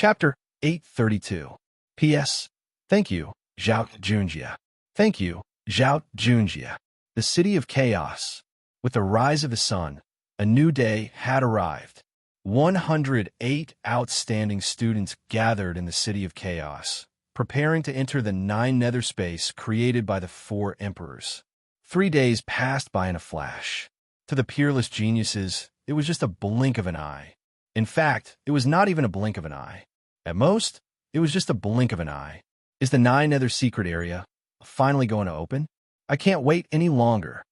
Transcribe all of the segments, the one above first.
Chapter 832. P.S. Thank you, Xianxia. Thank you, Xianxia. The City of Chaos. With the rise of the sun, a new day had arrived. 108 outstanding students gathered in the City of Chaos, preparing to enter the 9 nether space created by the 4 emperors. 3 days passed by in a flash. To the peerless geniuses, it was just a blink of an eye. In fact, it was not even a blink of an eye. At most, it was just a blink of an eye. Is the 9 nether secret area finally going to open? I can't wait any longer.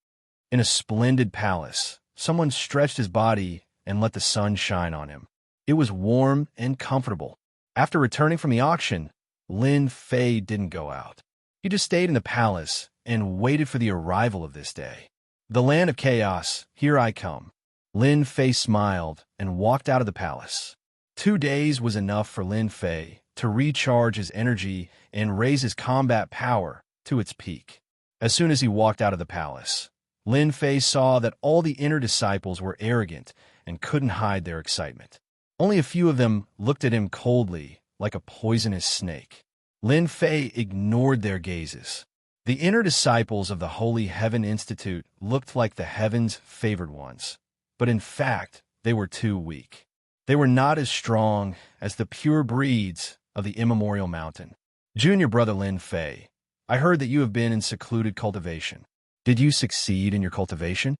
In a splendid palace, someone stretched his body and let the sun shine on him. It was warm and comfortable. After returning from the auction, Lin Fei didn't go out. He just stayed in the palace and waited for the arrival of this day. The land of chaos, here I come. Lin Fei smiled and walked out of the palace. 2 days was enough for Lin Fei to recharge his energy and raise his combat power to its peak. As soon as he walked out of the palace, Lin Fei saw that all the inner disciples were arrogant and couldn't hide their excitement. Only a few of them looked at him coldly, like a poisonous snake. Lin Fei ignored their gazes. The inner disciples of the Holy Heaven Institute looked like the heaven's favored ones, but in fact, they were too weak. They were not as strong as the pure breeds of the immemorial mountain. Junior brother Lin Fei, I heard that you have been in secluded cultivation. Did you succeed in your cultivation?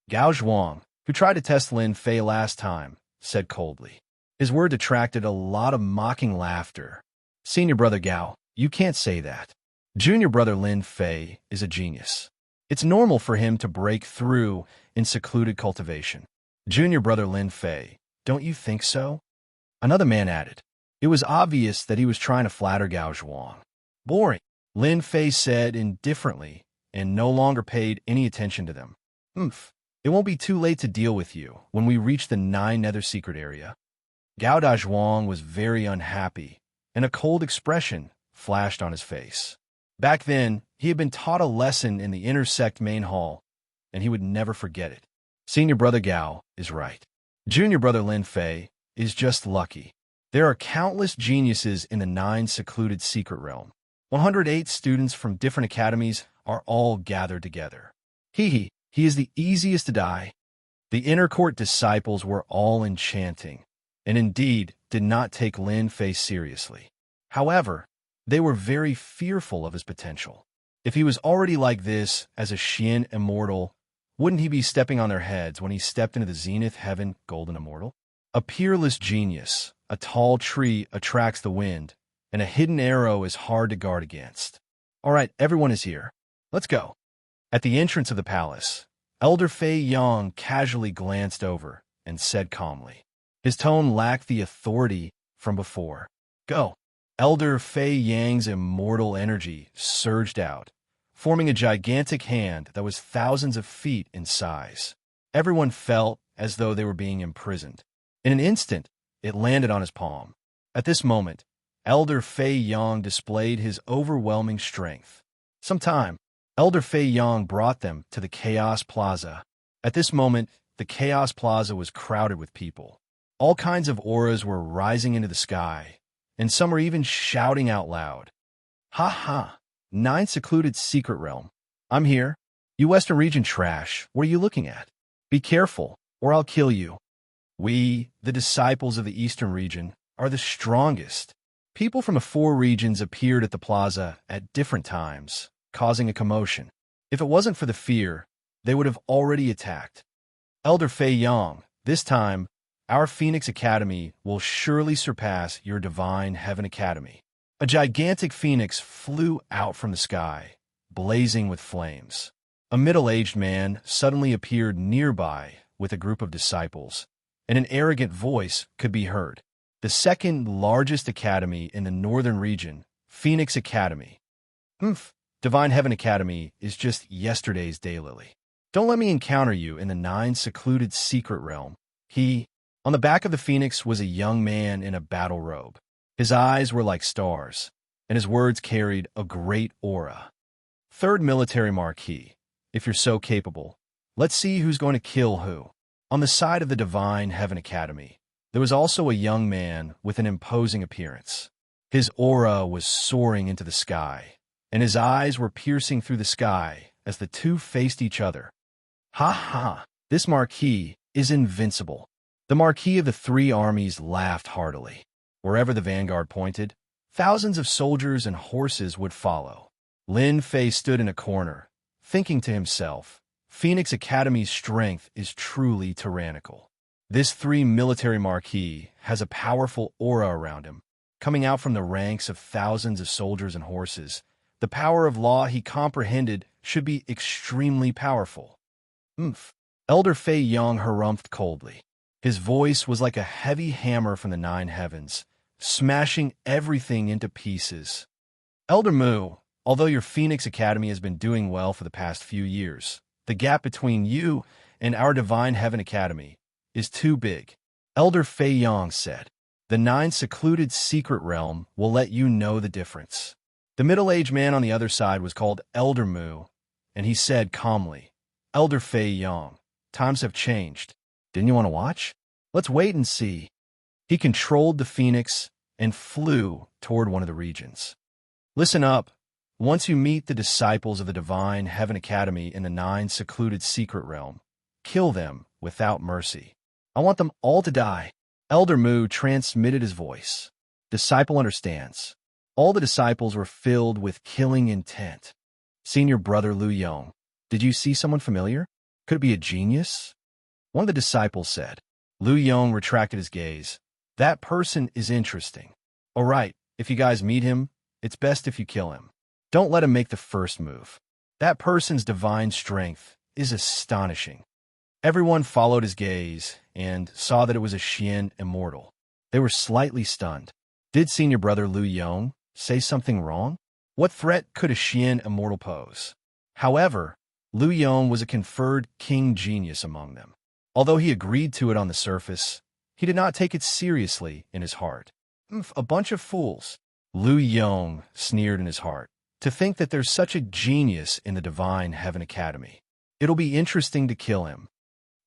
Gao Zhuang, who tried to test Lin Fei last time, said coldly. His word attracted a lot of mocking laughter. Senior brother Gao, you can't say that. Junior brother Lin Fei is a genius. It's normal for him to break through in secluded cultivation. Junior brother Lin Fei, don't you think so? Another man added. It was obvious that he was trying to flatter Gao Zhuang. Boring, Lin Fei said indifferently and no longer paid any attention to them. It won't be too late to deal with you when we reach the 9 nether secret area. Gao Zhuang was very unhappy, and a cold expression flashed on his face. Back then, he had been taught a lesson in the inner sect main hall, and he would never forget it. Senior brother Gao is right. Junior brother Lin Fei is just lucky. There are countless geniuses in the 9 secluded secret realm. 108 students from different academies are all gathered together. He is the easiest to die. The inner court disciples were all enchanting, and indeed did not take Lin Fei seriously. However, they were very fearful of his potential. If he was already like this as a Xian immortal, wouldn't he be stepping on their heads when he stepped into the Zenith Heaven Golden Immortal? A peerless genius, a tall tree attracts the wind, and a hidden arrow is hard to guard against. All right, everyone is here. Let's go. At the entrance of the palace, Elder Fei Yang casually glanced over and said calmly. His tone lacked the authority from before. Go. Elder Fei Yang's immortal energy surged out, forming a gigantic hand that was thousands of feet in size. Everyone felt as though they were being imprisoned. In an instant, it landed on his palm. At this moment, Elder Fei Yang displayed his overwhelming strength. Sometime, Elder Fei Yang brought them to the Chaos Plaza. At this moment, the Chaos Plaza was crowded with people. All kinds of auras were rising into the sky, and some were even shouting out loud. Ha ha! 9 secluded secret realm. I'm here. You Western region trash, what are you looking at? Be careful, or I'll kill you. We, the disciples of the Eastern region, are the strongest. People from the 4 regions appeared at the plaza at different times, causing a commotion. If it wasn't for the fear, they would have already attacked. Elder Fei Yang, this time, our Phoenix Academy will surely surpass your Divine Heaven Academy. A gigantic phoenix flew out from the sky, blazing with flames. A middle-aged man suddenly appeared nearby with a group of disciples, and an arrogant voice could be heard. The second largest academy in the northern region, Phoenix Academy. Divine Heaven Academy is just yesterday's daylily. Don't let me encounter you in the 9 secluded secret realm. On the back of the phoenix was a young man in a battle robe. His eyes were like stars, and his words carried a great aura. Third military marquee. If you're so capable, let's see who's going to kill who. On the side of the Divine Heaven Academy, There was also a young man with an imposing appearance. His aura was soaring into the sky, and his eyes were piercing through the sky as the two faced each other. Ha ha! This Marquis is invincible. The Marquis of the Three Armies laughed heartily. Wherever the vanguard pointed, thousands of soldiers and horses would follow. Lin Fei stood in a corner, thinking to himself, Phoenix Academy's strength is truly tyrannical. This three-military Marquis has a powerful aura around him, coming out from the ranks of thousands of soldiers and horses. The power of law he comprehended should be extremely powerful. Elder Fei Yong harumphed coldly. His voice was like a heavy hammer from the nine heavens, smashing everything into pieces. Elder Mu, although your Phoenix Academy has been doing well for the past few years, the gap between you and our Divine Heaven Academy is too big. Elder Fei Yong said, the nine secluded secret realm will let you know the difference. The middle-aged man on the other side was called Elder Mu, and he said calmly, Elder Fei Yong, times have changed. Didn't you want to watch? Let's wait and see. He controlled the Phoenix and flew toward one of the regions. Listen up. Once you meet the disciples of the Divine Heaven Academy in the nine secluded secret realm, kill them without mercy. I want them all to die. Elder Mu transmitted his voice. Disciple understands. All the disciples were filled with killing intent. Senior brother Lu Yong, did you see someone familiar? Could it be a genius? One of the disciples said. Lu Yong retracted his gaze. That person is interesting. All right, if you guys meet him, it's best if you kill him. Don't let him make the first move. That person's divine strength is astonishing. Everyone followed his gaze and saw that it was a Xian immortal. They were slightly stunned. Did senior brother Lu Yong say something wrong? What threat could a Xian immortal pose? However, Lu Yong was a conferred king genius among them. Although he agreed to it on the surface, he did not take it seriously in his heart. A bunch of fools. Lu Yong sneered in his heart. To think that there's such a genius in the Divine Heaven Academy. It'll be interesting to kill him.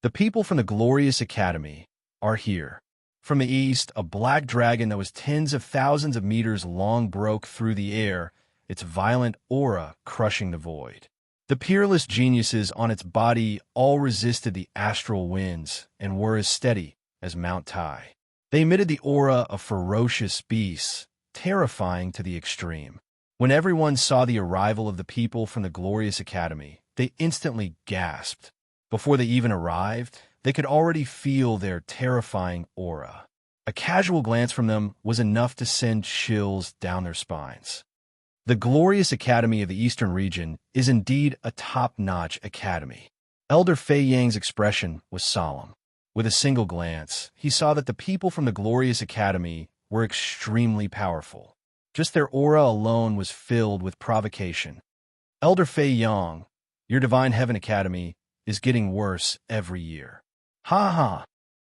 The people from the Glorious Academy are here. From the east, a black dragon that was tens of thousands of meters long broke through the air, its violent aura crushing the void. The peerless geniuses on its body all resisted the astral winds and were as steady as Mount Tai. They emitted the aura of ferocious beasts, terrifying to the extreme. When everyone saw the arrival of the people from the Glorious Academy, they instantly gasped. Before they even arrived, they could already feel their terrifying aura. A casual glance from them was enough to send chills down their spines. The Glorious Academy of the Eastern region is indeed a top-notch academy. Elder Fei Yang's expression was solemn. With a single glance, he saw that the people from the Glorious Academy were extremely powerful. Just their aura alone was filled with provocation. Elder Fei Yang, your Divine Heaven Academy is getting worse every year. Ha ha!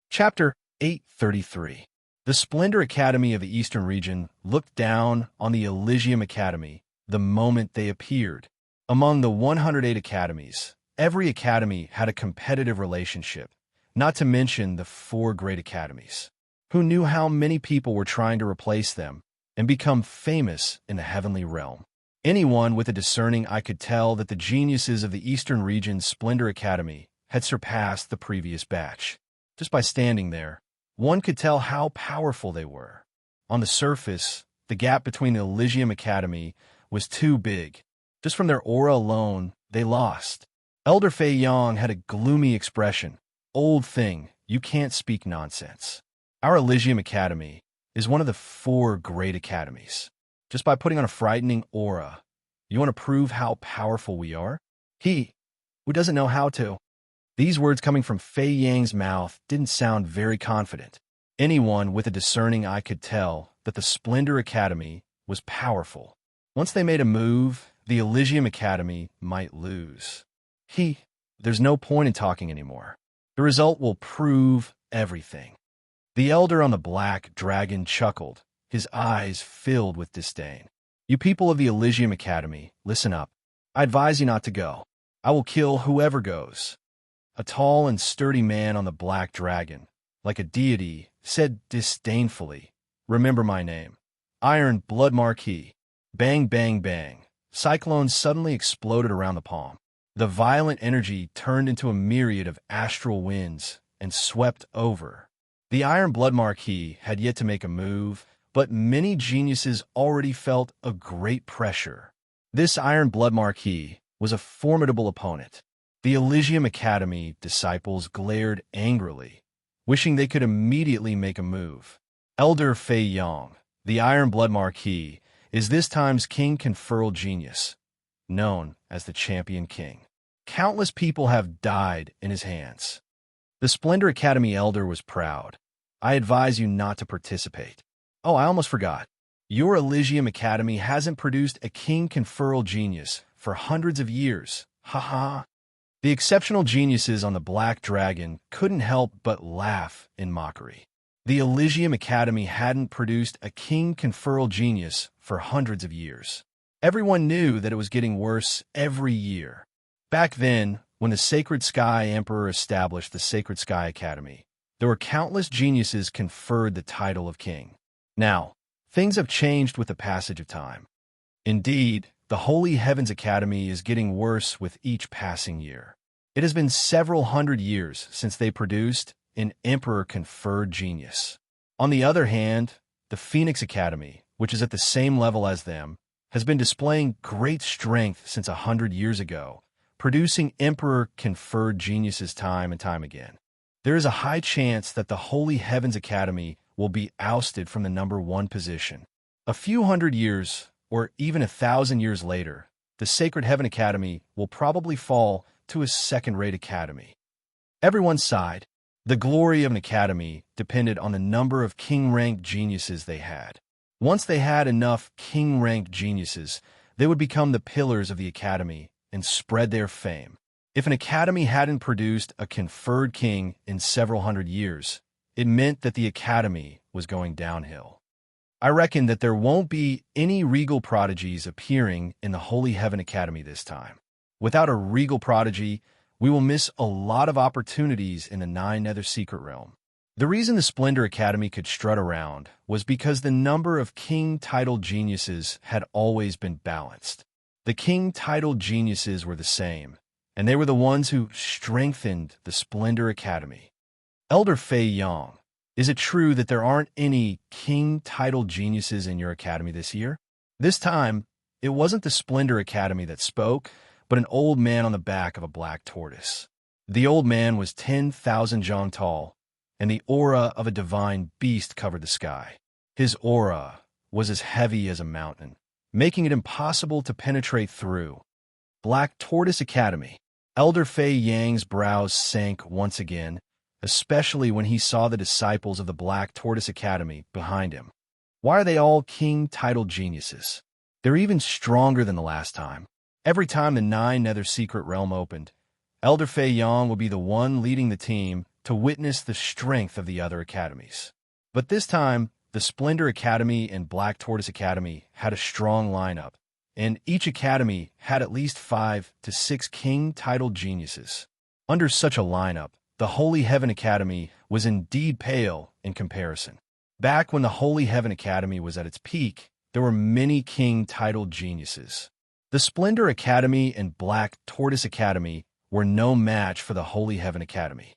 Chapter 833. The Splendor Academy of the Eastern region looked down on the Elysium Academy the moment they appeared. Among the 108 academies, every academy had a competitive relationship, not to mention the 4 great academies. Who knew how many people were trying to replace them and become famous in the heavenly realm? Anyone with a discerning eye could tell that the geniuses of the Eastern region's Splendor Academy had surpassed the previous batch. Just by standing there, one could tell how powerful they were. On the surface, the gap between the Elysium Academy was too big. Just from their aura alone, they lost. Elder Fei Yang had a gloomy expression. Old thing, you can't speak nonsense. Our Elysium Academy is one of the 4 great academies. Just by putting on a frightening aura, you want to prove how powerful we are? He, who doesn't know how to. These words coming from Fei Yang's mouth didn't sound very confident. Anyone with a discerning eye could tell that the Splendor Academy was powerful. Once they made a move, the Elysium Academy might lose. There's no point in talking anymore. The result will prove everything. The elder on the black dragon chuckled, his eyes filled with disdain. You people of the Elysium Academy, listen up. I advise you not to go. I will kill whoever goes. A tall and sturdy man on the black dragon, like a deity, said disdainfully, "Remember my name. Iron Blood Marquis." Bang, bang, bang. Cyclones suddenly exploded around the palm. The violent energy turned into a myriad of astral winds and swept over. The Iron Blood Marquis had yet to make a move, but many geniuses already felt a great pressure. This Iron Blood Marquis was a formidable opponent. The Elysium Academy disciples glared angrily, wishing they could immediately make a move. Elder Fei Yang, the Iron Blood Marquis, is this time's King Conferral Genius, known as the Champion King. Countless people have died in his hands. The Splendor Academy Elder was proud. "I advise you not to participate." "Oh, I almost forgot. Your Elysium Academy hasn't produced a King Conferral Genius for hundreds of years. Ha. The exceptional geniuses on the Black Dragon couldn't help but laugh in mockery. The Elysium Academy hadn't produced a King Conferral Genius for hundreds of years. Everyone knew that it was getting worse every year. Back then, when the Sacred Sky Emperor established the Sacred Sky Academy, there were countless geniuses conferred the title of king. Now, things have changed with the passage of time. Indeed, the Holy Heavens Academy is getting worse with each passing year. It has been several hundred years since they produced an Emperor-conferred genius. On the other hand, the Phoenix Academy, which is at the same level as them, has been displaying great strength since 100 years ago, producing Emperor-conferred geniuses time and time again. There is a high chance that the Holy Heavens Academy will be ousted from the #1 position. A few hundred years, or even 1,000 years later, the Sacred Heaven Academy will probably fall to a second-rate academy. Everyone sighed. The glory of an academy depended on the number of king-ranked geniuses they had. Once they had enough king-ranked geniuses, they would become the pillars of the academy and spread their fame. If an academy hadn't produced a conferred king in several hundred years, it meant that the academy was going downhill. I reckon that there won't be any regal prodigies appearing in the Holy Heaven Academy this time. Without a regal prodigy, we will miss a lot of opportunities in the 9 Nether Secret Realm. The reason the Splendor Academy could strut around was because the number of king-titled geniuses had always been balanced. The king-titled geniuses were the same, and they were the ones who strengthened the Splendor Academy. Elder Fei Yang, is it true that there aren't any king-titled geniuses in your academy this year? This time, it wasn't the Splendor Academy that spoke, but an old man on the back of a black tortoise. The old man was 10,000 jong tall, and the aura of a divine beast covered the sky. His aura was as heavy as a mountain, making it impossible to penetrate through. Black Tortoise Academy. Elder Fei Yang's brows sank once again, especially when he saw the disciples of the Black Tortoise Academy behind him. Why are they all king-titled geniuses? They're even stronger than the last time. Every time the 9 Nether Secret Realm opened, Elder Fei Yang would be the one leading the team to witness the strength of the other academies. But this time, the Splendor Academy and Black Tortoise Academy had a strong lineup, and each academy had at least 5 to 6 king-titled geniuses. Under such a lineup, the Holy Heaven Academy was indeed pale in comparison. Back when the Holy Heaven Academy was at its peak, there were many king-titled geniuses. The Splendor Academy and Black Tortoise Academy were no match for the Holy Heaven Academy.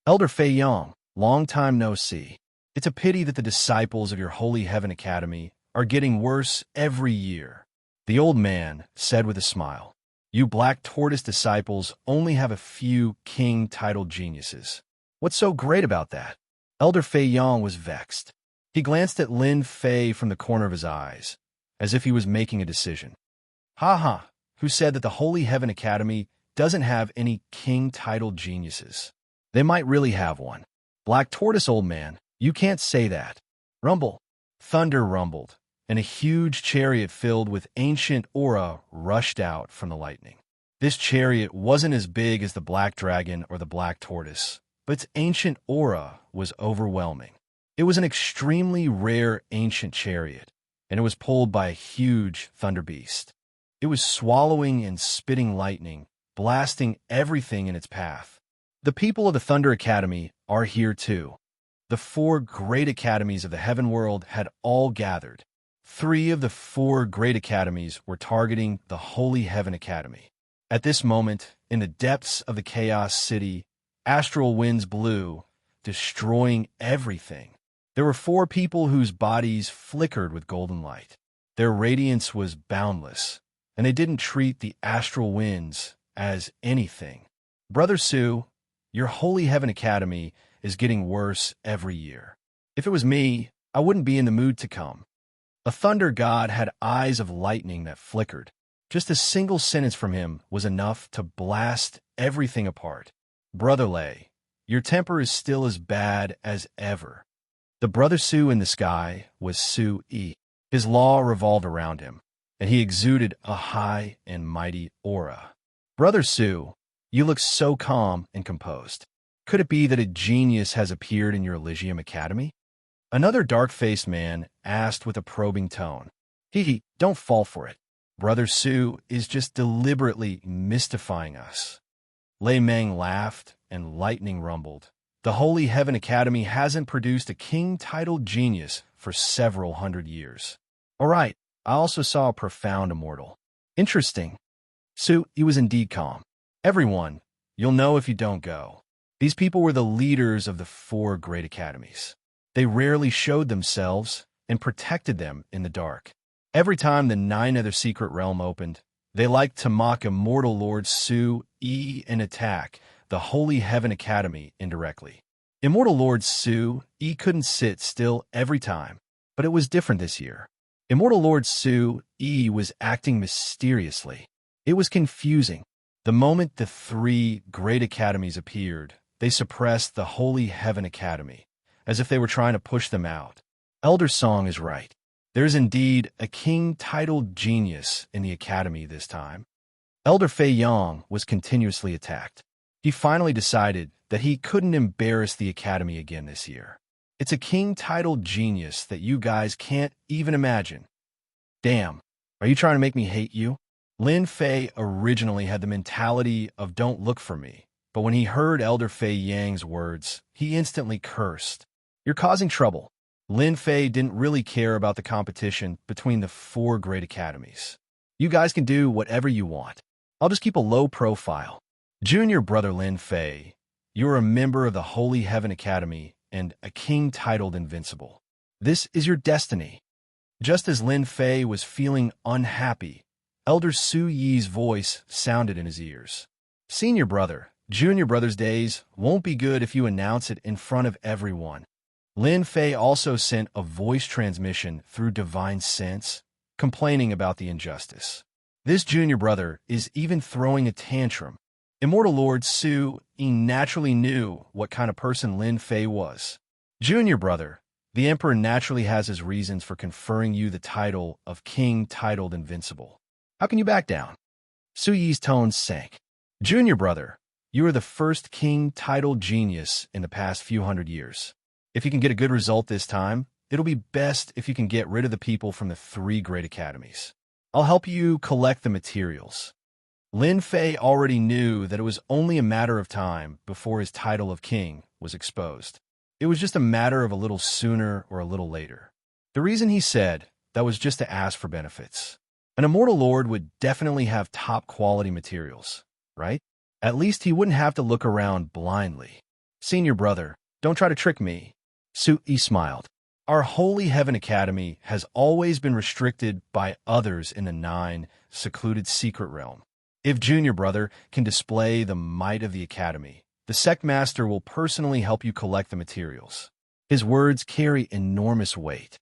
Elder Fei Yang, long time no see. It's a pity that the disciples of your Holy Heaven Academy are getting worse every year. The old man said with a smile, "You Black Tortoise disciples only have a few king-titled geniuses. What's so great about that?" Elder Fei Yang was vexed. He glanced at Lin Fei from the corner of his eyes, as if he was making a decision. "Ha, who said that the Holy Heaven Academy doesn't have any king-titled geniuses? They might really have one. Black Tortoise, old man, you can't say that." Rumble. Thunder rumbled, and a huge chariot filled with ancient aura rushed out from the lightning. This chariot wasn't as big as the Black Dragon or the Black Tortoise, but its ancient aura was overwhelming. It was an extremely rare ancient chariot, and it was pulled by a huge thunder beast. It was swallowing and spitting lightning, blasting everything in its path. "The people of the Thunder Academy are here too." The 4 great academies of the heaven world had all gathered. 3 of the 4 great academies were targeting the Holy Heaven Academy. At this moment, in the depths of the Chaos City, astral winds blew, destroying everything. There were 4 people whose bodies flickered with golden light. Their radiance was boundless, and they didn't treat the astral winds as anything. Brother Su, your Holy Heaven Academy is getting worse every year. If it was me, I wouldn't be in the mood to come. A thunder god had eyes of lightning that flickered. Just a single sentence from him was enough to blast everything apart. Brother Lei, your temper is still as bad as ever. The Brother Su in the sky was Su Yi. His law revolved around him, and he exuded a high and mighty aura. Brother Su, you look so calm and composed. Could it be that a genius has appeared in your Elysium Academy? Another dark-faced man asked with a probing tone. Don't fall for it. Brother Su is just deliberately mystifying us. Lei Meng laughed and lightning rumbled. The Holy Heaven Academy hasn't produced a king-titled genius for several hundred years. All right, I also saw a profound immortal. Interesting. Su, he was indeed calm. Everyone, you'll know if you don't go. These people were the leaders of the 4 great academies. They rarely showed themselves and protected them in the dark. Every time the 9 other secret realm opened, they liked to mock Immortal Lord Su Yi and attack the Holy Heaven Academy indirectly. Immortal Lord Su Yi couldn't sit still every time, but it was different this year. Immortal Lord Su Yi was acting mysteriously. It was confusing. The moment the 3 great academies appeared, they suppressed the Holy Heaven Academy, as if they were trying to push them out. Elder Song is right. There is indeed a king-titled genius in the academy this time. Elder Fei Yang was continuously attacked. He finally decided that he couldn't embarrass the academy again this year. It's a king-titled genius that you guys can't even imagine. Damn, are you trying to make me hate you? Lin Fei originally had the mentality of don't look for me, but when he heard Elder Fei Yang's words, he instantly cursed. You're causing trouble. Lin Fei didn't really care about the competition between the 4 great academies. You guys can do whatever you want. I'll just keep a low profile. Junior brother Lin Fei, you're a member of the Holy Heaven Academy and a king titled Invincible. This is your destiny. Just as Lin Fei was feeling unhappy, Elder Su Yi's voice sounded in his ears. Senior brother, junior brother's days won't be good if you announce it in front of everyone. Lin Fei also sent a voice transmission through Divine Sense, complaining about the injustice. This junior brother is even throwing a tantrum. Immortal Lord Su Yi naturally knew what kind of person Lin Fei was. Junior brother, the Emperor naturally has his reasons for conferring you the title of King titled Invincible. How can you back down? Su Yi's tones sank. Junior brother, you are the first king-titled genius in the past few hundred years. If you can get a good result this time, it'll be best if you can get rid of the people from the 3 great academies. I'll help you collect the materials. Lin Fei already knew that it was only a matter of time before his title of king was exposed. It was just a matter of a little sooner or a little later. The reason he said that was just to ask for benefits. An immortal lord would definitely have top-quality materials, right? At least he wouldn't have to look around blindly. Senior brother, don't try to trick me. Su Yi smiled. Our Holy Heaven Academy has always been restricted by others in the 9 secluded secret realm. If Junior Brother can display the might of the Academy, the Sect Master will personally help you collect the materials. His words carry enormous weight.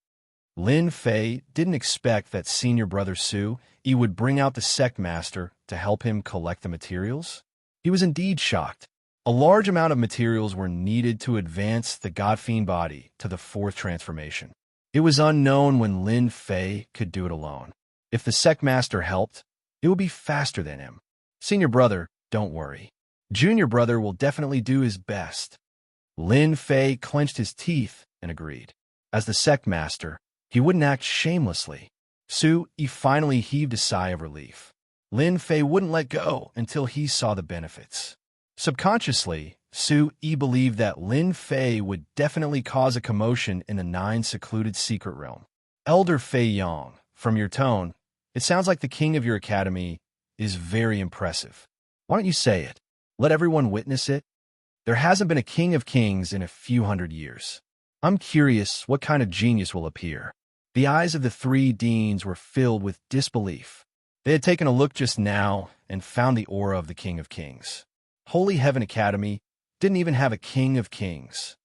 Lin Fei didn't expect that Senior Brother Su Yi would bring out the Sect Master to help him collect the materials. He was indeed shocked. A large amount of materials were needed to advance the God-Fiend body to the 4th transformation. It was unknown when Lin Fei could do it alone. If the Sect Master helped, it would be faster than him. Senior Brother, don't worry. Junior Brother will definitely do his best. Lin Fei clenched his teeth and agreed. As the Sect Master, he wouldn't act shamelessly. Su Yi finally heaved a sigh of relief. Lin Fei wouldn't let go until he saw the benefits. Subconsciously, Su Yi believed that Lin Fei would definitely cause a commotion in the 9 secluded secret realm. Elder Fei Yang, from your tone, it sounds like the king of your academy is very impressive. Why don't you say it? Let everyone witness it. There hasn't been a king of kings in a few hundred years. I'm curious what kind of genius will appear. The eyes of the 3 deans were filled with disbelief. They had taken a look just now and found the aura of the King of Kings. Holy Heaven Academy didn't even have a King of Kings.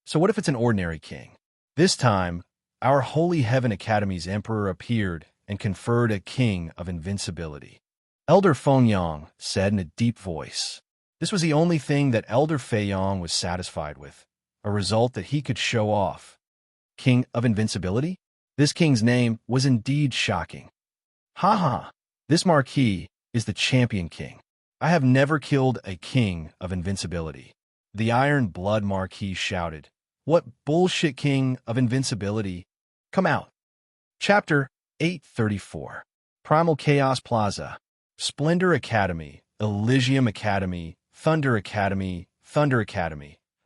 So what if it's an ordinary king? This time, our Holy Heaven Academy's emperor appeared and conferred a king of invincibility. Elder Feng Yang said in a deep voice. This was the only thing that Elder Fei Yang was satisfied with, a result that he could show off. King of invincibility? This king's name was indeed shocking. Ha ha! This marquis is the champion king. I have never killed a king of invincibility. The Iron Blood Marquis shouted. What bullshit king of invincibility? Come out. Chapter 834. Primal Chaos Plaza. Splendor Academy, Elysium Academy, Thunder Academy,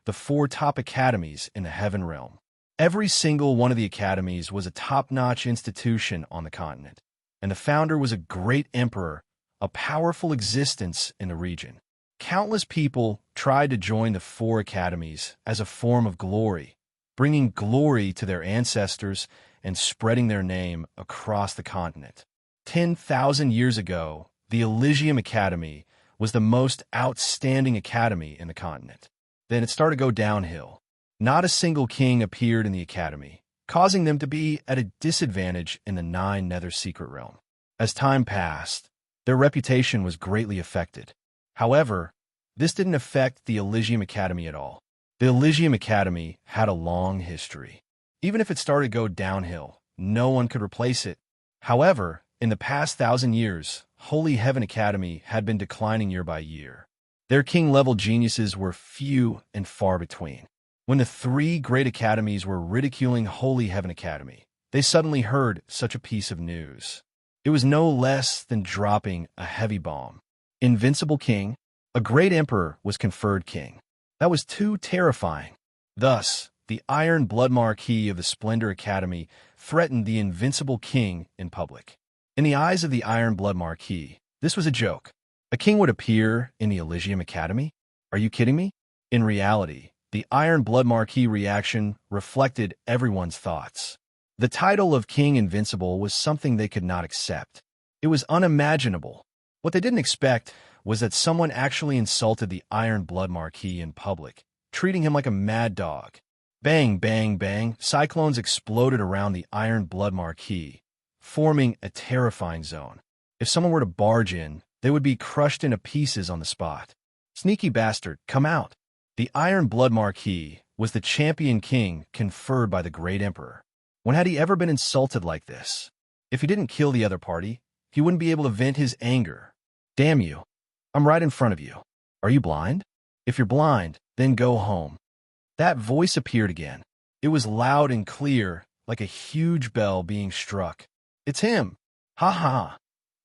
the 4 top academies in the Heaven Realm. Every single one of the academies was a top-notch institution on the continent, and the founder was a great emperor, a powerful existence in the region. Countless people tried to join the 4 academies as a form of glory, bringing glory to their ancestors and spreading their name across the continent. 10,000 years ago, the Elysium Academy was the most outstanding academy in the continent. Then it started to go downhill. Not a single king appeared in the academy, causing them to be at a disadvantage in the 9 Nether Secret Realm. As time passed, their reputation was greatly affected. However, this didn't affect the Elysium Academy at all. The Elysium Academy had a long history. Even if it started to go downhill, no one could replace it. However, in the past 1,000 years, Holy Heaven Academy had been declining year by year. Their king-level geniuses were few and far between. When the 3 great academies were ridiculing Holy Heaven Academy, they suddenly heard such a piece of news. It was no less than dropping a heavy bomb. Invincible King, a great emperor, was conferred king. That was too terrifying. Thus, the Iron Blood Marquis of the Splendor Academy threatened the Invincible King in public. In the eyes of the Iron Blood Marquis, this was a joke. A king would appear in the Elysium Academy? Are you kidding me? In reality, the Iron Blood Marquis reaction reflected everyone's thoughts. The title of King Invincible was something they could not accept. It was unimaginable. What they didn't expect was that someone actually insulted the Iron Blood Marquis in public, treating him like a mad dog. Bang, bang, bang, cyclones exploded around the Iron Blood Marquis, forming a terrifying zone. If someone were to barge in, they would be crushed into pieces on the spot. Sneaky bastard, come out. The Iron Blood Marquis was the champion king conferred by the great emperor. When had he ever been insulted like this? If he didn't kill the other party, he wouldn't be able to vent his anger. Damn you. I'm right in front of you. Are you blind? If you're blind, then go home. That voice appeared again. It was loud and clear, like a huge bell being struck. It's him. Ha ha.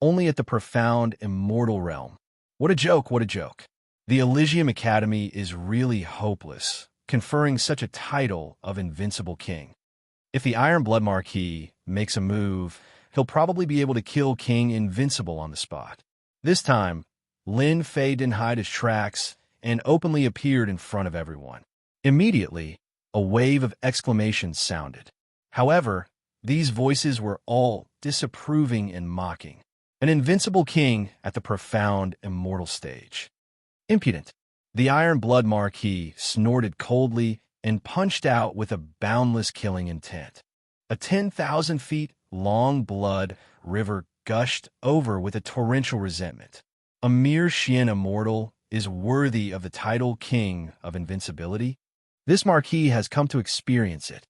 Only at the profound immortal realm. What a joke, what a joke. The Elysium Academy is really hopeless, conferring such a title of Invincible King. If the Iron Blood Marquis makes a move, he'll probably be able to kill King Invincible on the spot. This time, Lin Fei didn't hide his tracks and openly appeared in front of everyone. Immediately, a wave of exclamations sounded. However, these voices were all disapproving and mocking. An invincible king at the profound immortal stage. Impudent. The Iron Blood Marquis snorted coldly and punched out with a boundless killing intent. A 10,000 feet long blood river gushed over with a torrential resentment. A mere Xian immortal is worthy of the title King of Invincibility? This marquis has come to experience it.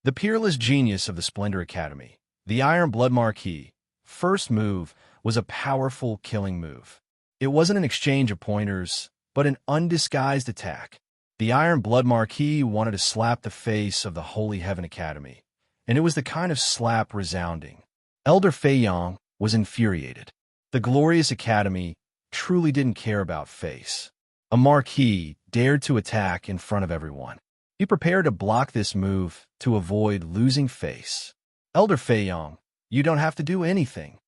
The peerless genius of the Splendor Academy, the Iron Blood Marquis, first move was a powerful killing move. It wasn't an exchange of pointers, but an undisguised attack. The Iron Blood Marquis wanted to slap the face of the Holy Heaven Academy, and it was the kind of slap resounding. Elder Fei Yang was infuriated. The glorious academy truly didn't care about face. A marquis dared to attack in front of everyone. Be prepared to block this move to avoid losing face. Elder Fei Yong, you don't have to do anything.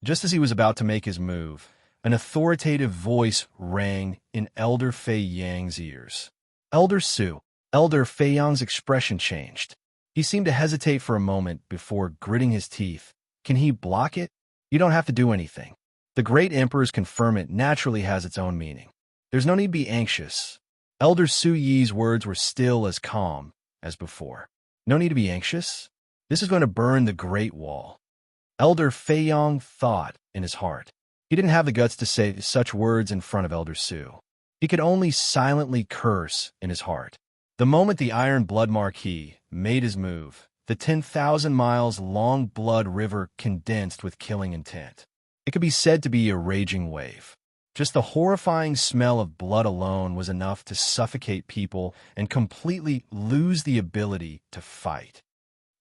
Just as he was about to make his move, an authoritative voice rang in Elder Fei Yang's ears. Elder Su. Elder Fei Yang's expression changed. He seemed to hesitate for a moment before gritting his teeth. Can he block it? You don't have to do anything. The Great Emperor's conferment naturally has its own meaning. There's no need to be anxious. Elder Su Yi's words were still as calm as before. No need to be anxious. This is going to burn the Great Wall. Elder Fei Yong thought in his heart. He didn't have the guts to say such words in front of Elder Su. He could only silently curse in his heart. The moment the Iron Blood Marquis made his move, the 10,000 miles long blood river condensed with killing intent. It could be said to be a raging wave. Just the horrifying smell of blood alone was enough to suffocate people and completely lose the ability to fight.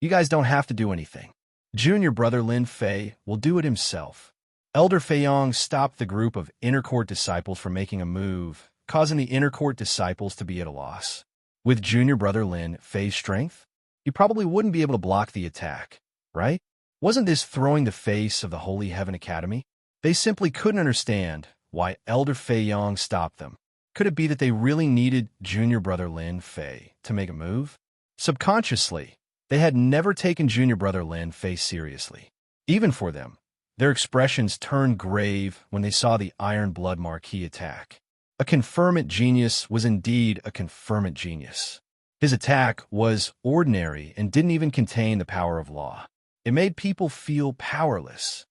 You guys don't have to do anything. Junior brother Lin Fei will do it himself. Elder Fei Yong stopped the group of inner court disciples from making a move, causing the inner court disciples to be at a loss. With junior brother Lin Fei's strength, he probably wouldn't be able to block the attack, right? Wasn't this throwing the face of the Holy Heaven Academy? They simply couldn't understand why Elder Fei Yong stopped them. Could it be that they really needed junior brother Lin Fei to make a move? Subconsciously, they had never taken junior brother Lin Fei seriously. Even for them, their expressions turned grave when they saw the Iron Blood Marquis attack. A conferment genius was indeed a conferment genius. His attack was ordinary and didn't even contain the power of law. It made people feel powerless.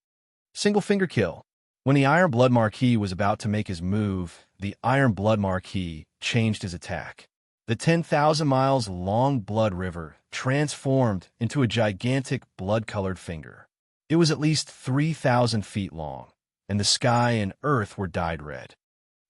Single finger kill. When the Iron Blood Marquis was about to make his move, the Iron Blood Marquis changed his attack. The 10,000 miles long blood river transformed into a gigantic blood-colored finger. It was at least 3,000 feet long, and the sky and earth were dyed red.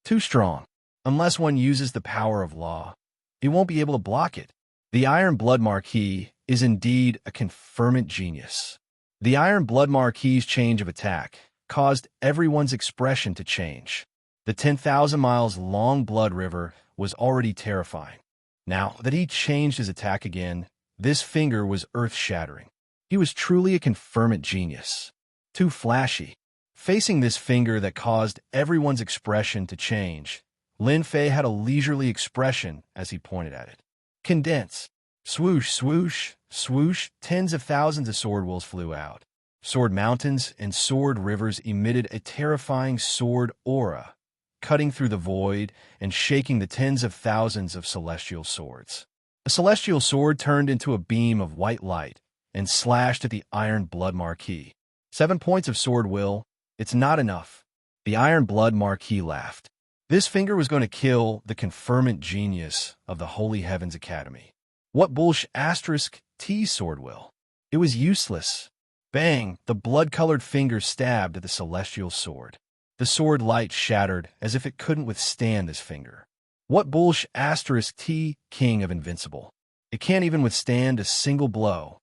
Too strong. Unless one uses the power of law, it won't be able to block it. The Iron Blood Marquis is indeed a conferment genius. The Iron Blood Marquis' change of attack caused everyone's expression to change. The 10,000 miles long blood river was already terrifying. Now that he changed his attack again, this finger was earth-shattering. He was truly a conferment genius. Too flashy. Facing this finger that caused everyone's expression to change, Lin Fei had a leisurely expression as he pointed at it. Condense. Swoosh, swoosh, swoosh, tens of thousands of sword wills flew out. Sword mountains and sword rivers emitted a terrifying sword aura, cutting through the void and shaking the tens of thousands of celestial swords. A celestial sword turned into a beam of white light and slashed at the Iron Blood Marquis. 7 points of sword will. It's not enough. The Iron Blood Marquis laughed. This finger was going to kill the conferment genius of the Holy Heavens Academy. What bullsh asterisk T sword will? It was useless. Bang! The blood-colored finger stabbed at the celestial sword. The sword light shattered as if it couldn't withstand this finger. What bullsh asterisk T king of invincible? It can't even withstand a single blow.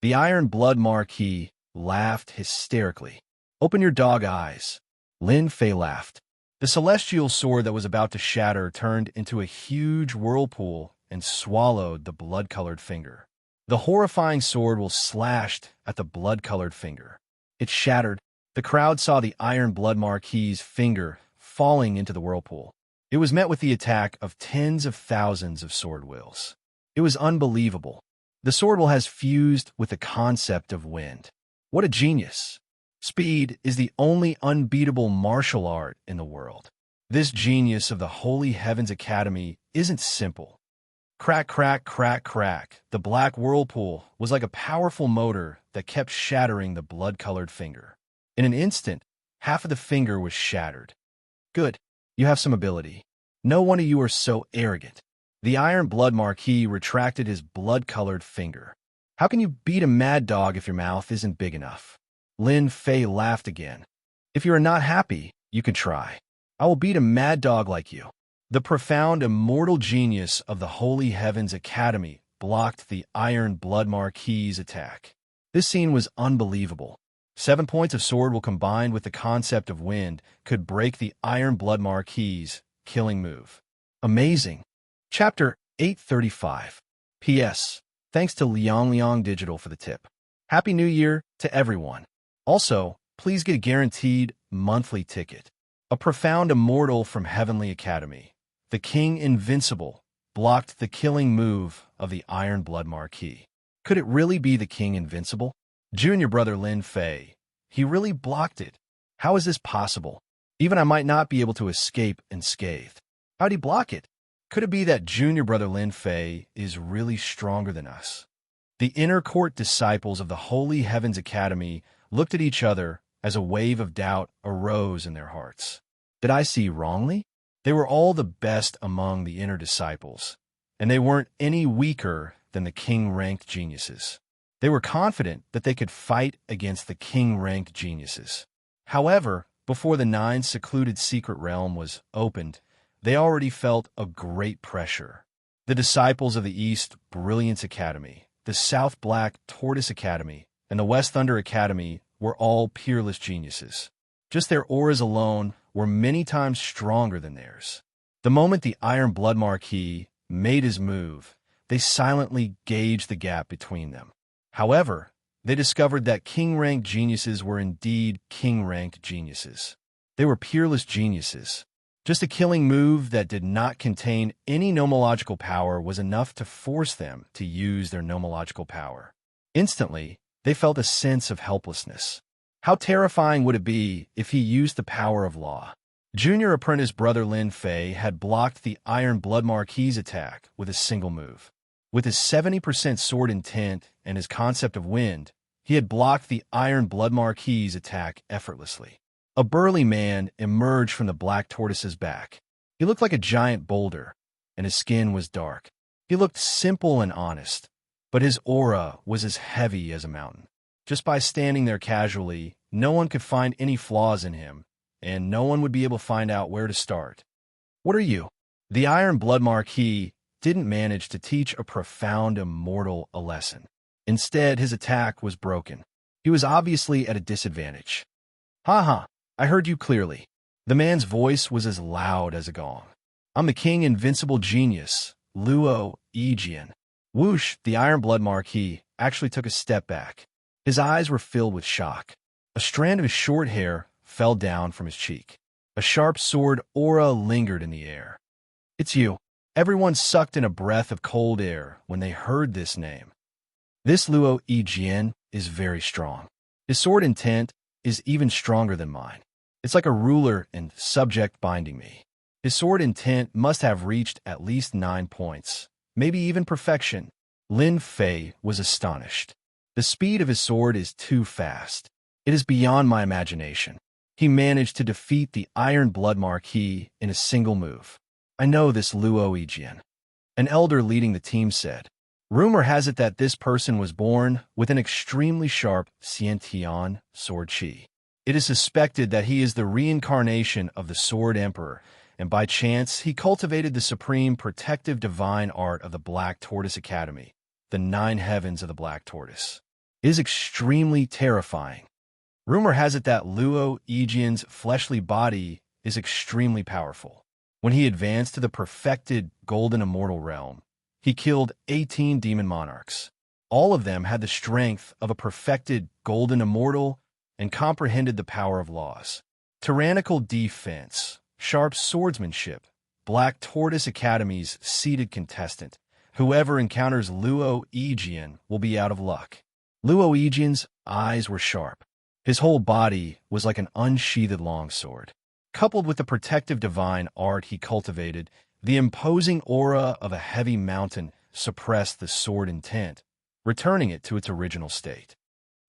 The Iron Blood Marquis laughed hysterically. Open your dog eyes. Lin Fei laughed. The celestial sword that was about to shatter turned into a huge whirlpool and swallowed the blood-colored finger. The horrifying sword will slashed at the blood-colored finger. It shattered. The crowd saw the Iron Blood Marquis' finger falling into the whirlpool. It was met with the attack of tens of thousands of sword wills. It was unbelievable. The sword will has fused with the concept of wind. What a genius! Speed is the only unbeatable martial art in the world. This genius of the Holy Heavens Academy isn't simple. Crack, crack, crack, crack. The black whirlpool was like a powerful motor that kept shattering the blood-colored finger. In an instant, half of the finger was shattered. Good. You have some ability. No one of you are so arrogant. The Iron Blood Marquis retracted his blood-colored finger. How can you beat a mad dog if your mouth isn't big enough? Lin Fei laughed again. If you are not happy, you can try. I will beat a mad dog like you. The profound immortal genius of the Holy Heavens Academy blocked the Iron Blood Marquis' attack. This scene was unbelievable. 7 points of sword will combined with the concept of wind could break the Iron Blood Marquis' killing move. Amazing. Chapter 835. P.S. Thanks to Liang Digital for the tip. Happy New Year to everyone. Also, please get a guaranteed monthly ticket. A profound immortal from Heavenly Academy, the King Invincible, blocked the killing move of the Iron Blood Marquis. Could it really be the King Invincible? Junior brother Lin Fei. He really blocked it. How is this possible? Even I might not be able to escape unscathed. How'd he block it? Could it be that junior brother Lin Fei is really stronger than us? The inner court disciples of the Holy Heavens Academy looked at each other as a wave of doubt arose in their hearts. Did I see wrongly? They were all the best among the inner disciples, and they weren't any weaker than the king-ranked geniuses. They were confident that they could fight against the king-ranked geniuses. However, before the 9 secluded secret realm was opened, they already felt a great pressure. The disciples of the East Brilliance Academy, the South Black Tortoise Academy, and the West Thunder Academy were all peerless geniuses. Just their auras alone were many times stronger than theirs. The moment the Iron Blood Marquis made his move, they silently gauged the gap between them. However, they discovered that king-ranked geniuses were indeed king-ranked geniuses. They were peerless geniuses. Just a killing move that did not contain any nomological power was enough to force them to use their nomological power. Instantly, they felt a sense of helplessness. How terrifying would it be if he used the power of law? Junior apprentice brother Lin Fei had blocked the Iron Blood Marquis' attack with a single move. With his 70% sword intent and his concept of wind, he had blocked the Iron Blood Marquis' attack effortlessly. A burly man emerged from the Black Tortoise's back. He looked like a giant boulder, and his skin was dark. He looked simple and honest, but his aura was as heavy as a mountain. Just by standing there casually, no one could find any flaws in him, and no one would be able to find out where to start. What are you? The Iron Blood Marquis didn't manage to teach a profound immortal a lesson. Instead, his attack was broken. He was obviously at a disadvantage. Ha! I heard you clearly. The man's voice was as loud as a gong. I'm the King Invincible Genius, Luo Yijian. Whoosh, the Iron Blood Marquis actually took a step back. His eyes were filled with shock. A strand of his short hair fell down from his cheek. A sharp sword aura lingered in the air. It's you. Everyone sucked in a breath of cold air when they heard this name. This Luo Yijian is very strong. His sword intent is even stronger than mine. It's like a ruler and subject binding me. His sword intent must have reached at least 9 points, maybe even perfection. Lin Fei was astonished. The speed of his sword is too fast. It is beyond my imagination. He managed to defeat the Iron Blood Marquis in a single move. I know this Luo Yijian. An elder leading the team said. Rumor has it that this person was born with an extremely sharp Xianxia sword chi. It is suspected that he is the reincarnation of the Sword Emperor, and by chance he cultivated the supreme protective divine art of the Black Tortoise Academy, the 9 heavens of the Black Tortoise. It is extremely terrifying. Rumor has it that Luo Yijian's fleshly body is extremely powerful. When he advanced to the perfected Golden Immortal Realm, he killed 18 demon monarchs. All of them had the strength of a perfected Golden Immortal and comprehended the power of laws. Tyrannical defense, sharp swordsmanship, Black Tortoise Academy's seeded contestant. Whoever encounters Luo Yijian will be out of luck. Luo Yijian's eyes were sharp. His whole body was like an unsheathed longsword. Coupled with the protective divine art he cultivated, the imposing aura of a heavy mountain suppressed the sword intent, returning it to its original state.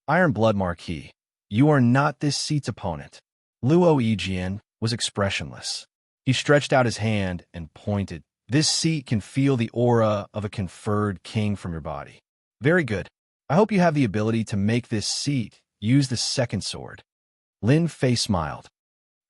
Iron Blood Marquis, you are not this seat's opponent. Luo Yijian was expressionless. He stretched out his hand and pointed. This seat can feel the aura of a conferred king from your body. Very good. I hope you have the ability to make this seat use the second sword. Lin Fei smiled.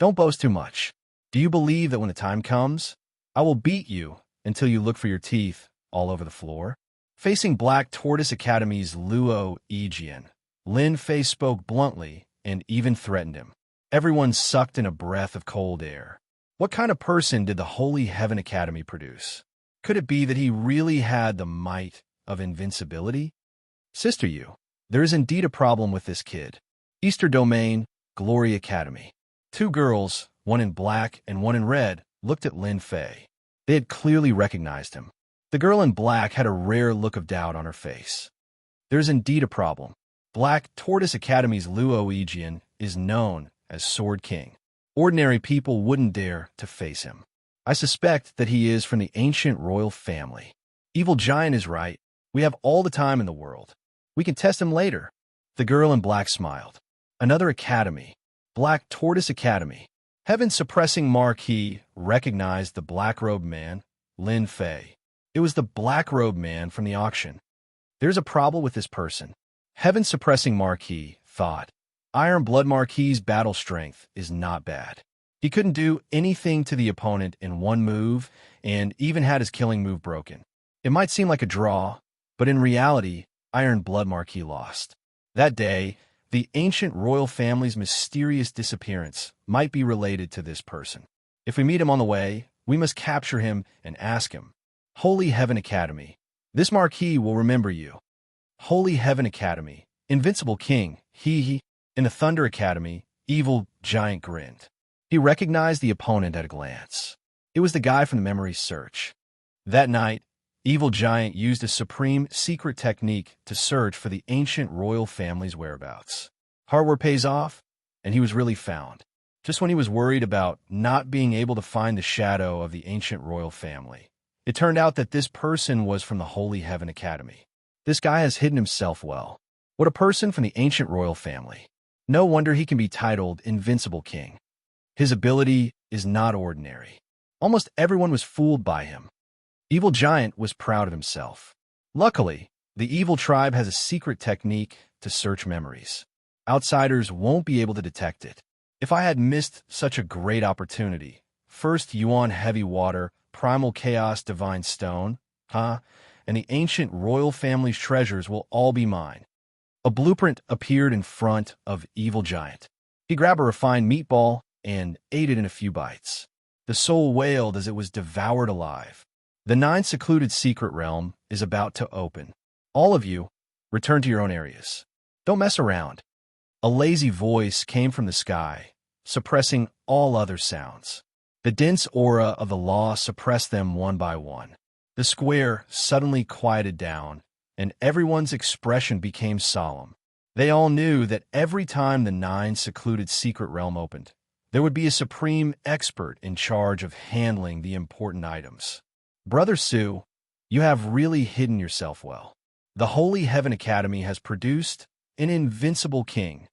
Don't boast too much. Do you believe that when the time comes, I will beat you until you look for your teeth all over the floor? Facing Black Tortoise Academy's Luo Yijian, Lin Fei spoke bluntly and even threatened him. Everyone sucked in a breath of cold air. What kind of person did the Holy Heaven Academy produce? Could it be that he really had the might of invincibility? Sister Yu, there is indeed a problem with this kid. Easter Domain, Glory Academy. Two girls, one in black and one in red, looked at Lin Fei. They had clearly recognized him. The girl in black had a rare look of doubt on her face. There is indeed a problem. Black Tortoise Academy's Luo Yijian is known as Sword King. Ordinary people wouldn't dare to face him. I suspect that he is from the ancient royal family. Evil Giant is right. We have all the time in the world. We can test him later. The girl in black smiled. Another academy. Black Tortoise Academy. Heaven-suppressing Marquis recognized the black-robed man, Lin Fei. It was the black-robed man from the auction. There's a problem with this person. Heaven-suppressing Marquis thought. Iron Blood Marquis's battle strength is not bad. He couldn't do anything to the opponent in one move and even had his killing move broken. It might seem like a draw, but in reality, Iron Blood Marquis lost. That day, the ancient royal family's mysterious disappearance might be related to this person. If we meet him on the way, we must capture him and ask him. Holy Heaven Academy. This Marquis will remember you. Holy Heaven Academy. Invincible King. He. In the Thunder Academy, Evil Giant grinned. He recognized the opponent at a glance. It was the guy from the Memory Search. That night, Evil Giant used a supreme secret technique to search for the ancient royal family's whereabouts. Hard work pays off, and he was really found. Just when he was worried about not being able to find the shadow of the ancient royal family, it turned out that this person was from the Holy Heaven Academy. This guy has hidden himself well. What a person from the ancient royal family. No wonder he can be titled Invincible King. His ability is not ordinary. Almost everyone was fooled by him. Evil Giant was proud of himself. Luckily, the evil tribe has a secret technique to search memories. Outsiders won't be able to detect it. If I had missed such a great opportunity, First Yuan Heavy Water, Primal Chaos Divine Stone, and the ancient royal family's treasures will all be mine. A blueprint appeared in front of Evil Giant. He grabbed a refined meatball and ate it in a few bites. The soul wailed as it was devoured alive. The 9 secluded secret realm is about to open. All of you, return to your own areas. Don't mess around. A lazy voice came from the sky, suppressing all other sounds. The dense aura of the law suppressed them one by one. The square suddenly quieted down, and everyone's expression became solemn. They all knew that every time the 9 secluded secret realm opened, there would be a supreme expert in charge of handling the important items. Brother Su, you have really hidden yourself well. The Holy Heaven Academy has produced an invincible king.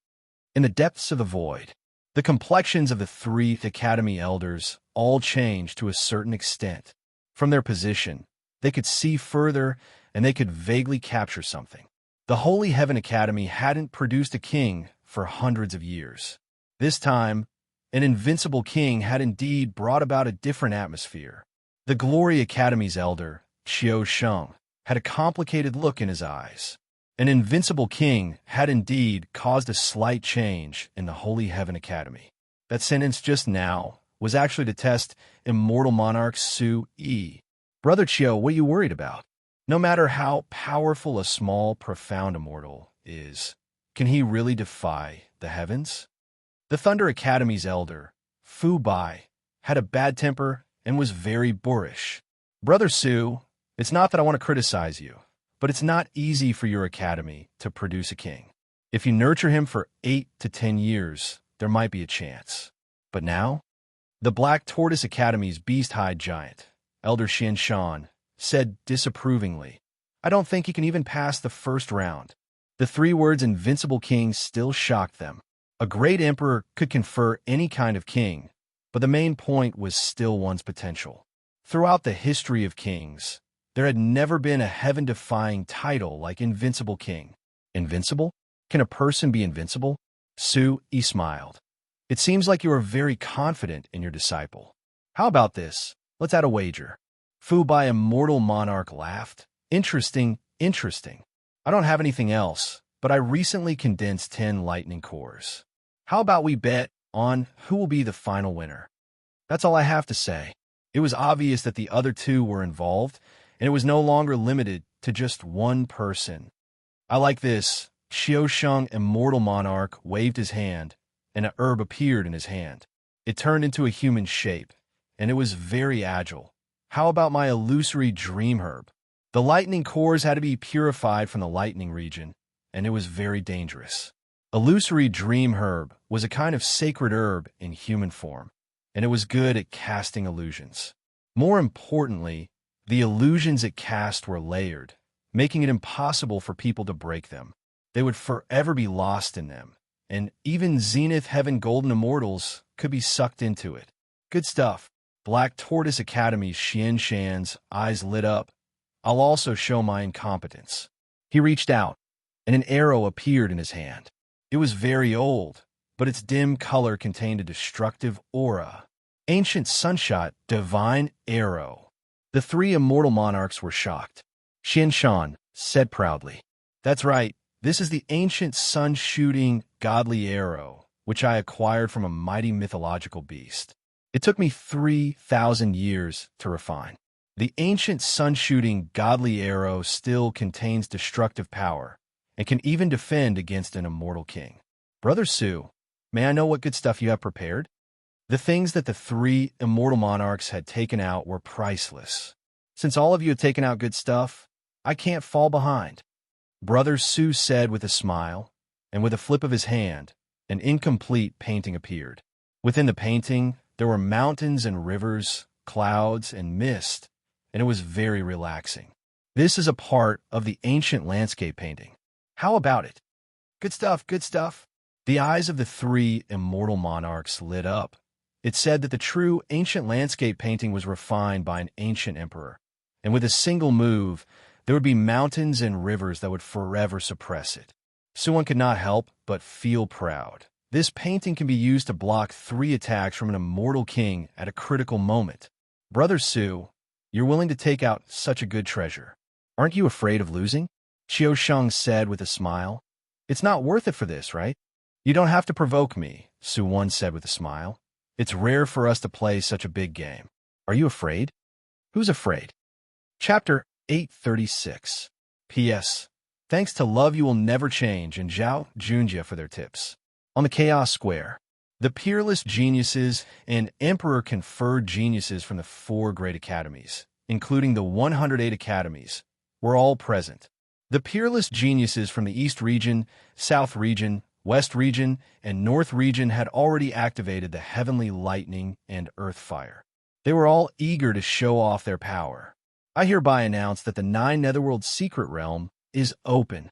In the depths of the void, the complexions of the 3 Academy elders all changed to a certain extent. From their position, they could see further and they could vaguely capture something. The Holy Heaven Academy hadn't produced a king for hundreds of years. This time, an invincible king had indeed brought about a different atmosphere. The Glory Academy's elder, Xiao Sheng, had a complicated look in his eyes. An invincible king had indeed caused a slight change in the Holy Heaven Academy. That sentence just now was actually to test Immortal Monarch Su Yi. Brother Qiu, what are you worried about? No matter how powerful a small, profound immortal is, can he really defy the heavens? The Thunder Academy's elder, Fu Bai, had a bad temper and was very boorish. Brother Su, it's not that I want to criticize you, but it's not easy for your academy to produce a king. If you nurture him for 8 to 10 years, there might be a chance. But now? The Black Tortoise Academy's beast-hide giant, Elder Xianxia, said disapprovingly, I don't think he can even pass the first round. The 3 words invincible king still shocked them. A great emperor could confer any kind of king, but the main point was still one's potential. Throughout the history of kings, there had never been a heaven-defying title like Invincible King. Invincible? Can a person be invincible? Su Yi smiled. It seems like you are very confident in your disciple. How about this? Let's add a wager. Fu Bai Immortal Monarch laughed. Interesting. I don't have anything else, but I recently condensed 10 lightning cores. How about we bet on who will be the final winner? That's all I have to say. It was obvious that the other two were involved, and it was no longer limited to just one person. I like this. Xianxia, Immortal Monarch, waved his hand, and a herb appeared in his hand. It turned into a human shape, and it was very agile. How about my illusory dream herb? The lightning cores had to be purified from the lightning region, and it was very dangerous. Illusory dream herb was a kind of sacred herb in human form, and it was good at casting illusions. More importantly, the illusions it cast were layered, making it impossible for people to break them. They would forever be lost in them, and even Zenith Heaven Golden Immortals could be sucked into it. Good stuff. Black Tortoise Academy's Xianxia's eyes lit up. I'll also show my incompetence. He reached out, and an arrow appeared in his hand. It was very old, but its dim color contained a destructive aura. Ancient Sunshot, Divine Arrow. The three immortal monarchs were shocked. Xianxia said proudly, "That's right, this is the ancient sun-shooting godly arrow, which I acquired from a mighty mythological beast. It took me 3,000 years to refine. The ancient sun-shooting godly arrow still contains destructive power and can even defend against an immortal king. Brother Su, may I know what good stuff you have prepared?" The things that the three immortal monarchs had taken out were priceless. "Since all of you have taken out good stuff, I can't fall behind," Brother Su said with a smile, and with a flip of his hand, an incomplete painting appeared. Within the painting, there were mountains and rivers, clouds and mist, and it was very relaxing. This is a part of the ancient landscape painting. How about it? Good stuff, good stuff. The eyes of the three immortal monarchs lit up. It said that the true ancient landscape painting was refined by an ancient emperor, and with a single move, there would be mountains and rivers that would forever suppress it. Suwon could not help but feel proud. This painting can be used to block 3 attacks from an immortal king at a critical moment. Brother Su, you're willing to take out such a good treasure. Aren't you afraid of losing? Xiaosheng said with a smile. It's not worth it for this, right? You don't have to provoke me, Suwon said with a smile. It's rare for us to play such a big game. Are you afraid? Who's afraid? Chapter 836. P.S. Thanks to Love You Will Never Change and Zhao Junjia for their tips. On the Chaos Square, the peerless geniuses and emperor-conferred geniuses from the 4 great academies, including the 108 academies, were all present. The peerless geniuses from the East region, South region, West region, and North region had already activated the heavenly lightning and earth fire. They were all eager to show off their power. I hereby announce that the 9 Netherworld Secret Realm is open.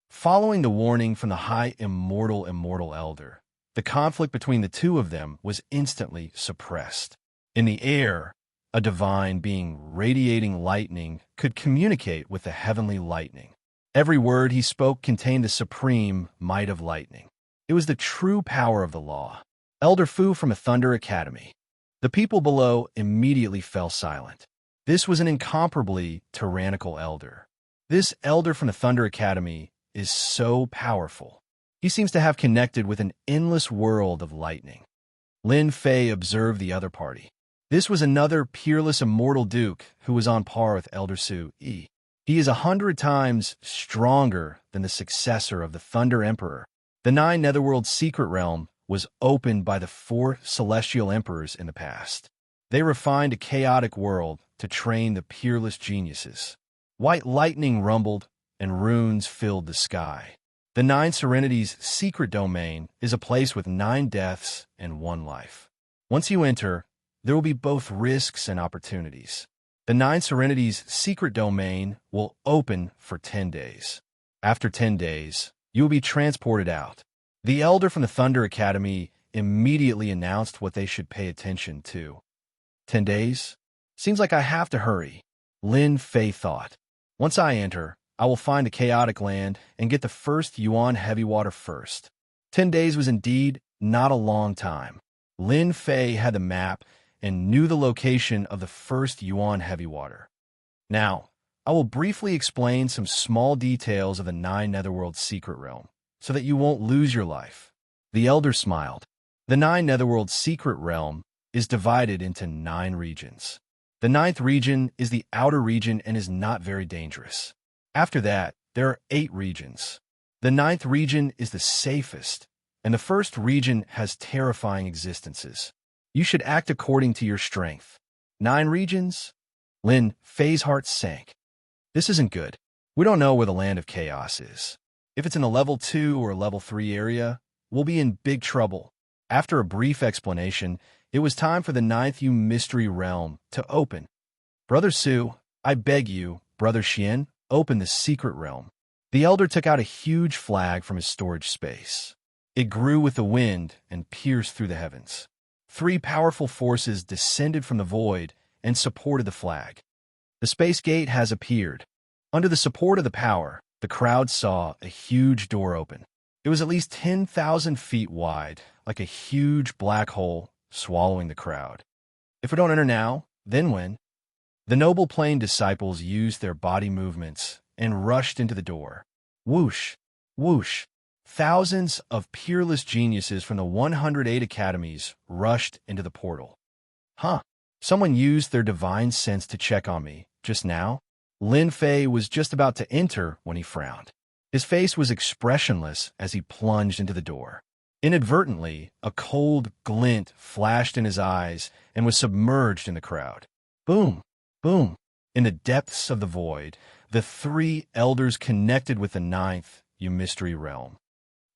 Following the warning from the High Immortal Elder, the conflict between the 2 of them was instantly suppressed. In the air, a divine being radiating lightning could communicate with the heavenly lightning. Every word he spoke contained the supreme might of lightning. It was the true power of the law. Elder Fu from a Thunder Academy. The people below immediately fell silent. This was an incomparably tyrannical elder. This elder from the Thunder Academy is so powerful. He seems to have connected with an endless world of lightning. Lin Fei observed the other party. This was another peerless immortal duke who was on par with Elder Su Yi. He is 100 times stronger than the successor of the Thunder Emperor. The 9 Netherworld Secret Realm was opened by the 4 celestial emperors in the past. They refined a chaotic world to train the peerless geniuses. White lightning rumbled, and runes filled the sky. The 9 Serenities' secret domain is a place with 9 deaths and 1 life. Once you enter, there will be both risks and opportunities. The 9 Serenities' secret domain will open for 10 days. After 10 days, you will be transported out. The elder from the Thunder Academy immediately announced what they should pay attention to. 10 days? Seems like I have to hurry, Lin Fei thought. Once I enter, I will find the chaotic land and get the first Yuan heavy water first. 10 days was indeed not a long time. Lin Fei had the map and knew the location of the first Yuan heavy water. Now, I will briefly explain some small details of the 9 Netherworld Secret Realm, so that you won't lose your life. The elder smiled. The 9 Netherworld Secret Realm is divided into 9 regions. The 9th region is the outer region and is not very dangerous. After that, there are 8 regions. The 9th region is the safest, and the 1st region has terrifying existences. You should act according to your strength. 9 regions? Lin Fei's heart sank. This isn't good. We don't know where the land of chaos is. If it's in a level 2 or level 3 area, we'll be in big trouble. After a brief explanation, it was time for the 9th mystery realm to open. Brother Su, I beg you, Brother Xian, open the secret realm. The elder took out a huge flag from his storage space. It grew with the wind and pierced through the heavens. 3 powerful forces descended from the void and supported the flag. The space gate has appeared. Under the support of the power, the crowd saw a huge door open. It was at least 10,000 feet wide, like a huge black hole swallowing the crowd. If we don't enter now, then when? The noble plane disciples used their body movements and rushed into the door. Whoosh, whoosh. Thousands of peerless geniuses from the 108 academies rushed into the portal. Huh. Someone used their divine sense to check on me just now. Lin Fei was just about to enter when he frowned. His face was expressionless as he plunged into the door. Inadvertently, a cold glint flashed in his eyes and was submerged in the crowd. Boom, boom. In the depths of the void, the 3 elders connected with the 9th mystery realm.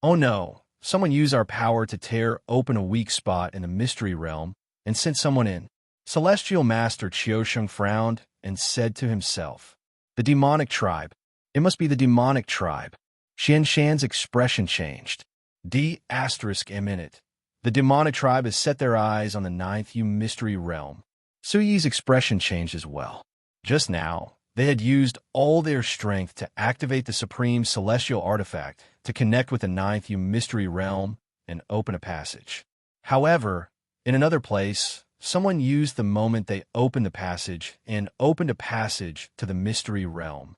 Oh no, someone used our power to tear open a weak spot in the mystery realm and sent someone in. Celestial Master Qiusheng frowned and said to himself, the demonic tribe. It must be the demonic tribe. Xianxia's expression changed. D***. The demonic tribe has set their eyes on the 9th mystery realm. Suyi's expression changed as well. Just now, they had used all their strength to activate the supreme celestial artifact to connect with the 9th mystery realm and open a passage. However, in another place, someone used the moment they opened the passage and opened a passage to the mystery realm.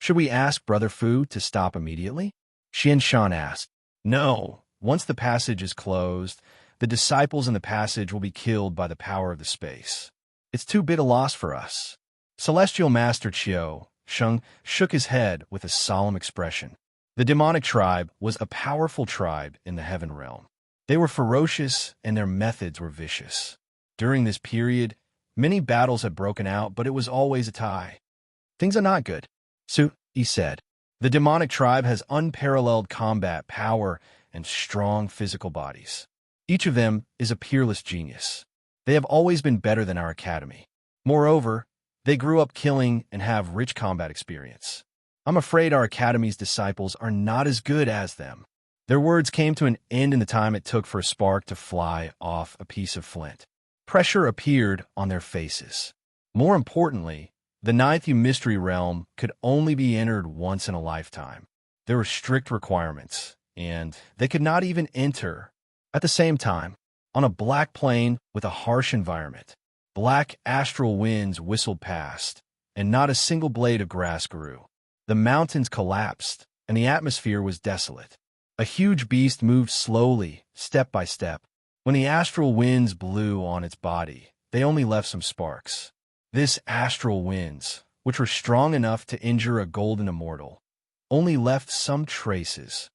Should we ask Brother Fu to stop immediately? Xianxia asked. No, once the passage is closed, the disciples in the passage will be killed by the power of the space. It's too big a loss for us. Celestial Master Qiusheng shook his head with a solemn expression. The demonic tribe was a powerful tribe in the heaven realm. They were ferocious and their methods were vicious. During this period, many battles had broken out, but it was always a tie. Things are not good. Su, he said. The demonic tribe has unparalleled combat power and strong physical bodies. Each of them is a peerless genius. They have always been better than our academy. Moreover, they grew up killing and have rich combat experience. I'm afraid our academy's disciples are not as good as them. Their words came to an end in the time it took for a spark to fly off a piece of flint. Pressure appeared on their faces. More importantly, the 9th mystery realm could only be entered once in a lifetime. There were strict requirements, and they could not even enter. At the same time, on a black plain with a harsh environment, black astral winds whistled past, and not a single blade of grass grew. The mountains collapsed, and the atmosphere was desolate. A huge beast moved slowly, step by step. When the astral winds blew on its body, they only left some sparks. This astral winds, which were strong enough to injure a golden immortal, only left some traces.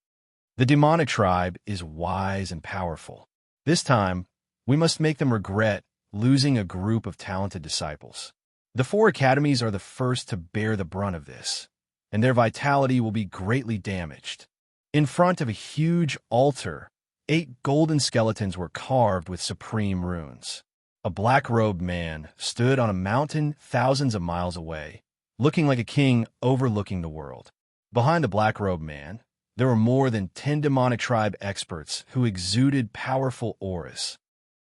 The demonic tribe is wise and powerful. This time, we must make them regret losing a group of talented disciples. The 4 academies are the first to bear the brunt of this, and their vitality will be greatly damaged. In front of a huge altar, 8 golden skeletons were carved with supreme runes. A black-robed man stood on a mountain thousands of miles away, looking like a king overlooking the world. Behind the black-robed man, there were more than 10 demonic tribe experts who exuded powerful auras.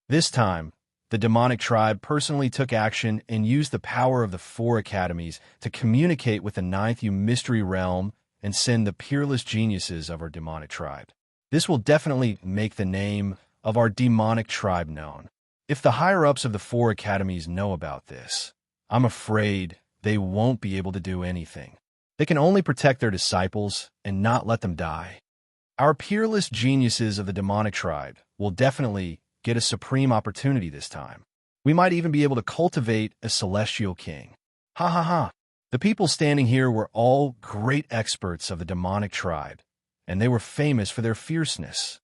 This time, the demonic tribe personally took action and used the power of the 4 academies to communicate with the 9th mystery realm and send the peerless geniuses of our demonic tribe. This will definitely make the name of our demonic tribe known. If the higher-ups of the 4 academies know about this, I'm afraid they won't be able to do anything. They can only protect their disciples and not let them die. Our peerless geniuses of the demonic tribe will definitely get a supreme opportunity this time. We might even be able to cultivate a celestial king. Ha ha ha. The people standing here were all great experts of the demonic tribe, and they were famous for their fierceness.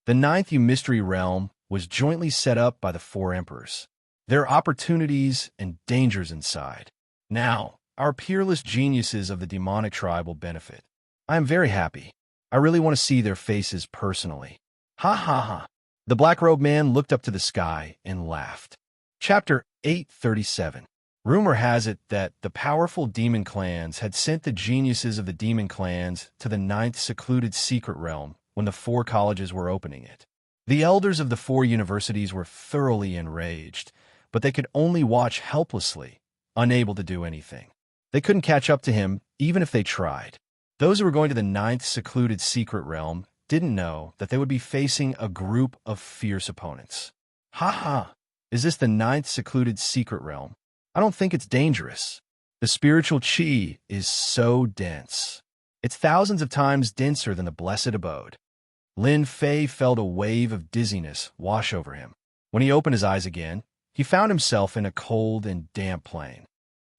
The ninth mystery realm was jointly set up by the four emperors. There are opportunities and dangers inside. Now, our peerless geniuses of the demonic tribe will benefit. I am very happy. I really want to see their faces personally. Ha ha ha. The black-robed man looked up to the sky and laughed. Chapter 837. Rumor has it that the powerful demon clans had sent the geniuses of the demon clans to the ninth secluded secret realm when the four colleges were opening it. The elders of the four universities were thoroughly enraged, but they could only watch helplessly, unable to do anything. They couldn't catch up to him, even if they tried. Those who were going to the ninth secluded secret realm didn't know that they would be facing a group of fierce opponents. Ha ha! Is this the ninth secluded secret realm? I don't think it's dangerous. The spiritual chi is so dense. It's thousands of times denser than the blessed abode. Lin Fei felt a wave of dizziness wash over him. When he opened his eyes again, he found himself in a cold and damp plain.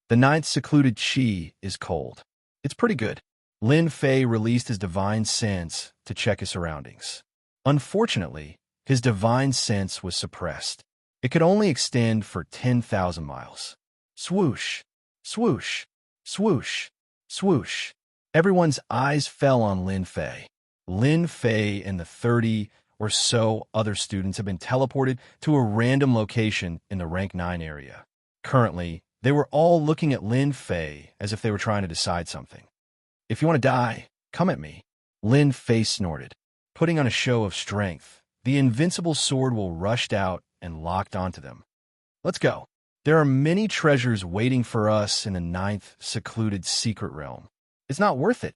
The ninth secluded chi is cold. It's pretty good. Lin Fei released his divine sense to check his surroundings. Unfortunately, his divine sense was suppressed. It could only extend for 10,000 miles. Swoosh, swoosh, swoosh, swoosh. Everyone's eyes fell on Lin Fei. Lin Fei and the 30 or so other students have been teleported to a random location in the Rank 9 area. Currently, they were all looking at Lin Fei as if they were trying to decide something. If you want to die, come at me. Lin Fei snorted. Putting on a show of strength, the invincible sword will rushed out and locked onto them. Let's go. There are many treasures waiting for us in the ninth secluded secret realm. It's not worth it.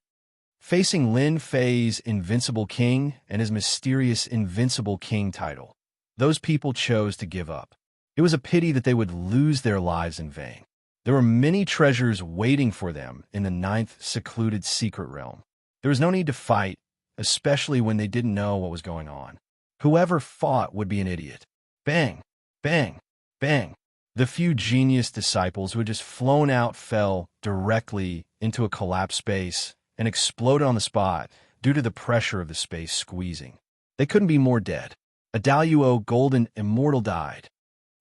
Facing Lin Fei's invincible king and his mysterious invincible king title, those people chose to give up. It was a pity that they would lose their lives in vain. There were many treasures waiting for them in the ninth secluded secret realm. There was no need to fight, especially when they didn't know what was going on. Whoever fought would be an idiot. Bang, bang, bang. The few genius disciples who had just flown out fell directly into a collapsed space and exploded on the spot due to the pressure of the space squeezing. They couldn't be more dead. A Daluo golden immortal died.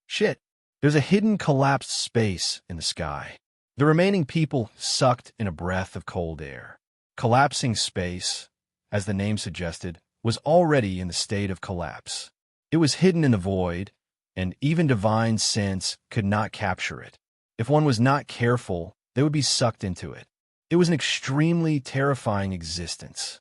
Shit, there's a hidden collapsed space in the sky. The remaining people sucked in a breath of cold air. Collapsing space, as the name suggested, was already in the state of collapse. It was hidden in the void, and even divine sense could not capture it. If one was not careful, they would be sucked into it. It was an extremely terrifying existence.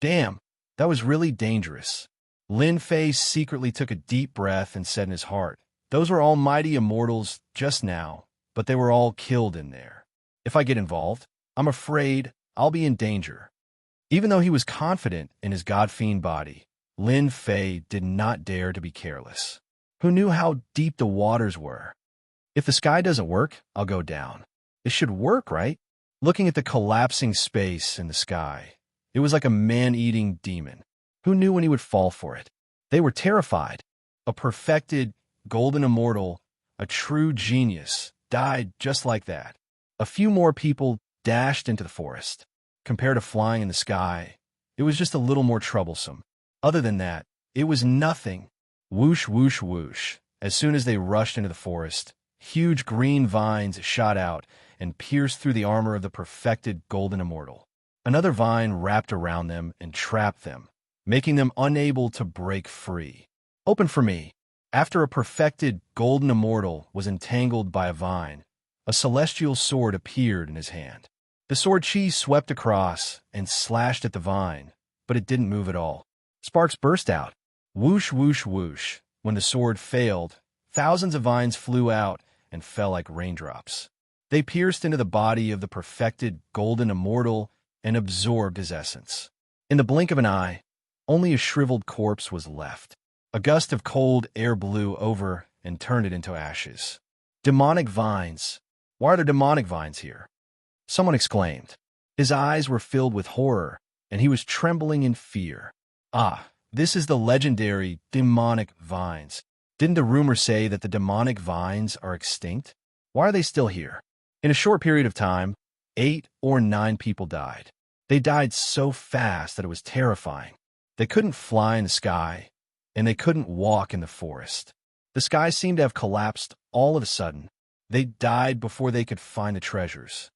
Damn, that was really dangerous. Lin Fei secretly took a deep breath and said in his heart, "Those were almighty immortals just now, but they were all killed in there. If I get involved, I'm afraid I'll be in danger." Even though he was confident in his god-fiend body, Lin Fei did not dare to be careless. Who knew how deep the waters were? If the sky doesn't work, I'll go down. It should work, right? Looking at the collapsing space in the sky, it was like a man-eating demon. Who knew when he would fall for it? They were terrified. A perfected, golden immortal, a true genius, died just like that. A few more people dashed into the forest. Compared to flying in the sky, it was just a little more troublesome. Other than that, it was nothing. Whoosh, whoosh, whoosh. As soon as they rushed into the forest, huge green vines shot out and pierced through the armor of the perfected golden immortal. Another vine wrapped around them and trapped them, making them unable to break free. Open for me. After a perfected golden immortal was entangled by a vine, a celestial sword appeared in his hand. The sword chi swept across and slashed at the vine, but it didn't move at all. Sparks burst out. Whoosh, whoosh, whoosh. When the sword failed, thousands of vines flew out and fell like raindrops. They pierced into the body of the perfected golden immortal and absorbed his essence. In the blink of an eye, only a shriveled corpse was left. A gust of cold air blew over and turned it into ashes. Demonic vines. Why are there demonic vines here? Someone exclaimed. His eyes were filled with horror, and he was trembling in fear. Ah, This is the legendary demonic vines. Didn't the rumor say that the demonic vines are extinct? Why are they still here? In a short period of time, 8 or 9 people died. They died so fast that it was terrifying. They couldn't fly in the sky, and they couldn't walk in the forest. The sky seemed to have collapsed all of a sudden. They died before they could find the treasures.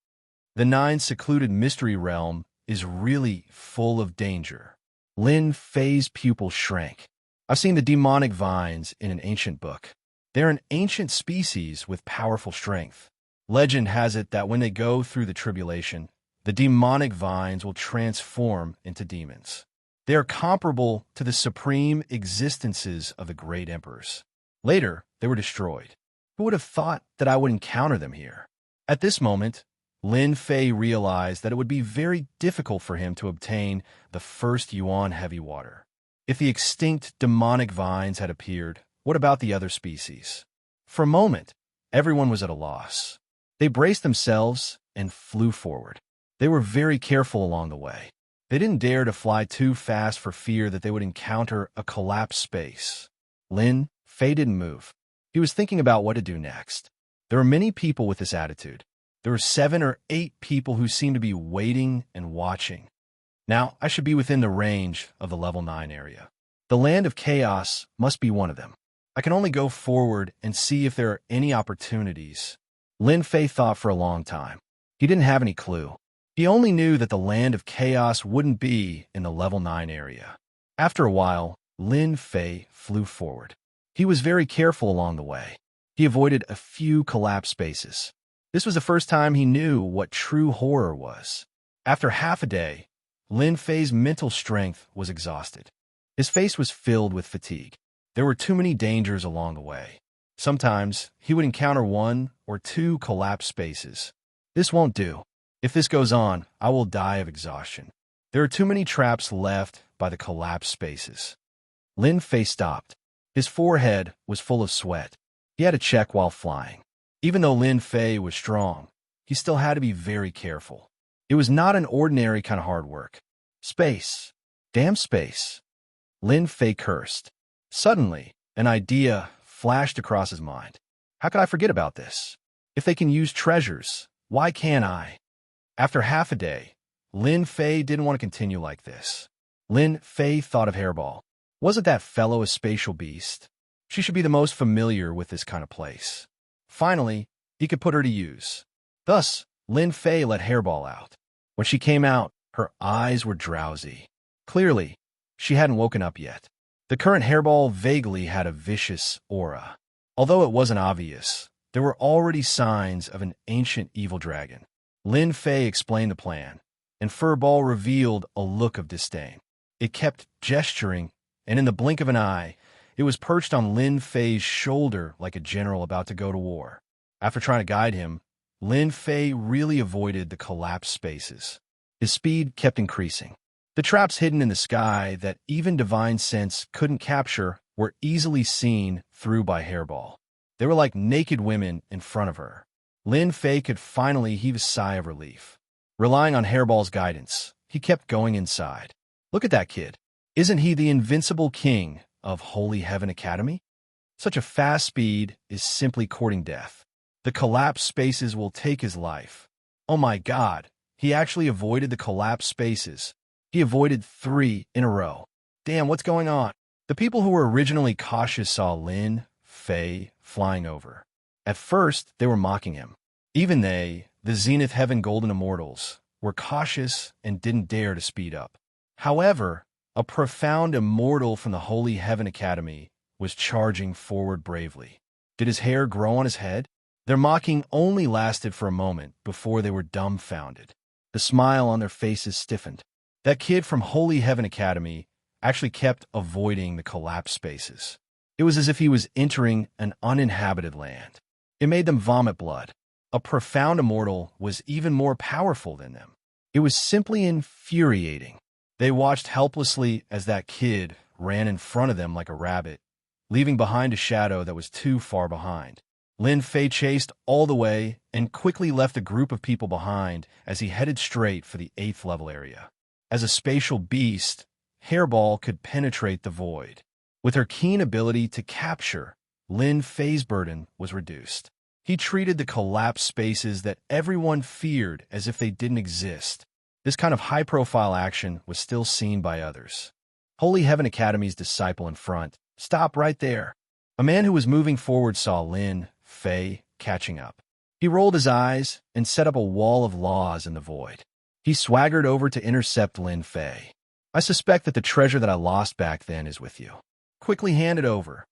The 9 secluded mystery realm is really full of danger. Lin Fei's pupil shrank. I've seen the demonic vines in an ancient book. They're an ancient species with powerful strength. Legend has it that when they go through the tribulation, the demonic vines will transform into demons. They are comparable to the supreme existences of the great emperors. Later, they were destroyed. Who would have thought that I would encounter them here? At this moment, Lin Fei realized that it would be very difficult for him to obtain the first Yuan heavy water. If the extinct demonic vines had appeared, what about the other species? For a moment, everyone was at a loss. They braced themselves and flew forward. They were very careful along the way. They didn't dare to fly too fast for fear that they would encounter a collapsed space. Lin Fei didn't move. He was thinking about what to do next. There were many people with this attitude. There were 7 or 8 people who seemed to be waiting and watching. Now, I should be within the range of the level 9 area. The land of chaos must be one of them. I can only go forward and see if there are any opportunities. Lin Fei thought for a long time. He didn't have any clue. He only knew that the land of chaos wouldn't be in the level 9 area. After a while, Lin Fei flew forward. He was very careful along the way. He avoided a few collapsed spaces. This was the first time he knew what true horror was. After half a day, Lin Fei's mental strength was exhausted. His face was filled with fatigue. There were too many dangers along the way. Sometimes, he would encounter 1 or 2 collapsed spaces. This won't do. If this goes on, I will die of exhaustion. There are too many traps left by the collapsed spaces. Lin Fei stopped. His forehead was full of sweat. He had to check while flying. Even though Lin Fei was strong, he still had to be very careful. It was not an ordinary kind of hard work. Space. Damn space. Lin Fei cursed. Suddenly, an idea flashed across his mind. How could I forget about this? If they can use treasures, why can't I? After half a day, Lin Fei didn't want to continue like this. Lin Fei thought of Hairball. Wasn't that fellow a spatial beast? She should be the most familiar with this kind of place. Finally, he could put her to use. Thus, Lin Fei let Hairball out. When she came out, her eyes were drowsy. Clearly, she hadn't woken up yet. The current Hairball vaguely had a vicious aura. Although it wasn't obvious, there were already signs of an ancient evil dragon. Lin Fei explained the plan, and Furball revealed a look of disdain. It kept gesturing, and in the blink of an eye, it was perched on Lin Fei's shoulder like a general about to go to war. After trying to guide him, Lin Fei really avoided the collapsed spaces. His speed kept increasing. The traps hidden in the sky that even Divine Sense couldn't capture were easily seen through by Hairball. They were like naked women in front of her. Lin Fei could finally heave a sigh of relief. Relying on Hairball's guidance, he kept going inside. Look at that kid. Isn't he the invincible king of Holy Heaven Academy? Such a fast speed is simply courting death. The collapsed spaces will take his life. Oh my God, he actually avoided the collapsed spaces. He avoided 3 in a row. Damn, what's going on? The people who were originally cautious saw Lin Fei flying over. At first, they were mocking him. Even they, the Zenith Heaven Golden Immortals, were cautious and didn't dare to speed up. However, a profound immortal from the Holy Heaven Academy was charging forward bravely. Did his hair grow on his head? Their mocking only lasted for a moment before they were dumbfounded. The smile on their faces stiffened. That kid from Holy Heaven Academy actually kept avoiding the collapsed spaces. It was as if he was entering an uninhabited land. It made them vomit blood. A profound immortal was even more powerful than them. It was simply infuriating. They watched helplessly as that kid ran in front of them like a rabbit, leaving behind a shadow that was too far behind. Lin Fei chased all the way and quickly left a group of people behind as he headed straight for the 8th level area. As a spatial beast, Hairball could penetrate the void. With her keen ability to capture, Lin Fei's burden was reduced. He treated the collapsed spaces that everyone feared as if they didn't exist. This kind of high-profile action was still seen by others. Holy Heaven Academy's disciple in front. Stop right there. A man who was moving forward saw Lin Fei catching up. He rolled his eyes and set up a wall of laws in the void. He swaggered over to intercept Lin Fei. I suspect that the treasure that I lost back then is with you. Quickly hand it over.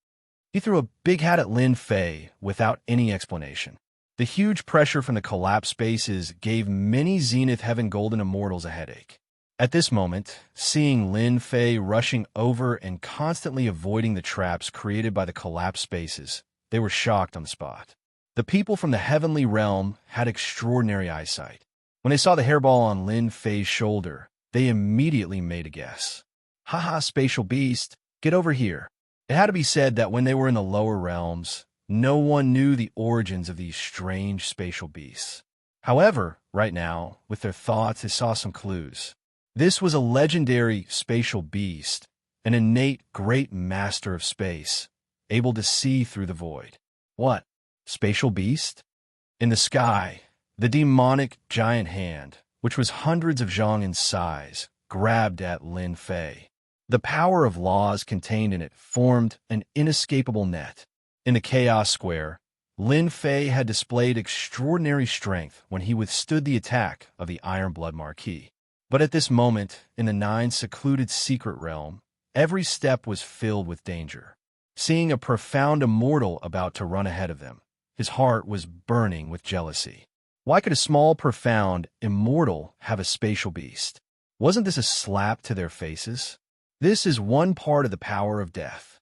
He threw a big hat at Lin Fei without any explanation. The huge pressure from the collapsed spaces gave many Zenith Heaven Golden Immortals a headache. At this moment, seeing Lin Fei rushing over and constantly avoiding the traps created by the collapsed spaces, they were shocked on the spot. The people from the heavenly realm had extraordinary eyesight. When they saw the hairball on Lin Fei's shoulder, they immediately made a guess. Haha, spatial beast, get over here. It had to be said that when they were in the lower realms, no one knew the origins of these strange spatial beasts. However, right now, with their thoughts, they saw some clues. This was a legendary spatial beast, an innate great master of space, able to see through the void. What? Spatial beast? In the sky, the demonic giant hand, which was hundreds of zhang in size, grabbed at Lin Fei. The power of laws contained in it formed an inescapable net. In the Chaos Square, Lin Fei had displayed extraordinary strength when he withstood the attack of the Iron Blood Marquis. But at this moment, in the 9 secluded secret realm, every step was filled with danger. Seeing a profound immortal about to run ahead of them, his heart was burning with jealousy. Why could a small, profound immortal have a spatial beast? Wasn't this a slap to their faces? This is one part of the power of death.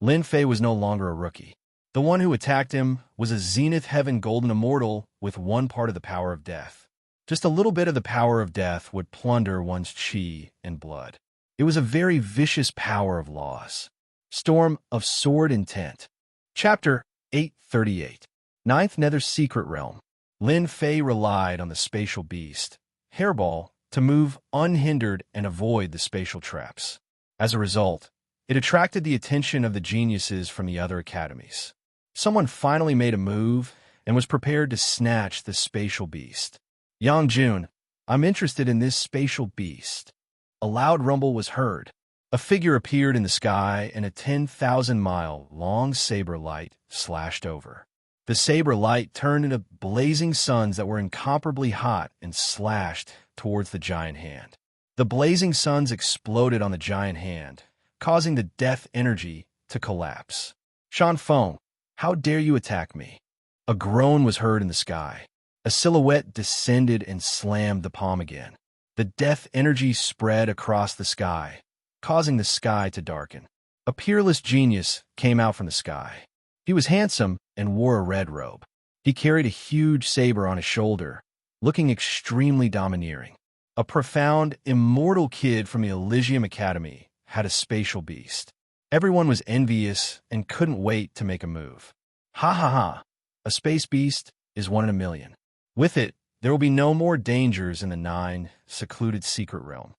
Lin Fei was no longer a rookie. The one who attacked him was a Zenith Heaven Golden Immortal with one part of the power of death. Just a little bit of the power of death would plunder one's chi and blood. It was a very vicious power of loss. Storm of Sword Intent. Chapter 838. 9th Nether Secret Realm. Lin Fei relied on the spatial beast, Hairball, to move unhindered and avoid the spatial traps. As a result, it attracted the attention of the geniuses from the other academies. Someone finally made a move and was prepared to snatch the spatial beast. Yang Jun, I'm interested in this spatial beast. A loud rumble was heard. A figure appeared in the sky and a 10,000-mile-long saber light slashed over. The saber light turned into blazing suns that were incomparably hot and slashed towards the giant hand. The blazing suns exploded on the giant hand, causing the death energy to collapse. Shanfeng, how dare you attack me? A groan was heard in the sky. A silhouette descended and slammed the palm again. The death energy spread across the sky, causing the sky to darken. A peerless genius came out from the sky. He was handsome and wore a red robe. He carried a huge saber on his shoulder, looking extremely domineering. A profound, immortal kid from the Elysium Academy had a spatial beast. Everyone was envious and couldn't wait to make a move. Ha ha ha! A space beast is 1 in a million. With it, there will be no more dangers in the 9 secluded secret realm.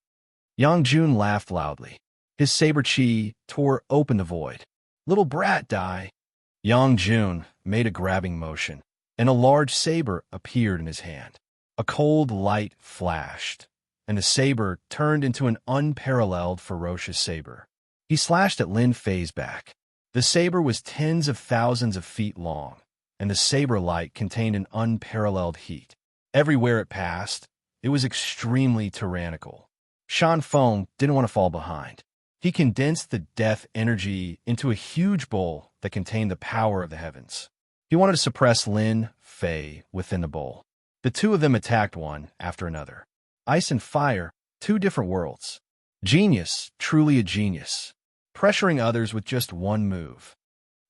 Yang Jun laughed loudly. His saber chi tore open the void. Little brat, die. Yang Jun made a grabbing motion, and a large saber appeared in his hand. A cold light flashed, and the saber turned into an unparalleled ferocious saber. He slashed at Lin Fei's back. The saber was tens of thousands of feet long, and the saber light contained an unparalleled heat. Everywhere it passed, it was extremely tyrannical. Shanfeng didn't want to fall behind. He condensed the death energy into a huge bowl that contained the power of the heavens. He wanted to suppress Lin Fei within the bowl. The two of them attacked one after another. Ice and fire, 2 different worlds. Genius, truly a genius, pressuring others with just one move.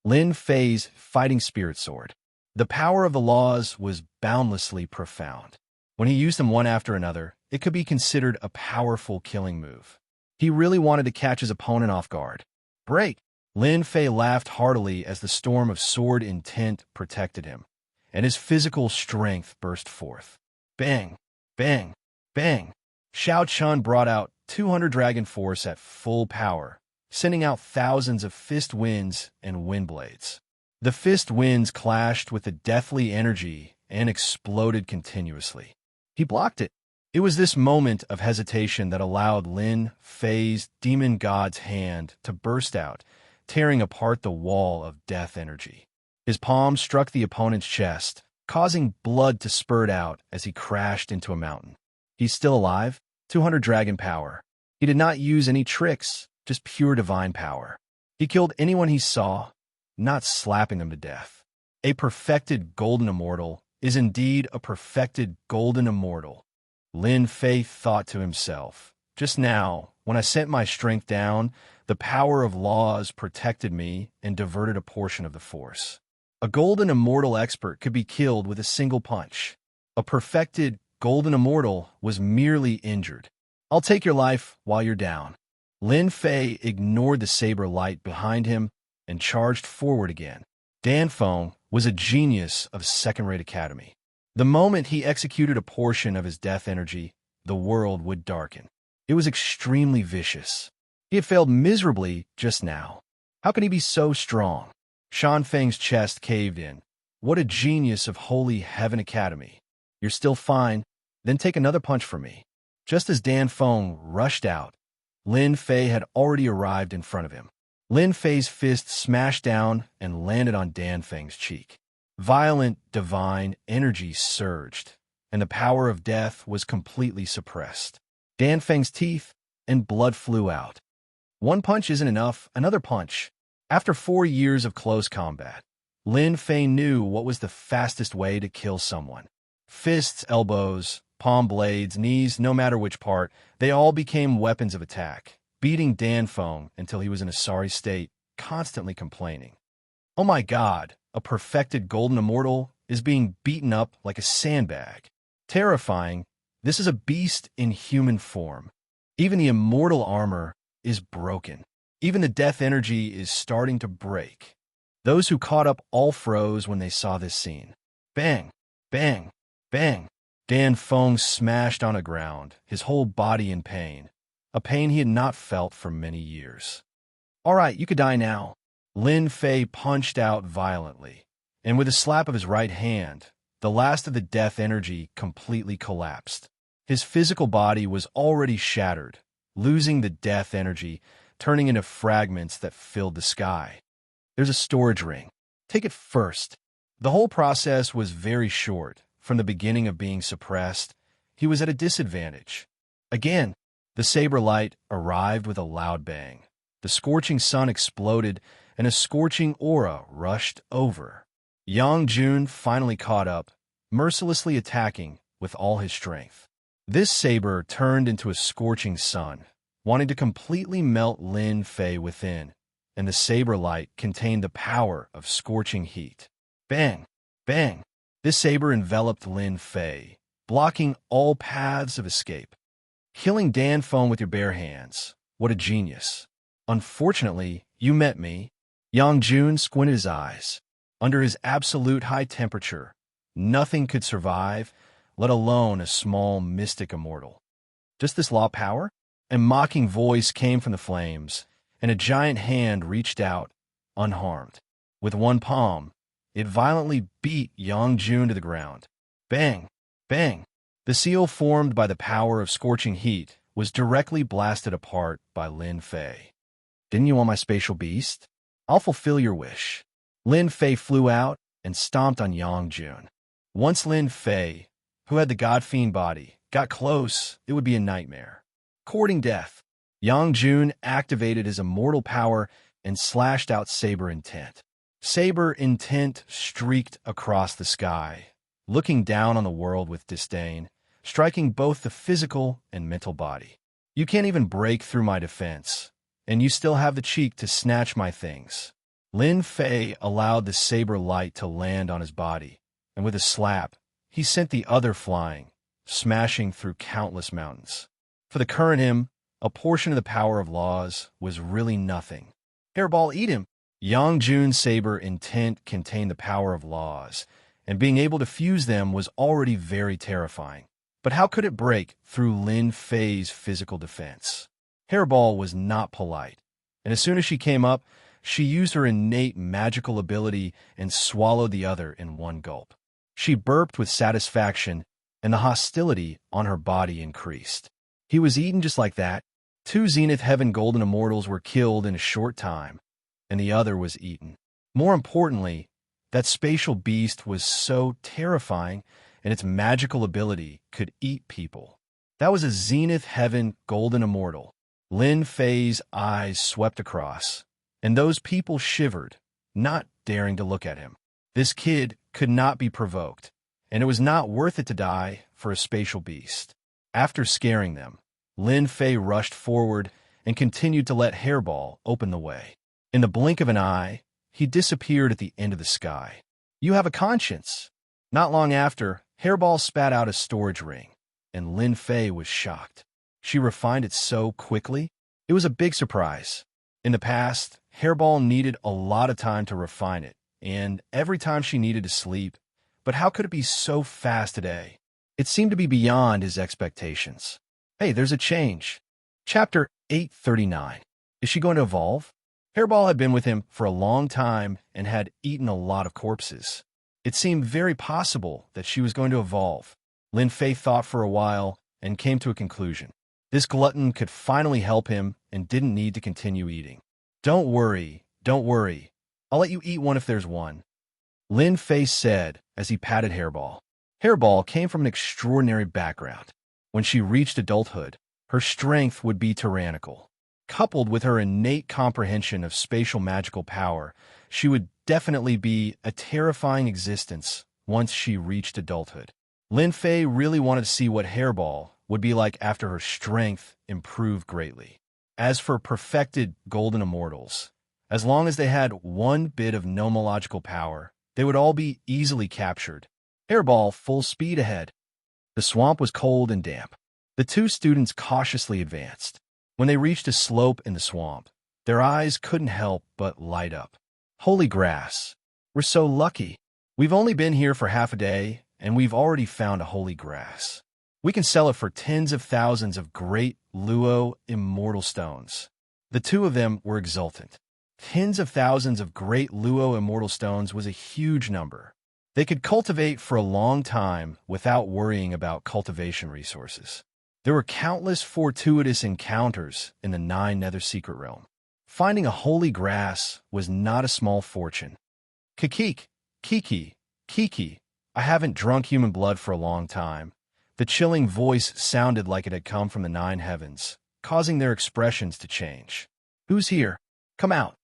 Lin Fei's fighting spirit sword. The power of the laws was boundlessly profound. When he used them one after another, it could be considered a powerful killing move. He really wanted to catch his opponent off guard. Break! Lin Fei laughed heartily as the storm of sword intent protected him, and his physical strength burst forth. Bang! Bang! Bang! Xiao Chun brought out 200 dragon force at full power, sending out thousands of fist winds and wind blades. The fist winds clashed with the deathly energy and exploded continuously. He blocked it. It was this moment of hesitation that allowed Lin Fei's demon god's hand to burst out, tearing apart the wall of death energy. His palm struck the opponent's chest, causing blood to spurt out as he crashed into a mountain. He's still alive, 200 dragon power. He did not use any tricks, just pure divine power. He killed anyone he saw, not slapping them to death. A perfected golden immortal is indeed a perfected golden immortal. Lin Fei thought to himself, just now, when I sent my strength down, the power of laws protected me and diverted a portion of the force. A golden immortal expert could be killed with a single punch. A perfected golden immortal was merely injured. I'll take your life while you're down. Lin Fei ignored the saber light behind him and charged forward again. Dan Feng was a genius of second-rate academy. The moment he executed a portion of his death energy, the world would darken. It was extremely vicious. He had failed miserably just now. How could he be so strong? Shan Feng's chest caved in. What a genius of Holy Heaven Academy. You're still fine, then take another punch from me. Just as Dan Feng rushed out, Lin Fei had already arrived in front of him. Lin Fei's fist smashed down and landed on Dan Feng's cheek. Violent, divine energy surged, and the power of death was completely suppressed. Dan Feng's teeth and blood flew out. One punch isn't enough, another punch. After 4 years of close combat, Lin Fei knew what was the fastest way to kill someone. Fists, elbows, palm blades, knees, no matter which part, they all became weapons of attack, beating Dan Feng until he was in a sorry state, constantly complaining. Oh my God, a perfected golden immortal is being beaten up like a sandbag. Terrifying, this is a beast in human form. Even the immortal armor is broken. Even the death energy is starting to break. Those who caught up all froze when they saw this scene. Bang, bang, bang. Dan Feng smashed on the ground, his whole body in pain, a pain he had not felt for many years. All right, you could die now. Lin Fei punched out violently, and with a slap of his right hand, the last of the death energy completely collapsed. His physical body was already shattered, losing the death energy, turning into fragments that filled the sky. There's a storage ring. Take it first. The whole process was very short. From the beginning of being suppressed, he was at a disadvantage. Again, the saber light arrived with a loud bang. The scorching sun exploded, and a scorching aura rushed over. Yang Jun finally caught up, mercilessly attacking with all his strength. This saber turned into a scorching sun, wanting to completely melt Lin Fei within, and the saber light contained the power of scorching heat. Bang! Bang! This saber enveloped Lin Fei, blocking all paths of escape. Killing Dan Feng with your bare hands. What a genius. Unfortunately, you met me. Yang Jun squinted his eyes. Under his absolute high temperature, nothing could survive, let alone a small mystic immortal. Just this law power? A mocking voice came from the flames, and a giant hand reached out, unharmed. With one palm, it violently beat Yang Jun to the ground. Bang! Bang! The seal formed by the power of scorching heat was directly blasted apart by Lin Fei. Didn't you want my spatial beast? I'll fulfill your wish. Lin Fei flew out and stomped on Yang Jun. Once Lin Fei, who had the God-fiend body, got close, it would be a nightmare. Courting death, Yang Jun activated his immortal power and slashed out Saber Intent. Saber Intent streaked across the sky, looking down on the world with disdain, striking both the physical and mental body. You can't even break through my defense, and you still have the cheek to snatch my things. Lin Fei allowed the saber light to land on his body, and with a slap, he sent the other flying, smashing through countless mountains. For the current him, a portion of the power of laws was really nothing. Hairball, eat him! Yang Jun's saber intent contained the power of laws, and being able to fuse them was already very terrifying. But how could it break through Lin Fei's physical defense? Hairball was not polite, and as soon as she came up, she used her innate magical ability and swallowed the other in one gulp. She burped with satisfaction, and the hostility on her body increased. He was eaten just like that. 2 Zenith Heaven Golden Immortals were killed in a short time, and the other was eaten. More importantly, that spatial beast was so terrifying, and its magical ability could eat people. That was a Zenith Heaven Golden Immortal. Lin Fei's eyes swept across, and those people shivered, not daring to look at him. This kid could not be provoked, and it was not worth it to die for a spatial beast. After scaring them, Lin Fei rushed forward and continued to let Hairball open the way. In the blink of an eye, he disappeared at the end of the sky. You have a conscience. Not long after, Hairball spat out a storage ring, and Lin Fei was shocked. She refined it so quickly. It was a big surprise. In the past, Hairball needed a lot of time to refine it, and every time she needed to sleep. But how could it be so fast today? It seemed to be beyond his expectations. Hey, there's a change. Chapter 839. Is she going to evolve? Hairball had been with him for a long time and had eaten a lot of corpses. It seemed very possible that she was going to evolve. Lin Fei thought for a while and came to a conclusion. This glutton could finally help him and didn't need to continue eating. Don't worry. I'll let you eat one if there's one, Lin Fei said as he patted Hairball. Hairball came from an extraordinary background. When she reached adulthood, her strength would be tyrannical. Coupled with her innate comprehension of spatial magical power, she would definitely be a terrifying existence once she reached adulthood. Lin Fei really wanted to see what Hairball would be like after her strength improved greatly. As for perfected golden immortals, as long as they had one bit of nomological power, they would all be easily captured. Hairball full speed ahead. The swamp was cold and damp. The 2 students cautiously advanced. When they reached a slope in the swamp, their eyes couldn't help but light up. Holy grass. We're so lucky. We've only been here for half a day, and we've already found a holy grass. We can sell it for tens of thousands of great Luo immortal stones. The 2 of them were exultant. Tens of thousands of great Luo immortal stones was a huge number. They could cultivate for a long time without worrying about cultivation resources. There were countless fortuitous encounters in the 9 Nether Secret Realm. Finding a holy grass was not a small fortune. Kiki, I haven't drunk human blood for a long time. The chilling voice sounded like it had come from the 9 heavens, causing their expressions to change. Who's here? Come out.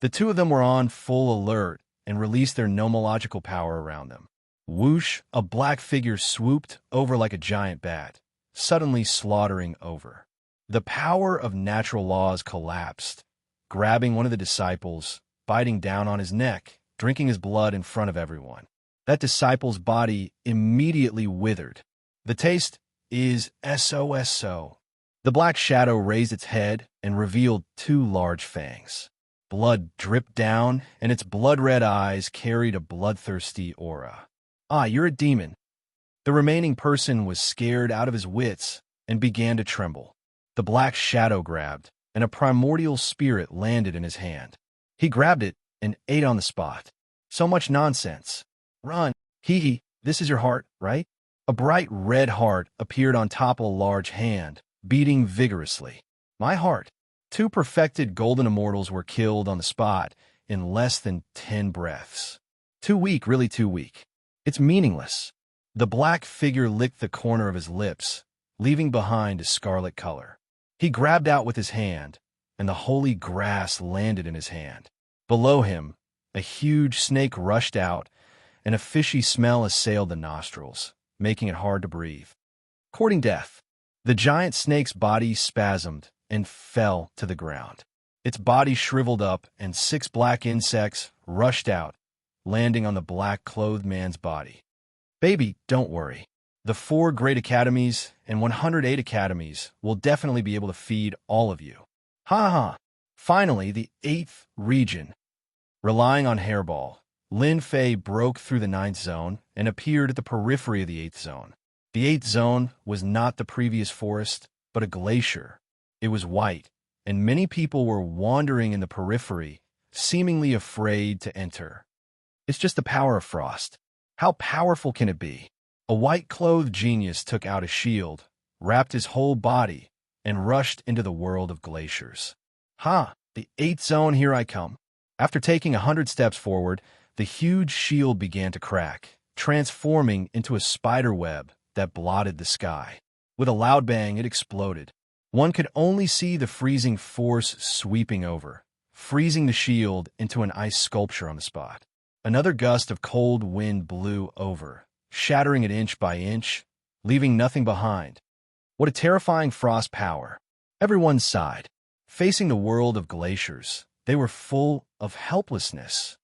The 2 of them were on full alert and released their nomological power around them. Whoosh, a black figure swooped over like a giant bat, suddenly slaughtering over. The power of natural laws collapsed, grabbing one of the disciples, biting down on his neck, drinking his blood in front of everyone. That disciple's body immediately withered. The taste is so. The black shadow raised its head and revealed 2 large fangs. Blood dripped down, and its blood-red eyes carried a bloodthirsty aura. Ah, you're a demon. The remaining person was scared out of his wits and began to tremble. The black shadow grabbed, and a primordial spirit landed in his hand. He grabbed it and ate on the spot. So much nonsense. Run. This is your heart, right? A bright red heart appeared on top of a large hand, beating vigorously. My heart. 2 perfected golden immortals were killed on the spot in less than 10 breaths. Too weak, really too weak. It's meaningless. The black figure licked the corner of his lips, leaving behind a scarlet color. He grabbed out with his hand, and the holy grass landed in his hand. Below him, a huge snake rushed out, and a fishy smell assailed the nostrils, making it hard to breathe. Courting death. The giant snake's body spasmed and fell to the ground. Its body shriveled up, and 6 black insects rushed out, landing on the black-clothed man's body. Baby, don't worry. The 4 great academies and 108 academies will definitely be able to feed all of you. Ha. Finally, the 8th region. Relying on Hairball, Lin Fei broke through the 9th zone and appeared at the periphery of the 8th zone. The 8th zone was not the previous forest, but a glacier. It was white, and many people were wandering in the periphery, seemingly afraid to enter. It's just the power of frost. How powerful can it be? A white-clothed genius took out a shield, wrapped his whole body, and rushed into the world of glaciers. Ha! The 8th zone, here I come. After taking 100 steps forward, the huge shield began to crack, transforming into a spider web that blotted the sky. With a loud bang, it exploded. One could only see the freezing force sweeping over, freezing the shield into an ice sculpture on the spot. Another gust of cold wind blew over, shattering it inch by inch, leaving nothing behind. What a terrifying frost power. Everyone sighed. Facing the world of glaciers, they were full of helplessness.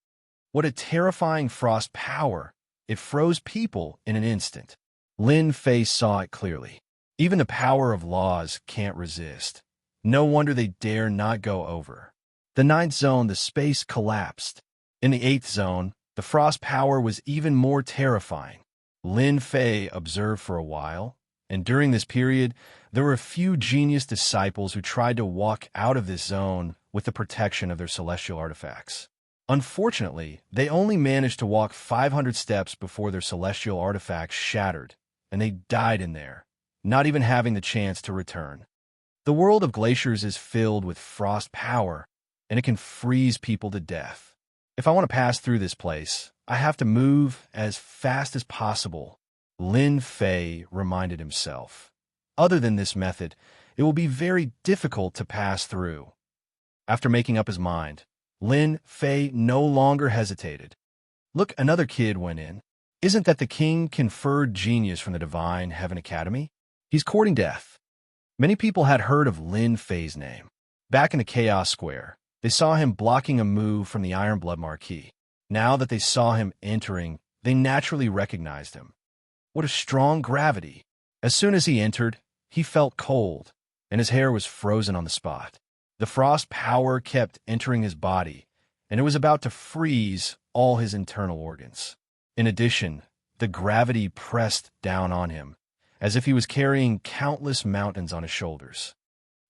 What a terrifying frost power. It froze people in an instant. Lin Fei saw it clearly. Even the power of laws can't resist. No wonder they dare not go over. The 9th zone, the space collapsed. In the 8th zone, the frost power was even more terrifying. Lin Fei observed for a while, and during this period, there were a few genius disciples who tried to walk out of this zone with the protection of their celestial artifacts. Unfortunately, they only managed to walk 500 steps before their celestial artifacts shattered, and they died in there, not even having the chance to return. The world of glaciers is filled with frost power, and it can freeze people to death. If I want to pass through this place, I have to move as fast as possible, Lin Fei reminded himself. Other than this method, it will be very difficult to pass through. After making up his mind, Lin Fei no longer hesitated. Look, another kid went in. Isn't that the king conferred genius from the Divine Heaven Academy? He's courting death. Many people had heard of Lin Fei's name. Back in the Chaos Square, they saw him blocking a move from the Iron Blood Marquis. Now that they saw him entering, they naturally recognized him. What a strong gravity! As soon as he entered, he felt cold, and his hair was frozen on the spot. The frost power kept entering his body, and it was about to freeze all his internal organs. In addition, the gravity pressed down on him, as if he was carrying countless mountains on his shoulders.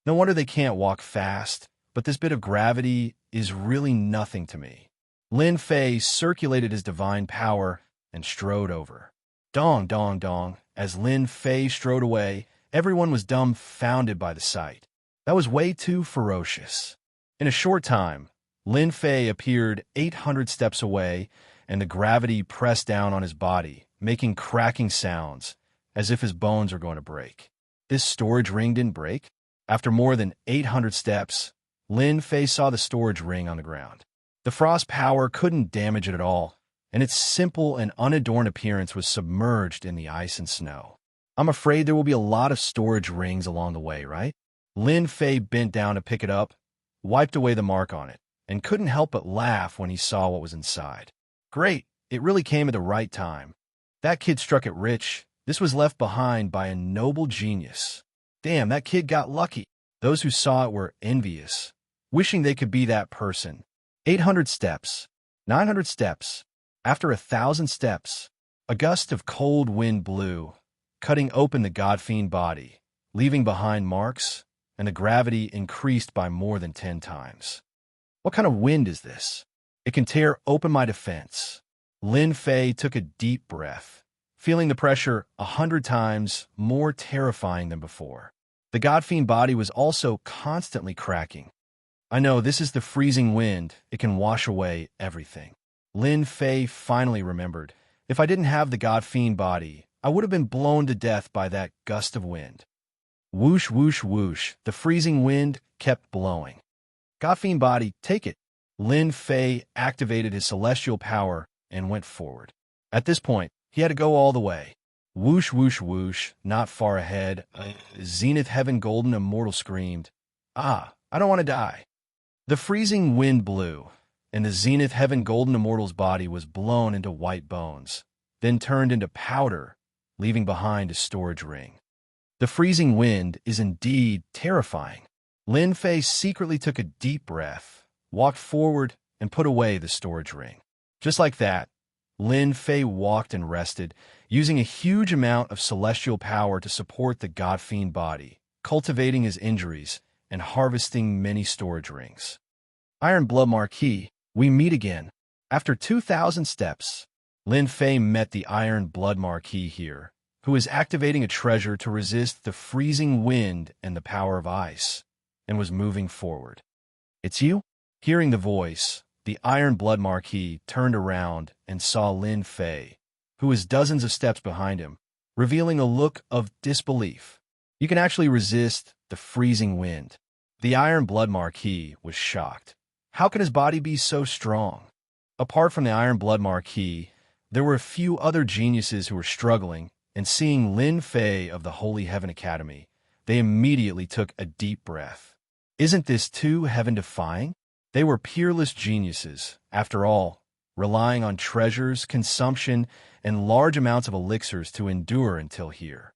No wonder they can't walk fast, but this bit of gravity is really nothing to me. Lin Fei circulated his divine power and strode over. Dong, dong, dong. As Lin Fei strode away, everyone was dumbfounded by the sight. That was way too ferocious. In a short time, Lin Fei appeared 800 steps away, and the gravity pressed down on his body, making cracking sounds, as if his bones were going to break. This storage ring didn't break. After more than 800 steps, Lin Fei saw the storage ring on the ground. The frost power couldn't damage it at all, and its simple and unadorned appearance was submerged in the ice and snow. I'm afraid there will be a lot of storage rings along the way, right? Lin Fei bent down to pick it up, wiped away the mark on it, and couldn't help but laugh when he saw what was inside. Great, it really came at the right time. That kid struck it rich. This was left behind by a noble genius. Damn, that kid got lucky. Those who saw it were envious, wishing they could be that person. 800 steps, 900 steps. After 1,000 steps, a gust of cold wind blew, cutting open the god-fiend body, leaving behind marks, and the gravity increased by more than 10 times. What kind of wind is this? It can tear open my defense. Lin Fei took a deep breath, feeling the pressure 100 times more terrifying than before. The god-fiend body was also constantly cracking. I know, this is the freezing wind. It can wash away everything. Lin Fei finally remembered. If I didn't have the god-fiend body, I would have been blown to death by that gust of wind. Whoosh, whoosh, whoosh. The freezing wind kept blowing. God-fiend body, take it. Lin Fei activated his celestial power and went forward. At this point, he had to go all the way. Whoosh, whoosh, whoosh. Not far ahead, Zenith Heaven Golden Immortal screamed, "Ah, I don't want to die." The freezing wind blew, and the Zenith Heaven Golden Immortal's body was blown into white bones, then turned into powder, leaving behind a storage ring. The freezing wind is indeed terrifying. Lin Fei secretly took a deep breath, walked forward, and put away the storage ring. Just like that, Lin Fei walked and rested, using a huge amount of celestial power to support the god-fiend body, cultivating his injuries, and harvesting many storage rings. Iron Blood Marquis, we meet again. After 2,000 steps, Lin Fei met the Iron Blood Marquis here, who is activating a treasure to resist the freezing wind and the power of ice, and was moving forward. "It's you?" Hearing the voice, the Iron Blood Marquis turned around and saw Lin Fei, who was dozens of steps behind him, revealing a look of disbelief. "You can actually resist the freezing wind." The Iron Blood Marquis was shocked. How could his body be so strong? Apart from the Iron Blood Marquis, there were a few other geniuses who were struggling, and seeing Lin Fei of the Holy Heaven Academy, they immediately took a deep breath. Isn't this too heaven-defying? They were peerless geniuses, after all, relying on treasures, consumption, and large amounts of elixirs to endure until here.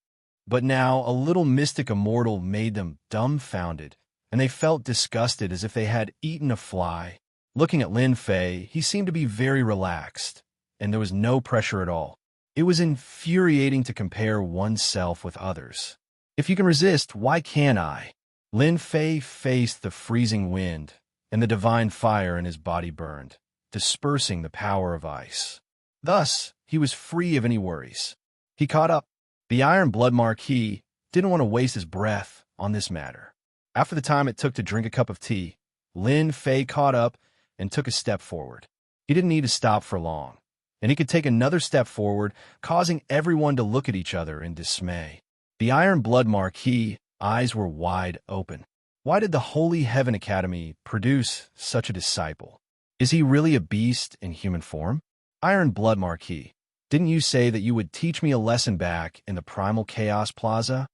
But now a little mystic immortal made them dumbfounded, and they felt disgusted as if they had eaten a fly. Looking at Lin Fei, he seemed to be very relaxed, and there was no pressure at all. It was infuriating to compare oneself with others. If you can resist, why can't I? Lin Fei faced the freezing wind, and the divine fire in his body burned, dispersing the power of ice. Thus, he was free of any worries. He caught up. The Iron Blood Marquis didn't want to waste his breath on this matter. After the time it took to drink a cup of tea, Lin Fei caught up and took a step forward. He didn't need to stop for long, and he could take another step forward, causing everyone to look at each other in dismay. The Iron Blood Marquis' eyes were wide open. Why did the Holy Heaven Academy produce such a disciple? Is he really a beast in human form? Iron Blood Marquis, didn't you say that you would teach me a lesson back in the Primal Chaos Plaza?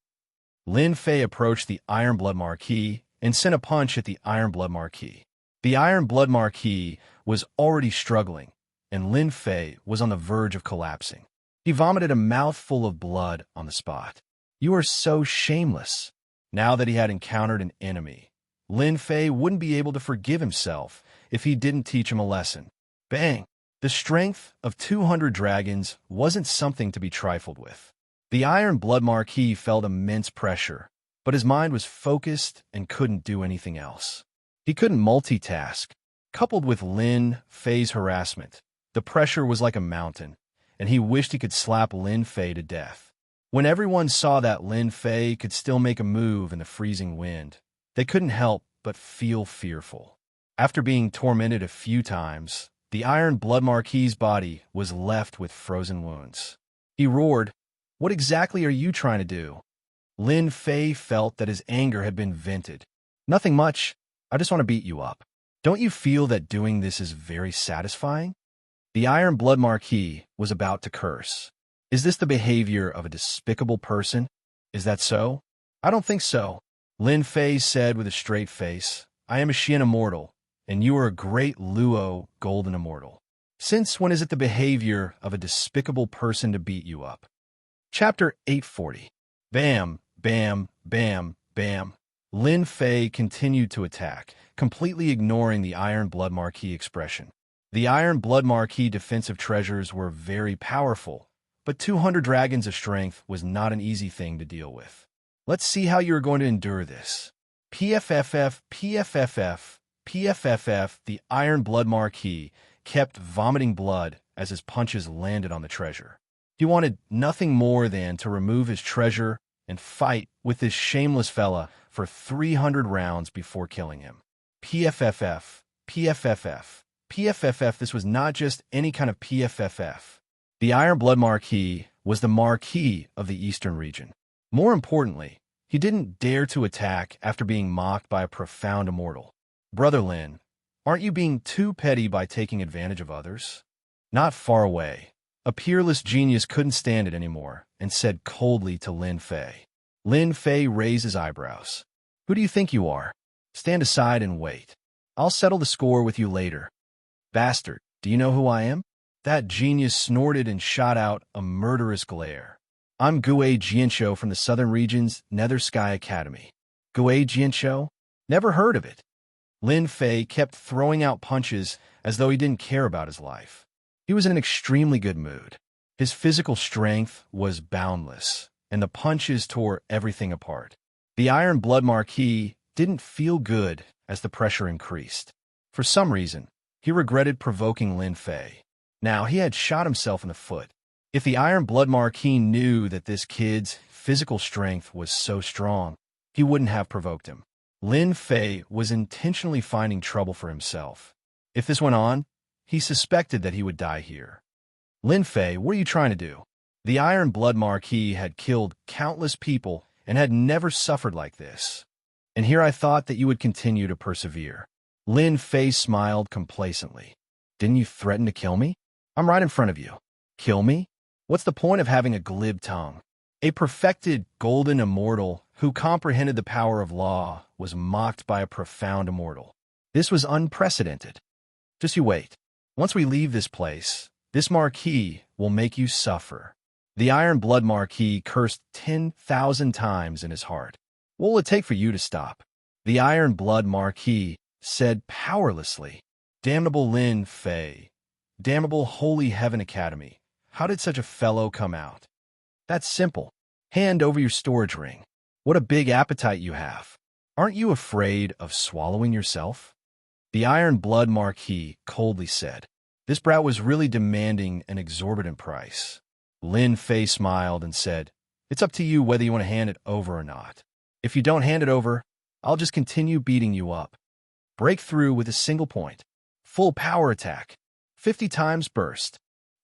Lin Fei approached the Iron Blood Marquis and sent a punch at the Iron Blood Marquis. The Iron Blood Marquis was already struggling, and Lin Fei was on the verge of collapsing. He vomited a mouthful of blood on the spot. "You are so shameless." Now that he had encountered an enemy, Lin Fei wouldn't be able to forgive himself if he didn't teach him a lesson. Bang! The strength of 200 dragons wasn't something to be trifled with. The Iron Blood Marquis felt immense pressure, but his mind was focused and couldn't do anything else. He couldn't multitask. Coupled with Lin Fei's harassment, the pressure was like a mountain, and he wished he could slap Lin Fei to death. When everyone saw that Lin Fei could still make a move in the freezing wind, they couldn't help but feel fearful. After being tormented a few times, the Iron Blood Marquis' body was left with frozen wounds. He roared, "What exactly are you trying to do?" Lin Fei felt that his anger had been vented. "Nothing much. I just want to beat you up. Don't you feel that doing this is very satisfying?" The Iron Blood Marquis was about to curse. "Is this the behavior of a despicable person? Is that so?" "I don't think so," Lin Fei said with a straight face. "I am a Xian immortal, and you are a great Luo golden immortal. Since when is it the behavior of a despicable person to beat you up?" Chapter 840. Bam, bam, bam, bam. Lin Fei continued to attack, completely ignoring the Iron Blood Marquis expression. The Iron Blood Marquis defensive treasures were very powerful, but 200 dragons of strength was not an easy thing to deal with. "Let's see how you are going to endure this." PFFF, PFFF, PFFF. The Iron Blood Marquis kept vomiting blood as his punches landed on the treasure. He wanted nothing more than to remove his treasure and fight with this shameless fella for 300 rounds before killing him. PFFF, PFFF, PFFF. This was not just any kind of PFFF. The Iron Blood Marquis was the Marquis of the Eastern region. More importantly, he didn't dare to attack after being mocked by a profound immortal. "Brother Lin, aren't you being too petty by taking advantage of others?" Not far away, a peerless genius couldn't stand it anymore and said coldly to Lin Fei. Lin Fei raised his eyebrows. "Who do you think you are? Stand aside and wait. I'll settle the score with you later." "Bastard, do you know who I am?" That genius snorted and shot out a murderous glare. "I'm Gue Xianxia from the Southern Region's Nether Sky Academy." "Gue Xianxia? Never heard of it." Lin Fei kept throwing out punches as though he didn't care about his life. He was in an extremely good mood. His physical strength was boundless, and the punches tore everything apart. The Iron Blood Marquis didn't feel good as the pressure increased. For some reason, he regretted provoking Lin Fei. Now, he had shot himself in the foot. If the Iron Blood Marquis knew that this kid's physical strength was so strong, he wouldn't have provoked him. Lin Fei was intentionally finding trouble for himself. If this went on, he suspected that he would die here. Lin Fei, what are you trying to do? The Iron Blood Marquis had killed countless people and had never suffered like this. And here I thought that you would continue to persevere. Lin Fei smiled complacently. Didn't you threaten to kill me? I'm right in front of you. Kill me? What's the point of having a glib tongue? A perfected golden immortal who comprehended the power of law was mocked by a profound immortal. This was unprecedented. Just you wait. Once we leave this place, this Marquis will make you suffer. The Iron Blood Marquis cursed 10,000 times in his heart. What will it take for you to stop? The Iron Blood Marquis said powerlessly. Damnable Lin Fei. Damnable Holy Heaven Academy. How did such a fellow come out? That's simple. Hand over your storage ring. What a big appetite you have. Aren't you afraid of swallowing yourself? The Iron Blood Marquis coldly said. This brat was really demanding an exorbitant price. Lin Fei smiled and said, It's up to you whether you want to hand it over or not. If you don't hand it over, I'll just continue beating you up. Break through with a single point. Full power attack. 50 times burst.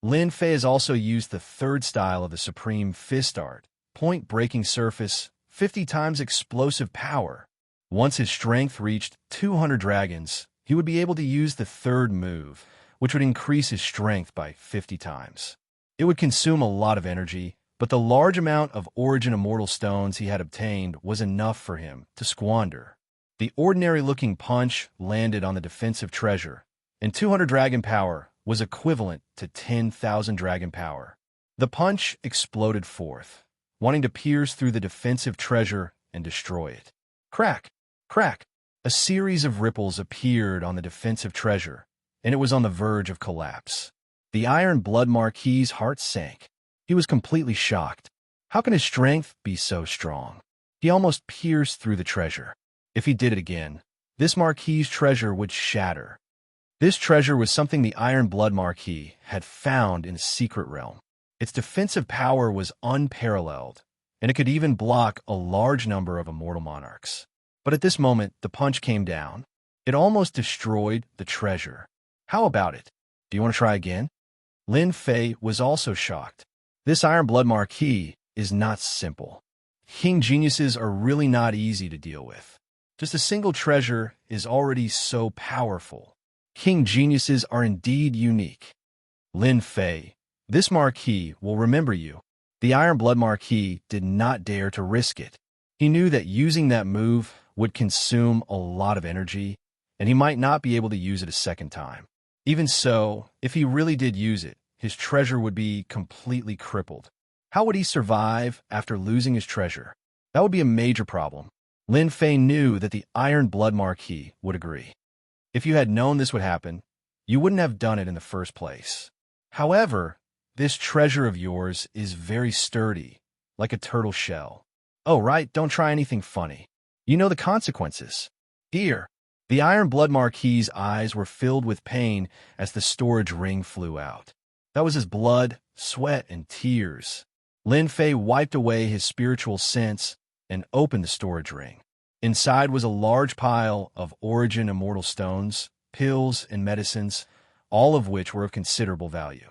Lin Fei has also used the third style of the Supreme Fist Art. Point breaking surface, 50 times explosive power. Once his strength reached 200 dragons, he would be able to use the third move, which would increase his strength by 50 times. It would consume a lot of energy, but the large amount of Origin Immortal Stones he had obtained was enough for him to squander. The ordinary-looking punch landed on the defensive treasure, and 200 dragon power was equivalent to 10,000 dragon power. The punch exploded forth, wanting to pierce through the defensive treasure and destroy it. Crack! Crack! A series of ripples appeared on the defensive treasure, and it was on the verge of collapse. The Iron Blood Marquis's heart sank. He was completely shocked. How can his strength be so strong? He almost pierced through the treasure. If he did it again, this Marquis's treasure would shatter. This treasure was something the Iron Blood Marquis had found in a secret realm. Its defensive power was unparalleled, and it could even block a large number of immortal monarchs. But at this moment, the punch came down. It almost destroyed the treasure. How about it? Do you want to try again? Lin Fei was also shocked. This Iron Blood Marquis is not simple. King geniuses are really not easy to deal with. Just a single treasure is already so powerful. King geniuses are indeed unique. Lin Fei, this Marquis will remember you. The Iron Blood Marquis did not dare to risk it. He knew that using that move would consume a lot of energy, and he might not be able to use it a second time. Even so, if he really did use it, his treasure would be completely crippled. How would he survive after losing his treasure? That would be a major problem. Lin Fei knew that the Iron Blood Marquis would agree. If you had known this would happen, you wouldn't have done it in the first place. However, this treasure of yours is very sturdy, like a turtle shell. Oh, right, don't try anything funny. You know the consequences. Here, the Iron Blood Marquis's eyes were filled with pain as the storage ring flew out. That was his blood, sweat, and tears. Lin Fei wiped away his spiritual sense and opened the storage ring. Inside was a large pile of Origin Immortal Stones, pills, and medicines, all of which were of considerable value.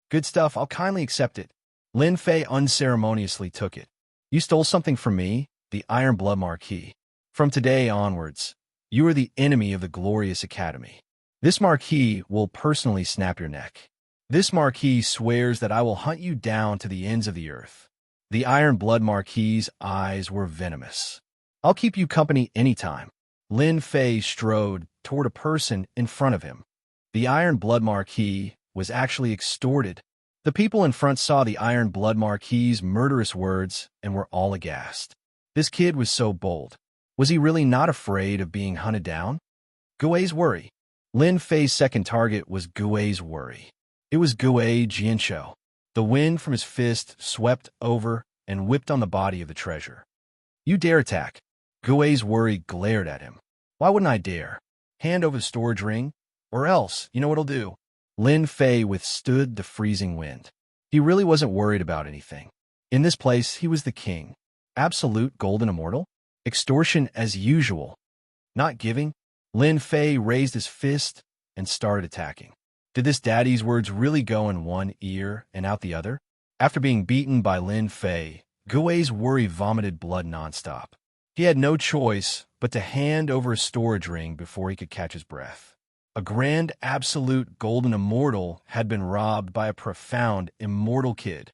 Good stuff, I'll kindly accept it. Lin Fei unceremoniously took it. You stole something from me, the Iron Blood Marquis. From today onwards, you are the enemy of the glorious academy. This Marquis will personally snap your neck. This Marquis swears that I will hunt you down to the ends of the earth. The Iron Blood Marquis's eyes were venomous. I'll keep you company anytime. Lin Fei strode toward a person in front of him. The Iron Blood Marquis was actually extorted. The people in front saw the Iron Blood Marquis's murderous words and were all aghast. This kid was so bold. Was he really not afraid of being hunted down? Gui's worry. Lin Fei's second target was Gui's worry. It was Xianxia. The wind from his fist swept over and whipped on the body of the treasure. You dare attack? Gui's worry glared at him. Why wouldn't I dare? Hand over the storage ring, or else, you know what he'll do. Lin Fei withstood the freezing wind. He really wasn't worried about anything. In this place, he was the king. Absolute golden immortal? Extortion as usual. Not giving? Lin Fei raised his fist and started attacking. Did this daddy's words really go in one ear and out the other? After being beaten by Lin Fei, Gui's worry vomited blood nonstop. He had no choice but to hand over a storage ring before he could catch his breath. A grand absolute golden immortal had been robbed by a profound immortal kid.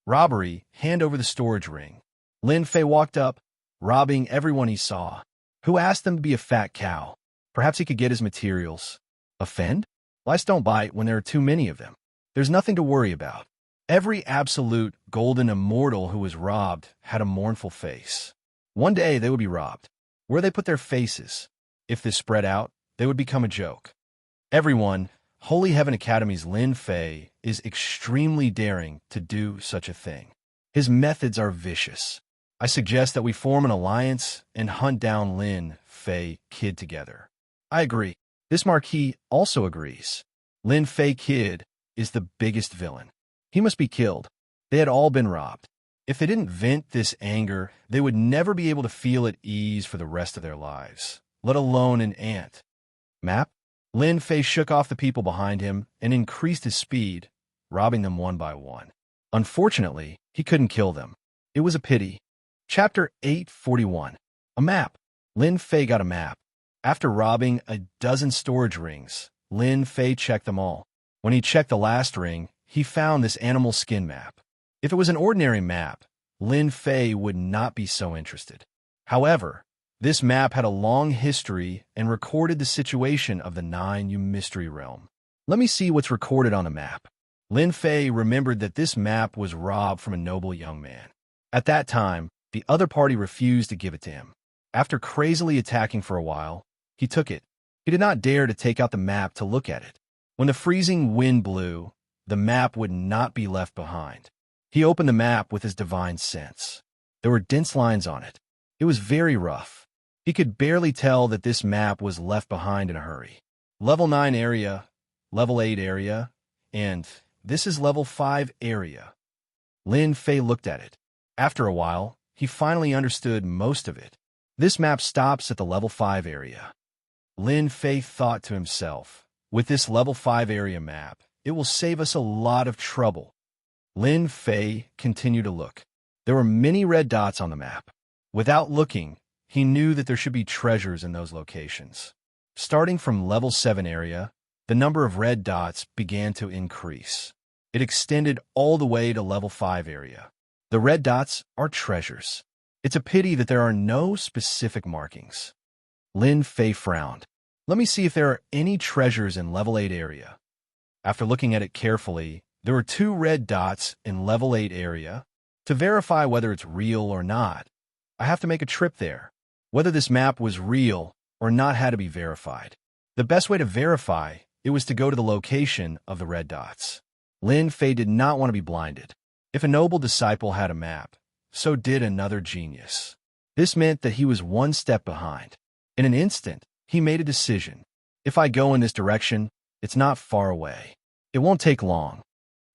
Robbery, hand over the storage ring. Lin Fei walked up, robbing everyone he saw. Who asked them to be a fat cow? Perhaps he could get his materials. Offend? Lice don't bite when there are too many of them. There's nothing to worry about. Every absolute golden immortal who was robbed had a mournful face. One day they would be robbed. Where they put their faces? If this spread out, they would become a joke. Everyone, Holy Heaven Academy's Lin Fei is extremely daring to do such a thing. His methods are vicious. I suggest that we form an alliance and hunt down Lin Fei Kid together. I agree. This Marquis also agrees. Lin Fei Kid is the biggest villain. He must be killed. They had all been robbed. If they didn't vent this anger, they would never be able to feel at ease for the rest of their lives, let alone an ant. Map? Lin Fei shook off the people behind him and increased his speed, robbing them one by one. Unfortunately, he couldn't kill them. It was a pity. Chapter 841. A map. Lin Fei got a map. After robbing a dozen storage rings, Lin Fei checked them all. When he checked the last ring, he found this animal skin map. If it was an ordinary map, Lin Fei would not be so interested. However, this map had a long history and recorded the situation of the 9U Mystery Realm. Let me see what's recorded on the map. Lin Fei remembered that this map was robbed from a noble young man. At that time, the other party refused to give it to him. After crazily attacking for a while, he took it. He did not dare to take out the map to look at it. When the freezing wind blew, the map would not be left behind. He opened the map with his divine sense. There were dense lines on it. It was very rough. He could barely tell that this map was left behind in a hurry. Level 9 area, Level 8 area, and this is Level 5 area. Lin Fei looked at it. After a while, he finally understood most of it. This map stops at the Level 5 area. Lin Fei thought to himself, with this Level 5 area map, it will save us a lot of trouble. Lin Fei continued to look. There were many red dots on the map. Without looking, he knew that there should be treasures in those locations. Starting from Level 7 area, the number of red dots began to increase. It extended all the way to Level 5 area. The red dots are treasures. It's a pity that there are no specific markings. Lin Fei frowned. Let me see if there are any treasures in Level 8 area. After looking at it carefully, there were 2 red dots in Level 8 area. To verify whether it's real or not, I have to make a trip there. Whether this map was real or not had to be verified. The best way to verify it was to go to the location of the red dots. Lin Fei did not want to be blinded. If a noble disciple had a map, so did another genius. This meant that he was one step behind. In an instant, he made a decision. If I go in this direction, it's not far away. It won't take long.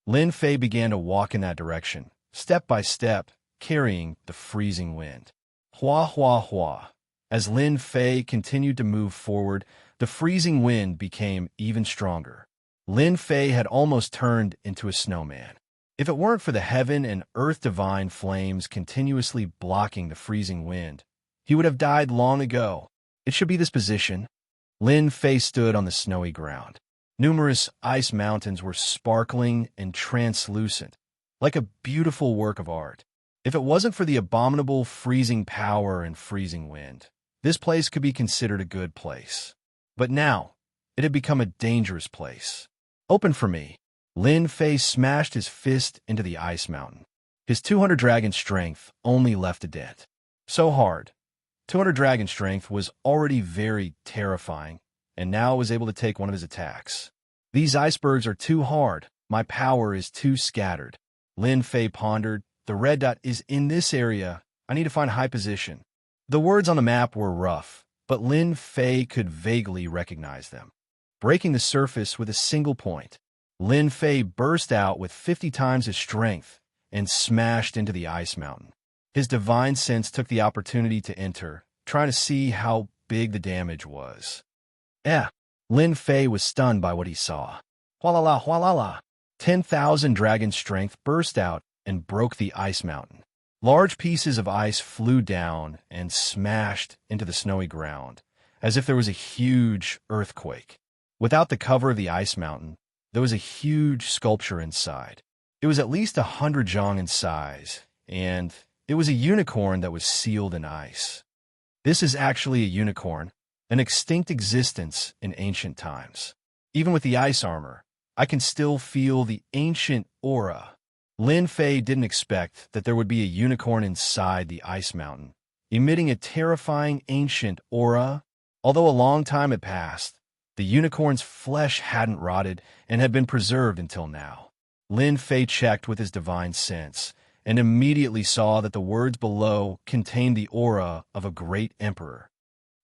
Lin Fei began to walk in that direction, step by step, carrying the freezing wind. Hua, hua, hua. As Lin Fei continued to move forward, the freezing wind became even stronger. Lin Fei had almost turned into a snowman. If it weren't for the heaven and earth divine flames continuously blocking the freezing wind, he would have died long ago. It should be this position. Lin Fei stood on the snowy ground. Numerous ice mountains were sparkling and translucent, like a beautiful work of art. If it wasn't for the abominable freezing power and freezing wind, this place could be considered a good place. But now, it had become a dangerous place. Open for me. Lin Fei smashed his fist into the ice mountain. His 200 dragon strength only left a dent. So hard. 200 dragon strength was already very terrifying, and now it was able to take one of his attacks. These icebergs are too hard. My power is too scattered. Lin Fei pondered. The red dot is in this area. I need to find high position. The words on the map were rough, but Lin Fei could vaguely recognize them. Breaking the surface with a single point, Lin Fei burst out with 50 times his strength and smashed into the ice mountain. His divine sense took the opportunity to enter, trying to see how big the damage was. Lin Fei was stunned by what he saw. Hualala, hualala. 10,000 dragon strength burst out and broke the ice mountain. Large pieces of ice flew down and smashed into the snowy ground, as if there was a huge earthquake. Without the cover of the ice mountain, there was a huge sculpture inside. It was at least 100 zhang in size, and it was a unicorn that was sealed in ice. This is actually a unicorn, an extinct existence in ancient times. Even with the ice armor, I can still feel the ancient aura. Lin Fei didn't expect that there would be a unicorn inside the ice mountain, emitting a terrifying ancient aura. Although a long time had passed, the unicorn's flesh hadn't rotted and had been preserved until now. Lin Fei checked with his divine sense and immediately saw that the words below contained the aura of a great emperor.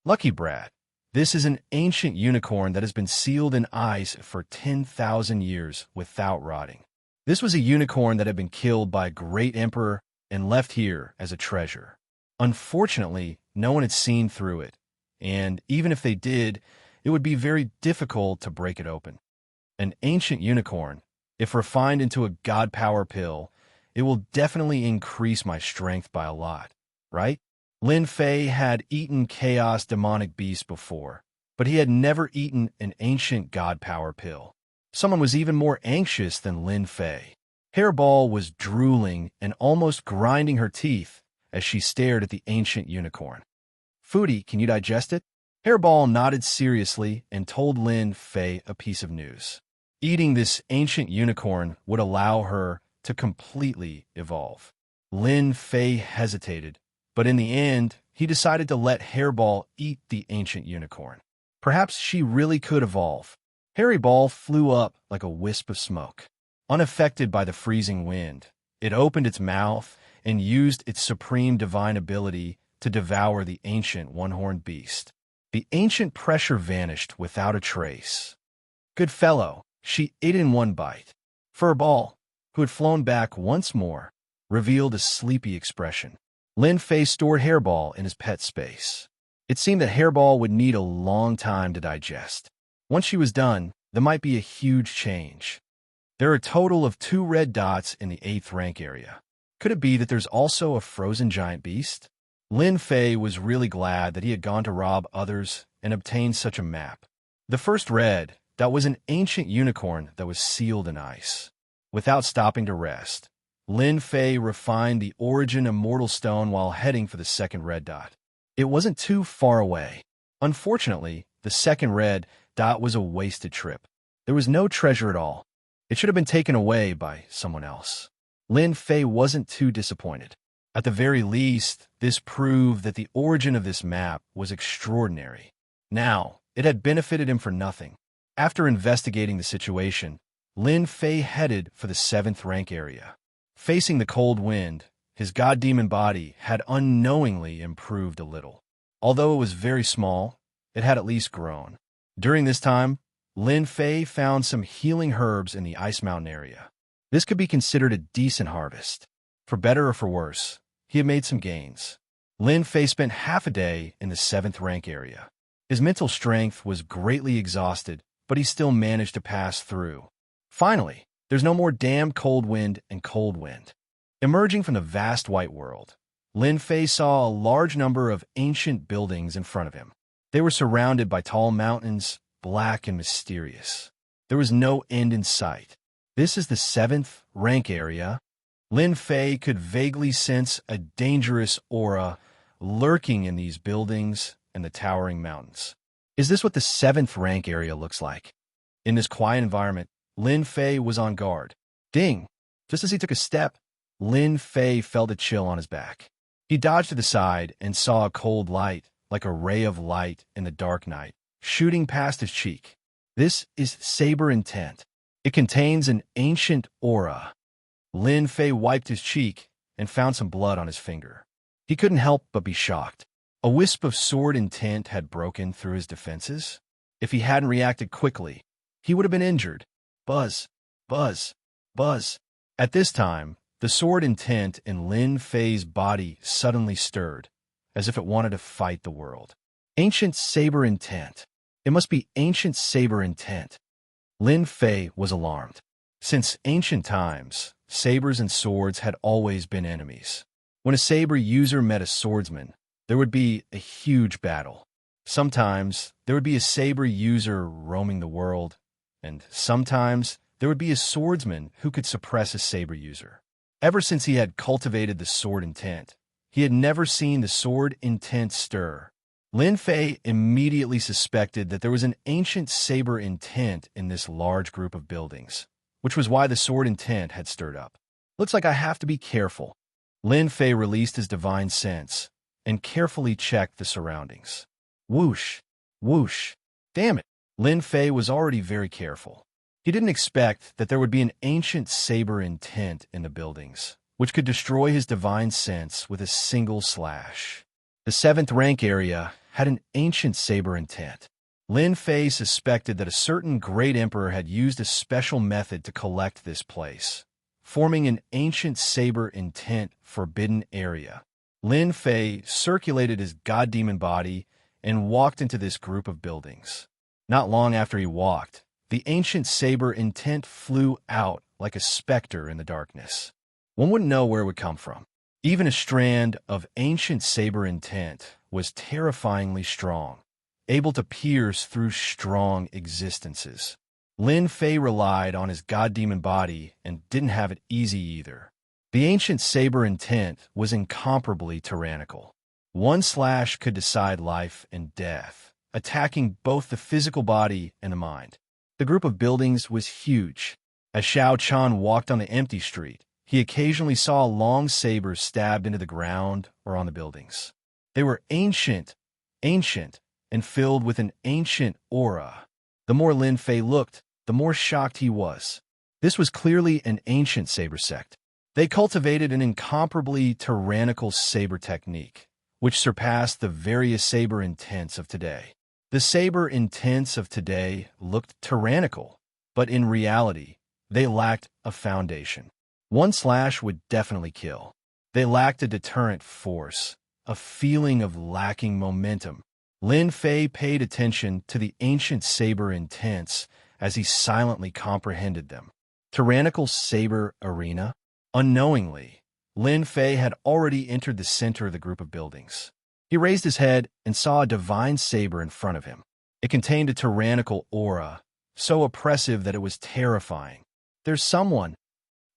Lucky Brad, this is an ancient unicorn that has been sealed in ice for 10,000 years without rotting. This was a unicorn that had been killed by a great emperor and left here as a treasure. Unfortunately, no one had seen through it, and even if they did, it would be very difficult to break it open. An ancient unicorn, if refined into a god power pill, it will definitely increase my strength by a lot, right? Lin Fei had eaten chaos demonic beast before, but he had never eaten an ancient god power pill. Someone was even more anxious than Lin Fei. Hairball was drooling and almost grinding her teeth as she stared at the ancient unicorn. Foodie, can you digest it? Hairball nodded seriously and told Lin Fei a piece of news. Eating this ancient unicorn would allow her to completely evolve. Lin Fei hesitated, but in the end, he decided to let Hairball eat the ancient unicorn. Perhaps she really could evolve. Hairball flew up like a wisp of smoke. Unaffected by the freezing wind, it opened its mouth and used its supreme divine ability to devour the ancient one-horned beast. The ancient pressure vanished without a trace. Good fellow, she ate in one bite. Furball, who had flown back once more, revealed a sleepy expression. Lin Fei stored Hairball in his pet space. It seemed that Hairball would need a long time to digest. Once she was done, there might be a huge change. There are a total of 2 red dots in the 8th rank area. Could it be that there's also a frozen giant beast? Lin Fei was really glad that he had gone to rob others and obtained such a map. The first red dot was an ancient unicorn that was sealed in ice. Without stopping to rest, Lin Fei refined the origin immortal stone while heading for the second red dot. It wasn't too far away. Unfortunately, the second red dot was a wasted trip. There was no treasure at all. It should have been taken away by someone else. Lin Fei wasn't too disappointed. At the very least, this proved that the origin of this map was extraordinary. Now, it had benefited him for nothing. After investigating the situation, Lin Fei headed for the 7th rank area. Facing the cold wind, his god demon body had unknowingly improved a little. Although it was very small, it had at least grown. During this time, Lin Fei found some healing herbs in the Ice Mountain area. This could be considered a decent harvest. For better or for worse, he had made some gains. Lin Fei spent half a day in the 7th rank area. His mental strength was greatly exhausted, but he still managed to pass through. Finally, there's no more damn cold wind and cold wind. Emerging from the vast white world, Lin Fei saw a large number of ancient buildings in front of him. They were surrounded by tall mountains, black and mysterious. There was no end in sight. This is the 7th rank area. Lin Fei could vaguely sense a dangerous aura lurking in these buildings and the towering mountains. Is this what the 7th rank area looks like? In this quiet environment, Lin Fei was on guard. Ding! Just as he took a step, Lin Fei felt a chill on his back. He dodged to the side and saw a cold light, like a ray of light in the dark night, shooting past his cheek. This is Saber Intent. It contains an ancient aura. Lin Fei wiped his cheek and found some blood on his finger. He couldn't help but be shocked. A wisp of sword intent had broken through his defenses. If he hadn't reacted quickly, he would have been injured. Buzz, buzz, buzz. At this time, the sword intent in Lin Fei's body suddenly stirred, as if it wanted to fight the world. Ancient saber intent. It must be ancient saber intent. Lin Fei was alarmed. Since ancient times, sabers and swords had always been enemies. When a saber user met a swordsman, there would be a huge battle. Sometimes there would be a saber user roaming the world, and sometimes there would be a swordsman who could suppress a saber user. Ever since he had cultivated the sword intent, he had never seen the sword intent stir. Lin Fei immediately suspected that there was an ancient saber intent in this large group of buildings, which was why the sword intent had stirred up. Looks like I have to be careful. Lin Fei released his divine sense and carefully checked the surroundings. Whoosh, whoosh. Damn it. Lin Fei was already very careful. He didn't expect that there would be an ancient saber intent in the buildings, which could destroy his divine sense with a single slash. The 7th rank area had an ancient saber intent. Lin Fei suspected that a certain great emperor had used a special method to collect this place, forming an ancient saber intent forbidden area. Lin Fei circulated his god demon body and walked into this group of buildings. Not long after he walked, the ancient saber intent flew out like a specter in the darkness. One wouldn't know where it would come from. Even a strand of ancient saber intent was terrifyingly strong, able to pierce through strong existences. Lin Fei relied on his god demon body and didn't have it easy either. The ancient saber intent was incomparably tyrannical. One slash could decide life and death, attacking both the physical body and the mind. The group of buildings was huge. As Xiao Chan walked on the empty street, he occasionally saw long sabers stabbed into the ground or on the buildings. They were ancient, and filled with an ancient aura. The more Lin Fei looked, the more shocked he was. This was clearly an ancient saber sect. They cultivated an incomparably tyrannical saber technique, which surpassed the various saber intents of today. The saber intents of today looked tyrannical, but in reality, they lacked a foundation. One slash would definitely kill. They lacked a deterrent force, a feeling of lacking momentum. Lin Fei paid attention to the ancient saber intents as he silently comprehended them. Tyrannical saber arena? Unknowingly, Lin Fei had already entered the center of the group of buildings. He raised his head and saw a divine saber in front of him. It contained a tyrannical aura, so oppressive that it was terrifying. There's someone.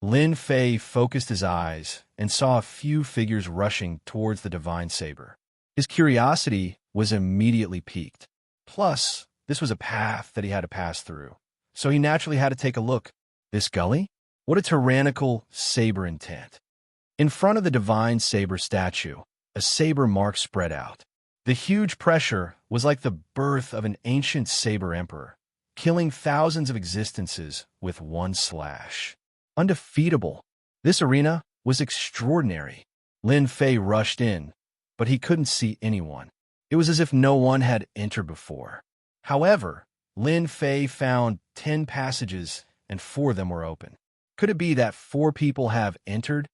Lin Fei focused his eyes and saw a few figures rushing towards the divine saber. His curiosity was immediately piqued. Plus, this was a path that he had to pass through, so he naturally had to take a look. This gully? What a tyrannical saber intent. In front of the divine saber statue, a saber mark spread out. The huge pressure was like the birth of an ancient saber emperor, killing thousands of existences with one slash. Undefeatable. This arena was extraordinary. Lin Fei rushed in, but he couldn't see anyone. It was as if no one had entered before. However, Lin Fei found 10 passages and 4 of them were open. Could it be that 4 people have entered?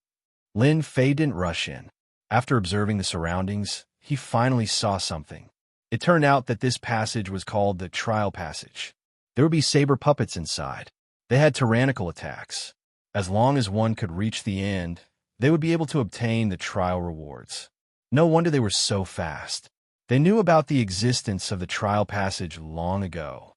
Lin Fei didn't rush in. After observing the surroundings, he finally saw something. It turned out that this passage was called the Trial Passage. There would be saber puppets inside. They had tyrannical attacks. As long as one could reach the end, they would be able to obtain the trial rewards. No wonder they were so fast. They knew about the existence of the Trial Passage long ago.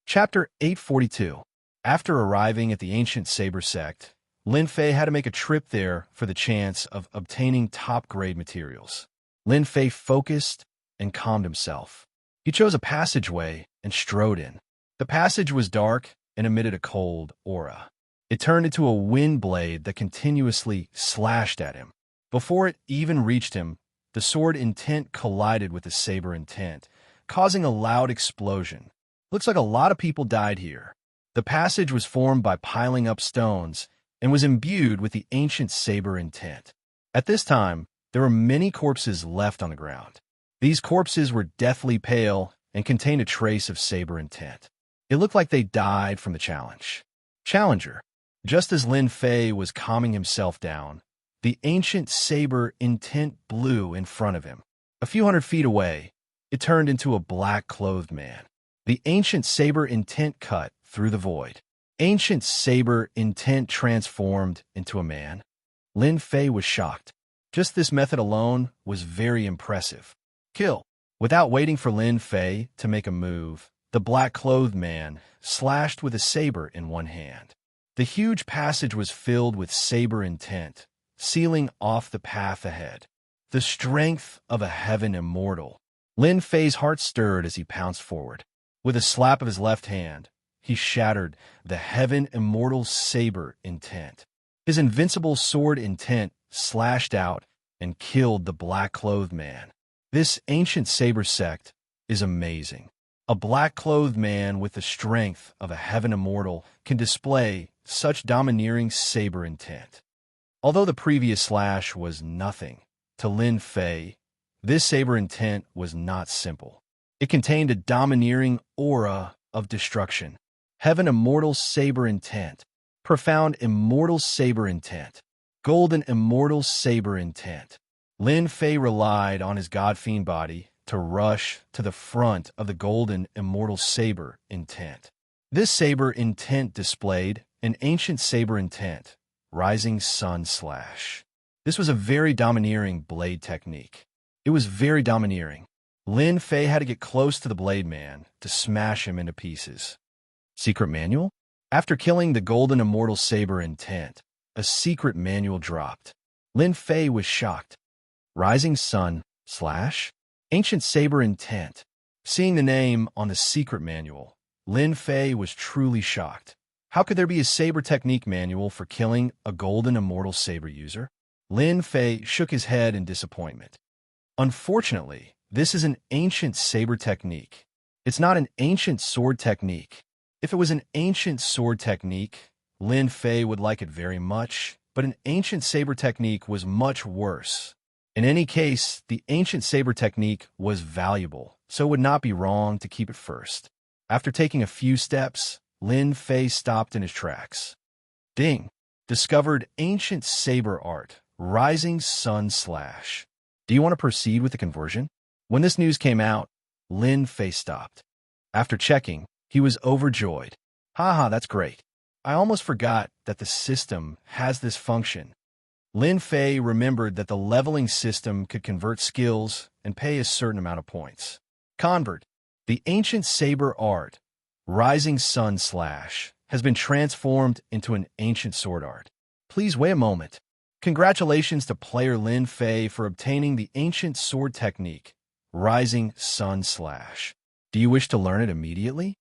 Chapter 842. After arriving at the ancient saber sect, Lin Fei had to make a trip there for the chance of obtaining top-grade materials. Lin Fei focused and calmed himself. He chose a passageway and strode in. The passage was dark and emitted a cold aura. It turned into a wind blade that continuously slashed at him. Before it even reached him, the sword intent collided with the saber intent, causing a loud explosion. Looks like a lot of people died here. The passage was formed by piling up stones and was imbued with the ancient saber intent. At this time, there were many corpses left on the ground. These corpses were deathly pale and contained a trace of saber intent. It looked like they died from the challenge. Challenger. Just as Lin Fei was calming himself down, the ancient saber intent blew in front of him. A few hundred feet away, it turned into a black-clothed man. The ancient saber intent cut through the void. Ancient saber intent transformed into a man. Lin Fei was shocked. Just this method alone was very impressive. Kill. Without waiting for Lin Fei to make a move, the black-clothed man slashed with a saber in one hand. The huge passage was filled with saber intent, sealing off the path ahead. The strength of a heaven immortal. Lin Fei's heart stirred as he pounced forward. With a slap of his left hand, he shattered the heaven immortal saber intent. His invincible sword intent slashed out and killed the black-clothed man. This ancient saber sect is amazing. A black-clothed man with the strength of a heaven immortal can display such domineering saber intent. Although the previous slash was nothing, to Lin Fei, this saber intent was not simple. It contained a domineering aura of destruction. Heaven immortal saber intent. Profound immortal saber intent. Golden immortal saber intent. Lin Fei relied on his god-fiend body to rush to the front of the golden immortal saber intent. This saber intent displayed an ancient saber intent, rising sun slash. This was a very domineering blade technique. It was very domineering. Lin Fei had to get close to the blade man to smash him into pieces. Secret manual? After killing the golden immortal saber intent, a secret manual dropped. Lin Fei was shocked. Rising sun slash? Ancient saber intent. Seeing the name on the secret manual, Lin Fei was truly shocked. How could there be a saber technique manual for killing a golden immortal saber user? Lin Fei shook his head in disappointment. Unfortunately, this is an ancient saber technique. It's not an ancient sword technique. If it was an ancient sword technique, Lin Fei would like it very much, but an ancient saber technique was much worse. In any case, the ancient saber technique was valuable, so it would not be wrong to keep it first. After taking a few steps, Lin Fei stopped in his tracks. Ding! Discovered ancient saber art, rising sun slash. Do you want to proceed with the conversion? When this news came out, Lin Fei stopped. After checking, he was overjoyed. Haha, that's great. I almost forgot that the system has this function. Lin Fei remembered that the leveling system could convert skills and pay a certain amount of points. Convert. The ancient saber art, rising sun slash, has been transformed into an ancient sword art. Please wait a moment. Congratulations to player Lin Fei for obtaining the ancient sword technique, rising sun slash. Do you wish to learn it immediately?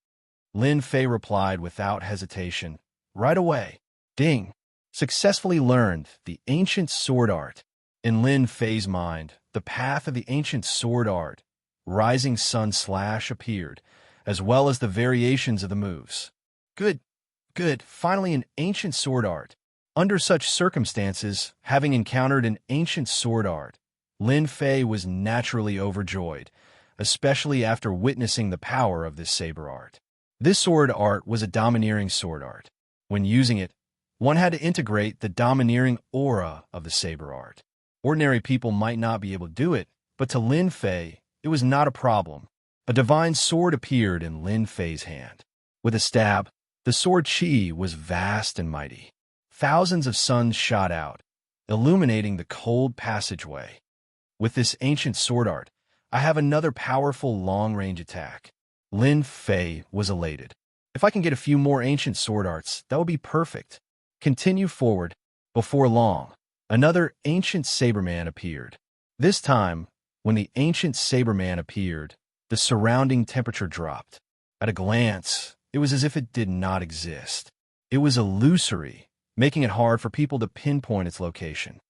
Lin Fei replied without hesitation. Right away. Ding. Successfully learned the ancient sword art. In Lin Fei's mind, the path of the ancient sword art, rising sun slash, appeared, as well as the variations of the moves. Good. Finally an ancient sword art. Under such circumstances, having encountered an ancient sword art, Lin Fei was naturally overjoyed, especially after witnessing the power of this saber art. This sword art was a domineering sword art. When using it, one had to integrate the domineering aura of the saber art. Ordinary people might not be able to do it, but to Lin Fei, it was not a problem. A divine sword appeared in Lin Fei's hand. With a stab, the sword chi was vast and mighty. Thousands of suns shot out, illuminating the cold passageway. With this ancient sword art, I have another powerful long-range attack. Lin Fei was elated. If I can get a few more ancient sword arts, that would be perfect. Continue forward. Before long, another ancient saberman appeared. This time, when the ancient saberman appeared, the surrounding temperature dropped. At a glance, it was as if it did not exist. It was illusory, making it hard for people to pinpoint its location.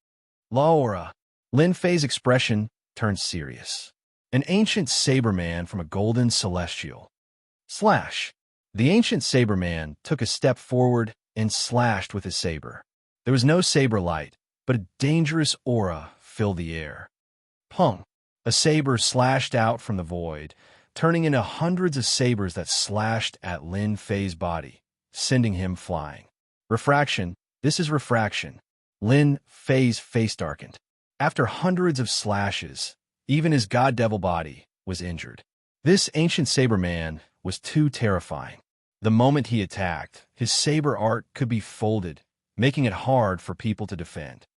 Laura. Lin Fei's expression turned serious. An ancient saberman from a golden celestial. Slash. The ancient saber man took a step forward and slashed with his saber. There was no saber light, but a dangerous aura filled the air. Pung! A saber slashed out from the void, turning into hundreds of sabers that slashed at Lin Fei's body, sending him flying. Refraction. This is refraction. Lin Fei's face darkened. After hundreds of slashes, even his god-devil body was injured. This ancient saber man was too terrifying. The moment he attacked, his saber art could be folded, making it hard for people to defend.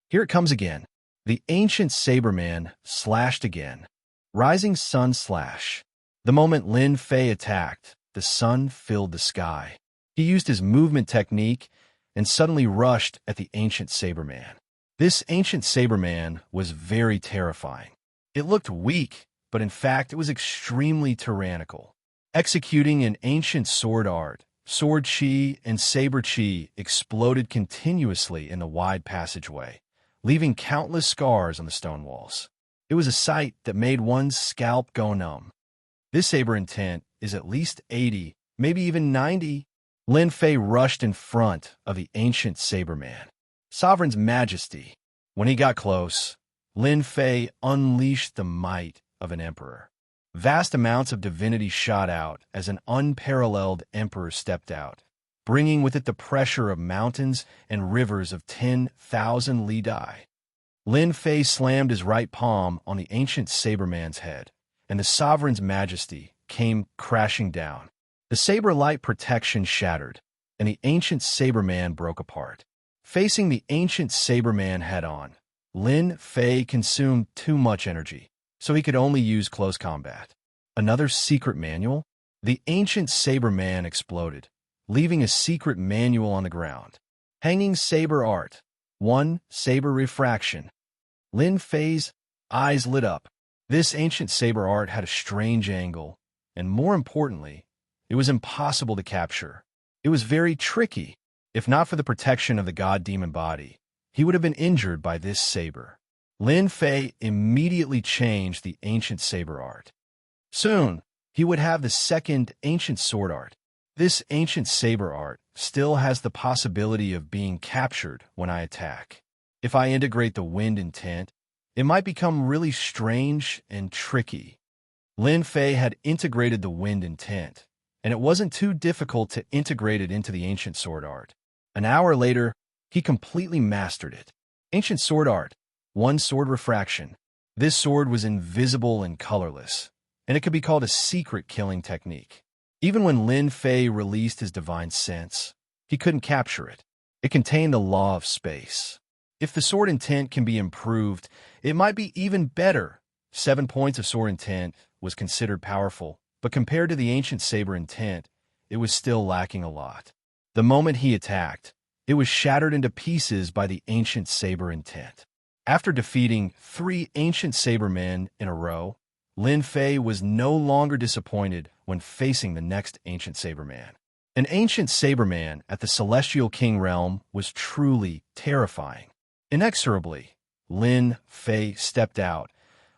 Here it comes again. The ancient saber man slashed again. Rising sun slash. The moment Lin Fei attacked, the sun filled the sky. He used his movement technique and suddenly rushed at the ancient saber man. This ancient saber man was very terrifying. It looked weak, but in fact it was extremely tyrannical. Executing an ancient sword art, sword chi and saber chi exploded continuously in the wide passageway, leaving countless scars on the stone walls. It was a sight that made one's scalp go numb. This saber intent is at least 80, maybe even 90. Lin Fei rushed in front of the ancient saber man. Sovereign's majesty. When he got close, Lin Fei unleashed the might of an emperor. Vast amounts of divinity shot out as an unparalleled emperor stepped out, bringing with it the pressure of mountains and rivers of 10,000 li dai. Lin Fei slammed his right palm on the ancient saber man's head, and the sovereign's majesty came crashing down. The saber light protection shattered, and the ancient saber man broke apart. Facing the ancient saber man head-on, Lin Fei consumed too much energy, so he could only use close combat. Another secret manual? The ancient saber man exploded, leaving a secret manual on the ground. Hanging saber art. 1. Saber refraction. Lin Fei's eyes lit up. This ancient saber art had a strange angle, and more importantly, it was impossible to capture. It was very tricky. If not for the protection of the god-demon body, he would have been injured by this saber. Lin Fei immediately changed the ancient saber art. Soon, he would have the second ancient sword art. This ancient saber art still has the possibility of being captured when I attack. If I integrate the wind intent, it might become really strange and tricky. Lin Fei had integrated the wind intent, and it wasn't too difficult to integrate it into the ancient sword art. An hour later, he completely mastered it. Ancient sword art. 1. Sword refraction. This sword was invisible and colorless, and it could be called a secret killing technique. Even when Lin Fei released his divine sense, he couldn't capture it. It contained the law of space. If the sword intent can be improved, it might be even better. 7 points of sword intent was considered powerful, but compared to the ancient saber intent, it was still lacking a lot. The moment he attacked, it was shattered into pieces by the ancient saber intent. After defeating 3 ancient saber men in a row, Lin Fei was no longer disappointed when facing the next ancient saber man. An ancient saber man at the Celestial King realm was truly terrifying. Inexorably, Lin Fei stepped out,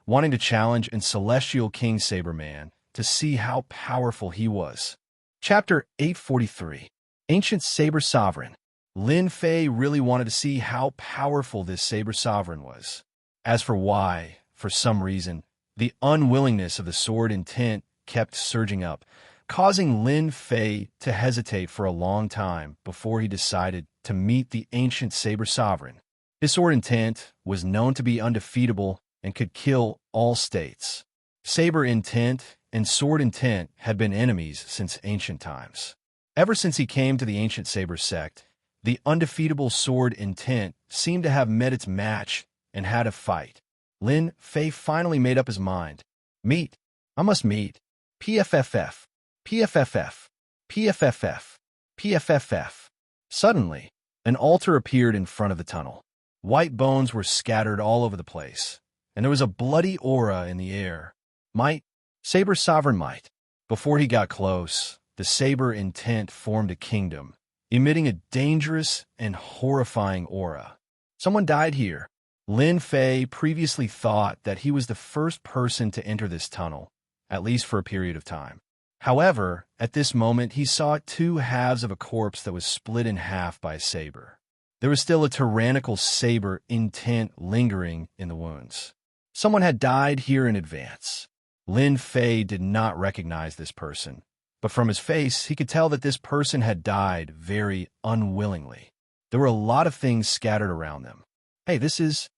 wanting to challenge an Celestial King saber man to see how powerful he was. Chapter 843. Ancient Saber Sovereign. Lin Fei really wanted to see how powerful this saber sovereign was. As for why, for some reason, the unwillingness of the sword intent kept surging up, causing Lin Fei to hesitate for a long time before he decided to meet the ancient saber sovereign. His sword intent was known to be undefeatable and could kill all states. Saber intent and sword intent had been enemies since ancient times. Ever since he came to the ancient saber sect, the undefeatable sword intent seemed to have met its match and had a fight. Lin Fei finally made up his mind. Meet. I must meet. PFFF. PFFF. PFFF. PFFF. Suddenly, an altar appeared in front of the tunnel. White bones were scattered all over the place, and there was a bloody aura in the air. Might. Saber sovereign might. Before he got close, the saber intent formed a kingdom, emitting a dangerous and horrifying aura. Someone died here. Lin Fei previously thought that he was the first person to enter this tunnel, at least for a period of time. However, at this moment he saw two halves of a corpse that was split in half by a saber. There was still a tyrannical saber intent lingering in the wounds. Someone had died here in advance. Lin Fei did not recognize this person, but from his face he could tell that this person had died very unwillingly. There were a lot of things scattered around them. Hey, this is...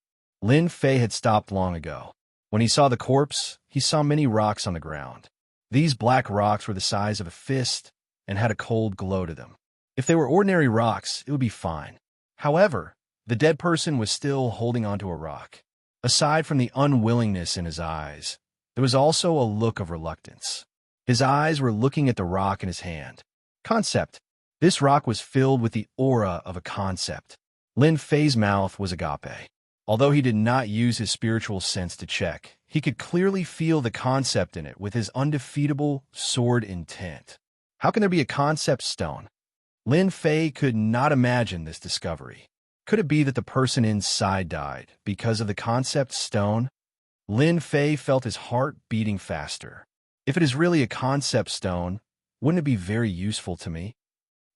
Lin Fei had stopped long ago. When he saw the corpse, he saw many rocks on the ground. These black rocks were the size of a fist and had a cold glow to them. If they were ordinary rocks, it would be fine. However, the dead person was still holding onto a rock. Aside from the unwillingness in his eyes, there was also a look of reluctance. His eyes were looking at the rock in his hand. Concept. This rock was filled with the aura of a concept. Lin Fei's mouth was agape. Although he did not use his spiritual sense to check, he could clearly feel the concept in it with his undefeatable sword intent. How can there be a concept stone? Lin Fei could not imagine this discovery. Could it be that the person inside died because of the concept stone? Lin Fei felt his heart beating faster. If it is really a concept stone, wouldn't it be very useful to me?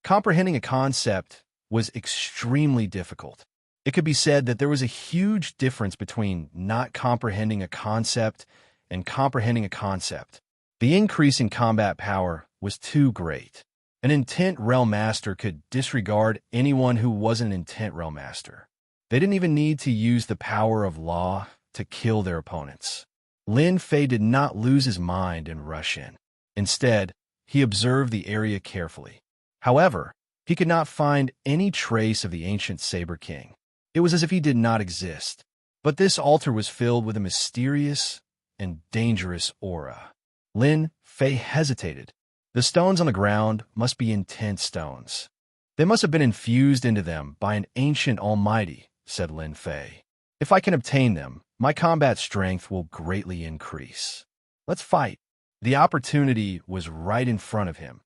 Comprehending a concept was extremely difficult. It could be said that there was a huge difference between not comprehending a concept and comprehending a concept. The increase in combat power was too great. An intent realm master could disregard anyone who wasn't an intent realm master. They didn't even need to use the power of law to kill their opponents. Lin Fei did not lose his mind and rush in. Instead, he observed the area carefully. However, he could not find any trace of the ancient Saber King. It was as if he did not exist. But this altar was filled with a mysterious and dangerous aura. Lin Fei hesitated. The stones on the ground must be intense stones. They must have been infused into them by an ancient almighty, said Lin Fei. If I can obtain them, my combat strength will greatly increase. Let's fight. The opportunity was right in front of him,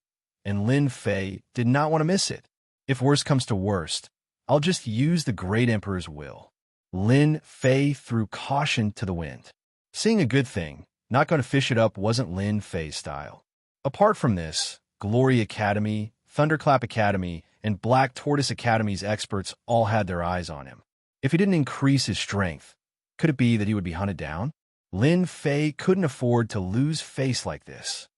and Lin Fei did not want to miss it. If worst comes to worst, I'll just use the great emperor's will. Lin Fei threw caution to the wind. Seeing a good thing, not going to fish it up wasn't Lin Fei's style. Apart from this, Glory Academy, Thunderclap Academy, and Black Tortoise Academy's experts all had their eyes on him. If he didn't increase his strength, could it be that he would be hunted down? Lin Fei couldn't afford to lose face like this.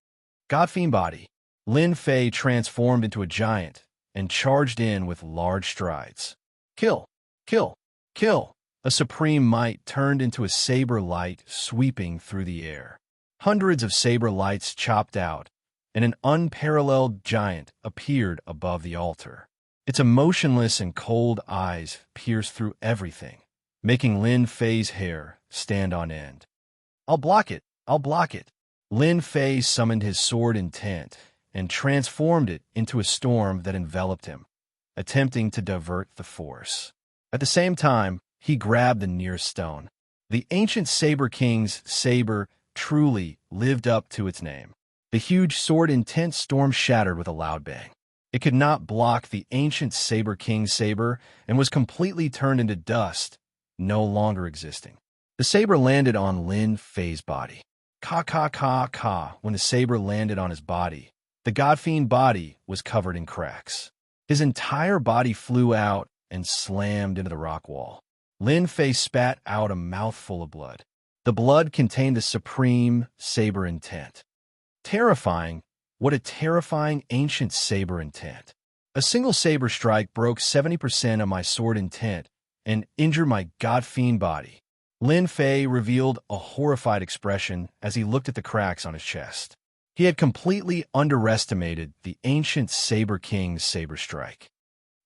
Godfiend body. Lin Fei transformed into a giant and charged in with large strides. Kill! Kill! Kill! A supreme might turned into a saber light sweeping through the air. Hundreds of saber lights chopped out, and an unparalleled giant appeared above the altar. Its emotionless and cold eyes pierced through everything, making Lin Fei's hair stand on end. I'll block it! I'll block it! Lin Fei summoned his sword intent and transformed it into a storm that enveloped him, attempting to divert the force. At the same time, he grabbed the nearest stone. The ancient Saber King's saber truly lived up to its name. The huge sword intent storm shattered with a loud bang. It could not block the ancient Saber King's saber and was completely turned into dust, no longer existing. The saber landed on Lin Fei's body. Ka ka ka ka. When the saber landed on his body, the Godfiend body was covered in cracks. His entire body flew out and slammed into the rock wall. Lin Fei spat out a mouthful of blood. The blood contained the supreme saber intent. Terrifying. What a terrifying ancient saber intent. A single saber strike broke 70% of my sword intent and injured my Godfiend body. Lin Fei revealed a horrified expression as he looked at the cracks on his chest. He had completely underestimated the ancient Saber King's saber strike.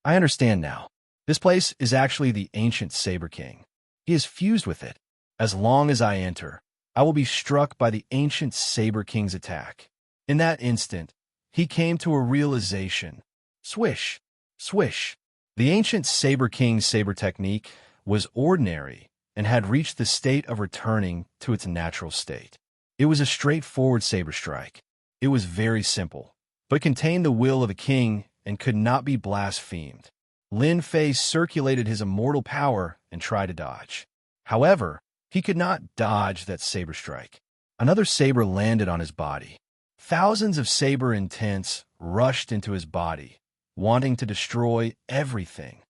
I understand now. This place is actually the ancient Saber King. He is fused with it. As long as I enter, I will be struck by the ancient Saber King's attack. In that instant, he came to a realization. Swish! Swish! The ancient Saber King's saber technique was ordinary and had reached the state of returning to its natural state. It was a straightforward saber strike. It was very simple, but contained the will of a king and could not be blasphemed. Lin Fei circulated his immortal power and tried to dodge. However, he could not dodge that saber strike. Another saber landed on his body. Thousands of saber intents rushed into his body, wanting to destroy everything.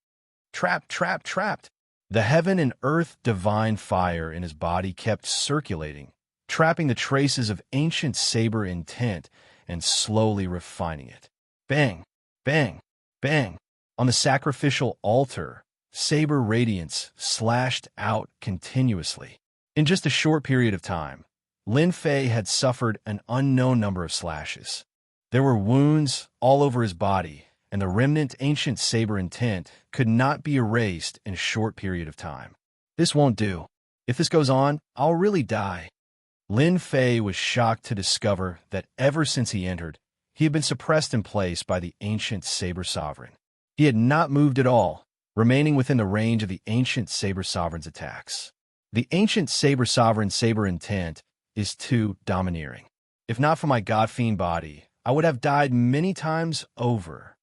Trapped, trapped, trapped. The heaven and earth divine fire in his body kept circulating, trapping the traces of ancient saber intent and slowly refining it. Bang, bang, bang. On the sacrificial altar, saber radiance slashed out continuously. In just a short period of time, Lin Fei had suffered an unknown number of slashes. There were wounds all over his body, and the remnant ancient saber intent could not be erased in a short period of time. This won't do. If this goes on, I'll really die. Lin Fei was shocked to discover that ever since he entered, he had been suppressed in place by the ancient saber sovereign. He had not moved at all, remaining within the range of the ancient saber sovereign's attacks. The ancient saber sovereign's saber intent is too domineering. If not for my god-fiend body, I would have died many times over.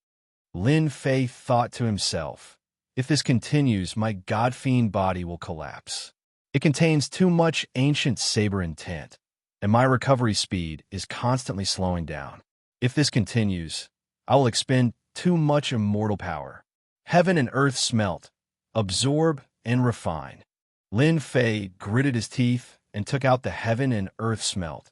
Lin Fei thought to himself, if this continues, my god-fiend body will collapse. It contains too much ancient saber intent, and my recovery speed is constantly slowing down. If this continues, I will expend too much immortal power. Heaven and earth smelt, absorb, and refine. Lin Fei gritted his teeth and took out the heaven and earth smelt,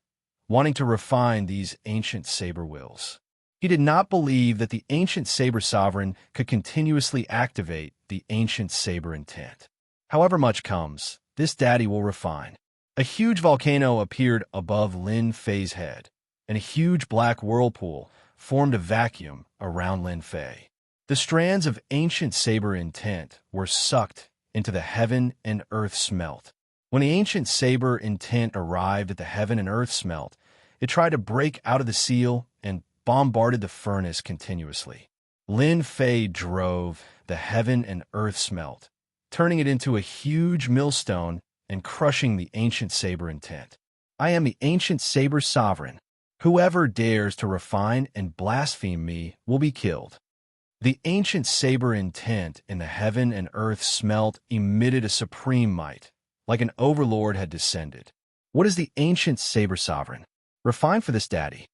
wanting to refine these ancient saber wills. He did not believe that the ancient saber sovereign could continuously activate the ancient saber intent. However much comes, this daddy will refine. A huge volcano appeared above Lin Fei's head, and a huge black whirlpool formed a vacuum around Lin Fei. The strands of ancient saber intent were sucked into the heaven and earth smelt. When the ancient saber intent arrived at the heaven and earth smelt, it tried to break out of the seal and bombarded the furnace continuously. Lin Fei drove the heaven and earth smelt, turning it into a huge millstone and crushing the ancient saber intent. I am the ancient saber sovereign. Whoever dares to refine and blaspheme me will be killed. The ancient saber intent in the heaven and earth smelt emitted a supreme might, like an overlord had descended. What is the ancient saber sovereign? Refine for this daddy.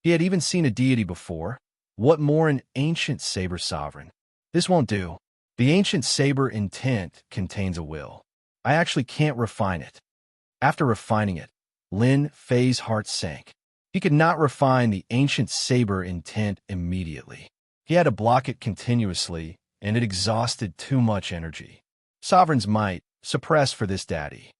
He had even seen a deity before. What more an ancient saber sovereign? This won't do. The ancient saber intent contains a will. I actually can't refine it. After refining it, Lin Fei's heart sank. He could not refine the ancient saber intent immediately. He had to block it continuously, and it exhausted too much energy. Sovereign's might, suppressed for this daddy.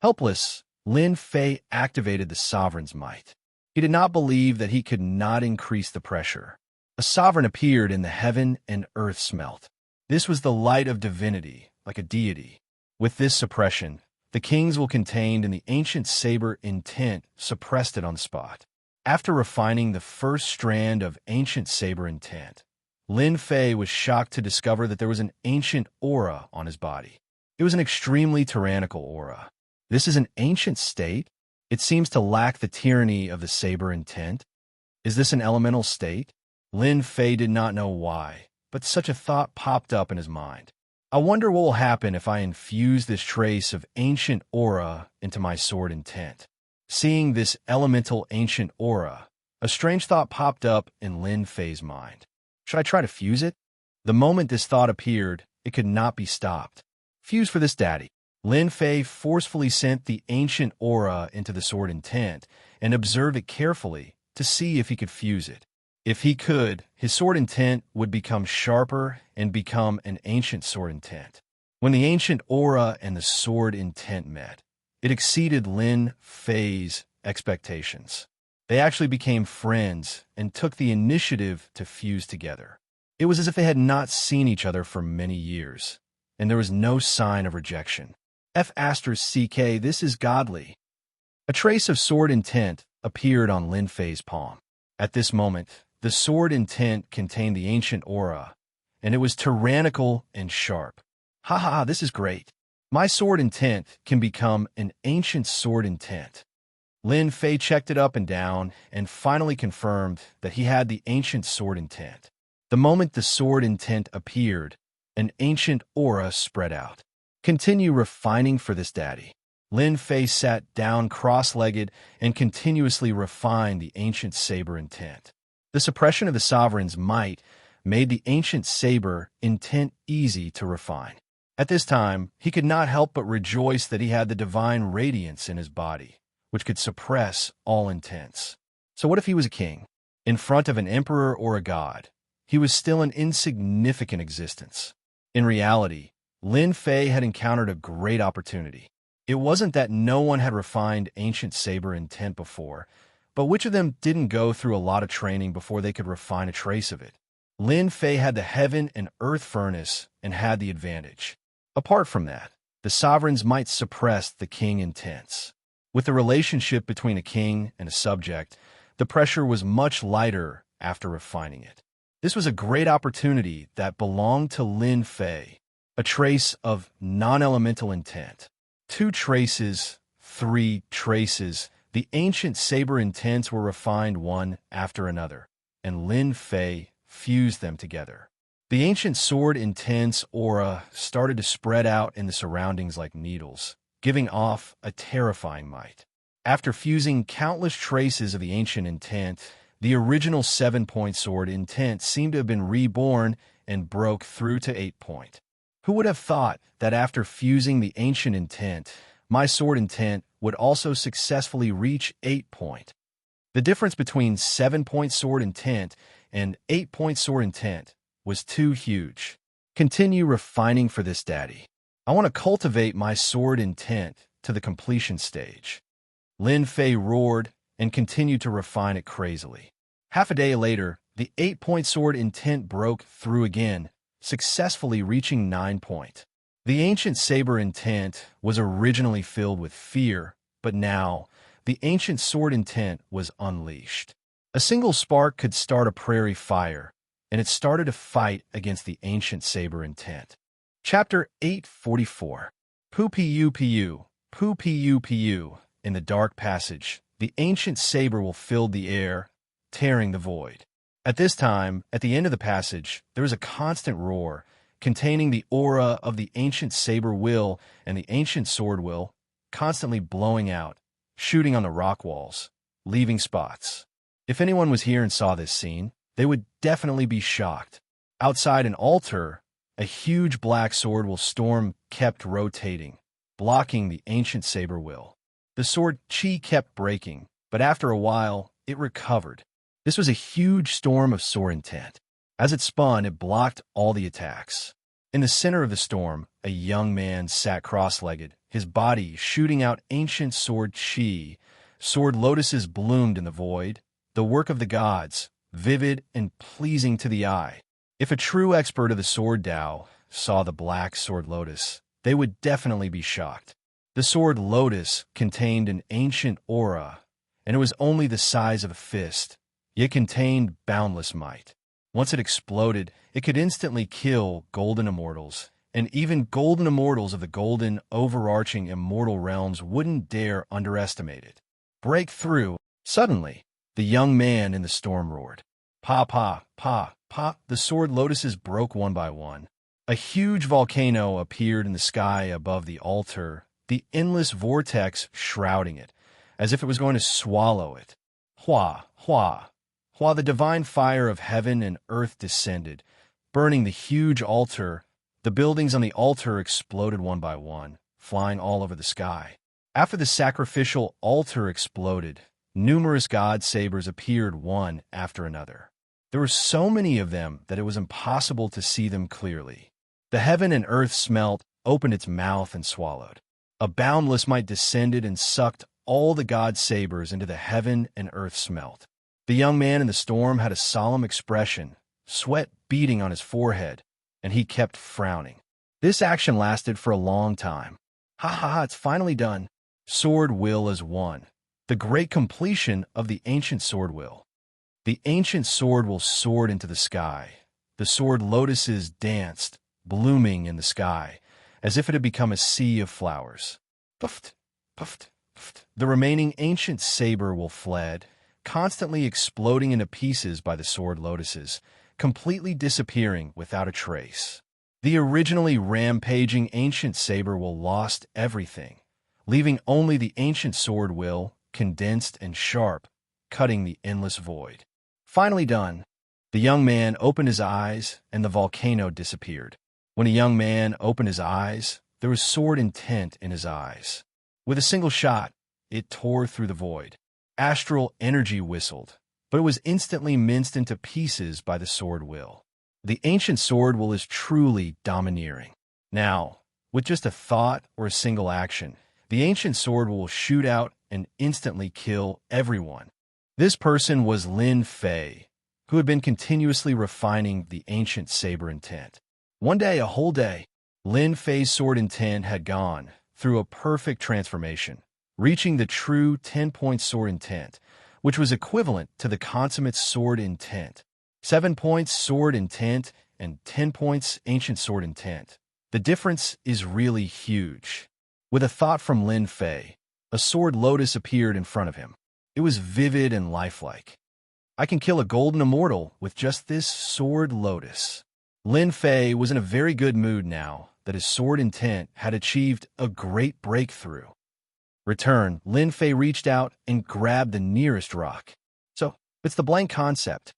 Helpless, Lin Fei activated the sovereign's might. He did not believe that he could not increase the pressure. A sovereign appeared in the heaven and earth smelt. This was the light of divinity, like a deity. With this suppression, the kings will contained in the ancient saber intent suppressed it on the spot. After refining the first strand of ancient saber intent, Lin Fei was shocked to discover that there was an ancient aura on his body. It was an extremely tyrannical aura. This is an ancient state? It seems to lack the tyranny of the saber intent. Is this an elemental state? Lin Fei did not know why, but such a thought popped up in his mind. I wonder what will happen if I infuse this trace of ancient aura into my sword intent. Seeing this elemental ancient aura, a strange thought popped up in Lin Fei's mind. Should I try to fuse it? The moment this thought appeared, it could not be stopped. Fuse for this daddy. Lin Fei forcefully sent the ancient aura into the sword intent and observed it carefully to see if he could fuse it. If he could, his sword intent would become sharper and become an ancient sword intent. When the ancient aura and the sword intent met, it exceeded Lin Fei's expectations. They actually became friends and took the initiative to fuse together. It was as if they had not seen each other for many years, and there was no sign of rejection. F***CK, this is godly. A trace of sword intent appeared on Lin Fei's palm. At this moment, the sword intent contained the ancient aura, and it was tyrannical and sharp. Ha ha, this is great. My sword intent can become an ancient sword intent. Lin Fei checked it up and down and finally confirmed that he had the ancient sword intent. The moment the sword intent appeared, an ancient aura spread out. Continue refining for this daddy. Lin Fei sat down cross-legged and continuously refined the ancient saber intent. The suppression of the sovereign's might made the ancient saber intent easy to refine. At this time, he could not help but rejoice that he had the divine radiance in his body, which could suppress all intents. So what if he was a king? In front of an emperor or a god, he was still an insignificant existence. In reality, Lin Fei had encountered a great opportunity. It wasn't that no one had refined ancient saber intent before, but which of them didn't go through a lot of training before they could refine a trace of it? Lin Fei had the heaven and earth furnace and had the advantage. Apart from that, the sovereigns might suppress the king intents. With the relationship between a king and a subject, the pressure was much lighter after refining it. This was a great opportunity that belonged to Lin Fei, a trace of non-elemental intent. 2 traces, 3 traces, the ancient saber intents were refined one after another, and Lin Fei fused them together. The ancient sword intents aura started to spread out in the surroundings like needles, giving off a terrifying might. After fusing countless traces of the ancient intent, the original 7-point sword intent seemed to have been reborn and broke through to 8-point. Who would have thought that after fusing the ancient intent, my sword intent would also successfully reach 8-point? The difference between 7-point sword intent and 8-point sword intent was too huge. Continue refining for this, Daddy. I want to cultivate my sword intent to the completion stage. Lin Fei roared and continued to refine it crazily. Half a day later, the 8-point sword intent broke through again, successfully reaching 9-point. The ancient saber intent was originally filled with fear, but now the ancient sword intent was unleashed. A single spark could start a prairie fire, and it started to fight against the ancient saber intent. Chapter 844. Pu. In the dark passage, the ancient saber will fill the air, tearing the void. At this time, at the end of the passage, there is a constant roar, containing the aura of the ancient saber will and the ancient sword will, constantly blowing out, shooting on the rock walls, leaving spots. If anyone was here and saw this scene, they would definitely be shocked. Outside an altar, a huge black sword will storm kept rotating, blocking the ancient saber will. The sword chi kept breaking, but after a while, it recovered. This was a huge storm of sword intent. As it spun, it blocked all the attacks. In the center of the storm, a young man sat cross-legged, his body shooting out ancient sword chi. Sword lotuses bloomed in the void, the work of the gods, vivid and pleasing to the eye. If a true expert of the sword Tao saw the black sword lotus, they would definitely be shocked. The sword lotus contained an ancient aura, and it was only the size of a fist, yet contained boundless might. Once it exploded, it could instantly kill golden immortals, and even golden immortals of the golden, overarching immortal realms wouldn't dare underestimate it. Break through. Suddenly, the young man in the storm roared. Pa, pa, pa, pa. The sword lotuses broke one by one. A huge volcano appeared in the sky above the altar, the endless vortex shrouding it, as if it was going to swallow it. Hua, hua. While the divine fire of heaven and earth descended, burning the huge altar, the buildings on the altar exploded one by one, flying all over the sky. After the sacrificial altar exploded, numerous god sabers appeared one after another. There were so many of them that it was impossible to see them clearly. The heaven and earth smelt, opened its mouth, and swallowed. A boundless might descended and sucked all the god sabers into the heaven and earth smelt. The young man in the storm had a solemn expression, sweat beading on his forehead, and he kept frowning. This action lasted for a long time. Ha ha ha, it's finally done. Sword will is one. The great completion of the ancient sword will. The ancient sword will soared into the sky. The sword lotuses danced, blooming in the sky, as if it had become a sea of flowers. Puffed, puffed, puffed. The remaining ancient saber will fled, constantly exploding into pieces by the sword lotuses, completely disappearing without a trace. The originally rampaging ancient saber will lost everything, leaving only the ancient sword will, condensed and sharp, cutting the endless void. Finally done, the young man opened his eyes and the volcano disappeared. When a young man opened his eyes, there was sword intent in his eyes. With a single shot, it tore through the void. Astral energy whistled, but it was instantly minced into pieces by the sword will. The ancient sword will is truly domineering. Now, with just a thought or a single action, the ancient sword will shoot out and instantly kill everyone. This person was Lin Fei, who had been continuously refining the ancient saber intent. One day, a whole day, Lin Fei's sword intent had gone through a perfect transformation, reaching the true 10-point sword intent, which was equivalent to the consummate sword intent. 7 points sword intent and 10 points ancient sword intent. The difference is really huge. With a thought from Lin Fei, a sword lotus appeared in front of him. It was vivid and lifelike. I can kill a golden immortal with just this sword lotus. Lin Fei was in a very good mood now that his sword intent had achieved a great breakthrough. Return, Lin Fei reached out and grabbed the nearest rock. So, it's the blank concept.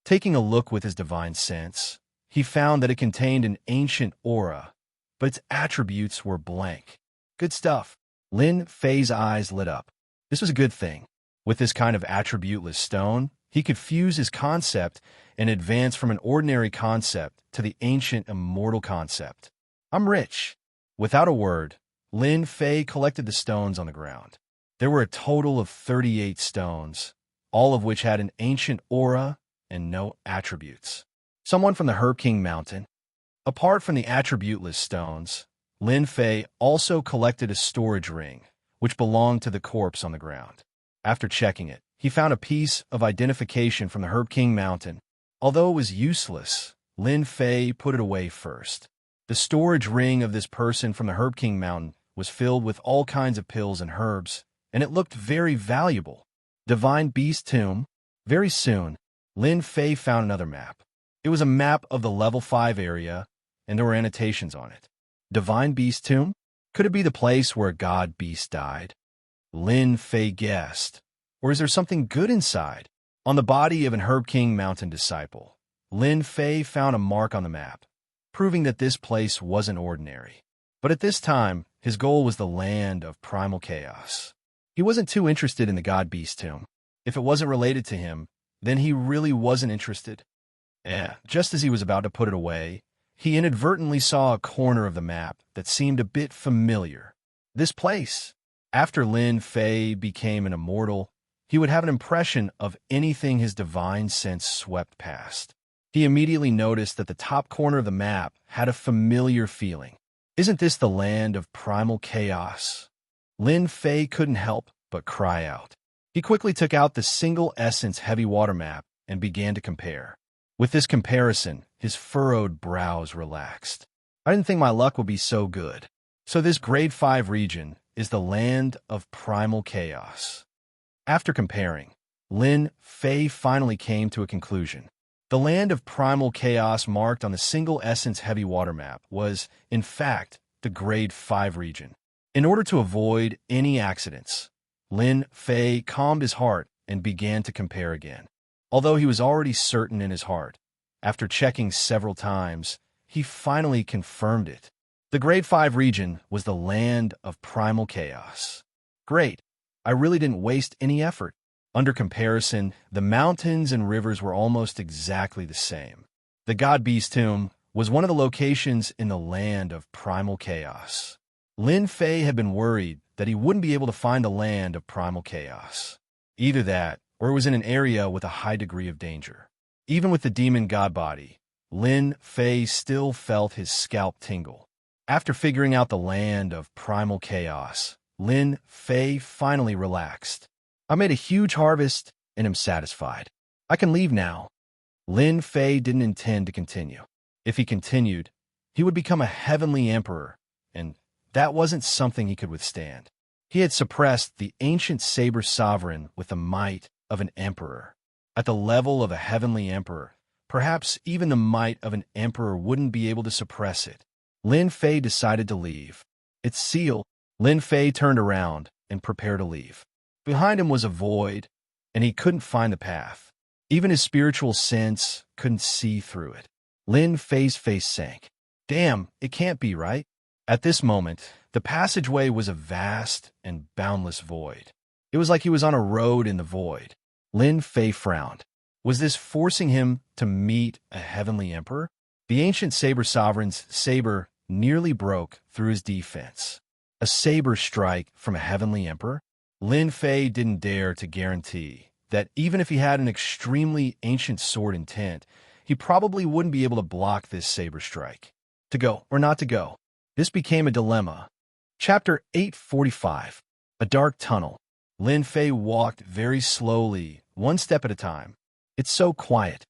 Taking a look with his divine sense, he found that it contained an ancient aura, but its attributes were blank. Good stuff. Lin Fei's eyes lit up. This was a good thing. With this kind of attributeless stone, he could fuse his concept and advance from an ordinary concept to the ancient immortal concept. I'm rich. Without a word, Lin Fei collected the stones on the ground. There were a total of 38 stones, all of which had an ancient aura and no attributes. Someone from the Herb King Mountain. Apart from the attributeless stones, Lin Fei also collected a storage ring, which belonged to the corpse on the ground. After checking it, he found a piece of identification from the Herb King Mountain. Although it was useless, Lin Fei put it away first. The storage ring of this person from the Herb King Mountain was filled with all kinds of pills and herbs, and it looked very valuable. Divine Beast Tomb. Very soon, Lin Fei found another map. It was a map of the level 5 area, and there were annotations on it. Divine Beast Tomb? Could it be the place where a god beast died? Lin Fei guessed. Or is there something good inside? On the body of an Herb King Mountain disciple, Lin Fei found a mark on the map, proving that this place wasn't ordinary. But at this time, his goal was the land of primal chaos. He wasn't too interested in the god beast tomb. If it wasn't related to him, then he really wasn't interested. Just as he was about to put it away, he inadvertently saw a corner of the map that seemed a bit familiar. This place. After Lin Fei became an immortal, he would have an impression of anything his divine sense swept past. He immediately noticed that the top corner of the map had a familiar feeling. Isn't this the land of primal chaos? Lin Fei couldn't help but cry out. He quickly took out the single essence heavy water map and began to compare. With this comparison, his furrowed brows relaxed. I didn't think my luck would be so good. So this grade 5 region is the land of primal chaos. After comparing, Lin Fei finally came to a conclusion. The land of primal chaos marked on the single essence heavy water map was, in fact, the grade 5 region. In order to avoid any accidents, Lin Fei calmed his heart and began to compare again. Although he was already certain in his heart, after checking several times, he finally confirmed it. The grade 5 region was the land of primal chaos. Great. I really didn't waste any effort. Under comparison, the mountains and rivers were almost exactly the same. The God Beast Tomb was one of the locations in the land of primal chaos. Lin Fei had been worried that he wouldn't be able to find the land of primal chaos. Either that, or it was in an area with a high degree of danger. Even with the demon god body, Lin Fei still felt his scalp tingle. After figuring out the land of primal chaos, Lin Fei finally relaxed. I made a huge harvest and am satisfied. I can leave now. Lin Fei didn't intend to continue. If he continued, he would become a heavenly emperor, and that wasn't something he could withstand. He had suppressed the ancient saber sovereign with the might of an emperor. At the level of a heavenly emperor, perhaps even the might of an emperor wouldn't be able to suppress it. Lin Fei decided to leave. Its seal, Lin Fei turned around and prepared to leave. Behind him was a void, and he couldn't find the path. Even his spiritual sense couldn't see through it. Lin Fei's face sank. Damn, it can't be right. At this moment, the passageway was a vast and boundless void. It was like he was on a road in the void. Lin Fei frowned. Was this forcing him to meet a heavenly emperor? The ancient saber sovereign's saber nearly broke through his defense. A saber strike from a heavenly emperor? Lin Fei didn't dare to guarantee that even if he had an extremely ancient sword intent, he probably wouldn't be able to block this saber strike. To go or not to go? This became a dilemma. Chapter 845. A dark tunnel. Lin Fei walked very slowly, one step at a time. It's so quiet.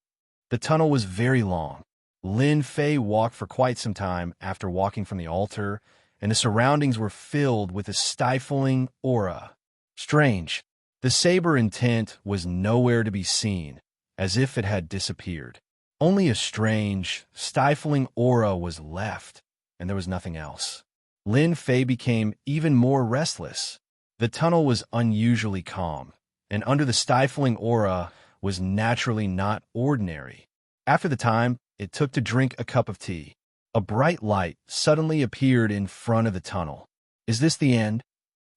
The tunnel was very long. Lin Fei walked for quite some time after walking from the altar, and the surroundings were filled with a stifling aura. Strange. The saber intent was nowhere to be seen, as if it had disappeared. Only a strange, stifling aura was left, and there was nothing else. Lin Fei became even more restless. The tunnel was unusually calm, and under the stifling aura was naturally not ordinary. After the time it took to drink a cup of tea, a bright light suddenly appeared in front of the tunnel. Is this the end?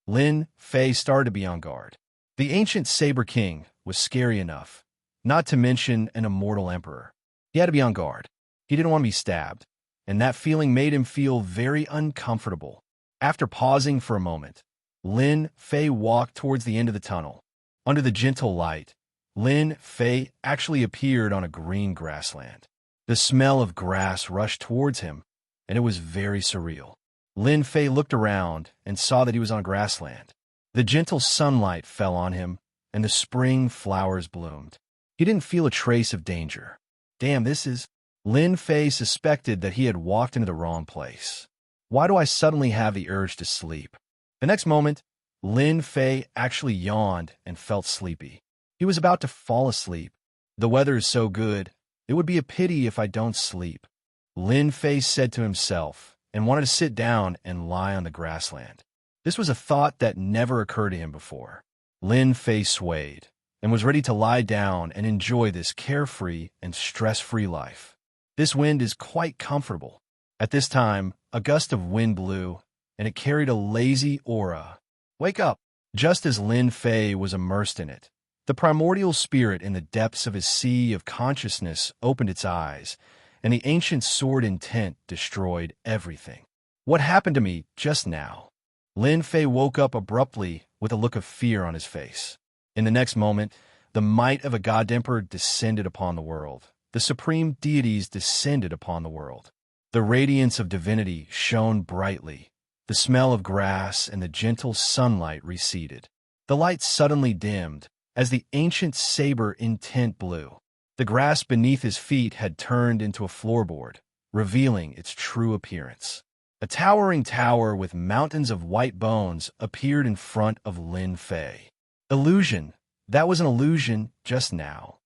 Lin Fei started to be on guard. The ancient Saber King was scary enough, not to mention an immortal emperor. He had to be on guard. He didn't want to be stabbed, and that feeling made him feel very uncomfortable. After pausing for a moment, Lin Fei walked towards the end of the tunnel. Under the gentle light, Lin Fei actually appeared on a green grassland. The smell of grass rushed towards him, and it was very surreal. Lin Fei looked around and saw that he was on grassland. The gentle sunlight fell on him, and the spring flowers bloomed. He didn't feel a trace of danger. Damn, this is... Lin Fei suspected that he had walked into the wrong place. Why do I suddenly have the urge to sleep? The next moment, Lin Fei actually yawned and felt sleepy. He was about to fall asleep. The weather is so good, it would be a pity if I don't sleep, Lin Fei said to himself, and wanted to sit down and lie on the grassland. This was a thought that never occurred to him before. Lin Fei swayed and was ready to lie down and enjoy this carefree and stress-free life. This wind is quite comfortable. At this time, a gust of wind blew, and it carried a lazy aura. Wake up! Just as Lin Fei was immersed in it, the primordial spirit in the depths of his sea of consciousness opened its eyes, and the ancient sword intent destroyed everything. What happened to me just now? Lin Fei woke up abruptly with a look of fear on his face. In the next moment, the might of a god emperor descended upon the world. The supreme deities descended upon the world. The radiance of divinity shone brightly. The smell of grass and the gentle sunlight receded. The light suddenly dimmed as the ancient saber intent blew. The grass beneath his feet had turned into a floorboard, revealing its true appearance. A towering tower with mountains of white bones appeared in front of Lin Fei. Illusion. That was an illusion just now.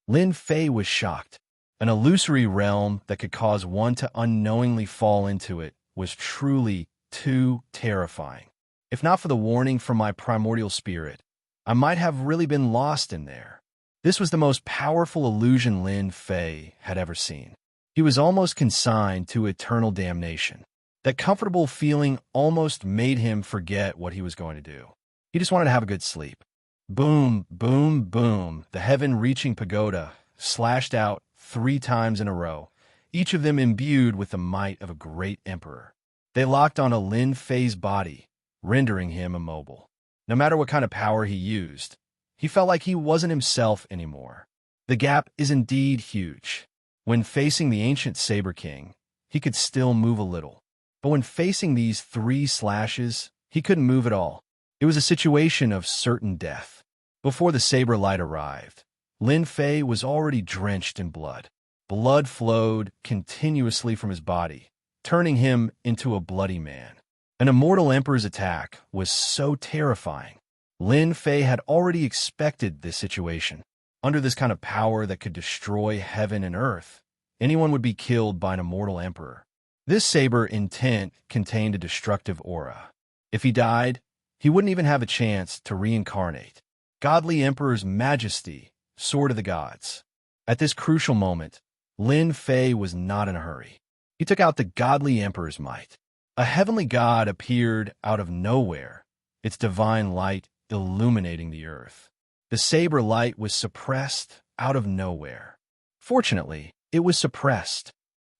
Lin Fei was shocked. An illusory realm that could cause one to unknowingly fall into it was truly too terrifying. If not for the warning from my primordial spirit, I might have really been lost in there. This was the most powerful illusion Lin Fei had ever seen. He was almost consigned to eternal damnation. That comfortable feeling almost made him forget what he was going to do. He just wanted to have a good sleep. Boom, boom, boom, the heaven-reaching pagoda slashed out 3 times in a row, each of them imbued with the might of a great emperor. They locked onto Lin Fei's body, rendering him immobile. No matter what kind of power he used, he felt like he wasn't himself anymore. The gap is indeed huge. When facing the ancient Saber King, he could still move a little. But when facing these 3 slashes, he couldn't move at all. It was a situation of certain death. Before the saber light arrived, Lin Fei was already drenched in blood. Blood flowed continuously from his body, turning him into a bloody man. An immortal emperor's attack was so terrifying. Lin Fei had already expected this situation. Under this kind of power that could destroy heaven and earth, anyone would be killed by an immortal emperor. This saber intent contained a destructive aura. If he died, he wouldn't even have a chance to reincarnate. Godly Emperor's Majesty, Sword of the Gods. At this crucial moment, Lin Fei was not in a hurry. He took out the Godly Emperor's might. A heavenly god appeared out of nowhere, its divine light illuminating the earth. The saber light was suppressed out of nowhere. Fortunately, it was suppressed.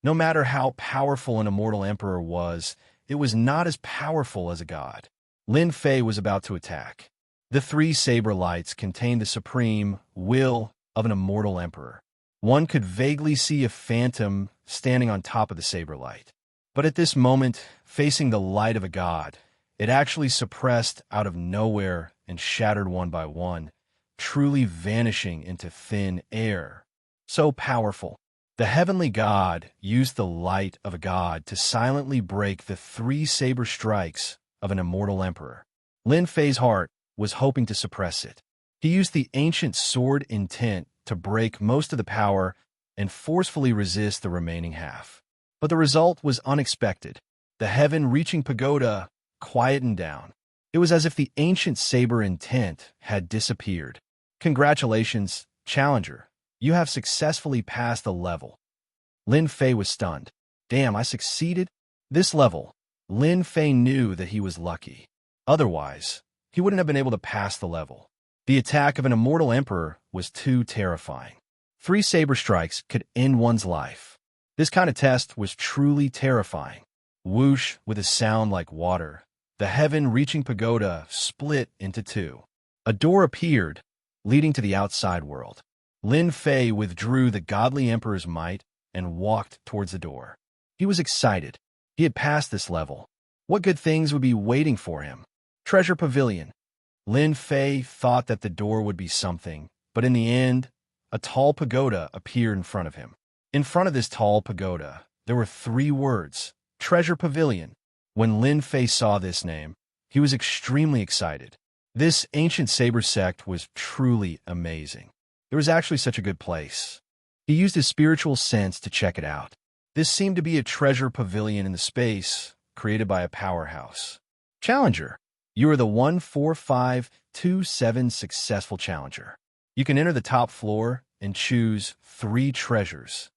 No matter how powerful an immortal emperor was, it was not as powerful as a god. Lin Fei was about to attack. The three saber lights contained the supreme will of an immortal emperor. One could vaguely see a phantom standing on top of the saber light. But at this moment, facing the light of a god, it actually suppressed out of nowhere and shattered one by one, truly vanishing into thin air. So powerful. The heavenly god used the light of a god to silently break the three saber strikes of an immortal emperor. Lin Fei's heart was hoping to suppress it. He used the ancient sword intent to break most of the power and forcefully resist the remaining half. But the result was unexpected. The heaven-reaching pagoda quietened down. It was as if the ancient saber intent had disappeared. Congratulations, Challenger. You have successfully passed the level. Lin Fei was stunned. Damn, I succeeded? This level, Lin Fei knew that he was lucky. Otherwise, he wouldn't have been able to pass the level. The attack of an immortal emperor was too terrifying. 3 saber strikes could end one's life. This kind of test was truly terrifying. Whoosh, with a sound like water, the heaven-reaching pagoda split into 2. A door appeared, leading to the outside world. Lin Fei withdrew the godly emperor's might and walked towards the door. He was excited. He had passed this level. What good things would be waiting for him? Treasure Pavilion. Lin Fei thought that the door would be something, but in the end, a tall pagoda appeared in front of him. In front of this tall pagoda, there were 3 words, Treasure Pavilion. When Lin Fei saw this name, he was extremely excited. This ancient saber sect was truly amazing. It was actually such a good place. He used his spiritual sense to check it out. This seemed to be a treasure pavilion in the space created by a powerhouse. Challenger, you are the 14527 successful challenger. You can enter the top floor and choose 3 treasures.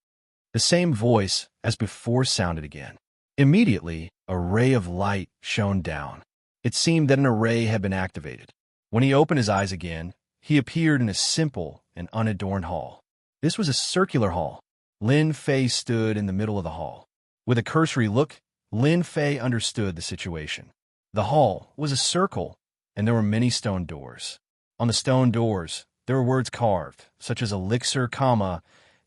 The same voice as before sounded again. Immediately, a ray of light shone down. It seemed that an array had been activated. When he opened his eyes again, he appeared in a simple and unadorned hall. This was a circular hall. Lin Fei stood in the middle of the hall. With a cursory look, Lin Fei understood the situation. The hall was a circle, and there were many stone doors. On the stone doors, there were words carved, such as elixir,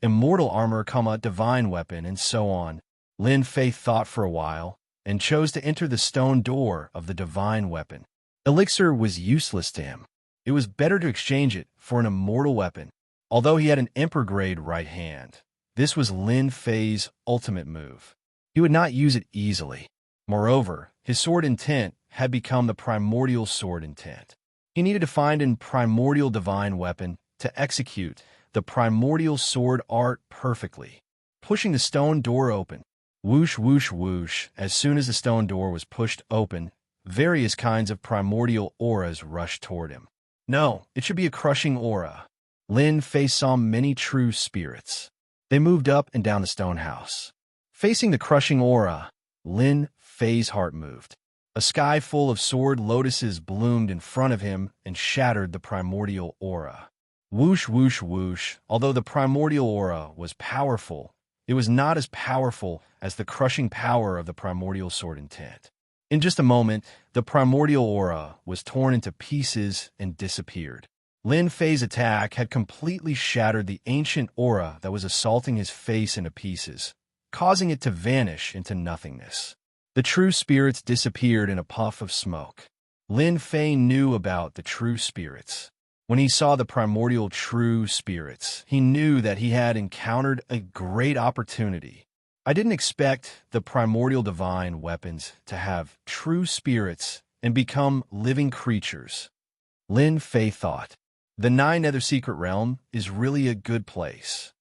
immortal armor, divine weapon, and so on. Lin Fei thought for a while and chose to enter the stone door of the divine weapon. Elixir was useless to him. It was better to exchange it for an immortal weapon. Although he had an emperor-grade right hand, this was Lin Fei's ultimate move. He would not use it easily. Moreover, his sword intent had become the primordial sword intent. He needed to find a primordial divine weapon to execute the primordial sword art perfectly. Pushing the stone door open. Whoosh, whoosh, whoosh. As soon as the stone door was pushed open, various kinds of primordial auras rushed toward him. No, it should be a crushing aura. Lin Fei saw many true spirits. They moved up and down the stone house. Facing the crushing aura, Lin Fei's heart moved. A sky full of sword lotuses bloomed in front of him and shattered the primordial aura. Whoosh, whoosh, whoosh. Although the primordial aura was powerful, it was not as powerful as the crushing power of the primordial sword intent. In just a moment, the primordial aura was torn into pieces and disappeared. Lin Fei's attack had completely shattered the ancient aura that was assaulting his face into pieces, causing it to vanish into nothingness. The true spirits disappeared in a puff of smoke. Lin Fei knew about the true spirits. When he saw the primordial true spirits, he knew that he had encountered a great opportunity. I didn't expect the primordial divine weapons to have true spirits and become living creatures. Lin Fei thought, the 9 Nether Secret Realm is really a good place.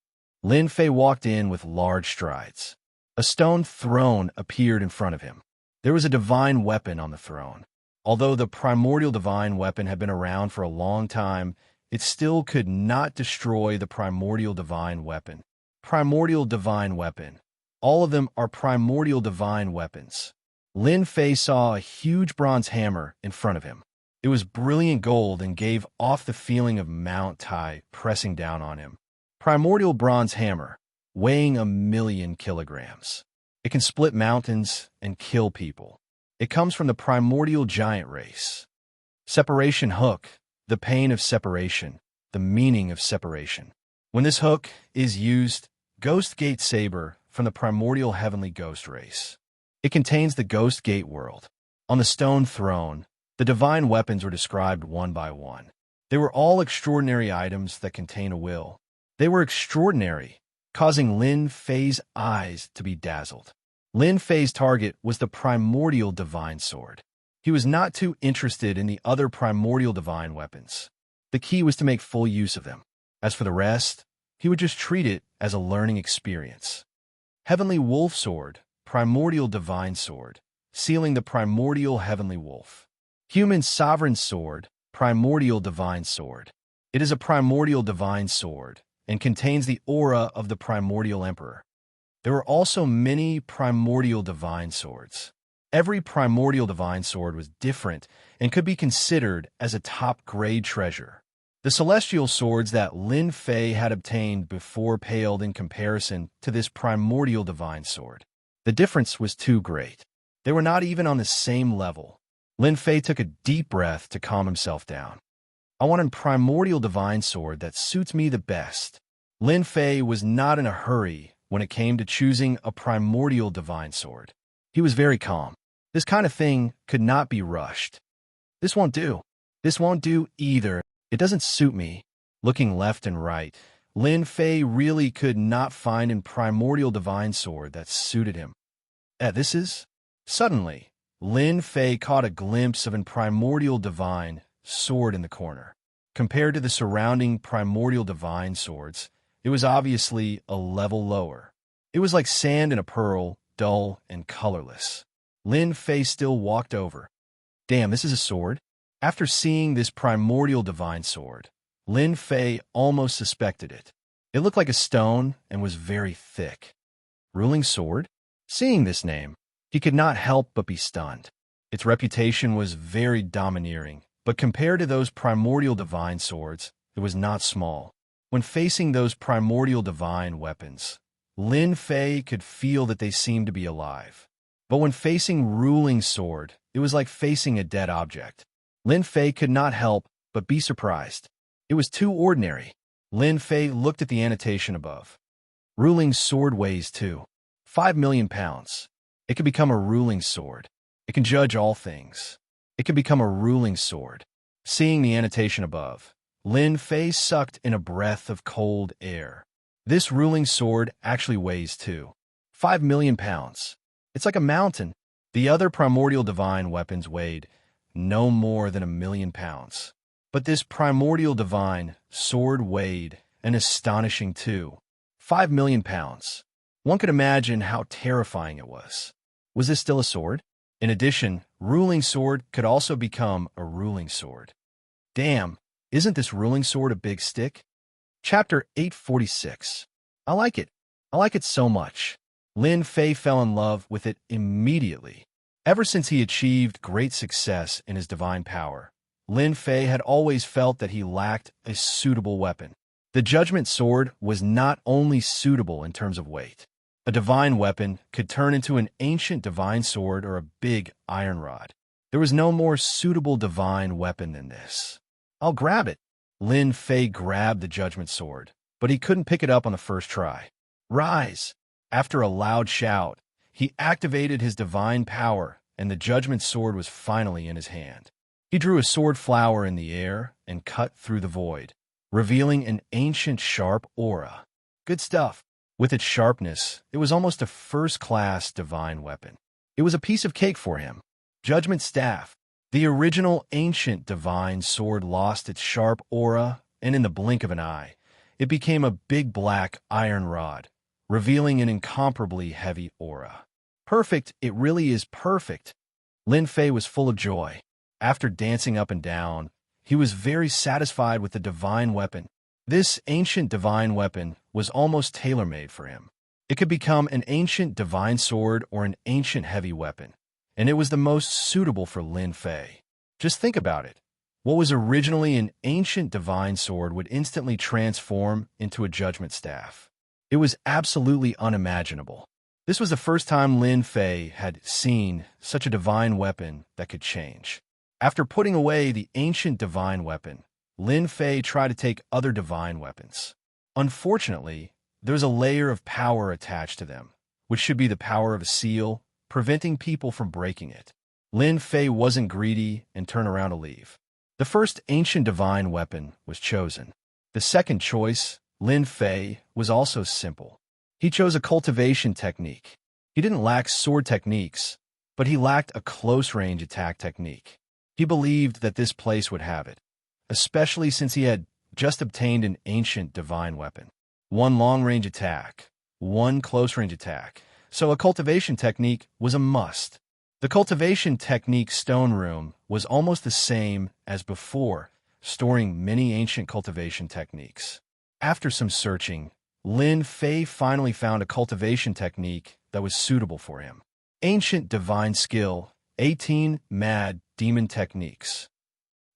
Lin Fei walked in with large strides. A stone throne appeared in front of him. There was a divine weapon on the throne. Although the primordial divine weapon had been around for a long time, it still could not destroy the primordial divine weapon. Primordial divine weapon. All of them are primordial divine weapons. Lin Fei saw a huge bronze hammer in front of him. It was brilliant gold and gave off the feeling of Mount Tai pressing down on him. Primordial bronze hammer, weighing 1,000,000 kilograms. It can split mountains and kill people. It comes from the primordial giant race. Separation hook, the pain of separation, the meaning of separation. When this hook is used, Ghost Gate Saber from the primordial heavenly ghost race. It contains the Ghost Gate world. On the stone throne, the divine weapons were described one by one. They were all extraordinary items that contain a will. They were extraordinary, causing Lin Fei's eyes to be dazzled. Lin Fei's target was the primordial divine sword. He was not too interested in the other primordial divine weapons. The key was to make full use of them. As for the rest, he would just treat it as a learning experience. Heavenly Wolf Sword, primordial divine sword, sealing the primordial heavenly wolf. Human Sovereign Sword, primordial divine sword. It is a primordial divine sword and contains the aura of the primordial emperor. There were also many primordial divine swords. Every primordial divine sword was different and could be considered as a top-grade treasure. The celestial swords that Lin Fei had obtained before paled in comparison to this primordial divine sword. The difference was too great. They were not even on the same level. Lin Fei took a deep breath to calm himself down. I want a primordial divine sword that suits me the best. Lin Fei was not in a hurry when it came to choosing a primordial divine sword. He was very calm. This kind of thing could not be rushed. This won't do. This won't do either. It doesn't suit me. Looking left and right, Lin Fei really could not find a primordial divine sword that suited him. This is... Suddenly, Lin Fei caught a glimpse of a primordial divine sword in the corner. Compared to the surrounding primordial divine swords, it was obviously a level lower. It was like sand in a pearl, dull and colorless. Lin Fei still walked over. Damn, this is a sword? After seeing this primordial divine sword, Lin Fei almost suspected it. It looked like a stone and was very thick. Ruling sword? Seeing this name, he could not help but be stunned. Its reputation was very domineering, but compared to those primordial divine swords, it was not small. When facing those primordial divine weapons, Lin Fei could feel that they seemed to be alive. But when facing ruling sword, it was like facing a dead object. Lin Fei could not help but be surprised. It was too ordinary. Lin Fei looked at the annotation above. Ruling sword weighs 5 million pounds. It can become a ruling sword. It can judge all things. It can become a ruling sword. Seeing the annotation above, Lin Fei sucked in a breath of cold air. This ruling sword actually weighs 5 million pounds. It's like a mountain. The other primordial divine weapons weighed no more than 1,000,000 pounds. But this primordial divine sword weighed an astonishing 5 million pounds. One could imagine how terrifying it was. Was this still a sword? In addition, ruling sword could also become a ruling sword. Damn, isn't this ruling sword a big stick? Chapter 846. I like it. I like it so much. Lin Fei fell in love with it immediately. Ever since he achieved great success in his divine power, Lin Fei had always felt that he lacked a suitable weapon. The Judgment Sword was not only suitable in terms of weight. A divine weapon could turn into an ancient divine sword or a big iron rod. There was no more suitable divine weapon than this. I'll grab it. Lin Fei grabbed the Judgment Sword, but he couldn't pick it up on the first try. Rise! After a loud shout, he activated his divine power, and the Judgment Sword was finally in his hand. He drew a sword flower in the air and cut through the void, revealing an ancient sharp aura. Good stuff. With its sharpness, it was almost a first-class divine weapon. It was a piece of cake for him. Judgment Staff. The original ancient divine sword lost its sharp aura, and in the blink of an eye, it became a big black iron rod, revealing an incomparably heavy aura. Perfect, it really is perfect. Lin Fei was full of joy. After dancing up and down, he was very satisfied with the divine weapon. This ancient divine weapon was almost tailor-made for him. It could become an ancient divine sword or an ancient heavy weapon, and it was the most suitable for Lin Fei. Just think about it. What was originally an ancient divine sword would instantly transform into a judgment staff. It was absolutely unimaginable. This was the first time Lin Fei had seen such a divine weapon that could change. After putting away the ancient divine weapon, Lin Fei tried to take other divine weapons. Unfortunately, there was a layer of power attached to them, which should be the power of a seal, preventing people from breaking it. Lin Fei wasn't greedy and turned around to leave. The first ancient divine weapon was chosen. The second choice, Lin Fei, was also simple. He chose a cultivation technique. He didn't lack sword techniques, but he lacked a close-range attack technique. He believed that this place would have it, especially since he had just obtained an ancient divine weapon. One long-range attack, one close-range attack. So a cultivation technique was a must. The cultivation technique stone room was almost the same as before, storing many ancient cultivation techniques. After some searching, Lin Fei finally found a cultivation technique that was suitable for him. Ancient divine skill, 18 mad demon techniques.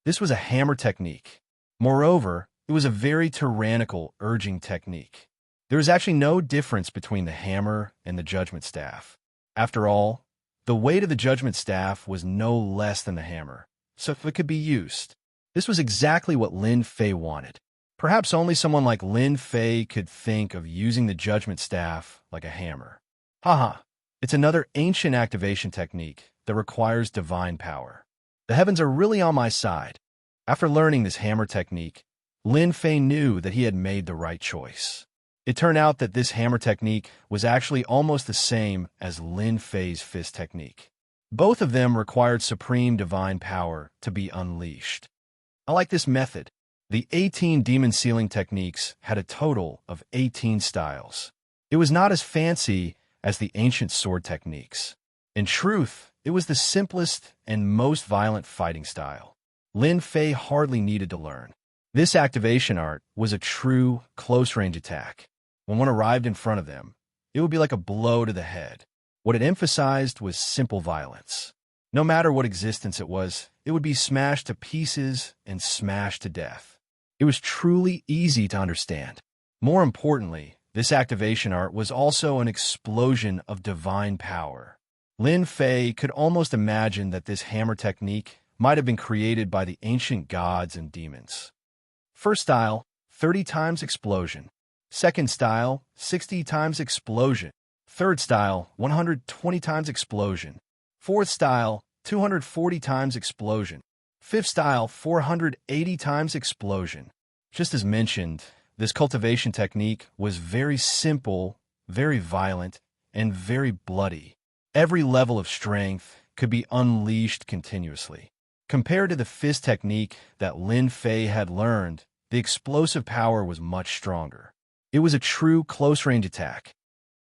This was a hammer technique. Moreover, it was a very tyrannical urging technique. There is actually no difference between the hammer and the judgment staff. After all, the weight of the judgment staff was no less than the hammer, so it could be used. This was exactly what Lin Fei wanted. Perhaps only someone like Lin Fei could think of using the judgment staff like a hammer. Haha, it's another ancient activation technique that requires divine power. The heavens are really on my side. After learning this hammer technique, Lin Fei knew that he had made the right choice. It turned out that this hammer technique was actually almost the same as Lin Fei's fist technique. Both of them required supreme divine power to be unleashed. I like this method. The 18 demon sealing techniques had a total of 18 styles. It was not as fancy as the ancient sword techniques. In truth, it was the simplest and most violent fighting style. Lin Fei hardly needed to learn. This activation art was a true close-range attack. When one arrived in front of them, it would be like a blow to the head. What it emphasized was simple violence. No matter what existence it would be smashed to pieces and smashed to death. It was truly easy to understand. More importantly, this activation art was also an explosion of divine power. Lin Fei could almost imagine that this hammer technique might have been created by the ancient gods and demons. First style, 30 times explosion. Second style, 60 times explosion. Third style, 120 times explosion. Fourth style, 240 times explosion. Fifth style, 480 times explosion. Just as mentioned, this cultivation technique was very simple, very violent, and very bloody. Every level of strength could be unleashed continuously. Compared to the fist technique that Lin Fei had learned, the explosive power was much stronger. It was a true close-range attack.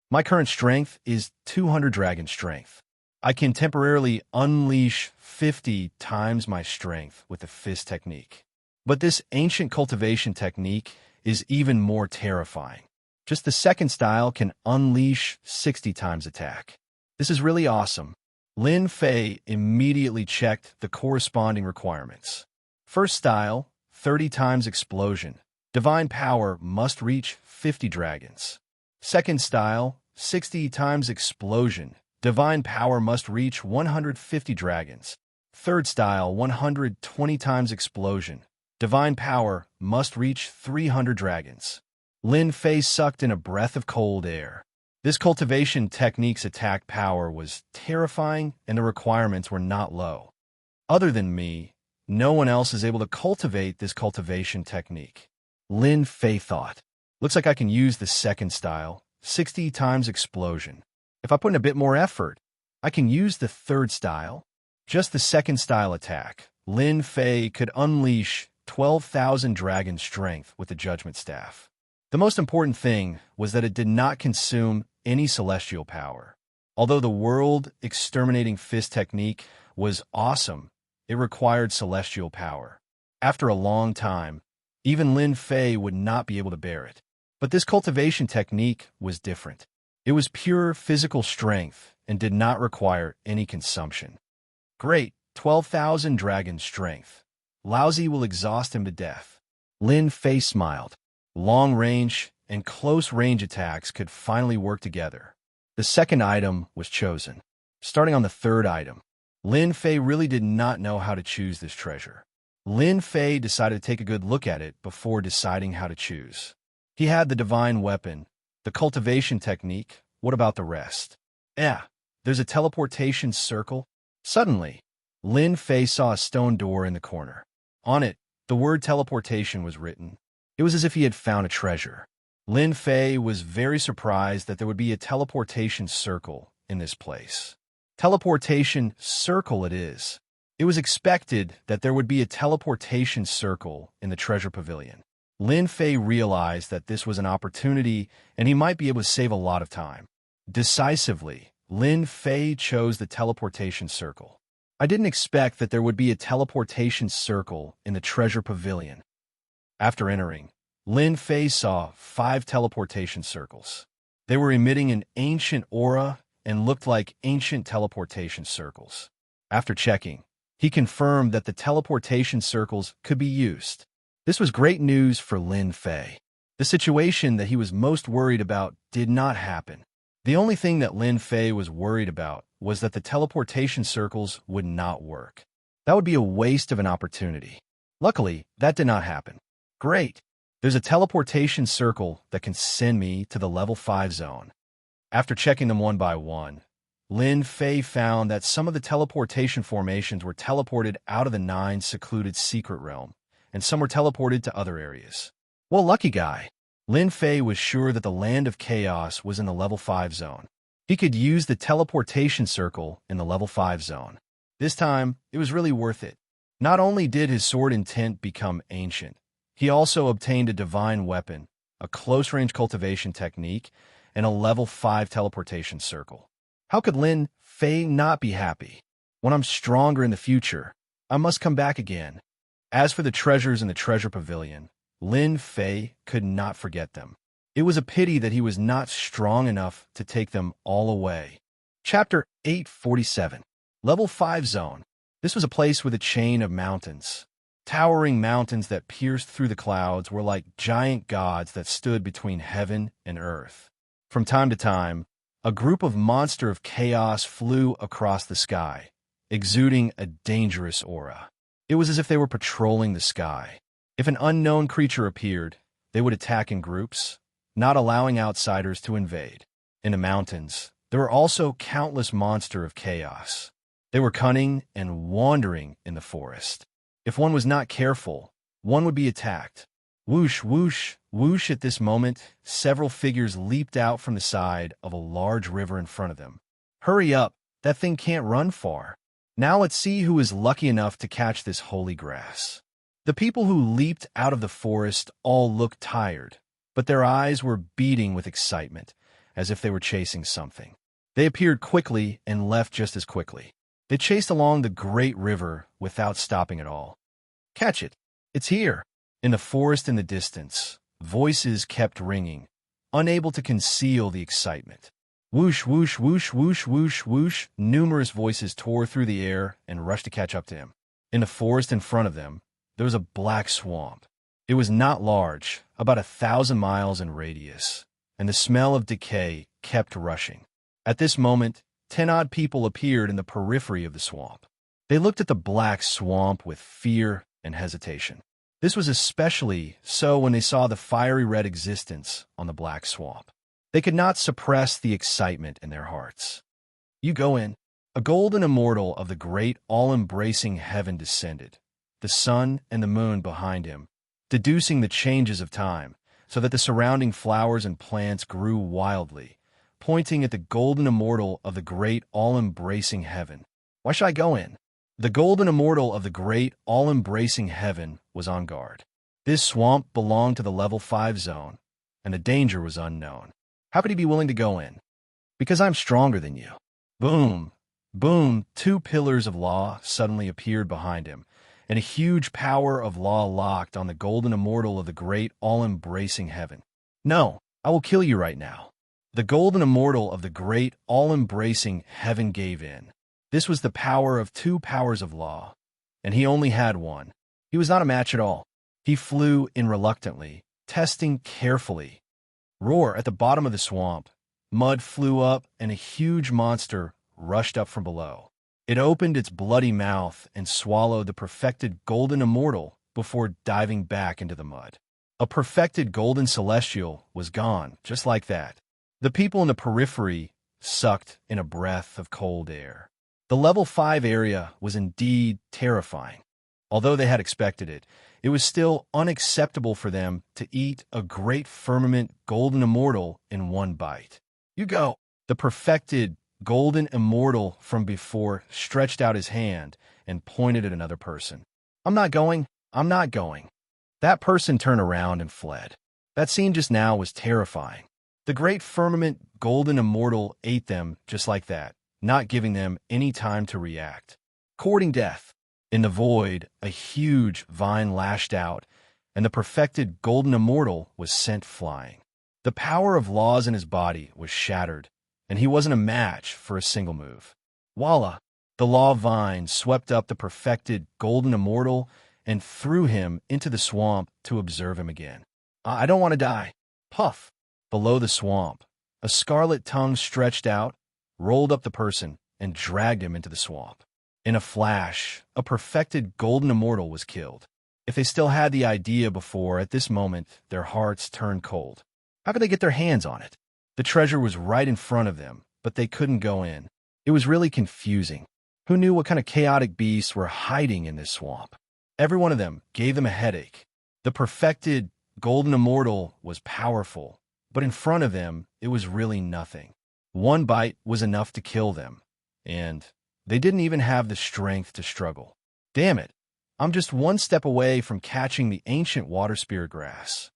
My current strength is 200 dragon strength. I can temporarily unleash 50 times my strength with the fist technique. But this ancient cultivation technique is even more terrifying. Just the second style can unleash 60 times attack. This is really awesome. Lin Fei immediately checked the corresponding requirements. First style, 30 times explosion. Divine power must reach 50 dragons. Second style, 60 times explosion. Divine power must reach 150 dragons. Third style, 120 times explosion. Divine power must reach 300 dragons. Lin Fei sucked in a breath of cold air. This cultivation technique's attack power was terrifying and the requirements were not low. Other than me, no one else is able to cultivate this cultivation technique. Lin Fei thought, looks like I can use the second style, 60 times explosion. If I put in a bit more effort, I can use the third style. Just the second style attack, Lin Fei could unleash 12,000 dragon strength with the judgment staff. The most important thing was that it did not consume any celestial power. Although the world exterminating fist technique was awesome, it required celestial power. After a long time, even Lin Fei would not be able to bear it. But this cultivation technique was different. It was pure physical strength and did not require any consumption. Great, 12,000 dragon strength. Laozi will exhaust him to death. Lin Fei smiled. Long range and close range attacks could finally work together. The second item was chosen. Starting on the third item, Lin Fei really did not know how to choose this treasure. Lin Fei decided to take a good look at it before deciding how to choose. He had the divine weapon, the cultivation technique. What about the rest? There's a teleportation circle. Suddenly, Lin Fei saw a stone door in the corner. On it, the word teleportation was written. It was as if he had found a treasure. Lin Fei was very surprised that there would be a teleportation circle in this place. Teleportation circle it is. It was expected that there would be a teleportation circle in the treasure pavilion. Lin Fei realized that this was an opportunity and he might be able to save a lot of time. Decisively, Lin Fei chose the teleportation circle. I didn't expect that there would be a teleportation circle in the treasure pavilion. After entering, Lin Fei saw 5 teleportation circles. They were emitting an ancient aura and looked like ancient teleportation circles. After checking, he confirmed that the teleportation circles could be used. This was great news for Lin Fei. The situation that he was most worried about did not happen. The only thing that Lin Fei was worried about was that the teleportation circles would not work. That would be a waste of an opportunity. Luckily, that did not happen. Great! There's a teleportation circle that can send me to the level 5 zone. After checking them one by one, Lin Fei found that some of the teleportation formations were teleported out of the 9 secluded secret realm, and some were teleported to other areas. Well, lucky guy. Lin Fei was sure that the Land of Chaos was in the level 5 zone. He could use the teleportation circle in the level 5 zone. This time, it was really worth it. Not only did his sword intent become ancient, he also obtained a divine weapon, a close-range cultivation technique, and a level 5 teleportation circle. How could Lin Fei not be happy? When I'm stronger in the future, I must come back again. As for the treasures in the treasure pavilion, Lin Fei could not forget them. It was a pity that he was not strong enough to take them all away. Chapter 847. Level 5 Zone. This was a place with a chain of mountains. Towering mountains that pierced through the clouds were like giant gods that stood between heaven and earth. From time to time, a group of monsters of chaos flew across the sky, exuding a dangerous aura. It was as if they were patrolling the sky. If an unknown creature appeared, they would attack in groups, not allowing outsiders to invade. In the mountains, there were also countless monsters of chaos. They were cunning and wandering in the forest. If one was not careful, one would be attacked. Whoosh, whoosh, whoosh. At this moment, several figures leaped out from the side of a large river in front of them. Hurry up, that thing can't run far. Now let's see who is lucky enough to catch this holy grass. The people who leaped out of the forest all looked tired, but their eyes were beating with excitement, as if they were chasing something. They appeared quickly and left just as quickly. They chased along the great river without stopping at all. Catch it! It's here! In the forest in the distance, voices kept ringing, unable to conceal the excitement. Whoosh, whoosh, whoosh, whoosh, whoosh, whoosh. Numerous voices tore through the air and rushed to catch up to him. In the forest in front of them, there was a black swamp. It was not large, about 1,000 miles in radius, and the smell of decay kept rushing. At this moment, 10-odd people appeared in the periphery of the swamp. They looked at the black swamp with fear and hesitation. This was especially so when they saw the fiery red existence on the black swamp. They could not suppress the excitement in their hearts. You go in. A golden immortal of the great all-embracing heaven descended, the sun and the moon behind him, deducing the changes of time, so that the surrounding flowers and plants grew wildly, pointing at the golden immortal of the great all-embracing heaven. Why should I go in? The golden immortal of the great all-embracing heaven was on guard. This swamp belonged to the level 5 zone, and the danger was unknown. How could he be willing to go in? Because I'm stronger than you. Boom! Boom, two pillars of law suddenly appeared behind him, and a huge power of law locked on the golden immortal of the great all-embracing heaven. No, I will kill you right now. The golden immortal of the great all-embracing heaven gave in. This was the power of two powers of law, and he only had one. He was not a match at all. He flew in reluctantly, testing carefully. Roar at the bottom of the swamp. Mud flew up, and a huge monster rushed up from below. It opened its bloody mouth and swallowed the perfected golden immortal before diving back into the mud. A perfected golden celestial was gone, just like that. The people in the periphery sucked in a breath of cold air. The level 5 area was indeed terrifying. Although they had expected it, it was still unacceptable for them to eat a great firmament golden immortal in one bite. You go! The perfected golden immortal from before stretched out his hand and pointed at another person. I'm not going. I'm not going. That person turned around and fled. That scene just now was terrifying. The great firmament golden immortal ate them just like that, not giving them any time to react. Courting death. In the void, a huge vine lashed out, and the perfected golden immortal was sent flying. The power of laws in his body was shattered, and he wasn't a match for a single move. Voila! The law vine swept up the perfected golden immortal and threw him into the swamp to observe him again. I don't want to die. Puff! Below the swamp, a scarlet tongue stretched out, rolled up the person, and dragged him into the swamp. In a flash, a perfected golden immortal was killed. If they still had the idea before, at this moment, their hearts turned cold. How could they get their hands on it? The treasure was right in front of them, but they couldn't go in. It was really confusing. Who knew what kind of chaotic beasts were hiding in this swamp? Every one of them gave them a headache. The perfected golden immortal was powerful, but in front of them, it was really nothing. One bite was enough to kill them, and they didn't even have the strength to struggle. Damn it, I'm just one step away from catching the ancient water spirit grass.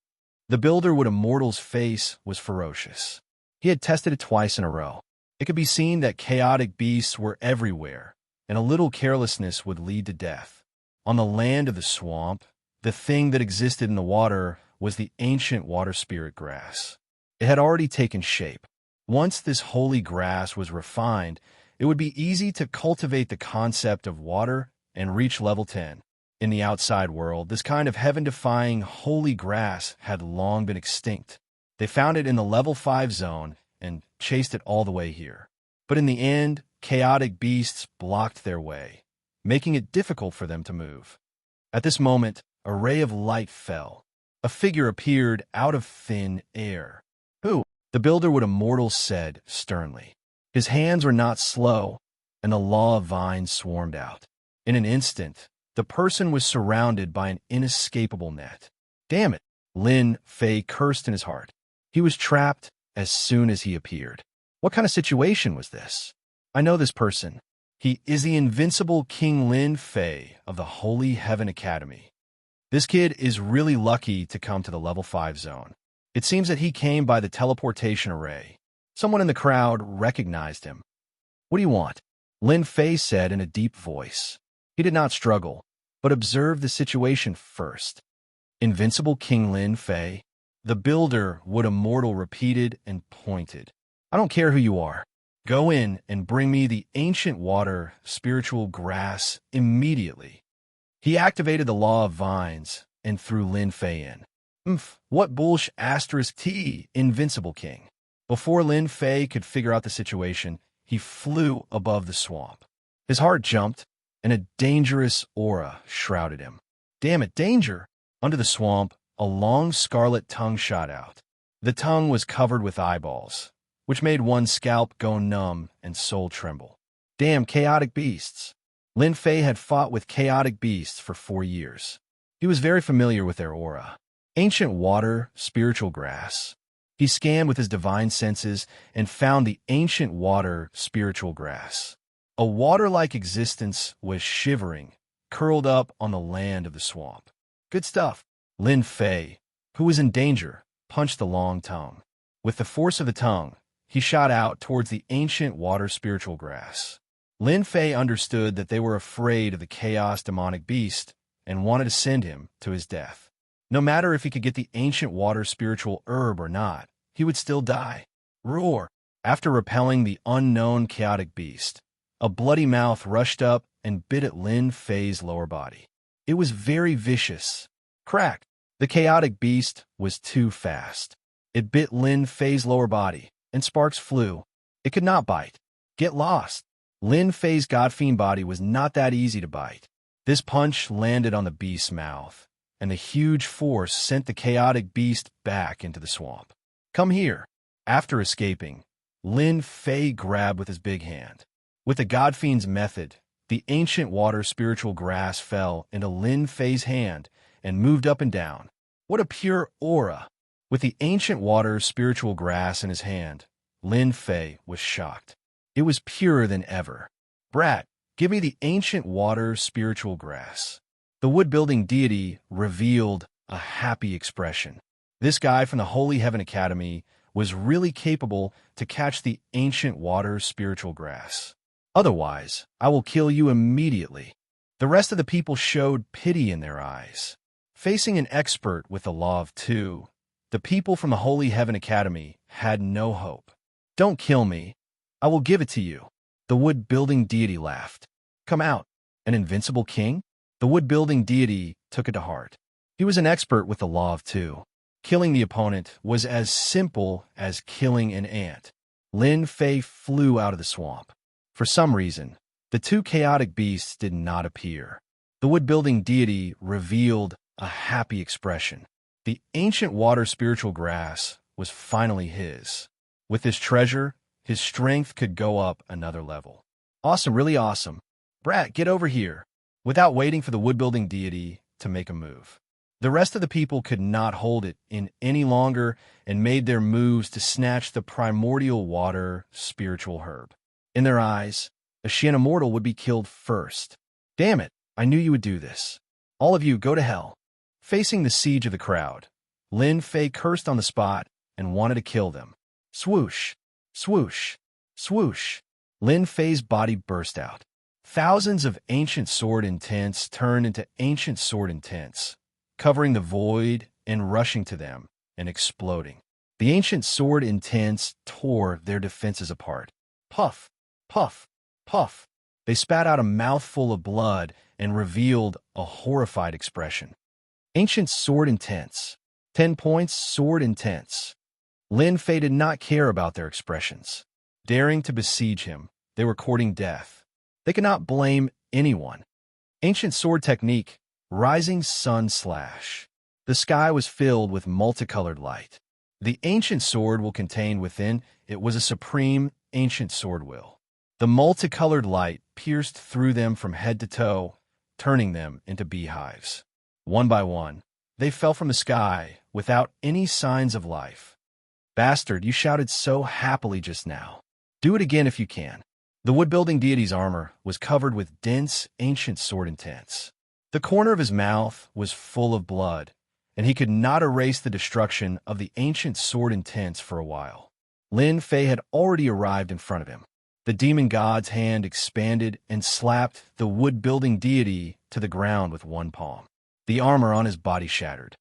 The builder with Immortal's face was ferocious. He had tested it twice in a row. It could be seen that chaotic beasts were everywhere, and a little carelessness would lead to death. On the land of the swamp, the thing that existed in the water was the ancient water spirit grass. It had already taken shape. Once this holy grass was refined, it would be easy to cultivate the concept of water and reach level 10. In the outside world, this kind of heaven-defying holy grass had long been extinct. They found it in the level 5 zone and chased it all the way here. But in the end, chaotic beasts blocked their way, making it difficult for them to move. At this moment, a ray of light fell. A figure appeared out of thin air. Who? The builder with Immortal said sternly. His hands were not slow, and the law vine swarmed out. In an instant, the person was surrounded by an inescapable net. Damn it, Lin Fei cursed in his heart. He was trapped as soon as he appeared. What kind of situation was this? I know this person. He is the invincible King Lin Fei of the Holy Heaven Academy. This kid is really lucky to come to the level 5 zone. It seems that he came by the teleportation array. Someone in the crowd recognized him. What do you want? Lin Fei said in a deep voice. He did not struggle, but observed the situation first. Invincible King Lin Fei? The builder would Immortal repeated and pointed. I don't care who you are. Go in and bring me the ancient water spiritual grass immediately. He activated the law of vines and threw Lin Fei in. What bullsh asterisk T, Invincible King. Before Lin Fei could figure out the situation, he flew above the swamp. His heart jumped, and a dangerous aura shrouded him. Damn it, danger! Under the swamp, a long scarlet tongue shot out. The tongue was covered with eyeballs, which made one's scalp go numb and soul tremble. Damn chaotic beasts! Lin Fei had fought with chaotic beasts for 4 years. He was very familiar with their aura. Ancient water, spiritual grass. He scanned with his divine senses and found the ancient water, spiritual grass. A water-like existence was shivering, curled up on the land of the swamp. Good stuff. Lin Fei, who was in danger, punched the long tongue. With the force of the tongue, he shot out towards the ancient water spiritual grass. Lin Fei understood that they were afraid of the chaos demonic beast and wanted to send him to his death. No matter if he could get the ancient water spiritual herb or not, he would still die. Roar! After repelling the unknown chaotic beast, a bloody mouth rushed up and bit at Lin Fei's lower body. It was very vicious. Crack! The chaotic beast was too fast. It bit Lin Fei's lower body, and sparks flew. It could not bite. Get lost! Lin Fei's godfiend body was not that easy to bite. This punch landed on the beast's mouth, and the huge force sent the chaotic beast back into the swamp. Come here! After escaping, Lin Fei grabbed with his big hand. With the godfiend's method, the ancient water spiritual grass fell into Lin Fei's hand and moved up and down. What a pure aura! With the ancient water spiritual grass in his hand, Lin Fei was shocked. It was purer than ever. Brat, give me the ancient water spiritual grass. The wood-building deity revealed a happy expression. This guy from the Holy Heaven Academy was really capable to catch the ancient water spiritual grass. Otherwise, I will kill you immediately. The rest of the people showed pity in their eyes. Facing an expert with the law of two, the people from the Holy Heaven Academy had no hope. Don't kill me. I will give it to you. The wood-building deity laughed. Come out. An invincible king? The wood-building deity took it to heart. He was an expert with the law of two. Killing the opponent was as simple as killing an ant. Lin Fei flew out of the swamp. For some reason, the two chaotic beasts did not appear. The wood-building deity revealed a happy expression. The ancient water spiritual grass was finally his. With this treasure, his strength could go up another level. Awesome, really awesome. Brat, get over here. Without waiting for the wood-building deity to make a move. The rest of the people could not hold it in any longer and made their moves to snatch the primordial water spiritual herb. In their eyes, a Xian immortal would be killed first. Damn it, I knew you would do this. All of you, go to hell. Facing the siege of the crowd, Lin Fei cursed on the spot and wanted to kill them. Swoosh, swoosh, swoosh. Lin Fei's body burst out. Thousands of ancient sword intents turned into ancient sword intents, covering the void and rushing to them and exploding. The ancient sword intents tore their defenses apart. Puff, puff, puff. They spat out a mouthful of blood and revealed a horrified expression. Ancient sword intents. 10 points, sword intents. Lin Fei did not care about their expressions. Daring to besiege him, they were courting death. They could not blame anyone. Ancient sword technique, rising sun slash. The sky was filled with multicolored light. The ancient sword will contain within it was a supreme ancient sword will. The multicolored light pierced through them from head to toe, turning them into beehives. One by one, they fell from the sky without any signs of life. Bastard, you shouted so happily just now. Do it again if you can. The wood-building deity's armor was covered with dense, ancient sword intents. The corner of his mouth was full of blood, and he could not erase the destruction of the ancient sword intents for a while. Lin Fei had already arrived in front of him. The demon god's hand expanded and slapped the wood-building deity to the ground with one palm. The armor on his body shattered.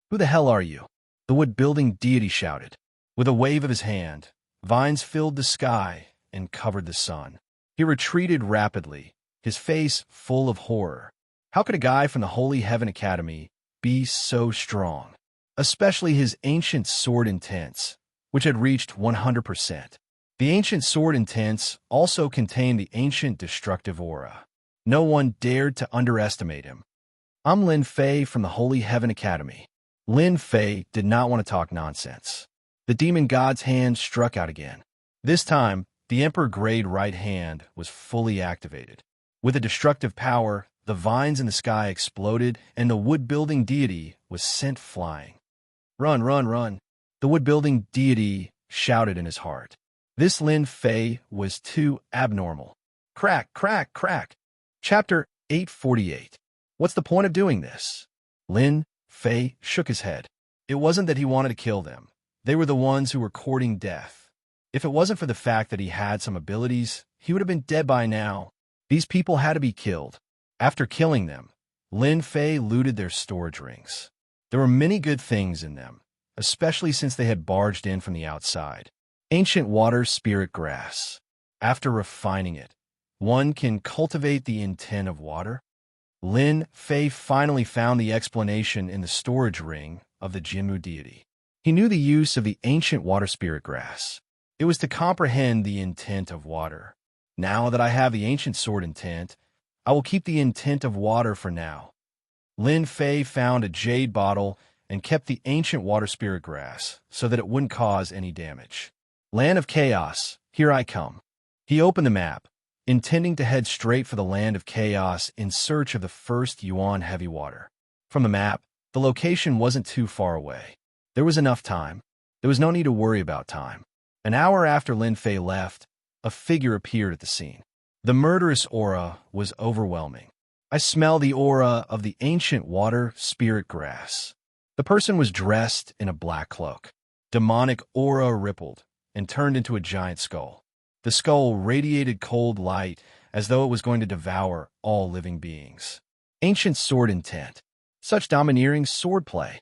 Who the hell are you? The wood-building deity shouted. With a wave of his hand, vines filled the sky and covered the sun. He retreated rapidly, his face full of horror. How could a guy from the Holy Heaven Academy be so strong? Especially his ancient sword intents, which had reached 100%. The ancient sword intents also contained the ancient destructive aura. No one dared to underestimate him. I'm Lin Fei from the Holy Heaven Academy. Lin Fei did not want to talk nonsense. The demon god's hand struck out again. This time, the Emperor Grade right hand was fully activated. With a destructive power, the vines in the sky exploded and the wood-building deity was sent flying. Run, run, run. The wood-building deity shouted in his heart. This Lin Fei was too abnormal. Crack, crack, crack. Chapter 848. What's the point of doing this? Lin Fei shook his head. It wasn't that he wanted to kill them. They were the ones who were courting death. If it wasn't for the fact that he had some abilities, he would have been dead by now. These people had to be killed. After killing them, Lin Fei looted their storage rings. There were many good things in them, especially since they had barged in from the outside. Ancient water spirit grass. After refining it, one can cultivate the intent of water. Lin Fei finally found the explanation in the storage ring of the Jinmu deity. He knew the use of the ancient water spirit grass. It was to comprehend the intent of water. Now that I have the ancient sword intent, I will keep the intent of water for now. Lin Fei found a jade bottle and kept the ancient water spirit grass so that it wouldn't cause any damage. Land of Chaos, here I come. He opened the map, intending to head straight for the Land of Chaos in search of the first Yuan heavy water. From the map, the location wasn't too far away. There was enough time. There was no need to worry about time. An hour after Lin Fei left, a figure appeared at the scene. The murderous aura was overwhelming. I smell the aura of the ancient water spirit grass. The person was dressed in a black cloak. Demonic aura rippled and turned into a giant skull. The skull radiated cold light as though it was going to devour all living beings. Ancient sword intent. Such domineering swordplay.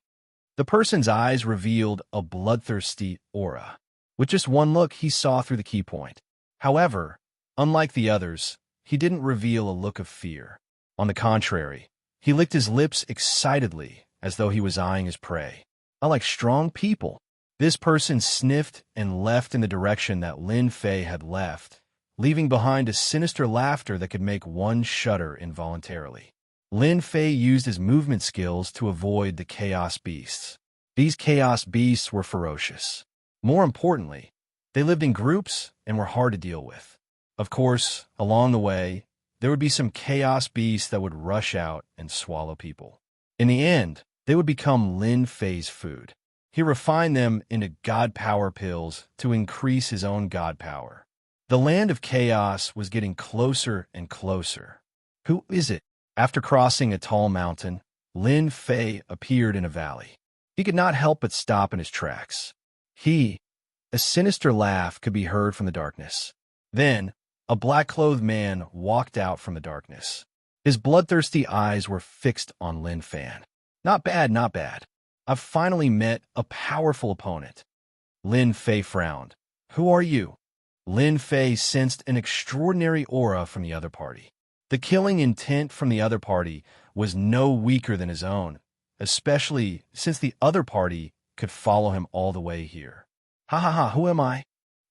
The person's eyes revealed a bloodthirsty aura. With just one look, he saw through the key point. However, unlike the others, he didn't reveal a look of fear. On the contrary, he licked his lips excitedly as though he was eyeing his prey. I like strong people. This person sniffed and left in the direction that Lin Fei had left, leaving behind a sinister laughter that could make one shudder involuntarily. Lin Fei used his movement skills to avoid the chaos beasts. These chaos beasts were ferocious. More importantly, they lived in groups and were hard to deal with. Of course, along the way, there would be some chaos beasts that would rush out and swallow people. In the end, they would become Lin Fei's food. He refined them into god power pills to increase his own god power. The Land of Chaos was getting closer and closer. Who is it? After crossing a tall mountain, Lin Fei appeared in a valley. He could not help but stop in his tracks. A sinister laugh could be heard from the darkness. Then, a black-clothed man walked out from the darkness. His bloodthirsty eyes were fixed on Lin Fei. Not bad, not bad. I've finally met a powerful opponent. Lin Fei frowned. Who are you? Lin Fei sensed an extraordinary aura from the other party. The killing intent from the other party was no weaker than his own, especially since the other party could follow him all the way here. Ha ha ha, who am I?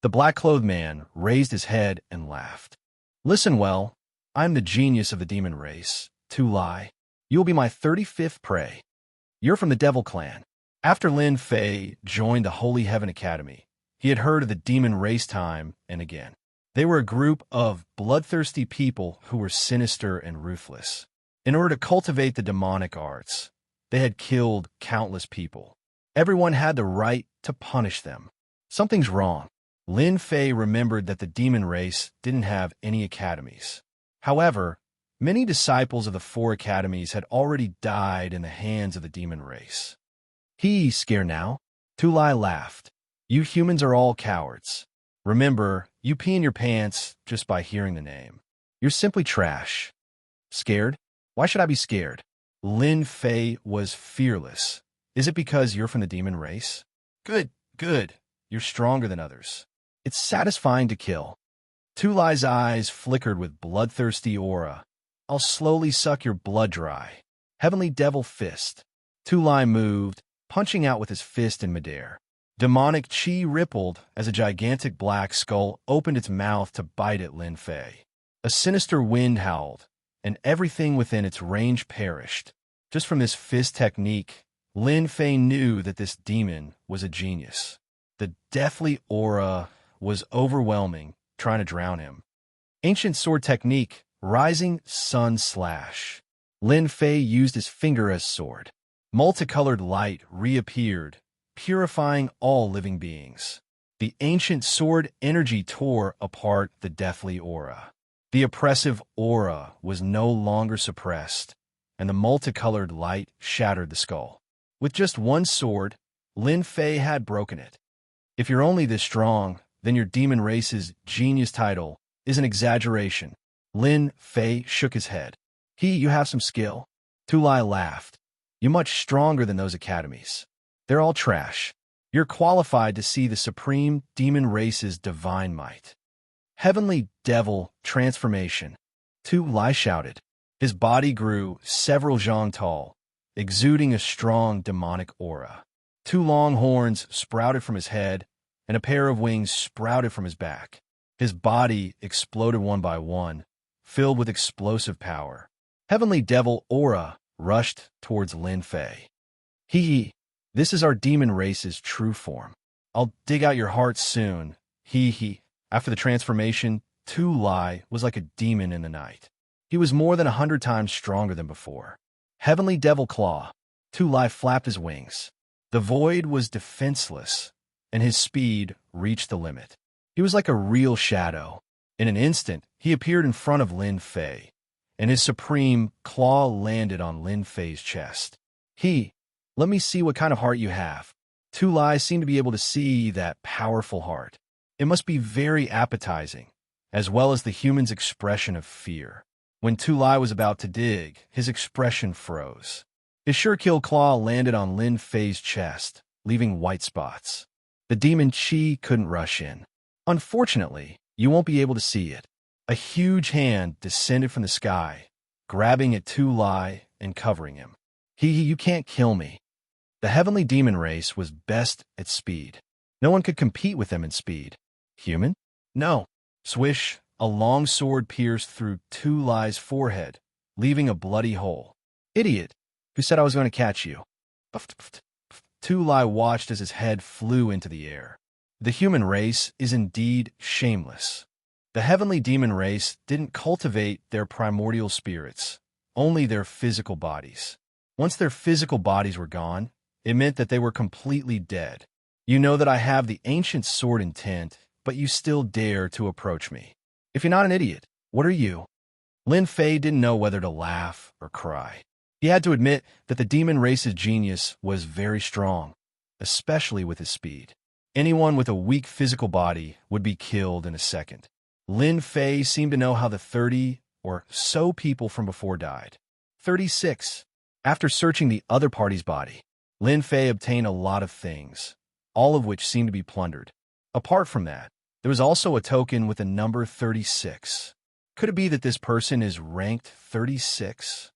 The black-clothed man raised his head and laughed. Listen well, I'm the genius of the demon race, Tu Lai. You will be my 35th prey. You're from the Devil Clan. After Lin Fei joined the Holy Heaven Academy, he had heard of the demon race time and again. They were a group of bloodthirsty people who were sinister and ruthless. In order to cultivate the demonic arts, they had killed countless people. Everyone had the right to punish them. Something's wrong. Lin Fei remembered that the demon race didn't have any academies. However, many disciples of the 4 academies had already died in the hands of the demon race. Scared now? Tu Lai laughed. You humans are all cowards. Remember, you pee in your pants just by hearing the name. You're simply trash. Scared? Why should I be scared? Lin Fei was fearless. Is it because you're from the demon race? Good, good. You're stronger than others. It's satisfying to kill. Tu Lai's eyes flickered with bloodthirsty aura. I'll slowly suck your blood dry. Heavenly Devil Fist. Tu Lai moved, punching out with his fist in midair. Demonic chi rippled as a gigantic black skull opened its mouth to bite at Lin Fei. A sinister wind howled, and everything within its range perished. Just from this fist technique, Lin Fei knew that this demon was a genius. The deathly aura was overwhelming, trying to drown him. Ancient sword technique, Rising Sun Slash. Lin Fei used his finger as sword. Multicolored light reappeared, purifying all living beings. The ancient sword energy tore apart the deathly aura. The oppressive aura was no longer suppressed, and the multicolored light shattered the skull. With just one sword, Lin Fei had broken it. If you're only this strong, then your demon race's genius title is an exaggeration. Lin Fei shook his head. You have some skill. Tu Lai laughed. You're much stronger than those academies. They're all trash. You're qualified to see the supreme demon race's divine might. Heavenly Devil Transformation. Tu Lai shouted. His body grew several zhang tall, exuding a strong demonic aura. 2 long horns sprouted from his head, and a pair of wings sprouted from his back. His body exploded one by one, filled with explosive power. Heavenly Devil Aura rushed towards Lin Fei. This is our demon race's true form. I'll dig out your heart soon. After the transformation, Tu Lai was like a demon in the night. He was more than 100 times stronger than before. Heavenly Devil Claw. Tu Lai flapped his wings. The void was defenseless, and his speed reached the limit. He was like a real shadow. In an instant, he appeared in front of Lin Fei, and his supreme claw landed on Lin Fei's chest. Let me see what kind of heart you have. Tu Lai seemed to be able to see that powerful heart. It must be very appetizing, as well as the human's expression of fear. When Tu Lai was about to dig, his expression froze. His sure-kill claw landed on Lin Fei's chest, leaving white spots. The demon Qi couldn't rush in. Unfortunately, you won't be able to see it. A huge hand descended from the sky, grabbing at Tu Lai and covering him. You can't kill me. The heavenly demon race was best at speed. No one could compete with them in speed. Human? No. Swish, a long sword pierced through Tu Lai's forehead, leaving a bloody hole. Idiot! Who said I was going to catch you? Tu Lai watched as his head flew into the air. The human race is indeed shameless. The heavenly demon race didn't cultivate their primordial spirits, only their physical bodies. Once their physical bodies were gone, it meant that they were completely dead. You know that I have the ancient sword intent, but you still dare to approach me. If you're not an idiot, what are you? Lin Fei didn't know whether to laugh or cry. He had to admit that the demon race's genius was very strong, especially with his speed. Anyone with a weak physical body would be killed in a second. Lin Fei seemed to know how the 30 or so people from before died. 36. After searching the other party's body, Lin Fei obtained a lot of things, all of which seemed to be plundered. Apart from that, there was also a token with the number 36. Could it be that this person is ranked 36?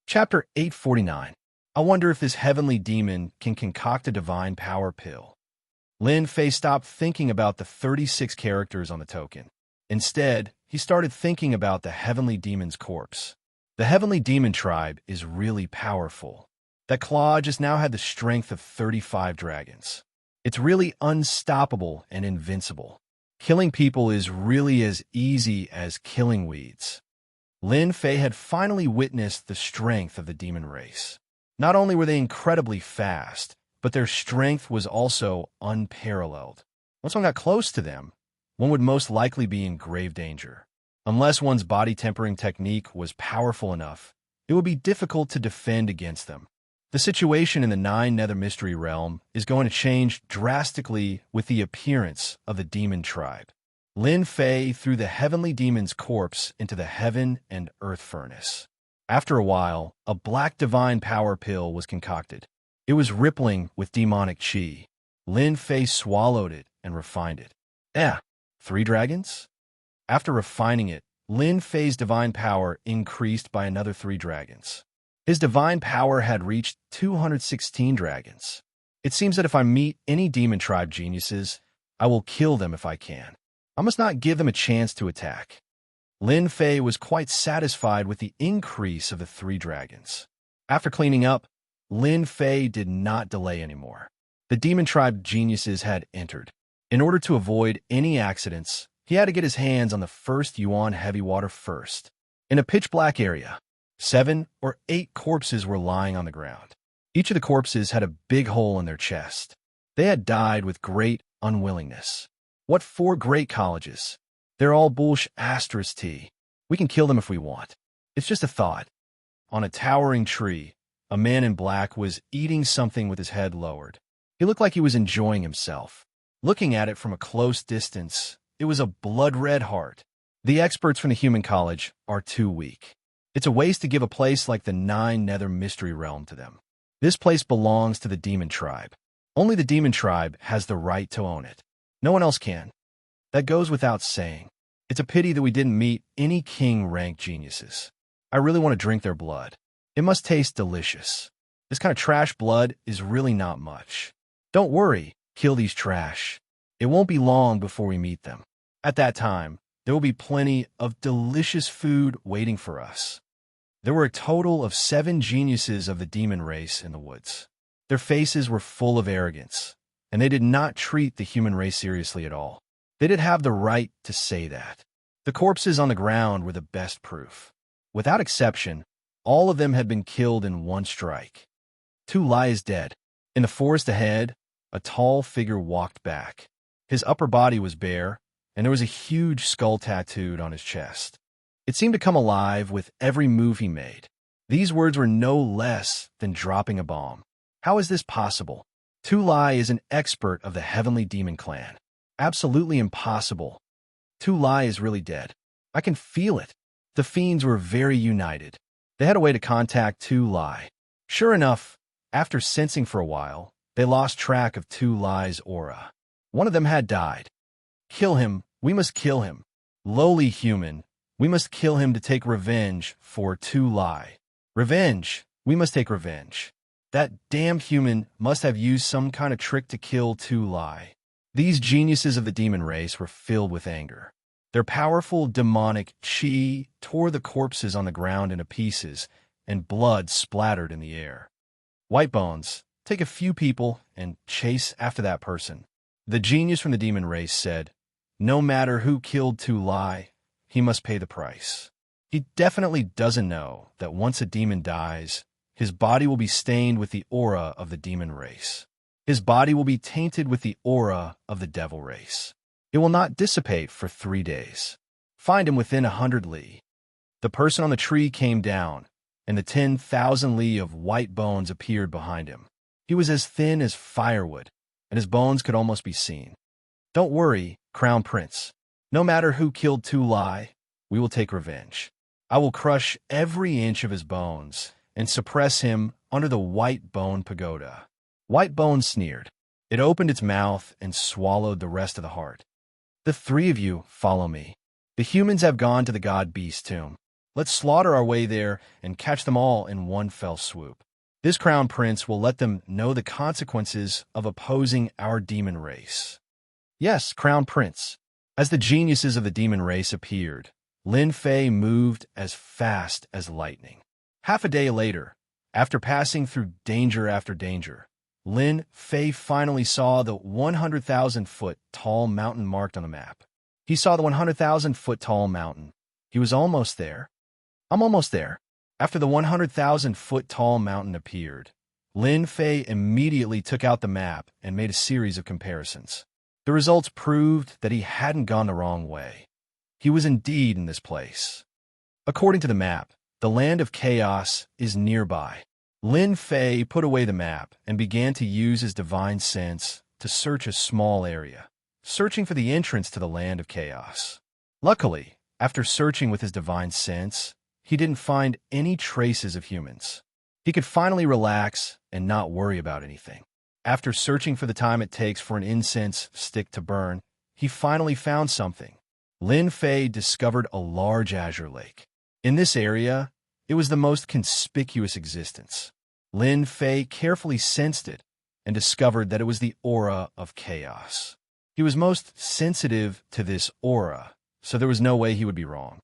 Chapter 849. I wonder if this heavenly demon can concoct a divine power pill. Lin Fei stopped thinking about the 36 characters on the token. Instead, he started thinking about the heavenly demon's corpse. The heavenly demon tribe is really powerful. That claw just now had the strength of 35 dragons. It's really unstoppable and invincible. Killing people is really as easy as killing weeds. Lin Fei had finally witnessed the strength of the demon race. Not only were they incredibly fast, but their strength was also unparalleled. Once one got close to them, one would most likely be in grave danger. Unless one's body tempering technique was powerful enough, it would be difficult to defend against them. The situation in the 9 Nether Mystery Realm is going to change drastically with the appearance of the demon tribe. Lin Fei threw the heavenly demon's corpse into the heaven and earth furnace. After a while, a black divine power pill was concocted. It was rippling with demonic qi. Lin Fei swallowed it and refined it. 3 dragons? After refining it, Lin Fei's divine power increased by another 3 dragons. His divine power had reached 216 dragons. It seems that if I meet any demon tribe geniuses, I will kill them if I can. I must not give them a chance to attack. Lin Fei was quite satisfied with the increase of the 3 dragons. After cleaning up, Lin Fei did not delay anymore. The demon tribe geniuses had entered. In order to avoid any accidents, he had to get his hands on the first Yuan heavy water first. In a pitch-black area, 7 or 8 corpses were lying on the ground. Each of the corpses had a big hole in their chest. They had died with great unwillingness. What 4 great colleges? They're all **T. We can kill them if we want. It's just a thought. On a towering tree, a man in black was eating something with his head lowered. He looked like he was enjoying himself. Looking at it from a close distance, it was a blood-red heart. The experts from the human college are too weak. It's a waste to give a place like the Nine Nether Mystery Realm to them. This place belongs to the demon tribe. Only the demon tribe has the right to own it. No one else can. That goes without saying. It's a pity that we didn't meet any king-rank geniuses. I really want to drink their blood. It must taste delicious. This kind of trash blood is really not much. Don't worry, kill these trash. It won't be long before we meet them. At that time, there will be plenty of delicious food waiting for us. There were a total of 7 geniuses of the demon race in the woods. Their faces were full of arrogance, and they did not treat the human race seriously at all. They did have the right to say that. The corpses on the ground were the best proof. Without exception, all of them had been killed in one strike. Tu Lai is dead. In the forest ahead, a tall figure walked back. His upper body was bare, and there was a huge skull tattooed on his chest. It seemed to come alive with every move he made. These words were no less than dropping a bomb. How is this possible? Tu Lai is an expert of the Heavenly Demon Clan. Absolutely impossible. Tu Lai is really dead. I can feel it. The fiends were very united. They had a way to contact Tu Lai. Sure enough, after sensing for a while, they lost track of Tu Lai's aura. One of them had died. Kill him. We must kill him. Lowly human. We must kill him to take revenge for Tu Lai. Revenge. We must take revenge. That damn human must have used some kind of trick to kill Tu Lai. These geniuses of the demon race were filled with anger. Their powerful demonic chi tore the corpses on the ground into pieces, and blood splattered in the air. White Bones, take a few people and chase after that person. The genius from the demon race said, no matter who killed Tu Lai, he must pay the price. He definitely doesn't know that once a demon dies, his body will be stained with the aura of the demon race. His body will be tainted with the aura of the devil race. It will not dissipate for 3 days. Find him within 100 li. The person on the tree came down, and the 10,000 li of white bones appeared behind him. He was as thin as firewood, and his bones could almost be seen. Don't worry, Crown Prince. No matter who killed Tu Lai, we will take revenge. I will crush every inch of his bones and suppress him under the White Bone Pagoda. White Bone sneered. It opened its mouth and swallowed the rest of the heart. The 3 of you follow me. The humans have gone to the God Beast tomb. Let's slaughter our way there and catch them all in one fell swoop. This Crown Prince will let them know the consequences of opposing our demon race. Yes, Crown Prince. As the geniuses of the demon race appeared, Lin Fei moved as fast as lightning. Half a day later, after passing through danger after danger, Lin Fei finally saw the 100,000-foot-tall mountain marked on the map. He saw the 100,000-foot-tall mountain. He was almost there. I'm almost there. After the 100,000-foot-tall mountain appeared, Lin Fei immediately took out the map and made a series of comparisons. The results proved that he hadn't gone the wrong way. He was indeed in this place. According to the map, the land of chaos is nearby. Lin Fei put away the map and began to use his divine sense to search a small area, searching for the entrance to the land of chaos. Luckily, after searching with his divine sense, he didn't find any traces of humans. He could finally relax and not worry about anything. After searching for the time it takes for an incense stick to burn, he finally found something. Lin Fei discovered a large azure lake. In this area, it was the most conspicuous existence. Lin Fei carefully sensed it and discovered that it was the aura of chaos. He was most sensitive to this aura, so there was no way he would be wrong.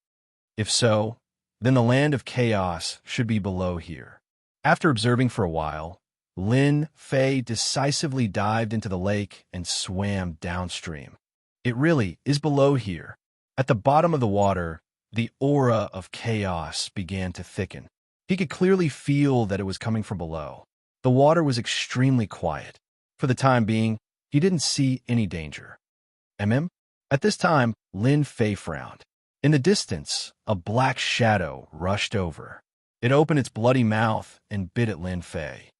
If so, then the land of chaos should be below here. After observing for a while, Lin Fei decisively dived into the lake and swam downstream. It really is below here. At the bottom of the water, the aura of chaos began to thicken. He could clearly feel that it was coming from below. The water was extremely quiet. For the time being, he didn't see any danger. At this time, Lin Fei frowned. In the distance, a black shadow rushed over. It opened its bloody mouth and bit at Lin Fei.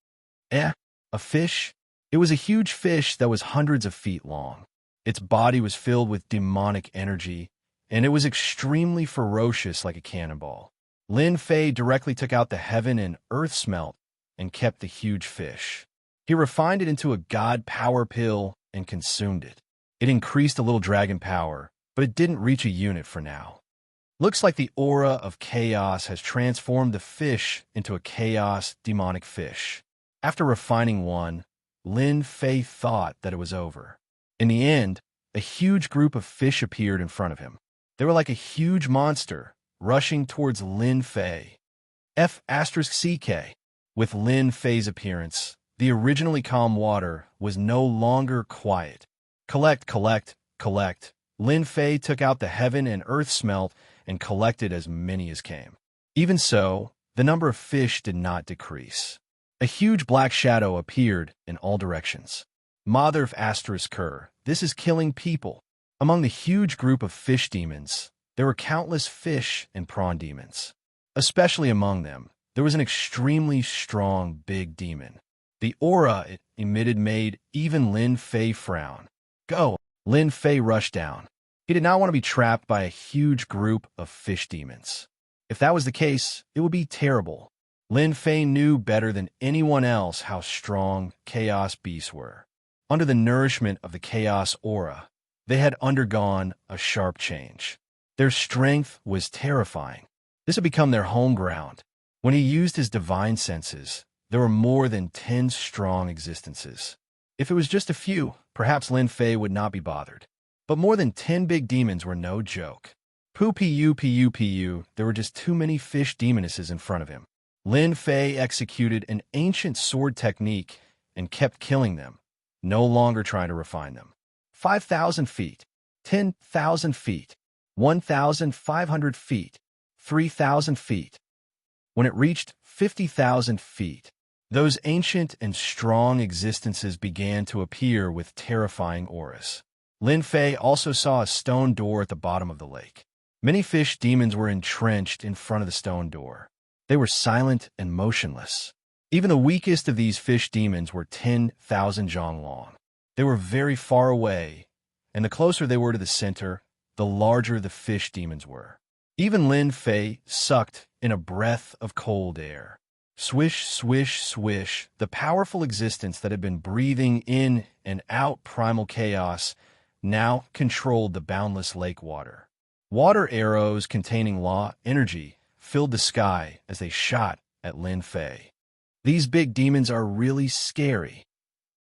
A fish? It It was a huge fish that was hundreds of feet long. Its body was filled with demonic energy, and it was extremely ferocious like a cannonball. Lin Fei directly took out the heaven and earth smelt and kept the huge fish. He refined it into a god power pill and consumed it. It increased a little dragon power, but it didn't reach a unit for now. Looks like the aura of chaos has transformed the fish into a chaos demonic fish. After refining one, Lin Fei thought that it was over. In the end, a huge group of fish appeared in front of him. They were like a huge monster, rushing towards Lin Fei. F*CK. With Lin Fei's appearance, the originally calm water was no longer quiet. Collect, collect, collect. Lin Fei took out the heaven and earth smelt and collected as many as came. Even so, the number of fish did not decrease. A huge black shadow appeared in all directions. Mother of Asterisk, this is killing people. Among the huge group of fish demons, there were countless fish and prawn demons. Especially among them, there was an extremely strong big demon. The aura it emitted made even Lin Fei frown. Go! Lin Fei rushed down. He did not want to be trapped by a huge group of fish demons. If that was the case, it would be terrible. Lin Fei knew better than anyone else how strong chaos beasts were. Under the nourishment of the chaos aura, they had undergone a sharp change. Their strength was terrifying. This had become their home ground. When he used his divine senses, there were more than 10 strong existences. If it was just a few, perhaps Lin Fei would not be bothered. But more than 10 big demons were no joke. Pu, there were just too many fish demonesses in front of him. Lin Fei executed an ancient sword technique and kept killing them, no longer trying to refine them. 5,000 feet, 10,000 feet, 1,500 feet, 3,000 feet. When it reached 50,000 feet, those ancient and strong existences began to appear with terrifying auras. Lin Fei also saw a stone door at the bottom of the lake. Many fish demons were entrenched in front of the stone door. They were silent and motionless. Even the weakest of these fish demons were 10,000 zhang long. They were very far away, and the closer they were to the center, the larger the fish demons were. Even Lin Fei sucked in a breath of cold air. Swish, swish, swish, the powerful existence that had been breathing in and out primal chaos now controlled the boundless lake water. Water arrows containing law energy filled the sky as they shot at Lin Fei. These big demons are really scary.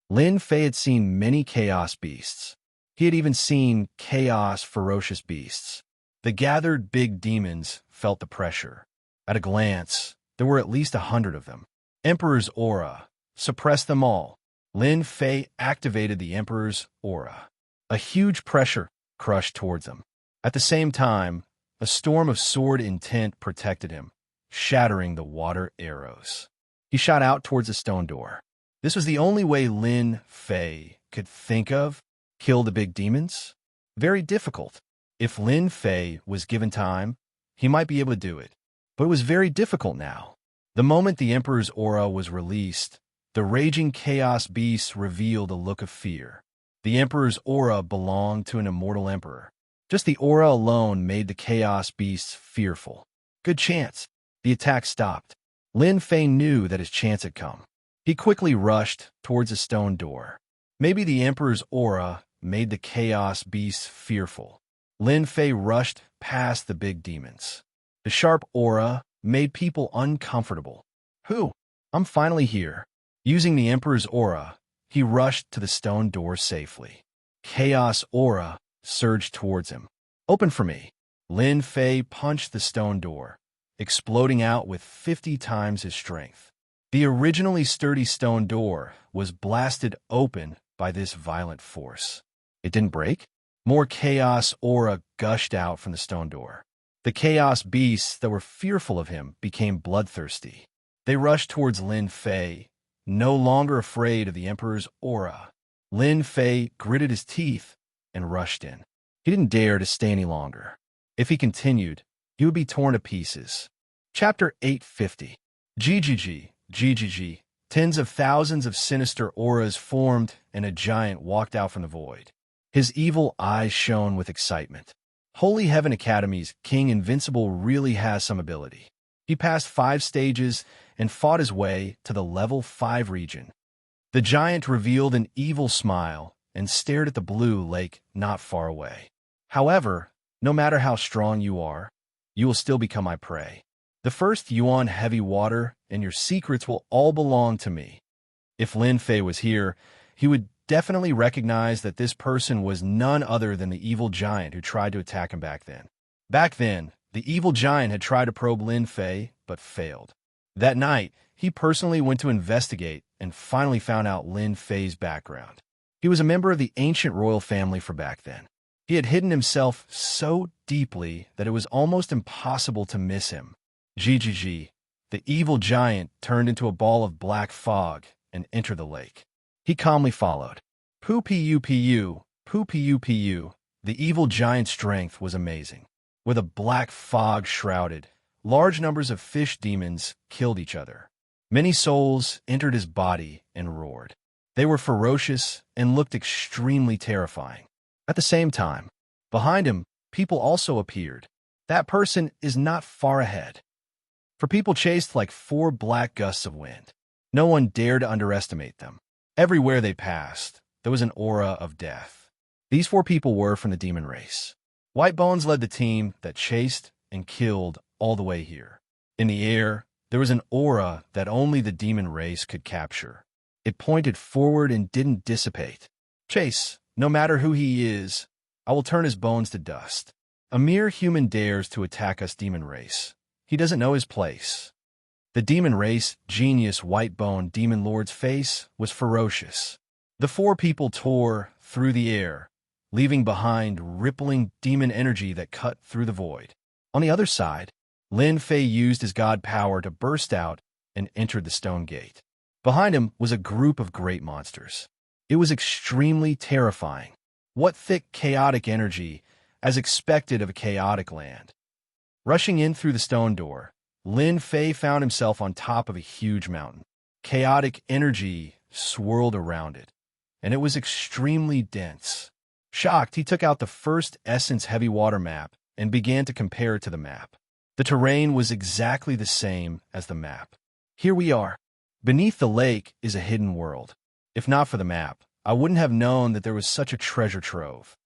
Lin Fei had seen many chaos beasts. He had even seen chaos ferocious beasts. The gathered big demons felt the pressure. At a glance, there were at least 100 of them. Emperor's aura. Suppress them all. Lin Fei activated the Emperor's aura. A huge pressure crushed towards him. At the same time, a storm of sword intent protected him, shattering the water arrows. He shot out towards the stone door. This was the only way Lin Fei could think of kill the big demons. Very difficult. If Lin Fei was given time, he might be able to do it. But it was very difficult now. The moment the Emperor's aura was released, the raging chaos beasts revealed a look of fear. The Emperor's aura belonged to an immortal emperor. Just the aura alone made the chaos beasts fearful. Good chance. The attack stopped. Lin Fei knew that his chance had come. He quickly rushed towards a stone door. Maybe the Emperor's aura made the chaos beasts fearful. Lin Fei rushed past the big demons. The sharp aura made people uncomfortable. I'm finally here. Using the Emperor's aura, he rushed to the stone door safely. Chaos aura surged towards him. Open for me. Lin Fei punched the stone door, exploding out with 50 times his strength. The originally sturdy stone door was blasted open by this violent force. It didn't break. More chaos aura gushed out from the stone door. The chaos beasts that were fearful of him became bloodthirsty. They rushed towards Lin Fei, no longer afraid of the Emperor's aura. Lin Fei gritted his teeth and rushed in. He didn't dare to stay any longer. If he continued, he would be torn to pieces. Chapter 850. GGG, GGG, Tens of thousands of sinister auras formed, and a giant walked out from the void. His evil eyes shone with excitement. Holy Heaven Academy's King Invincible really has some ability. He passed 5 stages and fought his way to the level 5 region. The giant revealed an evil smile and stared at the blue lake not far away. However, no matter how strong you are, you will still become my prey. The first Yuan heavy water and your secrets will all belong to me. If Lin Fei was here, he would definitely recognize that this person was none other than the evil giant who tried to attack him back then. Back then, the evil giant had tried to probe Lin Fei, but failed. That night, he personally went to investigate and finally found out Lin Fei's background. He was a member of the ancient royal family for back then. He had hidden himself so deeply that it was almost impossible to miss him. GGG. The evil giant turned into a ball of black fog and entered the lake. He calmly followed. Poo-pu-pu, poo-pu-pu. The evil giant's strength was amazing. With a black fog shrouded, large numbers of fish demons killed each other. Many souls entered his body and roared. They were ferocious and looked extremely terrifying. At the same time, behind him, people also appeared. That person is not far ahead. For people chased like 4 black gusts of wind. No one dared to underestimate them. Everywhere they passed, there was an aura of death. These 4 people were from the demon race. White Bones led the team that chased and killed all the way here. In the air, there was an aura that only the demon race could capture. It pointed forward and didn't dissipate. Chase, no matter who he is, I will turn his bones to dust. A mere human dares to attack us demon race. He doesn't know his place. The demon race, genius white-bone demon lord's face was ferocious. The 4 people tore through the air, leaving behind rippling demon energy that cut through the void. On the other side, Lin Fei used his god power to burst out and entered the stone gate. Behind him was a group of great monsters. It was extremely terrifying. What thick, chaotic energy, as expected of a chaotic land. Rushing in through the stone door, Lin Fei found himself on top of a huge mountain. Chaotic energy swirled around it, and it was extremely dense. Shocked, he took out the first Essence Heavy Water map and began to compare it to the map. The terrain was exactly the same as the map. Here we are. Beneath the lake is a hidden world. If not for the map, I wouldn't have known that there was such a treasure trove.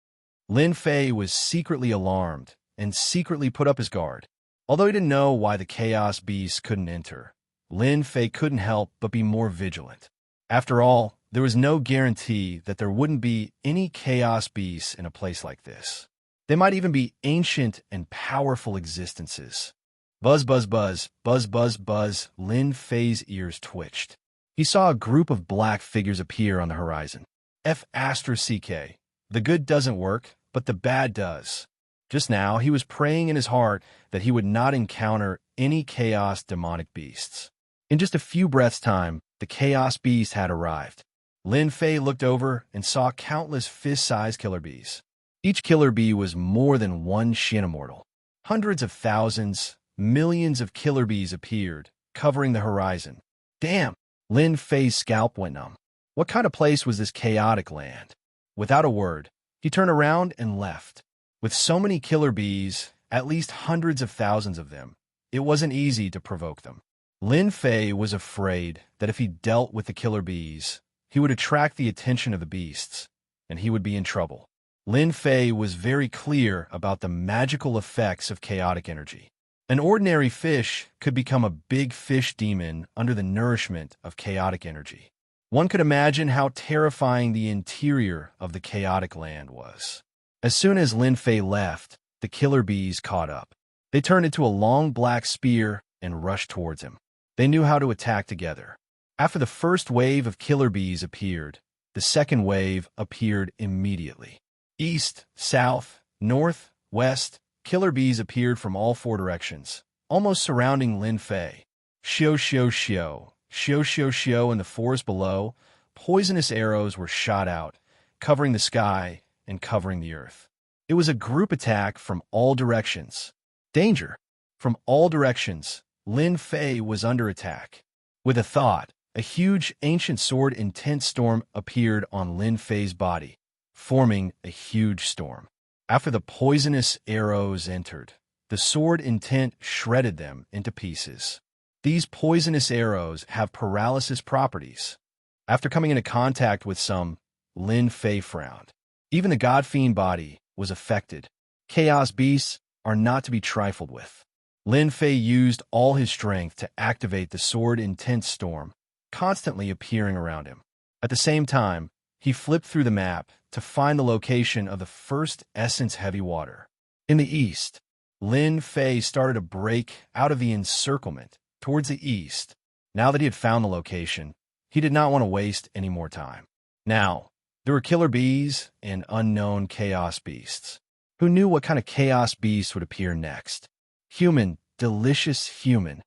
Lin Fei was secretly alarmed and secretly put up his guard. Although he didn't know why the Chaos Beasts couldn't enter, Lin Fei couldn't help but be more vigilant. After all, there was no guarantee that there wouldn't be any Chaos Beasts in a place like this. They might even be ancient and powerful existences. Buzz, buzz, buzz, buzz, buzz, buzz. Lin Fei's ears twitched. He saw a group of black figures appear on the horizon. F***. The good doesn't work, but the bad does. Just now, he was praying in his heart that he would not encounter any chaos demonic beasts. In just a few breaths' time, the chaos beast had arrived. Lin Fei looked over and saw countless fist-sized killer bees. Each killer bee was more than one Xian immortal. Hundreds of thousands, millions of killer bees appeared, covering the horizon. Damn! Lin Fei's scalp went numb. What kind of place was this chaotic land? Without a word, he turned around and left. With so many killer bees, at least hundreds of thousands of them, it wasn't easy to provoke them. Lin Fei was afraid that if he dealt with the killer bees, he would attract the attention of the beasts, and he would be in trouble. Lin Fei was very clear about the magical effects of chaotic energy. An ordinary fish could become a big fish demon under the nourishment of chaotic energy. One could imagine how terrifying the interior of the chaotic land was. As soon as Lin Fei left, the killer bees caught up. They turned into a long black spear and rushed towards him. They knew how to attack together. After the first wave of killer bees appeared, the second wave appeared immediately. East, south, north, west, killer bees appeared from all 4 directions, almost surrounding Lin Fei. Xiao, xiao, xiao, xiao, xiao, xiao. In the forest below, poisonous arrows were shot out, covering the sky and covering the earth. It was a group attack from all directions. Danger! From all directions, Lin Fei was under attack. With a thought, a huge ancient sword intense storm appeared on Lin Fei's body, forming a huge storm. After the poisonous arrows entered, the sword intent shredded them into pieces. These poisonous arrows have paralysis properties. After coming into contact with some, Lin Fei frowned. Even the God Fiend body was affected. Chaos beasts are not to be trifled with. Lin Fei used all his strength to activate the sword intense storm, constantly appearing around him. At the same time, he flipped through the map to find the location of the first essence heavy water. In the east, Lin Fei started to break out of the encirclement towards the east. Now that he had found the location, he did not want to waste any more time. Now, there were killer bees and unknown chaos beasts. Who knew what kind of chaos beast would appear next? Human, delicious human.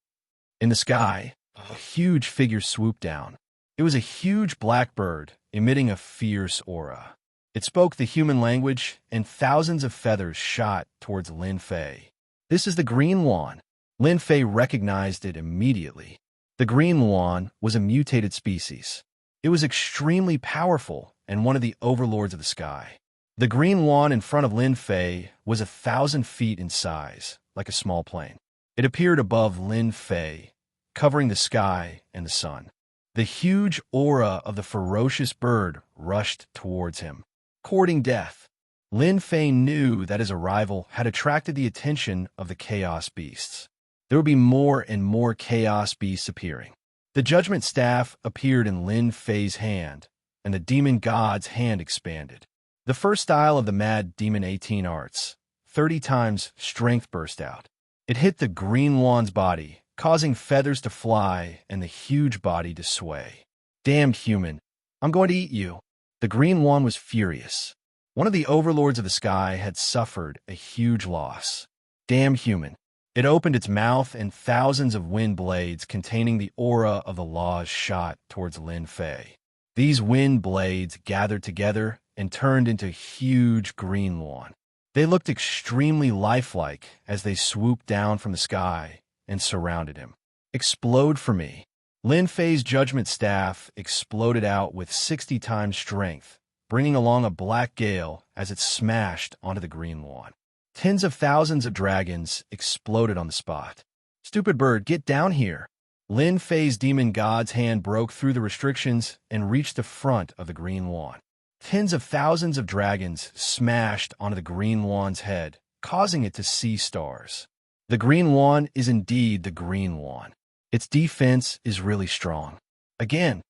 In the sky, a huge figure swooped down. It was a huge black bird emitting a fierce aura. It spoke the human language, and thousands of feathers shot towards Lin Fei. This is the Green Yuan. Lin Fei recognized it immediately. The Green Yuan was a mutated species. It was extremely powerful and one of the overlords of the sky. The Green Yuan in front of Lin Fei was 1,000 feet in size, like a small plane. It appeared above Lin Fei, covering the sky and the sun. The huge aura of the ferocious bird rushed towards him, courting death. Lin Fei knew that his arrival had attracted the attention of the chaos beasts. There would be more and more chaos beasts appearing. The judgment staff appeared in Lin Fei's hand, and the demon god's hand expanded. The first style of the mad demon 18 arts, 30 times strength burst out. It hit the Green Yuan's body, causing feathers to fly and the huge body to sway. Damned human, I'm going to eat you. The Green Yuan was furious. One of the overlords of the sky had suffered a huge loss. Damned human. It opened its mouth and thousands of wind blades containing the aura of the laws shot towards Lin Fei. These wind blades gathered together and turned into huge Green Yuan. They looked extremely lifelike as they swooped down from the sky and surrounded him. Explode for me. Lin Fei's judgment staff exploded out with 60 times strength, bringing along a black gale as it smashed onto the Green Yuan. Tens of thousands of dragons exploded on the spot. Stupid bird, get down here. Lin Fei's demon god's hand broke through the restrictions and reached the front of the Green Yuan. Tens of thousands of dragons smashed onto the Green Yuan's head, causing it to see stars. The Green Yuan is indeed the Green Yuan. Its defense is really strong. Again,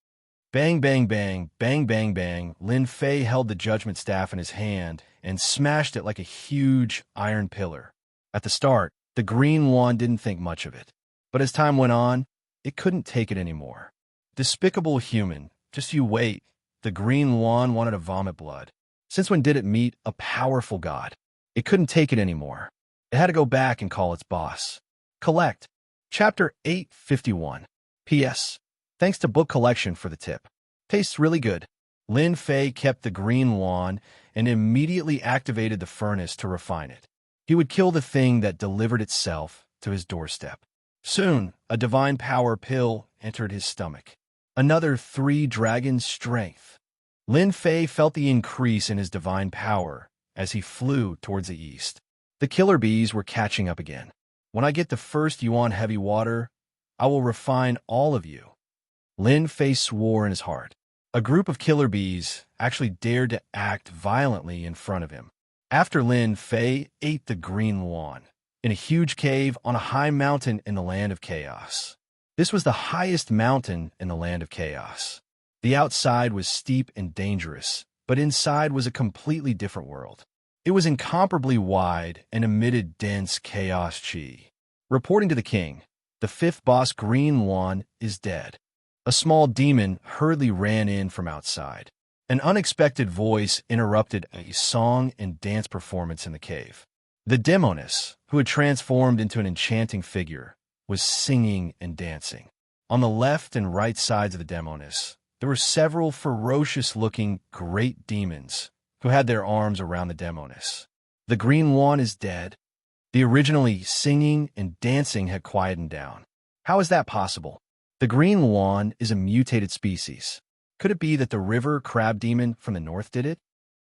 bang, bang, bang, bang, bang, bang, Lin Fei held the judgment staff in his hand and smashed it like a huge iron pillar. At the start, the Green Yuan didn't think much of it. But as time went on, it couldn't take it anymore. Despicable human, just you wait. The Green Yuan wanted to vomit blood. Since when did it meet a powerful god? It couldn't take it anymore. It had to go back and call its boss. Collect. Chapter 851. P.S. Thanks to Book Collection for the tip. Tastes really good. Lin Fei kept the Green Yuan and immediately activated the furnace to refine it. He would kill the thing that delivered itself to his doorstep. Soon, a divine power pill entered his stomach. Another 3 dragons' strength. Lin Fei felt the increase in his divine power as he flew towards the east. The killer bees were catching up again. When I get the first Yuan heavy water, I will refine all of you. Lin Fei swore in his heart. A group of killer bees actually dared to act violently in front of him. After Lin Fei ate the Green Yuan in a huge cave on a high mountain in the land of chaos. This was the highest mountain in the land of chaos. The outside was steep and dangerous, but inside was a completely different world. It was incomparably wide and emitted dense chaos chi. Reporting to the king, the 5th boss Green Yuan is dead. A small demon hurriedly ran in from outside. An unexpected voice interrupted a song and dance performance in the cave. The demoness, who had transformed into an enchanting figure, was singing and dancing. On the left and right sides of the demoness, there were several ferocious-looking great demons who had their arms around the demoness. The Green Yuan is dead. The originally singing and dancing had quietened down. How is that possible? The green Luan is a mutated species. Could it be that the river crab demon from the north did it?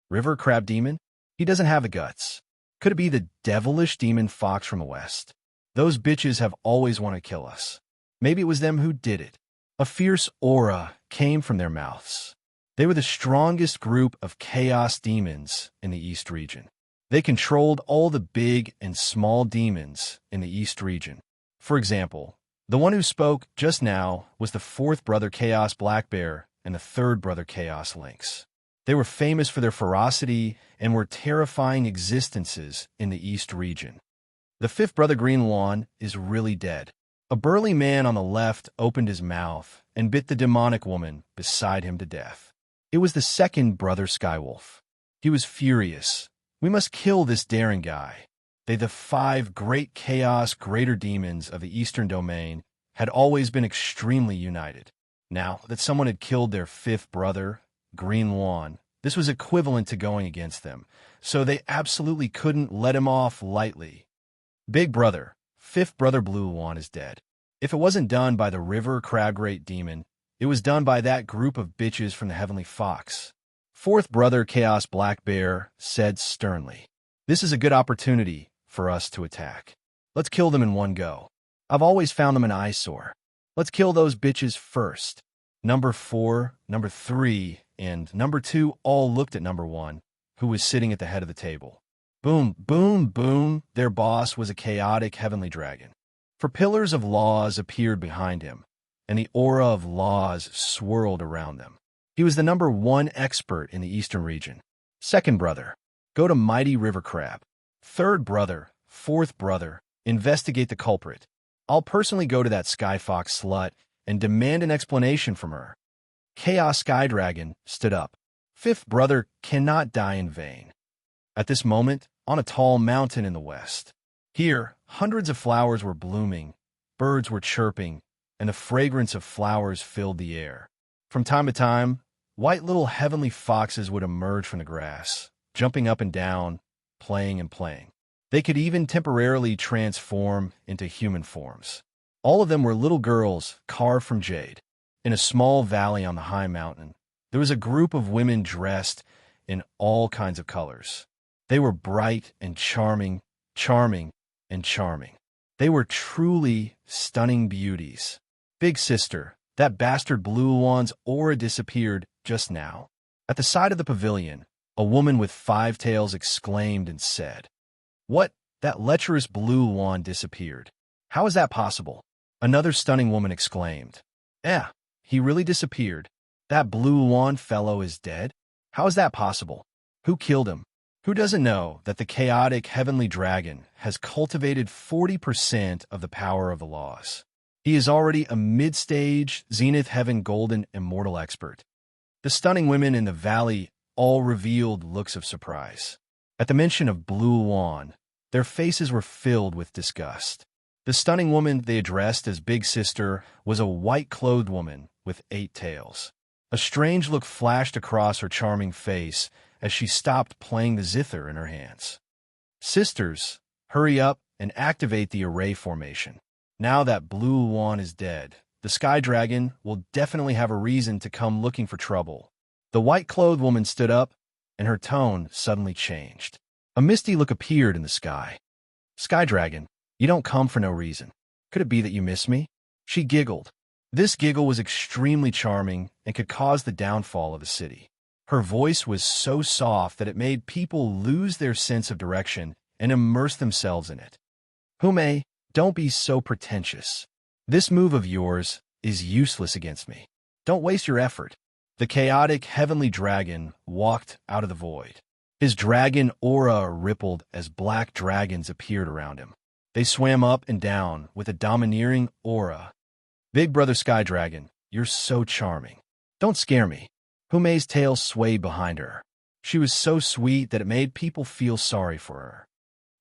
River crab demon? He doesn't have the guts. Could it be the devilish demon fox from the west? Those bitches have always wanted to kill us. Maybe it was them who did it. A fierce aura came from their mouths. They were the strongest group of chaos demons in the East region. They controlled all the big and small demons in the East region. For example, the one who spoke just now was the fourth brother Chaos Black Bear and the third brother Chaos Lynx. They were famous for their ferocity and were terrifying existences in the East region. The fifth brother Green Lawn is really dead. A burly man on the left opened his mouth and bit the demonic woman beside him to death. It was the second brother Skywolf. He was furious. We must kill this daring guy. They, the 5 great chaos greater demons of the Eastern Domain, had always been extremely united. Now that someone had killed their fifth brother, Green Lawn, this was equivalent to going against them, so they absolutely couldn't let him off lightly. Big brother, fifth brother Blue Lawn is dead. If it wasn't done by the river crab great demon, it was done by that group of bitches from the Heavenly Fox. Fourth brother Chaos Black Bear said sternly, "This is a good opportunity for us to attack. Let's kill them in one go. I've always found them an eyesore. Let's kill those bitches first." Number 4, number 3, and number 2 all looked at number 1, who was sitting at the head of the table. Boom, boom, boom, their boss was a chaotic heavenly dragon. For pillars of laws appeared behind him, and the aura of laws swirled around them. He was the number 1 expert in the Eastern region. Second brother, go to Mighty River Crab. Third brother, fourth brother, investigate the culprit. I'll personally go to that Skyfox slut and demand an explanation from her. Chaos Sky Dragon stood up. Fifth brother cannot die in vain. At this moment, on a tall mountain in the west. Here, hundreds of flowers were blooming, birds were chirping, and the fragrance of flowers filled the air. From time to time, white little heavenly foxes would emerge from the grass, jumping up and down, playing and playing. They could even temporarily transform into human forms. All of them were little girls carved from jade. In a small valley on the high mountain, there was a group of women dressed in all kinds of colors. They were bright and charming, charming and charming. They were truly stunning beauties. Big sister, that bastard Blue Lawn's aura disappeared just now. At the side of the pavilion, a woman with 5 tails exclaimed and said, "What? That lecherous Blue Lawn disappeared. How is that possible?" Another stunning woman exclaimed, He really disappeared. That Blue Lawn fellow is dead? How is that possible? Who killed him? Who doesn't know that the chaotic heavenly dragon has cultivated 40% of the power of the laws? He is already a mid-stage Zenith Heaven Golden Immortal expert. The stunning women in the valley all revealed looks of surprise. At the mention of Blue Lawn, their faces were filled with disgust. The stunning woman they addressed as Big Sister was a white-clothed woman with 8 tails. A strange look flashed across her charming face as she stopped playing the zither in her hands. "Sisters, hurry up and activate the array formation. Now that Blue Lawn is dead, the Sky Dragon will definitely have a reason to come looking for trouble." The white-clothed woman stood up, and her tone suddenly changed. A misty look appeared in the sky. "Sky Dragon, you don't come for no reason. Could it be that you miss me?" She giggled. This giggle was extremely charming and could cause the downfall of the city. Her voice was so soft that it made people lose their sense of direction and immerse themselves in it. "Hume, don't be so pretentious. This move of yours is useless against me. Don't waste your effort." The chaotic heavenly dragon walked out of the void. His dragon aura rippled as black dragons appeared around him. They swam up and down with a domineering aura. "Big brother Sky Dragon, you're so charming. Don't scare me." Hume's tail swayed behind her. She was so sweet that it made people feel sorry for her.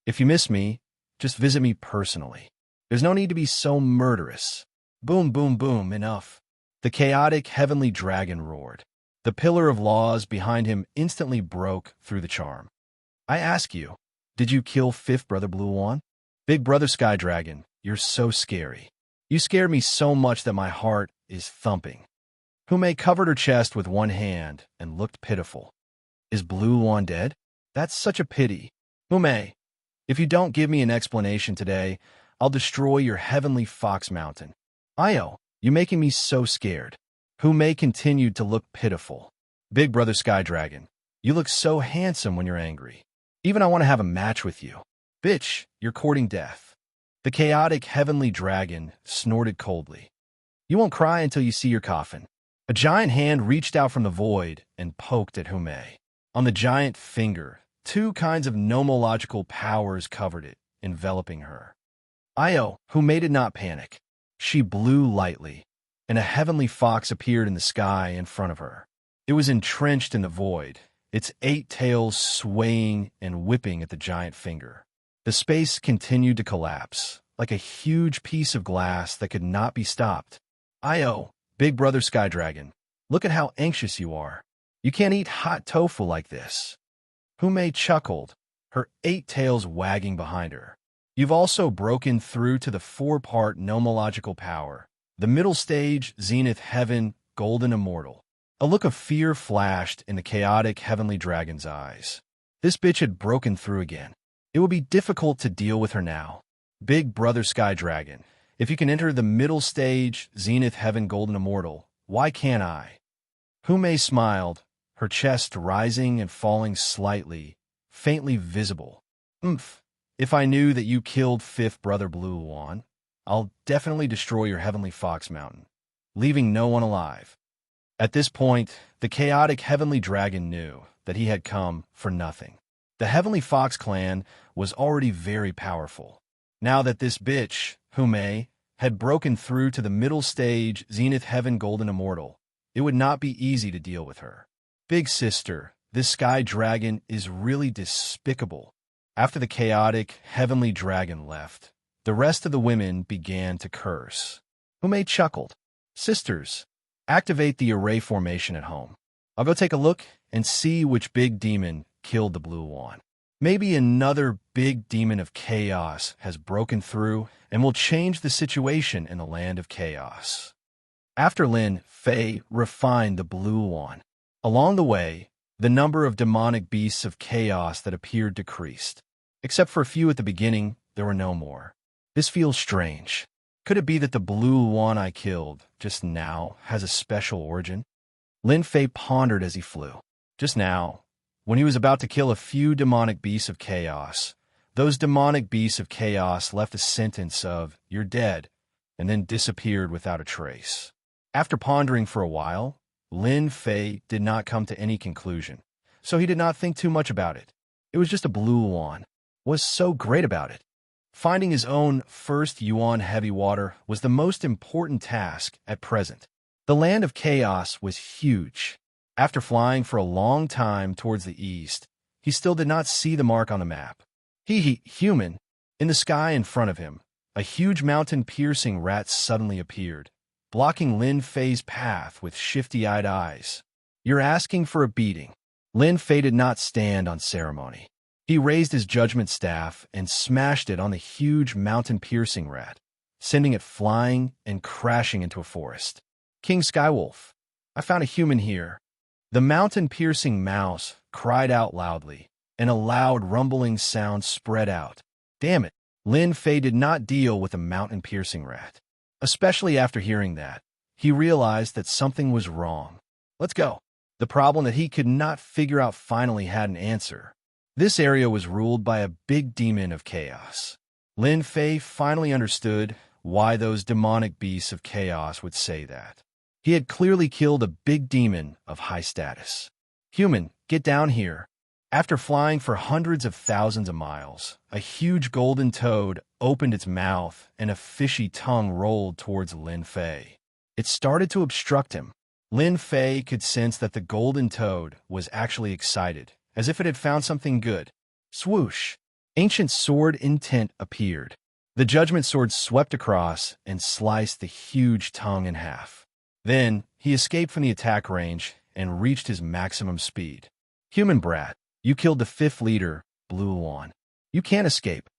"If you miss me, just visit me personally. There's no need to be so murderous." Boom, boom, boom, enough. The chaotic heavenly dragon roared. The pillar of laws behind him instantly broke through the charm. "I ask you, did you kill fifth brother Blue Lawn? Big brother Sky Dragon, you're so scary. You scared me so much that my heart is thumping. Hume covered her chest with one hand and looked pitiful. Is Blue Luan dead? That's such a pity. Hume, if you don't give me an explanation today, I'll destroy your heavenly fox mountain. Io, you making me so scared. Hume continued to look pitiful. Big Brother Sky Dragon, you look so handsome when you're angry. Even I want to have a match with you. Bitch, you're courting death. The chaotic heavenly dragon snorted coldly. You won't cry until you see your coffin. A giant hand reached out from the void and poked at Hume. On the giant finger, two kinds of nomological powers covered it, enveloping her. Io, Hume did not panic. She blew lightly, and a heavenly fox appeared in the sky in front of her. It was entrenched in the void, its 8 tails swaying and whipping at the giant finger. The space continued to collapse, like a huge piece of glass that could not be stopped. Io, Big Brother Sky Dragon, look at how anxious you are. You can't eat hot tofu like this. Hume chuckled, her 8 tails wagging behind her. You've also broken through to the 4-part nomological power, the middle stage, Zenith Heaven, Golden Immortal. A look of fear flashed in the chaotic heavenly dragon's eyes. This bitch had broken through again. It will be difficult to deal with her now. Big Brother Sky Dragon, if you can enter the middle stage, Zenith Heaven Golden Immortal, why can't I? Hume smiled, her chest rising and falling slightly, faintly visible. If I knew that you killed 5th Brother Blue Luan, I'll definitely destroy your heavenly fox mountain, leaving no one alive. At this point, the chaotic heavenly dragon knew that he had come for nothing. The heavenly fox clan was already very powerful. Now that this bitch, Hume, had broken through to the middle stage, Zenith Heaven Golden Immortal, it would not be easy to deal with her. Big sister, this sky dragon is really despicable. After the chaotic heavenly dragon left, the rest of the women began to curse. Hume chuckled. Sisters, activate the array formation at home. I'll go take a look and see which big demon killed the Blue Luan. Maybe another big demon of chaos has broken through and will change the situation in the land of chaos. After Lin Fei refined the Blue Luan, along the way, the number of demonic beasts of chaos that appeared decreased. Except for a few at the beginning, there were no more. This feels strange. Could it be that the Blue Luan I killed just now has a special origin? Lin Fei pondered as he flew. Just now, when he was about to kill a few demonic beasts of chaos, those demonic beasts of chaos left a sentence of, "You're dead," and then disappeared without a trace. After pondering for a while, Lin Fei did not come to any conclusion, so he did not think too much about it. It was just a Blue Luan. What's so great about it? Finding his own first Yuan heavy water was the most important task at present. The land of chaos was huge. After flying for a long time towards the east, he still did not see the mark on the map. Human. In the sky in front of him, a huge mountain-piercing rat suddenly appeared, blocking Lin Fei's path with shifty-eyed eyes. You're asking for a beating. Lin Fei did not stand on ceremony. He raised his judgment staff and smashed it on the huge mountain-piercing rat, sending it flying and crashing into a forest. King Skywolf, I found a human here. The mountain-piercing mouse cried out loudly, and a loud rumbling sound spread out. Damn it, Lin Fei did not deal with a mountain-piercing rat. Especially after hearing that, he realized that something was wrong. Let's go. The problem that he could not figure out finally had an answer. This area was ruled by a big demon of chaos. Lin Fei finally understood why those demonic beasts of chaos would say that. He had clearly killed a big demon of high status. Human, get down here. After flying for hundreds of thousands of miles, a huge golden toad opened its mouth and a fishy tongue rolled towards Lin Fei. It started to obstruct him. Lin Fei could sense that the golden toad was actually excited, as if it had found something good. Swoosh! Ancient sword intent appeared. The judgment sword swept across and sliced the huge tongue in half. Then, he escaped from the attack range and reached his maximum speed. Human brat, you killed the 5th leader, Blue Luan. You can't escape.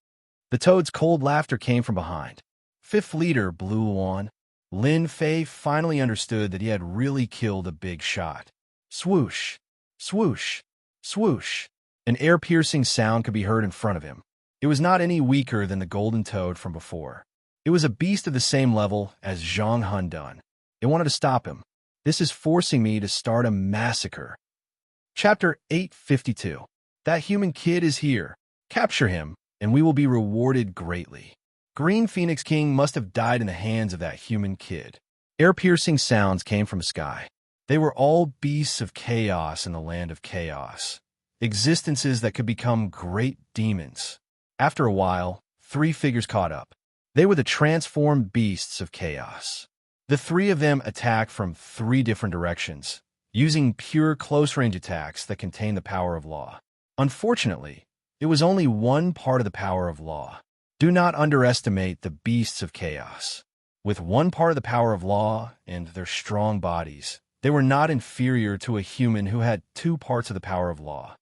The toad's cold laughter came from behind. Fifth leader blew on. Lin Fei finally understood that he had really killed a big shot. Swoosh, swoosh, swoosh. An air-piercing sound could be heard in front of him. It was not any weaker than the golden toad from before. It was a beast of the same level as Zhang Hundun. It wanted to stop him. This is forcing me to start a massacre. Chapter 852. That human kid is here. Capture him, and we will be rewarded greatly. Green Phoenix King must have died in the hands of that human kid. Air-piercing sounds came from the sky. They were all beasts of chaos in the land of chaos. Existences that could become great demons. After a while, three figures caught up. They were the transformed beasts of chaos. The three of them attacked from three different directions, using pure close-range attacks that contain the power of law. Unfortunately, it was only one part of the power of law. Do not underestimate the beasts of chaos. With one part of the power of law and their strong bodies, they were not inferior to a human who had two parts of the power of law.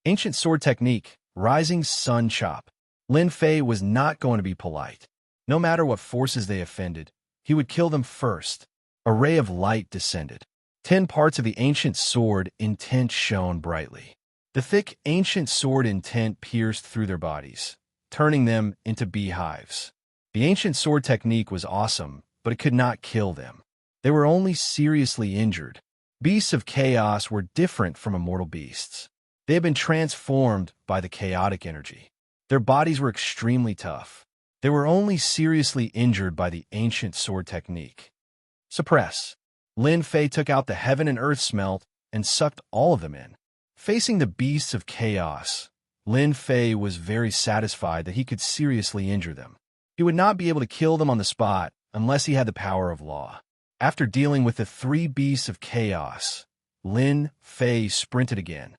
Ancient sword technique, rising sun chop. Lin Fei was not going to be polite. No matter what forces they offended, he would kill them first. A ray of light descended. 10 parts of the ancient sword intent shone brightly. The thick ancient sword intent pierced through their bodies, turning them into beehives. The ancient sword technique was awesome, but it could not kill them. They were only seriously injured. Beasts of chaos were different from immortal beasts. They had been transformed by the chaotic energy. Their bodies were extremely tough. They were only seriously injured by the ancient sword technique. Suppress. Lin Fei took out the heaven and earth smelt and sucked all of them in. Facing the beasts of chaos, Lin Fei was very satisfied that he could seriously injure them. He would not be able to kill them on the spot unless he had the power of law. After dealing with the three beasts of chaos, Lin Fei sprinted again.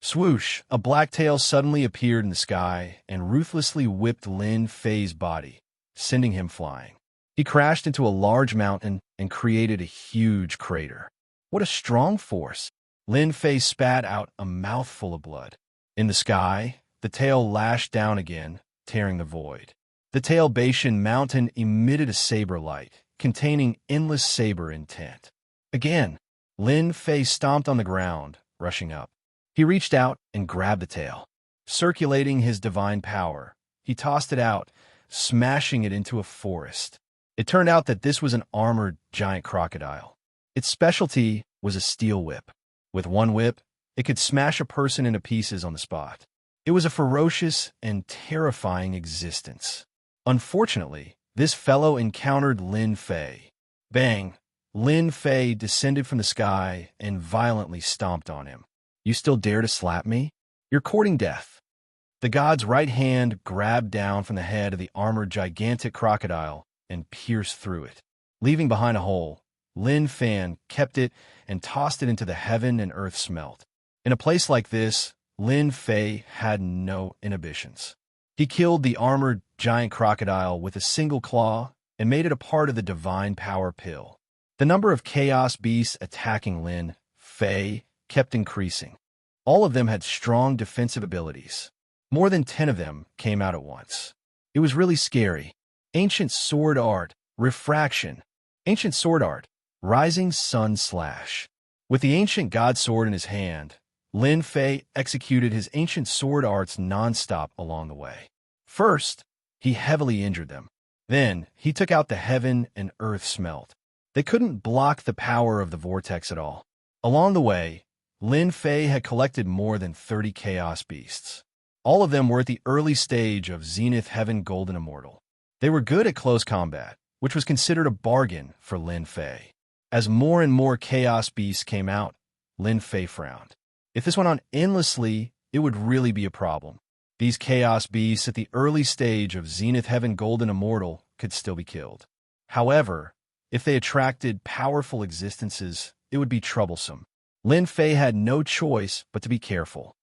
Swoosh, a black tail suddenly appeared in the sky and ruthlessly whipped Lin Fei's body, sending him flying. He crashed into a large mountain and created a huge crater. What a strong force! Lin Fei spat out a mouthful of blood. In the sky, the tail lashed down again, tearing the void. The tail Bashan mountain emitted a saber light, containing endless saber intent. Again, Lin Fei stomped on the ground, rushing up. He reached out and grabbed the tail. Circulating his divine power, he tossed it out, smashing it into a forest. It turned out that this was an armored giant crocodile. Its specialty was a steel whip. With one whip, it could smash a person into pieces on the spot. It was a ferocious and terrifying existence. Unfortunately, this fellow encountered Lin Fei. Bang! Lin Fei descended from the sky and violently stomped on him. You still dare to slap me? You're courting death. The god's right hand grabbed down from the head of the armored gigantic crocodile and pierced through it. Leaving behind a hole, Lin Fan kept it and tossed it into the heaven and earth smelt. In a place like this, Lin Fei had no inhibitions. He killed the armored giant crocodile with a single claw and made it a part of the divine power pill. The number of chaos beasts attacking Lin Fei kept increasing. All of them had strong defensive abilities. More than 10 of them came out at once. It was really scary. Ancient sword art, refraction. Ancient sword art, rising sun slash. With the ancient god sword in his hand, Lin Fei executed his ancient sword arts non-stop along the way. First, he heavily injured them. Then, he took out the heaven and earth smelt. They couldn't block the power of the vortex at all. Along the way, Lin Fei had collected more than 30 chaos beasts. All of them were at the early stage of Zenith Heaven Golden Immortal. They were good at close combat, which was considered a bargain for Lin Fei. As more and more chaos beasts came out, Lin Fei frowned. If this went on endlessly, it would really be a problem. These chaos beasts at the early stage of Zenith Heaven Golden Immortal could still be killed. However, if they attracted powerful existences, it would be troublesome. Lin Fei had no choice but to be careful.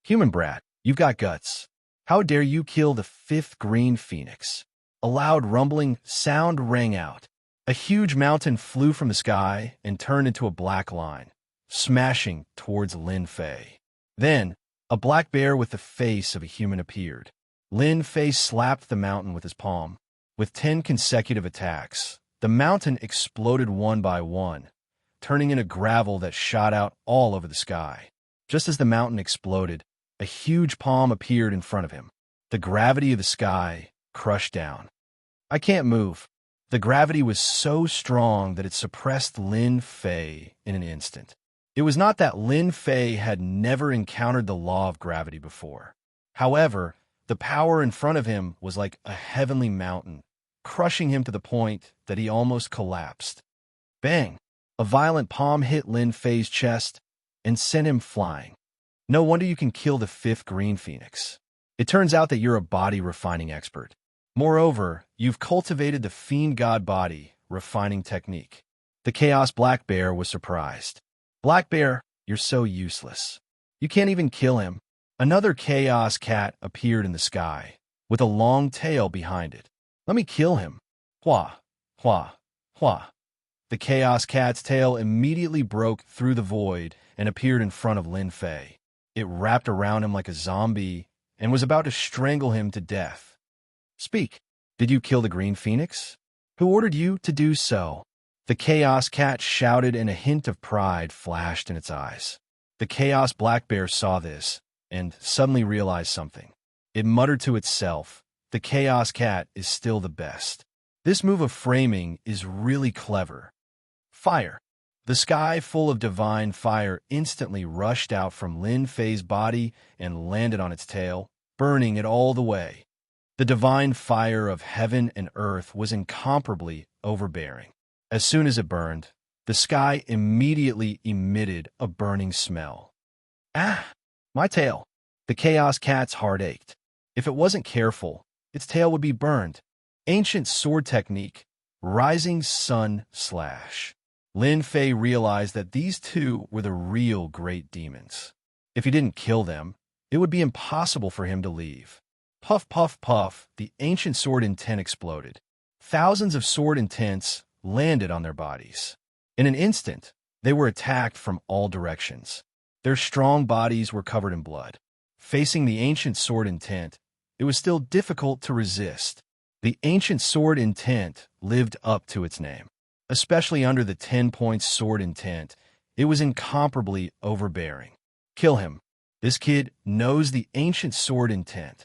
Human brat, you've got guts. How dare you kill the 5th green phoenix? A loud rumbling sound rang out. A huge mountain flew from the sky and turned into a black line, smashing towards Lin Fei. Then, a black bear with the face of a human appeared. Lin Fei slapped the mountain with his palm. With 10 consecutive attacks, the mountain exploded one by one, turning into gravel that shot out all over the sky. Just as the mountain exploded, a huge palm appeared in front of him. The gravity of the sky crushed down. I can't move. The gravity was so strong that it suppressed Lin Fei in an instant. It was not that Lin Fei had never encountered the law of gravity before. However, the power in front of him was like a heavenly mountain, crushing him to the point that he almost collapsed. Bang! A violent palm hit Lin Fei's chest and sent him flying. No wonder you can kill the 5th green phoenix. It turns out that you're a body refining expert. Moreover, you've cultivated the fiend god body refining technique. The Chaos Black Bear was surprised. Black Bear, you're so useless. You can't even kill him. Another Chaos Cat appeared in the sky, with a long tail behind it. Let me kill him. Hua, hua, hua. The Chaos Cat's tail immediately broke through the void and appeared in front of Lin Fei. It wrapped around him like a zombie and was about to strangle him to death. Speak. Did you kill the green phoenix? Who ordered you to do so? The Chaos Cat shouted, and a hint of pride flashed in its eyes. The Chaos Black Bear saw this and suddenly realized something. It muttered to itself, the Chaos Cat is still the best. This move of framing is really clever. Fire. The sky full of divine fire instantly rushed out from Lin Fei's body and landed on its tail, burning it all the way. The divine fire of heaven and earth was incomparably overbearing. As soon as it burned, the sky immediately emitted a burning smell. Ah! My tail. The Chaos Cat's heart ached. If it wasn't careful, its tail would be burned. Ancient sword technique, rising sun slash. Lin Fei realized that these two were the real great demons. If he didn't kill them, it would be impossible for him to leave. Puff, puff, puff, the ancient sword intent exploded. Thousands of sword intents landed on their bodies. In an instant, they were attacked from all directions. Their strong bodies were covered in blood. Facing the ancient sword intent, it was still difficult to resist. The ancient sword intent lived up to its name. Especially under the 10-point sword intent, it was incomparably overbearing. Kill him. This kid knows the ancient sword intent.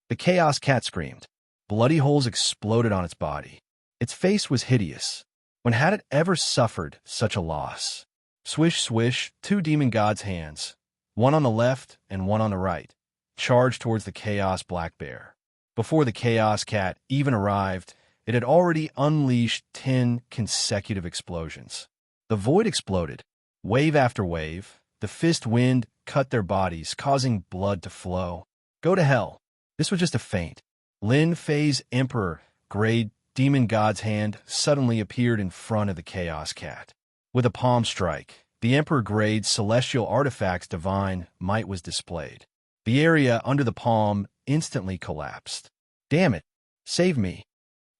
The Chaos Cat screamed. Bloody holes exploded on its body. Its face was hideous. When had it ever suffered such a loss? Swish, swish, 2 demon gods' hands, one on the left and one on the right, charged towards the Chaos Black Bear. Before the Chaos Cat even arrived, it had already unleashed 10 consecutive explosions. The void exploded. Wave after wave, the fist wind cut their bodies, causing blood to flow. Go to hell. This was just a feint. Lin Fei's Emperor Grade Demon God's hand suddenly appeared in front of the Chaos Cat. With a palm strike, the Emperor Grade Celestial Artifact's divine might was displayed. The area under the palm instantly collapsed. Damn it! Save me!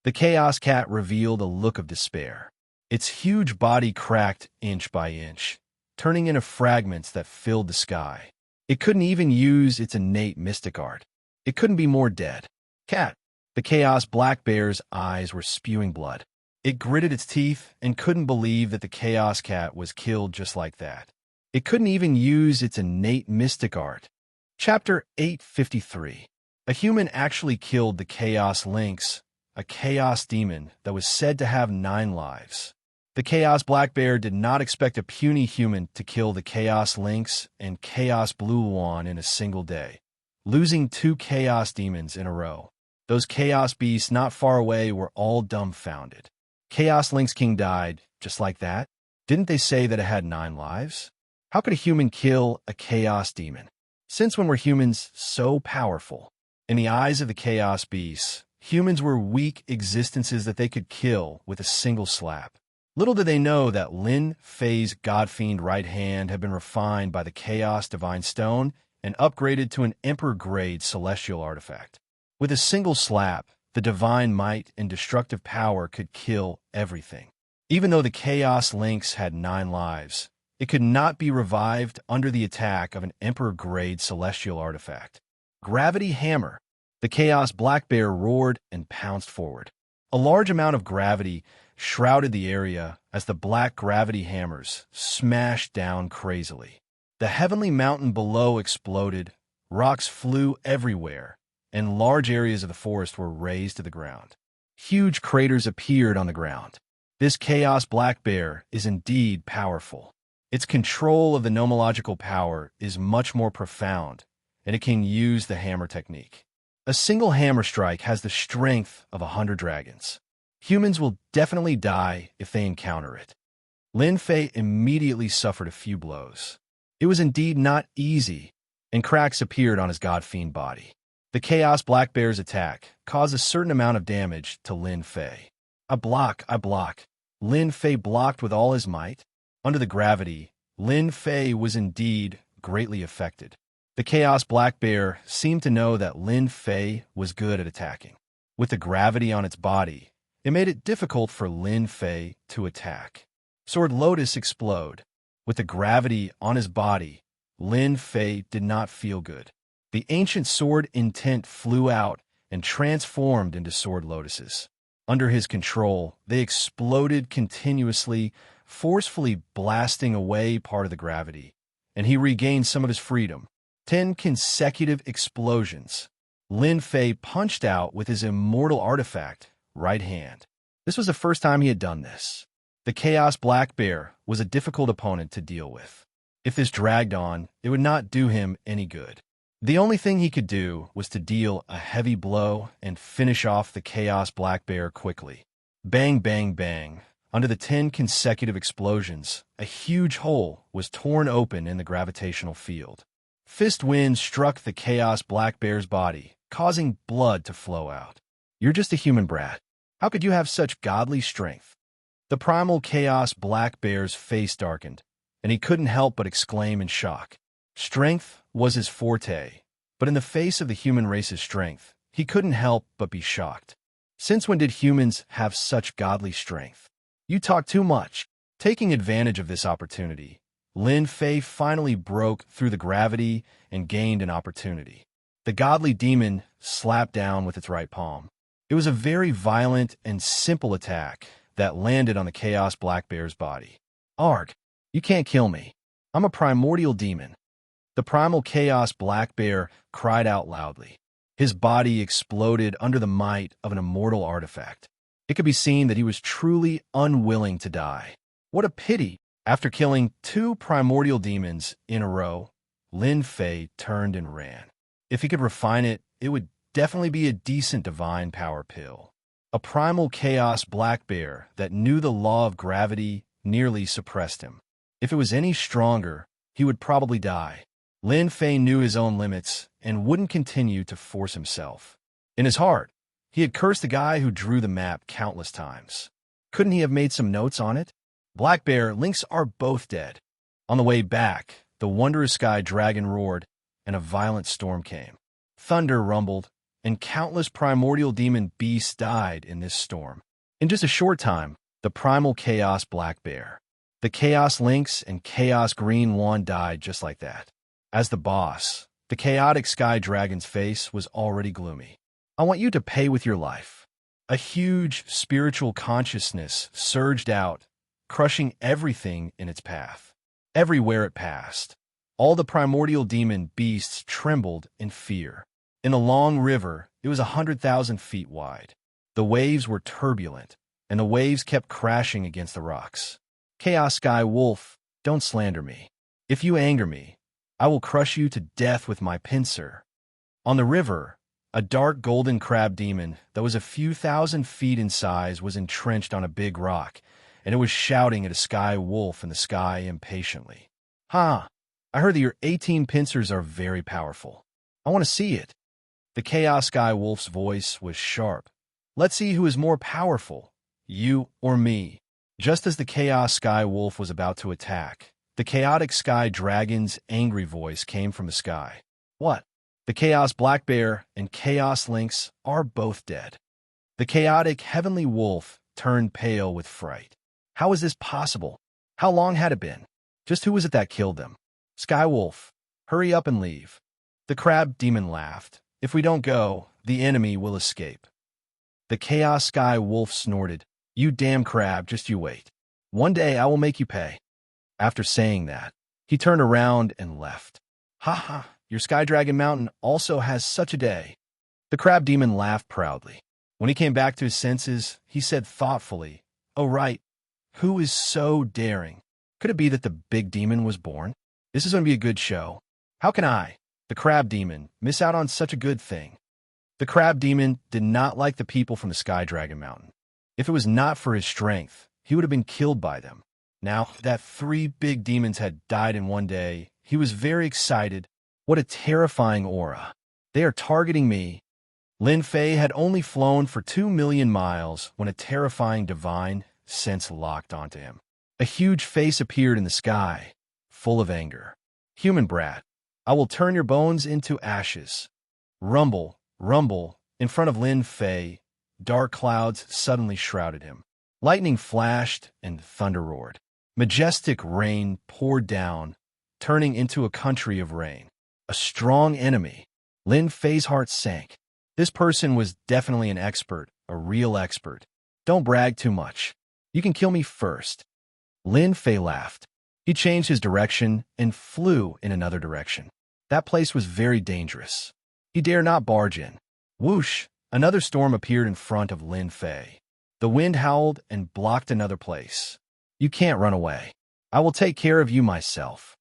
The Chaos Cat revealed a look of despair. Its huge body cracked inch by inch, turning into fragments that filled the sky. It couldn't even use its innate mystic art. It couldn't be more dead. Cat. The Chaos Black Bear's eyes were spewing blood. It gritted its teeth and couldn't believe that the Chaos Cat was killed just like that. It couldn't even use its innate mystic art. Chapter 853. A human actually killed the Chaos Lynx, a chaos demon that was said to have 9 lives. The Chaos Black Bear did not expect a puny human to kill the Chaos Lynx and Chaos Blue Wand in a single day, losing 2 chaos demons in a row. Those chaos beasts not far away were all dumbfounded. Chaos Lynx King died, just like that? Didn't they say that it had 9 lives? How could a human kill a chaos demon? Since when were humans so powerful? In the eyes of the chaos beasts, humans were weak existences that they could kill with a single slap. Little did they know that Lin Fei's God-fiend right hand had been refined by the Chaos Divine Stone and upgraded to an Emperor-grade celestial artifact. With a single slap, the divine might and destructive power could kill everything. Even though the Chaos Lynx had 9 lives, it could not be revived under the attack of an Emperor-grade celestial artifact. Gravity Hammer. The Chaos Black Bear roared and pounced forward. A large amount of gravity shrouded the area as the black gravity hammers smashed down crazily. The heavenly mountain below exploded, rocks flew everywhere, and large areas of the forest were razed to the ground. Huge craters appeared on the ground. This chaos black bear is indeed powerful. Its control of the nomological power is much more profound, and it can use the hammer technique. A single hammer strike has the strength of 100 dragons. Humans will definitely die if they encounter it. Lin Fei immediately suffered a few blows. It was indeed not easy, and cracks appeared on his god-fiend body. The Chaos Black Bear's attack caused a certain amount of damage to Lin Fei. I block. Lin Fei blocked with all his might. Under the gravity, Lin Fei was indeed greatly affected. The Chaos Black Bear seemed to know that Lin Fei was good at attacking. With the gravity on its body, it made it difficult for Lin Fei to attack. Sword Lotus explode. With the gravity on his body, Lin Fei did not feel good. The ancient sword intent flew out and transformed into sword lotuses. Under his control, they exploded continuously, forcefully blasting away part of the gravity, and he regained some of his freedom. 10 consecutive explosions. Lin Fei punched out with his immortal artifact, right hand. This was the first time he had done this. The Chaos Black Bear was a difficult opponent to deal with. If this dragged on, it would not do him any good. The only thing he could do was to deal a heavy blow and finish off the Chaos Black Bear quickly. Bang, bang, bang. Under the 10 consecutive explosions, a huge hole was torn open in the gravitational field. Fist wind struck the Chaos Black Bear's body, causing blood to flow out. You're just a human brat. How could you have such godly strength? The primal Chaos Black Bear's face darkened, and he couldn't help but exclaim in shock. Strength was his forte, but in the face of the human race's strength, he couldn't help but be shocked. Since when did humans have such godly strength? You talk too much. Taking advantage of this opportunity, Lin Fei finally broke through the gravity and gained an opportunity. The godly demon slapped down with its right palm. It was a very violent and simple attack that landed on the Chaos Black Bear's body. Arg, you can't kill me. I'm a primordial demon. The primal Chaos Black Bear cried out loudly. His body exploded under the might of an immortal artifact. It could be seen that he was truly unwilling to die. What a pity! After killing 2 primordial demons in a row, Lin Fei turned and ran. If he could refine it, it would definitely be a decent divine power pill. A primal Chaos Black Bear that knew the law of gravity nearly suppressed him. If it was any stronger, he would probably die. Lin Fei knew his own limits and wouldn't continue to force himself. In his heart, he had cursed the guy who drew the map countless times. Couldn't he have made some notes on it? Black Bear, Lynx are both dead. On the way back, the wondrous sky dragon roared, and a violent storm came. Thunder rumbled, and countless primordial demon beasts died in this storm. In just a short time, the primal Chaos Black Bear, the Chaos Lynx, and Chaos Green One died just like that. As the boss, the chaotic sky dragon's face was already gloomy. I want you to pay with your life. A huge spiritual consciousness surged out, crushing everything in its path. Everywhere it passed, all the primordial demon beasts trembled in fear. In the long river, it was 100,000 feet wide. The waves were turbulent, and the waves kept crashing against the rocks. Chaos Sky Wolf, don't slander me. If you anger me, I will crush you to death with my pincer. On the river, a dark golden crab demon that was a few thousand feet in size was entrenched on a big rock, and it was shouting at a sky wolf in the sky impatiently. I heard that your 18 pincers are very powerful. I want to see it. The Chaos Sky Wolf's voice was sharp. Let's see who is more powerful, you or me. Just as the Chaos Sky Wolf was about to attack, the Chaotic Sky Dragon's angry voice came from the sky. What? The Chaos Black Bear and Chaos Lynx are both dead. The Chaotic Heavenly Wolf turned pale with fright. How is this possible? How long had it been? Just who was it that killed them? Sky Wolf, hurry up and leave. The Crab Demon laughed. If we don't go, the enemy will escape. The Chaos Sky Wolf snorted, "You damn crab, just you wait. One day I will make you pay." After saying that, he turned around and left. "Ha ha, your Sky Dragon Mountain also has such a day." The crab demon laughed proudly. When he came back to his senses, he said thoughtfully, "Oh right, who is so daring? Could it be that the big demon was born? This is going to be a good show. How can I, the crab demon, miss out on such a good thing?" The crab demon did not like the people from the Sky Dragon Mountain. If it was not for his strength, he would have been killed by them. Now that 3 big demons had died in one day, he was very excited. What a terrifying aura. They are targeting me. Lin Fei had only flown for 2 million miles when a terrifying divine sense locked onto him. A huge face appeared in the sky, full of anger. "Human brat, I will turn your bones into ashes." Rumble, rumble, in front of Lin Fei, dark clouds suddenly shrouded him. Lightning flashed and thunder roared. Majestic rain poured down, turning into a country of rain. A strong enemy. Lin Fei's heart sank. This person was definitely an expert, a real expert. "Don't brag too much. You can kill me first." Lin Fei laughed. He changed his direction and flew in another direction. That place was very dangerous. He dare not barge in. Whoosh! Another storm appeared in front of Lin Fei. The wind howled and blocked another place. "You can't run away. I will take care of you myself."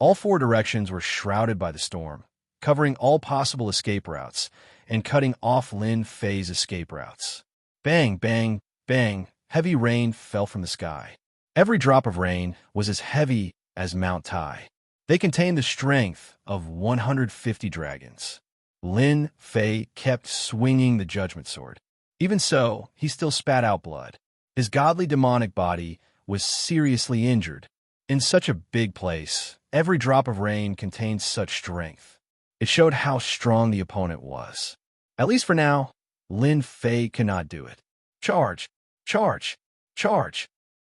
All 4 directions were shrouded by the storm, covering all possible escape routes and cutting off Lin Fei's escape routes. Bang, bang, bang, heavy rain fell from the sky. Every drop of rain was as heavy as Mount Tai. They contained the strength of 150 dragons. Lin Fei kept swinging the judgment sword. Even so, he still spat out blood. His godly demonic body was seriously injured. In such a big place, every drop of rain contained such strength. It showed how strong the opponent was. At least for now, Lin Fei cannot do it. Charge! Charge! Charge!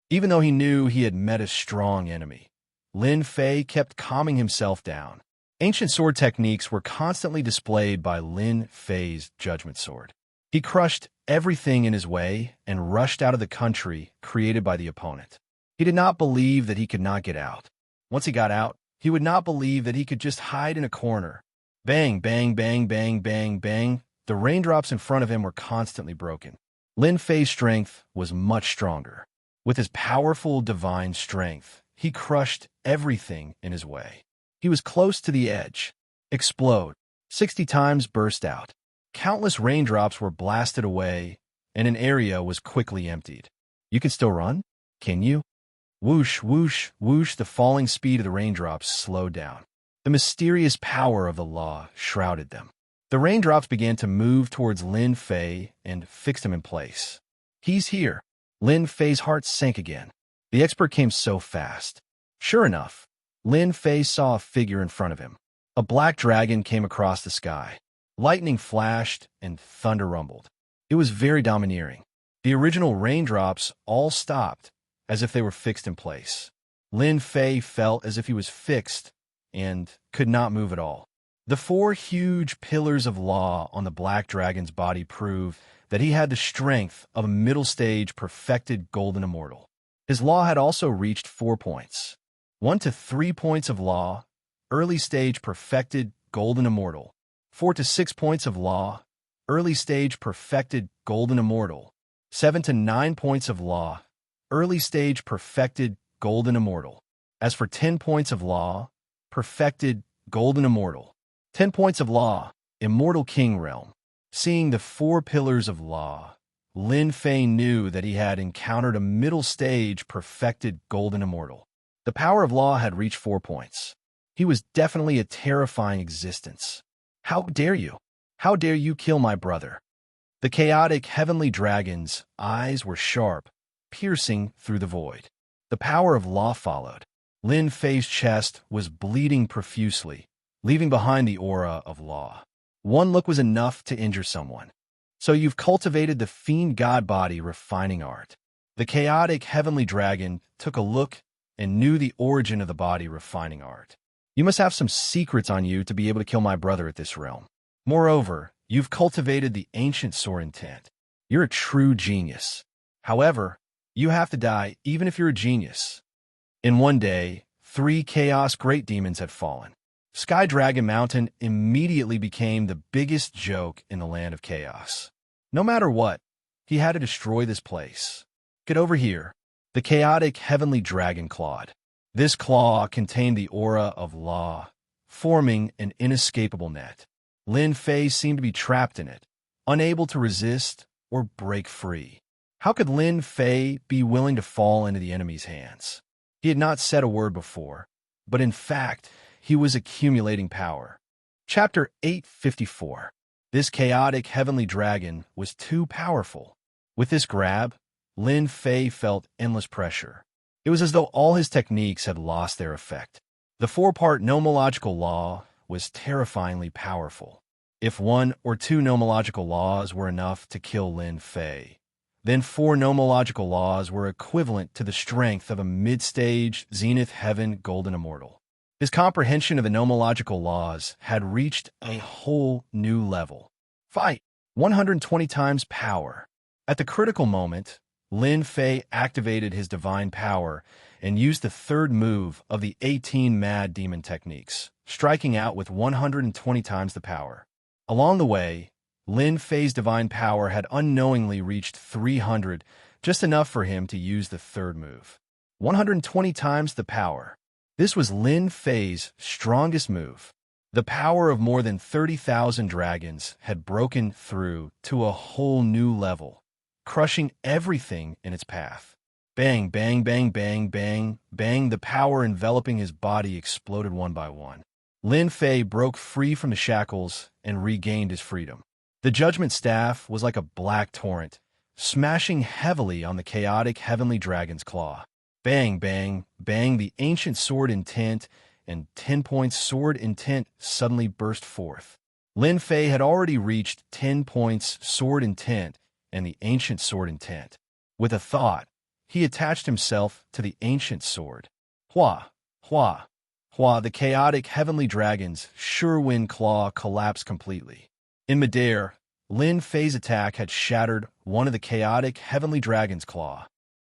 Even though he knew he had met a strong enemy, Lin Fei kept calming himself down. Ancient sword techniques were constantly displayed by Lin Fei's judgment sword. He crushed everything in his way and rushed out of the country created by the opponent. He did not believe that he could not get out. Once he got out, he would not believe that he could just hide in a corner. Bang, bang, bang, bang, bang, bang. The raindrops in front of him were constantly broken. Lin Fei's strength was much stronger. With his powerful divine strength, he crushed everything in his way. He was close to the edge. Explode. 60 times burst out. Countless raindrops were blasted away, and an area was quickly emptied. You can still run? Can you? Whoosh, whoosh, whoosh, the falling speed of the raindrops slowed down. The mysterious power of the law shrouded them. The raindrops began to move towards Lin Fei and fixed him in place. He's here. Lin Fei's heart sank again. The expert came so fast. Sure enough, Lin Fei saw a figure in front of him. A black dragon came across the sky. Lightning flashed and thunder rumbled. It was very domineering. The original raindrops all stopped, as if they were fixed in place. Lin Fei felt as if he was fixed and could not move at all. The 4 huge pillars of law on the black dragon's body proved that he had the strength of a middle-stage perfected golden immortal. His law had also reached 4 points. 1 to 3 points of law, early-stage perfected golden immortal. 4 to 6 points of law, early-stage perfected golden immortal. 7 to 9 points of law, early-stage perfected golden immortal. As for 10 points of law, perfected golden immortal. 10 points of law, immortal king realm. Seeing the 4 pillars of law, Lin Fei knew that he had encountered a middle-stage perfected golden immortal. The power of law had reached 4 points. He was definitely a terrifying existence. How dare you? How dare you kill my brother? The chaotic heavenly dragon's eyes were sharp, piercing through the void. The power of law followed. Lin Fei's chest was bleeding profusely, leaving behind the aura of law. One look was enough to injure someone. So you've cultivated the fiend god body refining art. The chaotic heavenly dragon took a look and knew the origin of the body refining art. You must have some secrets on you to be able to kill my brother at this realm. Moreover, you've cultivated the ancient sword intent. You're a true genius. However, you have to die even if you're a genius. In one day, 3 Chaos Great Demons had fallen. Sky Dragon Mountain immediately became the biggest joke in the land of chaos. No matter what, he had to destroy this place. Get over here. The chaotic heavenly dragon clawed. This claw contained the aura of law, forming an inescapable net. Lin Fei seemed to be trapped in it, unable to resist or break free. How could Lin Fei be willing to fall into the enemy's hands? He had not said a word before, but in fact, he was accumulating power. Chapter 854. This chaotic heavenly dragon was too powerful. With this grab, Lin Fei felt endless pressure. It was as though all his techniques had lost their effect. The 4-part nomological law was terrifyingly powerful. If 1 or 2 nomological laws were enough to kill Lin Fei, then 4 nomological laws were equivalent to the strength of a mid-stage Zenith Heaven Golden Immortal. His comprehension of the nomological laws had reached a whole new level. Fight! 120 times power. At the critical moment, Lin Fei activated his divine power and used the 3rd move of the 18 Mad Demon techniques, striking out with 120 times the power. Along the way, Lin Fei's divine power had unknowingly reached 300, just enough for him to use the 3rd move. 120 times the power. This was Lin Fei's strongest move. The power of more than 30,000 dragons had broken through to a whole new level, crushing everything in its path. Bang, bang, bang, bang, bang, bang, the power enveloping his body exploded one by one. Lin Fei broke free from the shackles and regained his freedom. The Judgment Staff was like a black torrent, smashing heavily on the chaotic heavenly dragon's claw. Bang, bang, bang, the ancient sword intent and 10-point sword intent suddenly burst forth. Lin Fei had already reached 10 points sword intent and the ancient sword intent. With a thought, he attached himself to the ancient sword. Hua, hua, hua, the chaotic heavenly dragon's sure wind claw collapsed completely. In midair, Lin Fei's attack had shattered one of the chaotic heavenly dragon's claw.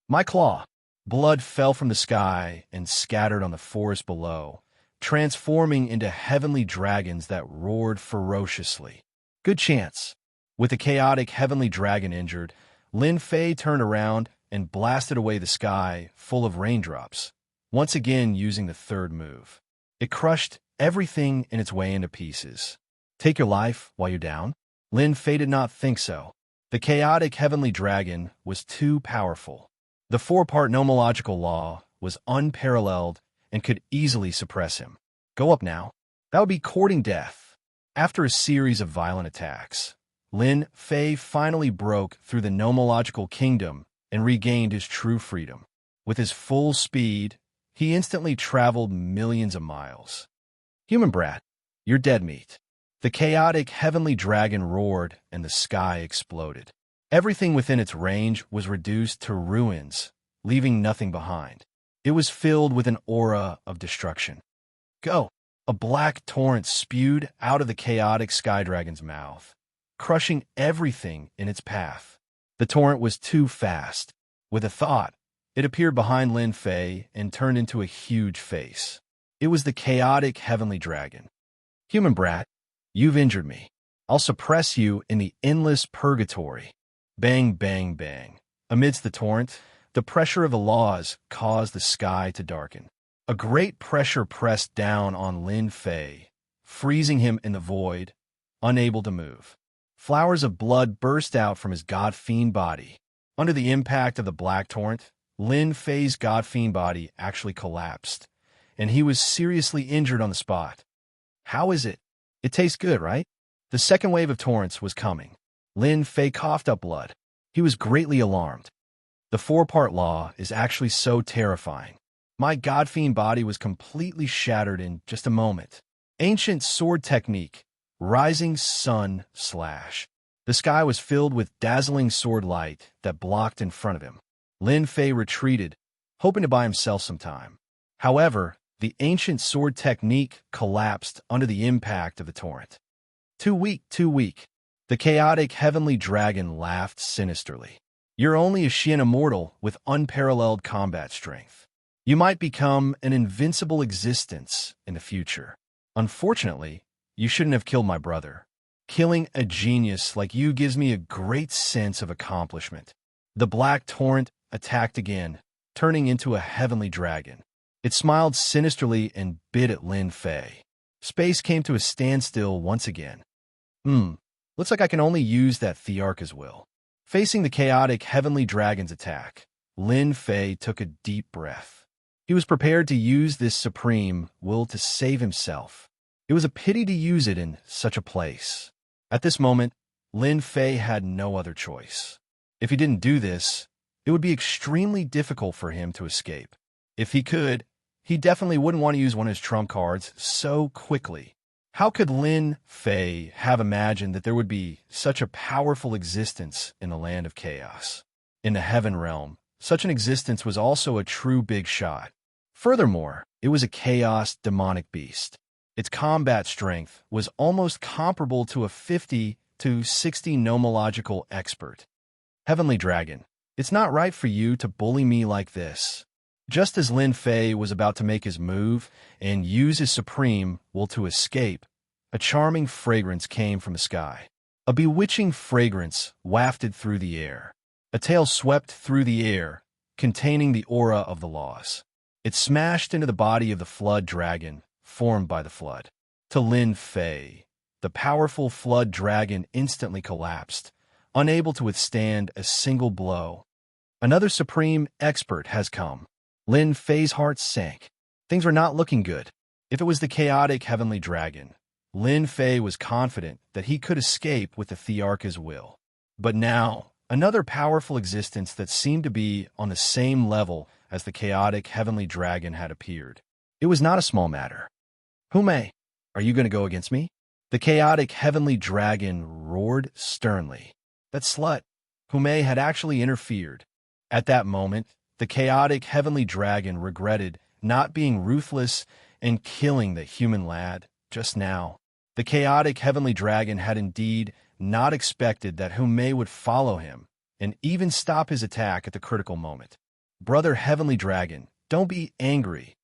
My claw! Blood fell from the sky and scattered on the forest below, transforming into heavenly dragons that roared ferociously. Good chance. With the chaotic heavenly dragon injured, Lin Fei turned around and blasted away the sky full of raindrops, once again using the 3rd move. It crushed everything in its way into pieces. Take your life while you're down? Lin Fei did not think so. The chaotic heavenly dragon was too powerful. The 4-part nomological law was unparalleled and could easily suppress him. Go up now. That would be courting death. After a series of violent attacks, Lin Fei finally broke through the nomological kingdom and regained his true freedom. With his full speed, he instantly traveled millions of miles. Human brat, you're dead meat. The chaotic heavenly dragon roared and the sky exploded. Everything within its range was reduced to ruins, leaving nothing behind. It was filled with an aura of destruction. Go! A black torrent spewed out of the chaotic sky dragon's mouth, crushing everything in its path. The torrent was too fast. With a thought, it appeared behind Lin Fei and turned into a huge face. It was the chaotic heavenly dragon. Human brat, you've injured me. I'll suppress you in the endless purgatory. Bang, bang, bang. Amidst the torrent, the pressure of the laws caused the sky to darken. A great pressure pressed down on Lin Fei, freezing him in the void, unable to move. Flowers of blood burst out from his god-fiend body. Under the impact of the black torrent, Lin Fei's god-fiend body actually collapsed, and he was seriously injured on the spot. How is it? It tastes good, right? The second wave of torrents was coming. Lin Fei coughed up blood. He was greatly alarmed. The 4-part law is actually so terrifying. My god-fiend body was completely shattered in just a moment. Ancient sword technique, rising sun slash. The sky was filled with dazzling sword light that blocked in front of him. Lin Fei retreated, hoping to buy himself some time. However, the ancient sword technique collapsed under the impact of the torrent. Too weak, too weak. The chaotic heavenly dragon laughed sinisterly. You're only a Xian immortal with unparalleled combat strength. You might become an invincible existence in the future. Unfortunately, you shouldn't have killed my brother. Killing a genius like you gives me a great sense of accomplishment. The black torrent attacked again, turning into a heavenly dragon. It smiled sinisterly and bit at Lin Fei. Space came to a standstill once again. Looks like I can only use that Thearch's will. Facing the chaotic heavenly dragon's attack, Lin Fei took a deep breath. He was prepared to use this supreme will to save himself. It was a pity to use it in such a place. At this moment, Lin Fei had no other choice. If he didn't do this, it would be extremely difficult for him to escape. If he could, he definitely wouldn't want to use one of his trump cards so quickly. How could Lin Fei have imagined that there would be such a powerful existence in the land of chaos? In the heaven realm, such an existence was also a true big shot. Furthermore, it was a chaos demonic beast. Its combat strength was almost comparable to a 50 to 60 nomological expert. Heavenly Dragon, it's not right for you to bully me like this. Just as Lin Fei was about to make his move and use his supreme will to escape, a charming fragrance came from the sky. A bewitching fragrance wafted through the air. A tail swept through the air, containing the aura of the laws. It smashed into the body of the flood dragon, formed by the flood. To Lin Fei, the powerful flood dragon instantly collapsed, unable to withstand a single blow. Another supreme expert has come. Lin Fei's heart sank. Things were not looking good. If it was the chaotic heavenly dragon, Lin Fei was confident that he could escape with the Thearch's will. But now, another powerful existence that seemed to be on the same level as the chaotic heavenly dragon had appeared. It was not a small matter. Hume, are you going to go against me? The chaotic heavenly dragon roared sternly. That slut, Hume, had actually interfered. At that moment, the chaotic heavenly dragon regretted not being ruthless and killing the human lad just now. The chaotic heavenly dragon had indeed not expected that Hume would follow him and even stop his attack at the critical moment. Brother heavenly dragon, don't be angry.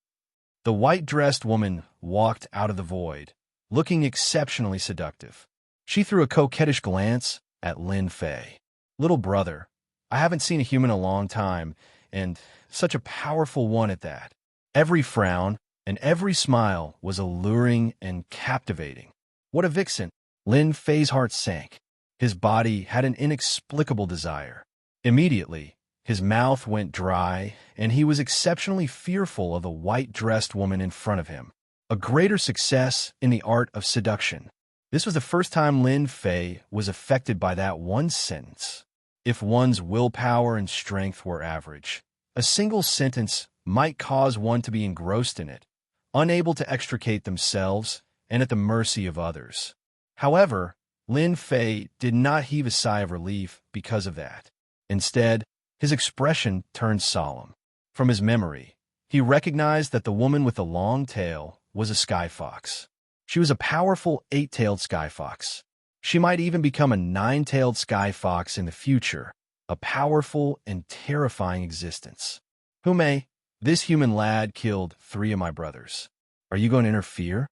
The white-dressed woman walked out of the void, looking exceptionally seductive. She threw a coquettish glance at Lin Fei. Little brother, I haven't seen a human in a long time, and such a powerful one at that. Every frown and every smile was alluring and captivating. What a vixen! Lin Fei's heart sank. His body had an inexplicable desire. Immediately, his mouth went dry, and he was exceptionally fearful of the white-dressed woman in front of him. A greater success in the art of seduction. This was the first time Lin Fei was affected by that one sentence. If one's willpower and strength were average, a single sentence might cause one to be engrossed in it, unable to extricate themselves and at the mercy of others. However, Lin Fei did not heave a sigh of relief because of that. Instead, his expression turned solemn. From his memory, he recognized that the woman with the long tail was a sky fox. She was a powerful 8-tailed sky fox. She might even become a 9-tailed sky fox in the future, a powerful and terrifying existence. Hume, this human lad killed 3 of my brothers. Are you going to interfere?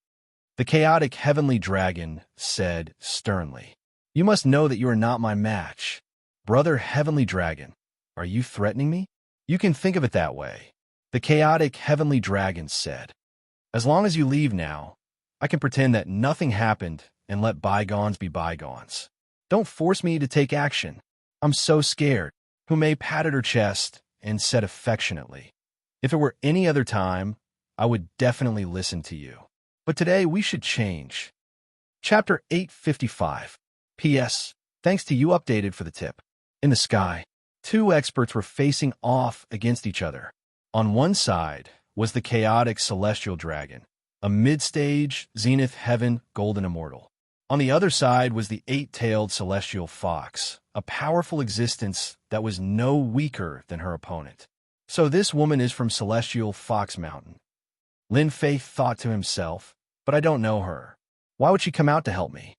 The chaotic heavenly dragon said sternly. You must know that you are not my match. Brother heavenly dragon, are you threatening me? You can think of it that way. The chaotic heavenly dragon said. As long as you leave now, I can pretend that nothing happened and let bygones be bygones. Don't force me to take action. I'm so scared. Hume patted her chest and said affectionately, if it were any other time, I would definitely listen to you. But today we should change. Chapter 855. P.S. Thanks to you updated for the tip. In the sky, 2 experts were facing off against each other. On one side was the chaotic celestial dragon, a mid-stage zenith heaven golden immortal. On the other side was the 8-tailed celestial fox, a powerful existence that was no weaker than her opponent. So this woman is from Celestial Fox Mountain. Lin Fei thought to himself, but I don't know her. Why would she come out to help me?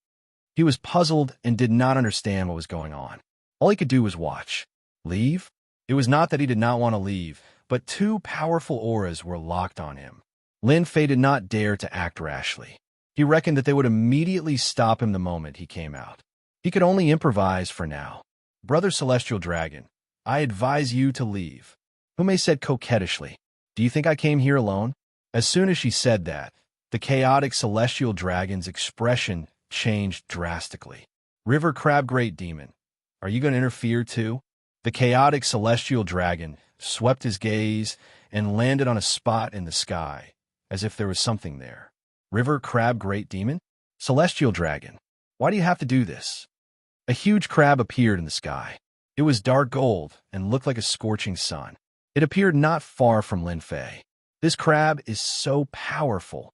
He was puzzled and did not understand what was going on. All he could do was watch. Leave? It was not that he did not want to leave, but two powerful auras were locked on him. Lin Fei did not dare to act rashly. He reckoned that they would immediately stop him the moment he came out. He could only improvise for now. Brother Celestial Dragon, I advise you to leave. Hume said coquettishly. Do you think I came here alone? As soon as she said that, the chaotic Celestial Dragon's expression changed drastically. River Crab Great Demon, are you going to interfere too? The chaotic Celestial Dragon swept his gaze and landed on a spot in the sky, as if there was something there. River Crab Great Demon? Celestial Dragon, why do you have to do this? A huge crab appeared in the sky. It was dark gold and looked like a scorching sun. It appeared not far from Lin Fei. This crab is so powerful.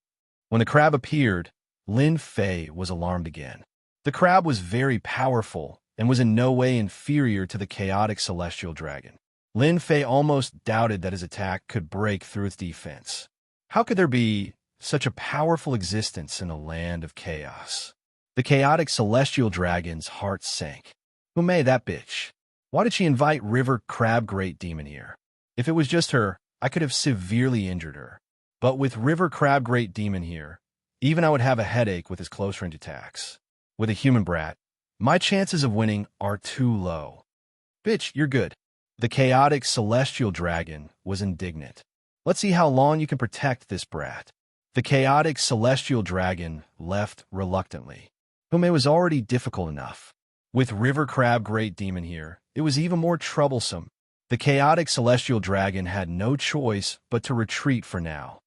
When the crab appeared, Lin Fei was alarmed again. The crab was very powerful and was in no way inferior to the chaotic Celestial Dragon. Lin Fei almost doubted that his attack could break through its defense. How could there be such a powerful existence in a land of chaos? The chaotic Celestial Dragon's heart sank. Who made that bitch? Why did she invite River Crab Great Demon here? If it was just her, I could have severely injured her. But with River Crab Great Demon here, even I would have a headache with his close-range attacks. With a human brat, my chances of winning are too low. Bitch, you're good. The chaotic Celestial Dragon was indignant. Let's see how long you can protect this brat. The chaotic Celestial Dragon left reluctantly. Hume was already difficult enough. With River Crab Great Demon here, it was even more troublesome. The chaotic Celestial Dragon had no choice but to retreat for now.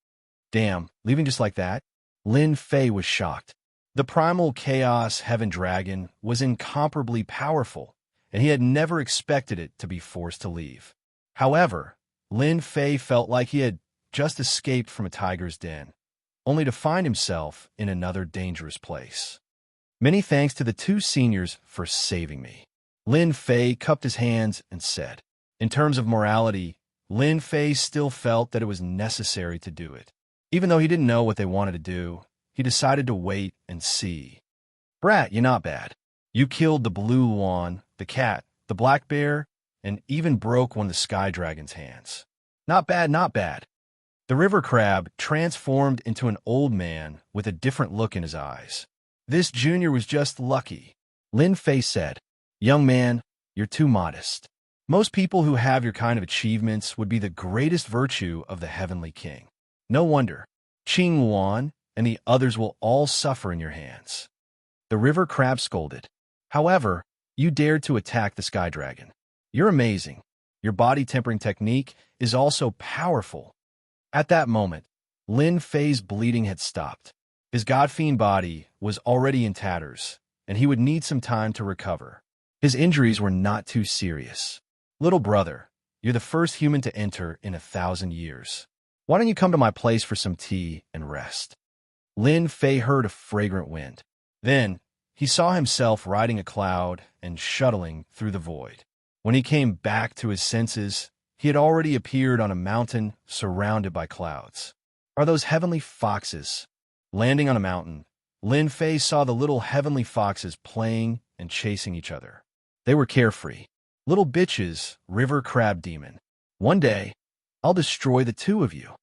Damn, leaving just like that? Lin Fei was shocked. The primal Chaos Heaven Dragon was incomparably powerful, and he had never expected it to be forced to leave. However, Lin Fei felt like he had just escaped from a tiger's den, only to find himself in another dangerous place. Many thanks to the two seniors for saving me. Lin Fei cupped his hands and said. In terms of morality, Lin Fei still felt that it was necessary to do it. Even though he didn't know what they wanted to do, he decided to wait and see. Brat, you're not bad. You killed the blue Luan, the cat, the black bear, and even broke one of the sky dragon's hands. Not bad, not bad. The river crab transformed into an old man with a different look in his eyes. This junior was just lucky. Lin Fei said, Young man, you're too modest. Most people who have your kind of achievements would be the greatest virtue of the Heavenly King. No wonder. Qing Luan and the others will all suffer in your hands. The river crab scolded. However, you dared to attack the sky dragon. You're amazing. Your body tempering technique is also powerful. At that moment, Lin Fei's bleeding had stopped. His god-fiend body was already in tatters, and he would need some time to recover. His injuries were not too serious. Little brother, you're the first human to enter in 1,000 years. Why don't you come to my place for some tea and rest? Lin Fei heard a fragrant wind. Then, he saw himself riding a cloud and shuttling through the void. When he came back to his senses, he had already appeared on a mountain surrounded by clouds. Are those heavenly foxes? Landing on a mountain, Lin Fei saw the little heavenly foxes playing and chasing each other. They were carefree. Little bitches, river crab demon. One day, I'll destroy the two of you.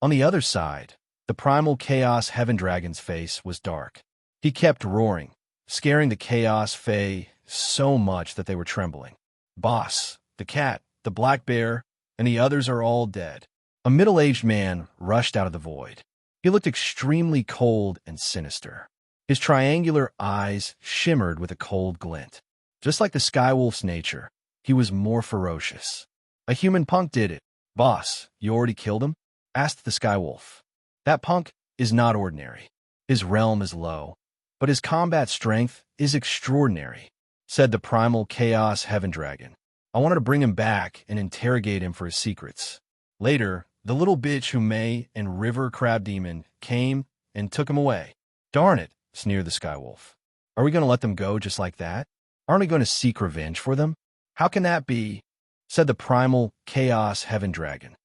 On the other side, the primal chaos heaven dragon's face was dark. He kept roaring, scaring the chaos fae so much that they were trembling. Boss, the cat, the black bear, and the others are all dead. A middle-aged man rushed out of the void. He looked extremely cold and sinister. His triangular eyes shimmered with a cold glint. Just like the skywolf's nature, he was more ferocious. A human punk did it. Boss, you already killed him? Asked the skywolf. That punk is not ordinary. His realm is low, but his combat strength is extraordinary, said the primal chaos heaven dragon. I wanted to bring him back and interrogate him for his secrets. Later, the little bitch Hume and River Crab Demon came and took him away. Darn it, sneered the skywolf. Are we going to let them go just like that? Aren't we going to seek revenge for them? How can that be? Said the primal chaos heaven dragon.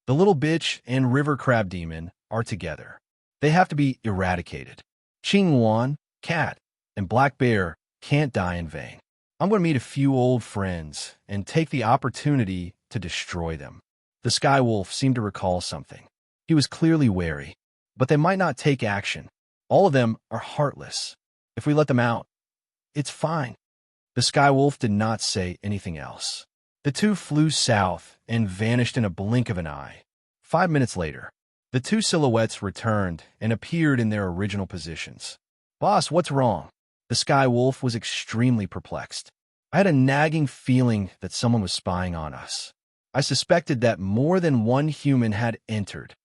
The little bitch and River Crab Demon are together. They have to be eradicated. Qing Wan, cat, and Black Bear can't die in vain. I'm going to meet a few old friends and take the opportunity to destroy them. The Sky Wolf seemed to recall something. He was clearly wary, but they might not take action. All of them are heartless. If we let them out, it's fine. The Sky Wolf did not say anything else. The two flew south and vanished in a blink of an eye. 5 minutes later, the two silhouettes returned and appeared in their original positions. "Boss, what's wrong?" The Sky Wolf was extremely perplexed. "I had a nagging feeling that someone was spying on us. I suspected that more than one human had entered."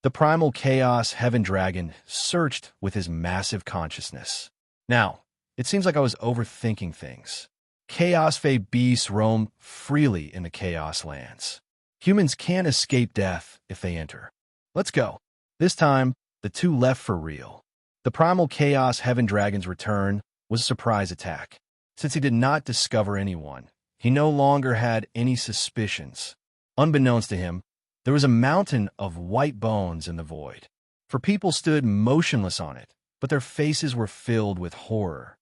The primal chaos heaven dragon searched with his massive consciousness. "Now, it seems like I was overthinking things. Chaos Fae beasts roam freely in the Chaos Lands. Humans can't escape death if they enter. Let's go." This time, the two left for real. The primal chaos heaven dragon's return was a surprise attack. Since he did not discover anyone, he no longer had any suspicions. Unbeknownst to him, there was a mountain of white bones in the void. For people stood motionless on it, but their faces were filled with horror.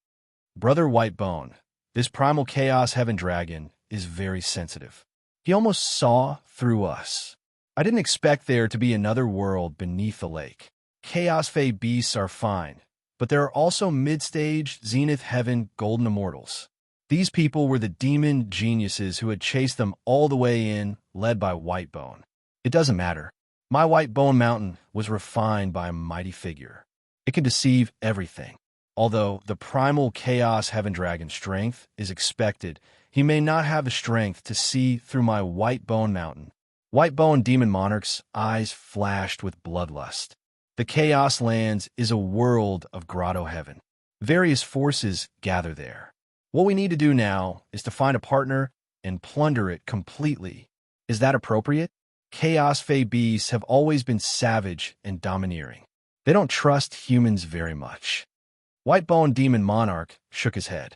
Brother White Bone, this primal chaos heaven dragon, is very sensitive. He almost saw through us. I didn't expect there to be another world beneath the lake. Chaos Fae beasts are fine, but there are also mid-stage, zenith heaven, golden immortals. These people were the demon geniuses who had chased them all the way in, led by White Bone. It doesn't matter. My White Bone Mountain was refined by a mighty figure. It can deceive everything. Although the primal chaos heaven dragon's strength is expected, he may not have the strength to see through my White Bone Mountain. White Bone Demon Monarch's eyes flashed with bloodlust. The Chaos Lands is a world of grotto heaven. Various forces gather there. What we need to do now is to find a partner and plunder it completely. Is that appropriate? Chaos Fae beasts have always been savage and domineering. They don't trust humans very much. Whitebone Demon Monarch shook his head.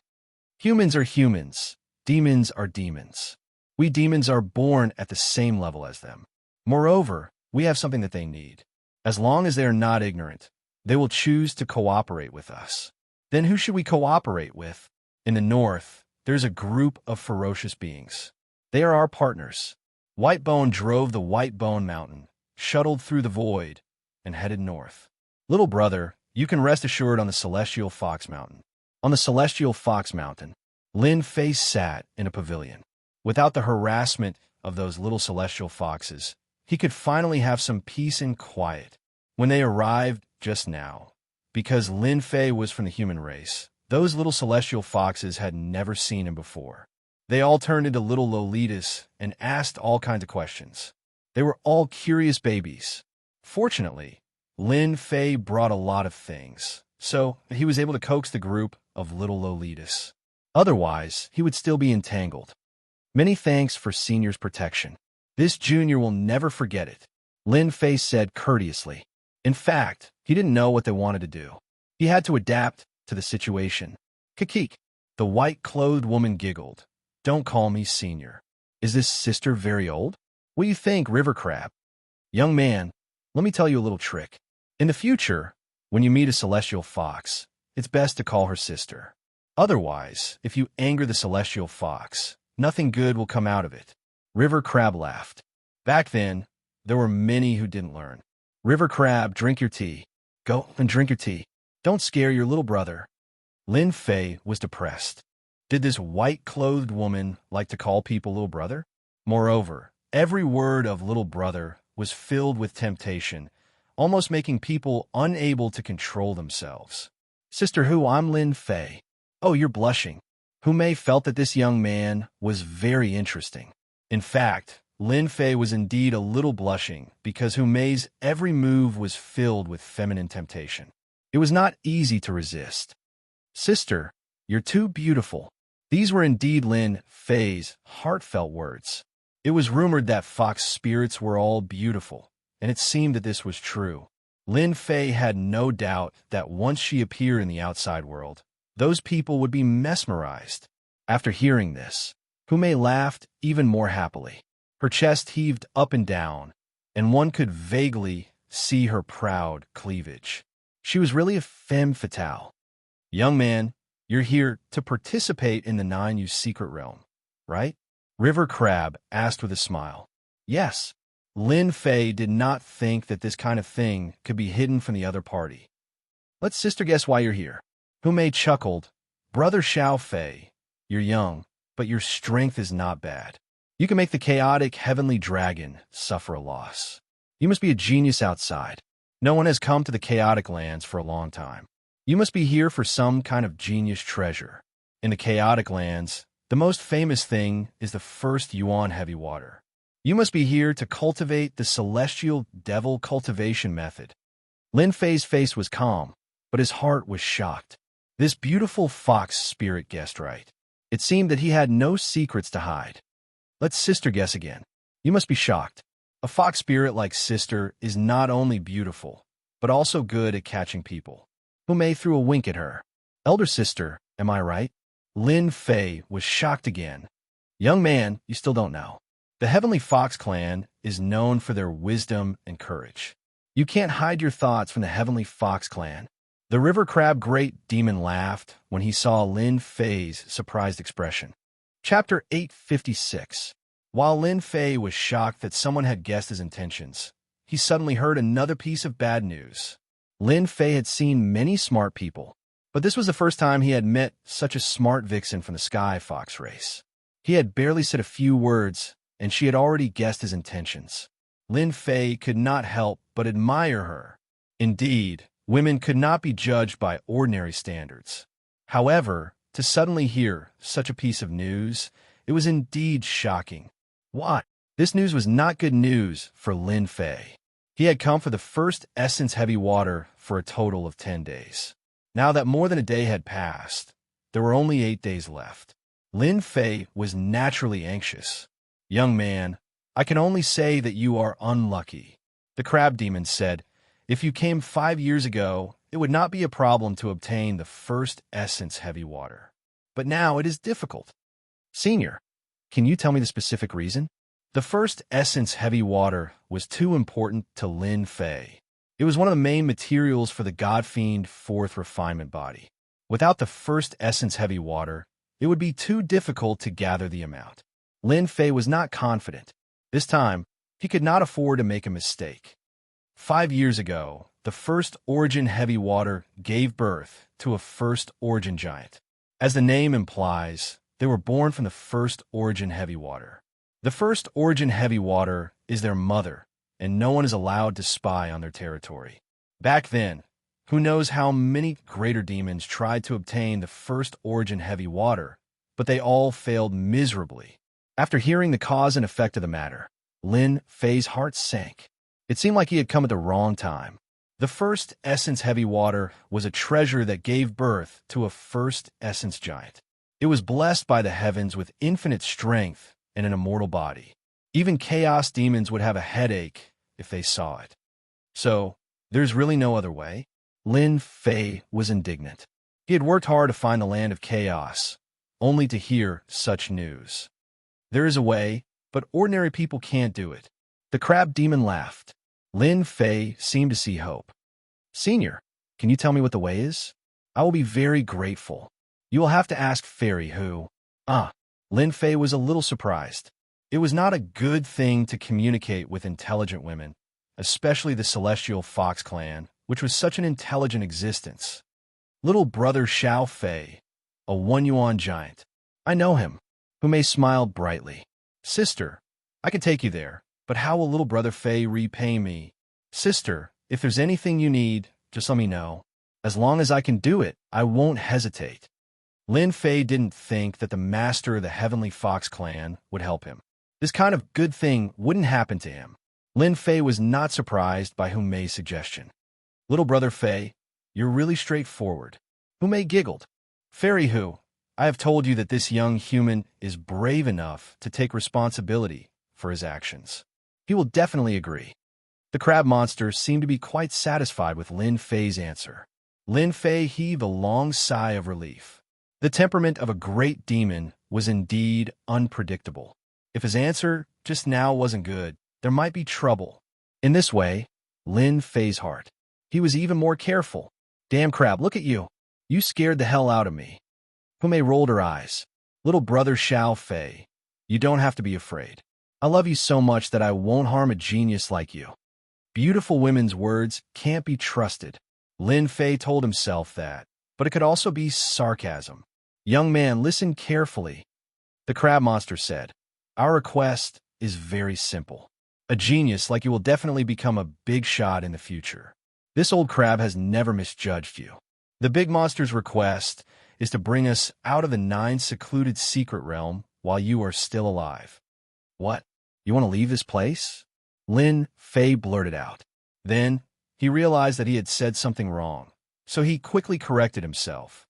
Humans are humans. Demons are demons. We demons are born at the same level as them. Moreover, we have something that they need. As long as they are not ignorant, they will choose to cooperate with us. Then who should we cooperate with? In the north, there's a group of ferocious beings. They are our partners. Whitebone drove the Whitebone Mountain, shuttled through the void, and headed north. Little brother, you can rest assured on the Celestial Fox Mountain. On the Celestial Fox Mountain, Lin Fei sat in a pavilion. Without the harassment of those little celestial foxes, he could finally have some peace and quiet. When they arrived just now, because Lin Fei was from the human race, those little celestial foxes had never seen him before. They all turned into little Lolitas and asked all kinds of questions. They were all curious babies. Fortunately, Lin Fei brought a lot of things, so he was able to coax the group of little Lolitas. Otherwise, he would still be entangled. Many thanks for Senior's protection. This junior will never forget it, Lin Fei said courteously. In fact, he didn't know what they wanted to do. He had to adapt to the situation. Kikik, the white-clothed woman giggled. Don't call me Senior. Is this sister very old? What do you think, River Crab? Young man, let me tell you a little trick. In the future, when you meet a celestial fox, it's best to call her sister. Otherwise, if you anger the celestial fox, nothing good will come out of it. River Crab laughed. Back then, there were many who didn't learn. River Crab, drink your tea. Go and drink your tea. Don't scare your little brother. Lin Fei was depressed. Did this white-clothed woman like to call people little brother? Moreover, every word of little brother was filled with temptation, almost making people unable to control themselves. Sister Hu, I'm Lin Fei. Oh, you're blushing. Hu Mei felt that this young man was very interesting. In fact, Lin Fei was indeed a little blushing because Hu Mei's every move was filled with feminine temptation. It was not easy to resist. Sister, you're too beautiful. These were indeed Lin Fei's heartfelt words. It was rumored that fox spirits were all beautiful, and it seemed that this was true. Lin Fei had no doubt that once she appeared in the outside world, those people would be mesmerized. After hearing this, Hu Mei laughed even more happily. Her chest heaved up and down, and one could vaguely see her proud cleavage. She was really a femme fatale. Young man, you're here to participate in the 9U secret realm, right? River Crab asked with a smile. Yes. Lin Fei did not think that this kind of thing could be hidden from the other party. Let sister guess why you're here. Humei chuckled. Brother Xiao Fei, you're young, but your strength is not bad. You can make the chaotic heavenly dragon suffer a loss. You must be a genius outside. No one has come to the chaotic lands for a long time. You must be here for some kind of genius treasure. In the chaotic lands, the most famous thing is the first Yuan heavy water. You must be here to cultivate the celestial devil cultivation method. Lin Fei's face was calm, but his heart was shocked. This beautiful fox spirit guessed right. It seemed that he had no secrets to hide. Let sister guess again. You must be shocked. A fox spirit like sister is not only beautiful, but also good at catching people. Humei threw a wink at her. Elder sister, am I right? Lin Fei was shocked again. Young man, you still don't know. The Heavenly Fox clan is known for their wisdom and courage. You can't hide your thoughts from the Heavenly Fox clan. The River Crab Great Demon laughed when he saw Lin Fei's surprised expression. Chapter 856. While Lin Fei was shocked that someone had guessed his intentions, he suddenly heard another piece of bad news. Lin Fei had seen many smart people, but this was the first time he had met such a smart vixen from the Sky Fox race. He had barely said a few words, and she had already guessed his intentions. Lin Fei could not help but admire her. Indeed, women could not be judged by ordinary standards. However, to suddenly hear such a piece of news, it was indeed shocking. Why? This news was not good news for Lin Fei. He had come for the first Essence Heavy Water for a total of 10 days. Now that more than a day had passed, there were only 8 days left. Lin Fei was naturally anxious. Young man, I can only say that you are unlucky. The crab demon said, if you came 5 years ago, it would not be a problem to obtain the first Essence Heavy Water. But now it is difficult. Senior, can you tell me the specific reason? The first Essence Heavy Water was too important to Lin Fei. It was one of the main materials for the God Fiend Fourth Refinement Body. Without the first Essence Heavy Water, it would be too difficult to gather the amount. Lin Fei was not confident. This time, he could not afford to make a mistake. 5 years ago, the first Origin Heavy Water gave birth to a first Origin Giant. As the name implies, they were born from the first Origin Heavy Water. The first Origin Heavy Water is their mother, and no one is allowed to spy on their territory. Back then, who knows how many greater demons tried to obtain the first Origin Heavy Water, but they all failed miserably. After hearing the cause and effect of the matter, Lin Fei's heart sank. It seemed like he had come at the wrong time. The first Essence Heavy Water was a treasure that gave birth to a first Essence Giant. It was blessed by the heavens with infinite strength and an immortal body. Even chaos demons would have a headache if they saw it. So, there's really no other way? Lin Fei was indignant. He had worked hard to find the land of chaos, only to hear such news. There is a way, but ordinary people can't do it. The crab demon laughed. Lin Fei seemed to see hope. Senior, can you tell me what the way is? I will be very grateful. You will have to ask Fairy who. Lin Fei was a little surprised. It was not a good thing to communicate with intelligent women, especially the Celestial Fox clan, which was such an intelligent existence. Little brother Xiao Fei, a 1 Yuan giant. I know him. Humei smiled brightly. Sister, I can take you there, but how will little brother Fei repay me? Sister, if there's anything you need, just let me know. As long as I can do it, I won't hesitate. Lin Fei didn't think that the master of the Heavenly Fox clan would help him. This kind of good thing wouldn't happen to him. Lin Fei was not surprised by Humei's suggestion. Little brother Fei, you're really straightforward. Humei giggled. Fairy Hu, I have told you that this young human is brave enough to take responsibility for his actions. He will definitely agree. The crab monster seemed to be quite satisfied with Lin Fei's answer. Lin Fei heaved a long sigh of relief. The temperament of a great demon was indeed unpredictable. If his answer just now wasn't good, there might be trouble. In this way, Lin Fei's heart. He was even more careful. Damn crab, look at you. You scared the hell out of me. Hume rolled her eyes. Little brother Xiao Fei, you don't have to be afraid. I love you so much that I won't harm a genius like you. Beautiful women's words can't be trusted. Lin Fei told himself that, but it could also be sarcasm. Young man, listen carefully. The crab monster said, our request is very simple. A genius like you will definitely become a big shot in the future. This old crab has never misjudged you. The big monster's request is to bring us out of the 9 secluded secret realm while you are still alive. What? You want to leave this place? Lin Fei blurted out. Then, he realized that he had said something wrong, so he quickly corrected himself.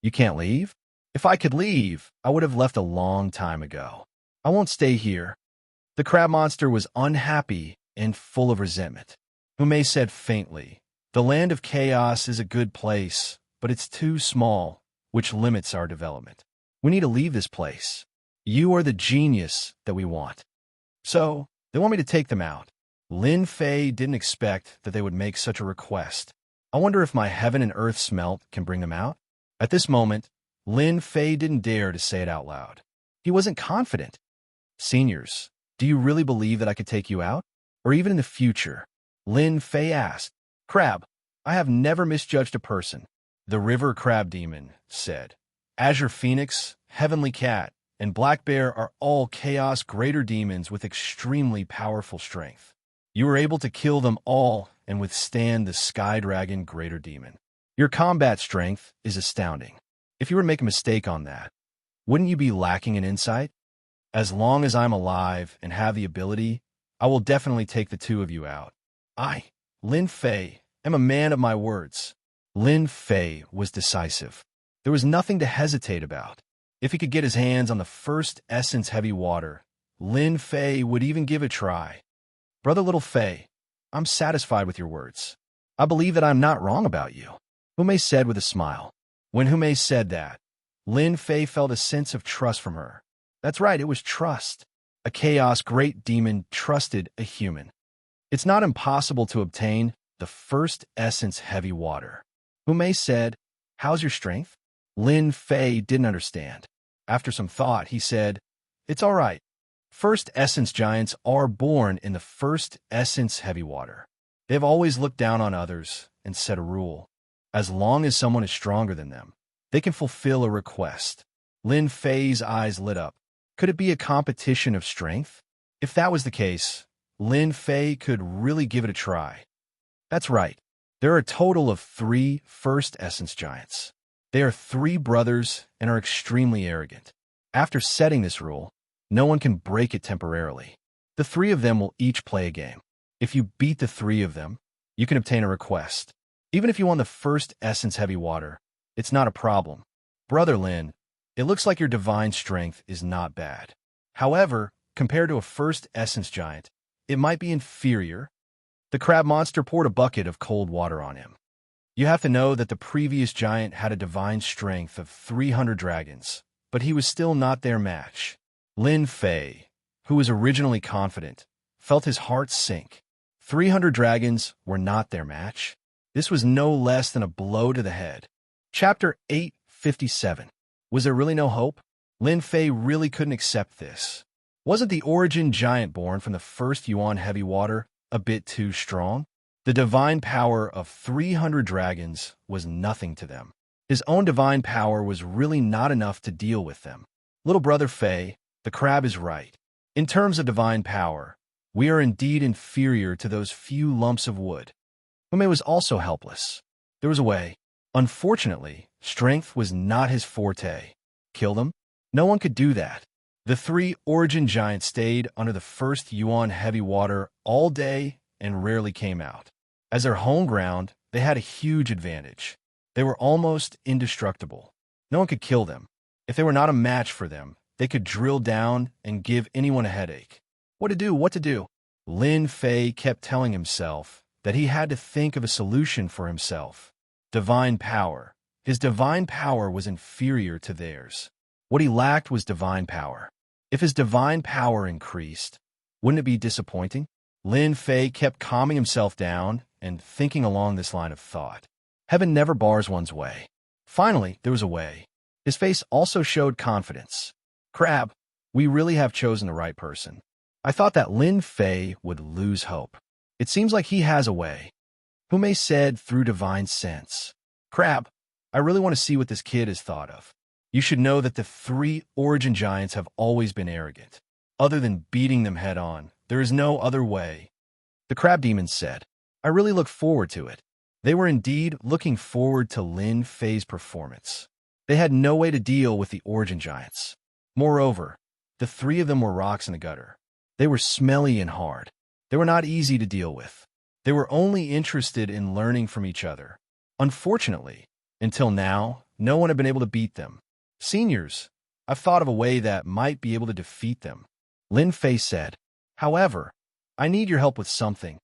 You can't leave? If I could leave, I would have left a long time ago. I won't stay here. The crab monster was unhappy and full of resentment. Hume said faintly, the land of chaos is a good place, but it's too small, which limits our development. We need to leave this place. You are the genius that we want. So, they want me to take them out. Lin Fei didn't expect that they would make such a request. I wonder if my heaven and earth smelt can bring them out? At this moment, Lin Fei didn't dare to say it out loud. He wasn't confident. Seniors, do you really believe that I could take you out? Or even in the future? Lin Fei asked. Crab, I have never misjudged a person. The river crab demon said. Azure Phoenix, Heavenly Cat, and Black Bear are all chaos greater demons with extremely powerful strength. You were able to kill them all and withstand the Sky Dragon greater demon. Your combat strength is astounding. If you were to make a mistake on that, wouldn't you be lacking in insight? As long as I'm alive and have the ability, I will definitely take the 2 of you out. I, Lin Fei, am a man of my words. Lin Fei was decisive. There was nothing to hesitate about. If he could get his hands on the first essence heavy water, Lin Fei would even give it a try. Brother Little Fei, I'm satisfied with your words. I believe that I'm not wrong about you, Hume said with a smile. When Hume said that, Lin Fei felt a sense of trust from her. That's right, it was trust. A chaos great demon trusted a human. It's not impossible to obtain the first essence heavy water. Hume said, how's your strength? Lin Fei didn't understand. After some thought, he said, it's all right. First essence giants are born in the first essence heavy water. They've always looked down on others and set a rule. As long as someone is stronger than them, they can fulfill a request. Lin Fei's eyes lit up. Could it be a competition of strength? If that was the case, Lin Fei could really give it a try. That's right. There are a total of 3 first essence giants. They are 3 brothers and are extremely arrogant. After setting this rule, no one can break it temporarily. The 3 of them will each play a game. If you beat the 3 of them, you can obtain a request. Even if you won the first essence heavy water, it's not a problem. Brother Lin, it looks like your divine strength is not bad. However, compared to a first essence giant, it might be inferior. The crab monster poured a bucket of cold water on him. You have to know that the previous giant had a divine strength of 300 dragons, but he was still not their match. Lin Fei, who was originally confident, felt his heart sink. 300 dragons were not their match. This was no less than a blow to the head. Chapter 857. Was there really no hope? Lin Fei really couldn't accept this. Wasn't the origin giant born from the first Yuan heavy water a bit too strong? The divine power of 300 dragons was nothing to them. His own divine power was really not enough to deal with them. Little brother Fei, the crab is right. In terms of divine power, we are indeed inferior to those few lumps of wood. Hume was also helpless. There was a way. Unfortunately, strength was not his forte. Kill them? No one could do that. The 3 origin giants stayed under the first Yuan heavy water all day and rarely came out. As their home ground, they had a huge advantage. They were almost indestructible. No one could kill them. If they were not a match for them, they could drill down and give anyone a headache. What to do? What to do? Lin Fei kept telling himself that he had to think of a solution for himself. Divine power. His divine power was inferior to theirs. What he lacked was divine power. If his divine power increased, wouldn't it be disappointing? Lin Fei kept calming himself down and thinking along this line of thought. Heaven never bars one's way. Finally, there was a way. His face also showed confidence. Crab, we really have chosen the right person. I thought that Lin Fei would lose hope. It seems like he has a way. Hume said through divine sense. Crab, I really want to see what this kid has thought of. You should know that the 3 origin giants have always been arrogant. Other than beating them head on, there is no other way. The crab demon said, I really look forward to it. They were indeed looking forward to Lin Fei's performance. They had no way to deal with the origin giants. Moreover, the 3 of them were rocks in the gutter. They were smelly and hard. They were not easy to deal with. They were only interested in learning from each other. Unfortunately, until now, no one had been able to beat them. Seniors, I've thought of a way that might be able to defeat them. Lin Fei said, however, I need your help with something.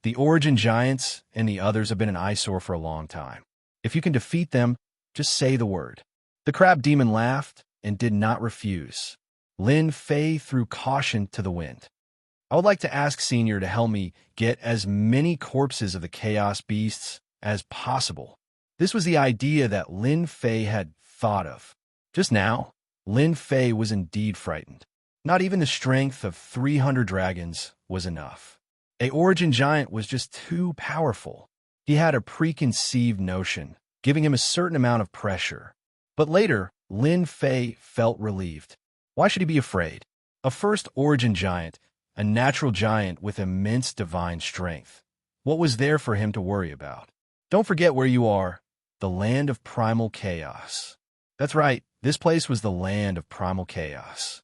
The origin giants and the others have been an eyesore for a long time. If you can defeat them, just say the word. The crab demon laughed and did not refuse. Lin Fei threw caution to the wind. I would like to ask Senior to help me get as many corpses of the chaos beasts as possible. This was the idea that Lin Fei had thought of. Just now, Lin Fei was indeed frightened. Not even the strength of 300 dragons was enough. A origin giant was just too powerful. He had a preconceived notion, giving him a certain amount of pressure. But later, Lin Fei felt relieved. Why should he be afraid? A first origin giant, a natural giant with immense divine strength. What was there for him to worry about? Don't forget where you are, the land of primal chaos. That's right, this place was the land of primal chaos.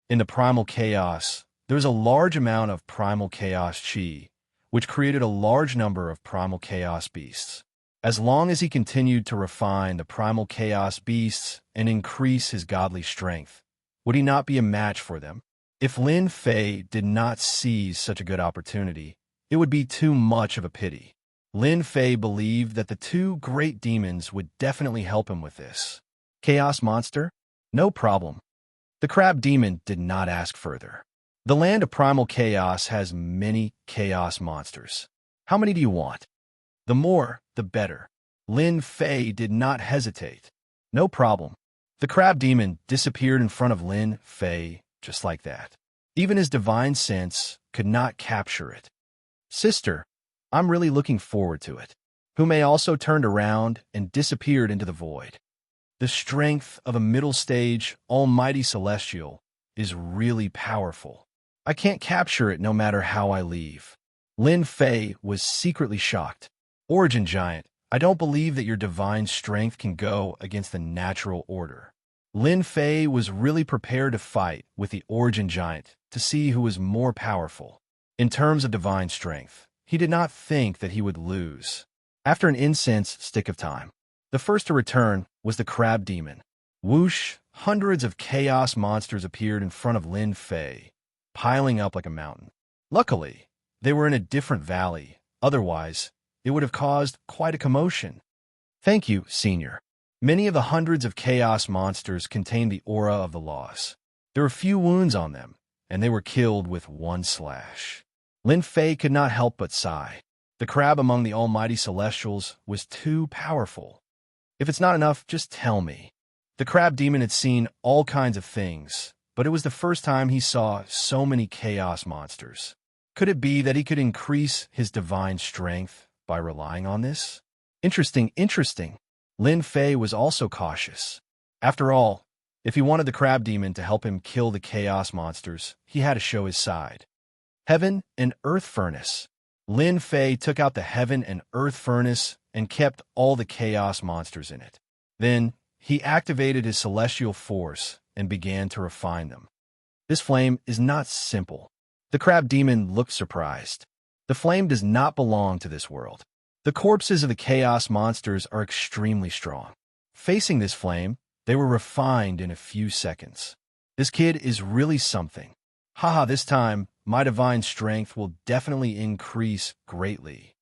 In the primal chaos, there was a large amount of primal chaos chi, which created a large number of primal chaos beasts. As long as he continued to refine the primal chaos beasts and increase his godly strength, would he not be a match for them? If Lin Fei did not seize such a good opportunity, it would be too much of a pity. Lin Fei believed that the 2 great demons would definitely help him with this. Chaos monster? No problem. The crab demon did not ask further. The land of primal chaos has many chaos monsters. How many do you want? The more, the better. Lin Fei did not hesitate. No problem. The crab demon disappeared in front of Lin Fei just like that. Even his divine sense could not capture it. Sister, I'm really looking forward to it. Hume also turned around and disappeared into the void. The strength of a middle stage almighty celestial is really powerful. I can't capture it no matter how I leave. Lin Fei was secretly shocked. Origin giant, I don't believe that your divine strength can go against the natural order. Lin Fei was really prepared to fight with the origin giant to see who was more powerful. In terms of divine strength, he did not think that he would lose. After an incense stick of time, the first to return was the crab demon. Whoosh, hundreds of chaos monsters appeared in front of Lin Fei, piling up like a mountain. Luckily, they were in a different valley. Otherwise, it would have caused quite a commotion. Thank you, Senior. Many of the hundreds of chaos monsters contained the aura of the loss. There were few wounds on them, and they were killed with 1 slash. Lin Fei could not help but sigh. The crab among the almighty celestials was too powerful. If it's not enough, just tell me. The crab demon had seen all kinds of things, but it was the first time he saw so many chaos monsters. Could it be that he could increase his divine strength by relying on this? Interesting. Lin Fei was also cautious. After all, if he wanted the crab demon to help him kill the chaos monsters, he had to show his side. Heaven and Earth Furnace. Lin Fei took out the Heaven and Earth Furnace and kept all the chaos monsters in it. Then, he activated his celestial force and began to refine them. This flame is not simple. The crab demon looked surprised. The flame does not belong to this world. The corpses of the chaos monsters are extremely strong. Facing this flame, they were refined in a few seconds. This kid is really something. Haha, this time, my divine strength will definitely increase greatly.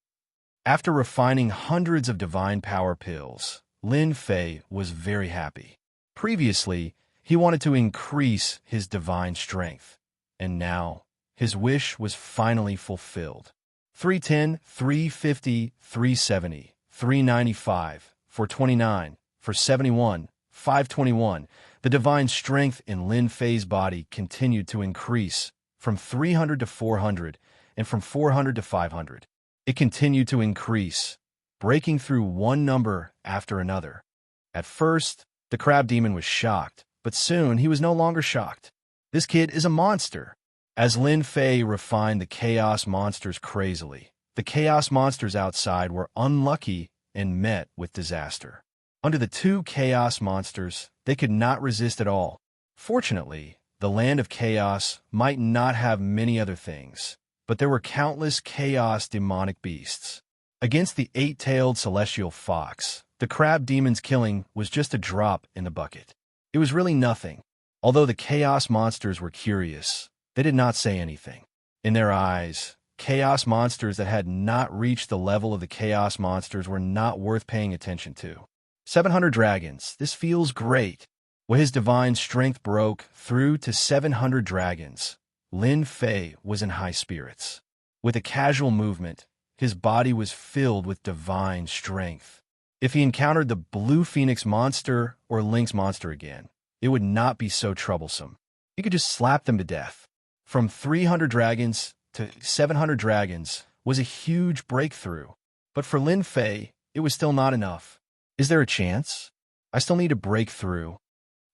After refining hundreds of divine power pills, Lin Fei was very happy. Previously, he wanted to increase his divine strength, and now his wish was finally fulfilled. 310, 350, 370, 395, 429, 471, 521. The divine strength in Lin Fei's body continued to increase from 300 to 400 and from 400 to 500. It continued to increase, breaking through one number after another. At first, the crab demon was shocked, but soon he was no longer shocked. This kid is a monster. As Lin Fei refined the chaos monsters crazily, the chaos monsters outside were unlucky and met with disaster. Under the two chaos monsters, they could not resist at all. Fortunately, the land of chaos might not have many other things, but there were countless chaos demonic beasts. Against the eight-tailed celestial fox, the crab demon's killing was just a drop in the bucket. It was really nothing. Although the chaos monsters were curious, they did not say anything. In their eyes, chaos monsters that had not reached the level of the chaos monsters were not worth paying attention to. 700 dragons. This feels great. When his divine strength broke through to 700 dragons, Lin Fei was in high spirits. With a casual movement, his body was filled with divine strength. If he encountered the blue phoenix monster or lynx monster again, it would not be so troublesome. He could just slap them to death. From 300 dragons to 700 dragons was a huge breakthrough. But for Lin Fei, it was still not enough. Is there a chance? I still need to break through.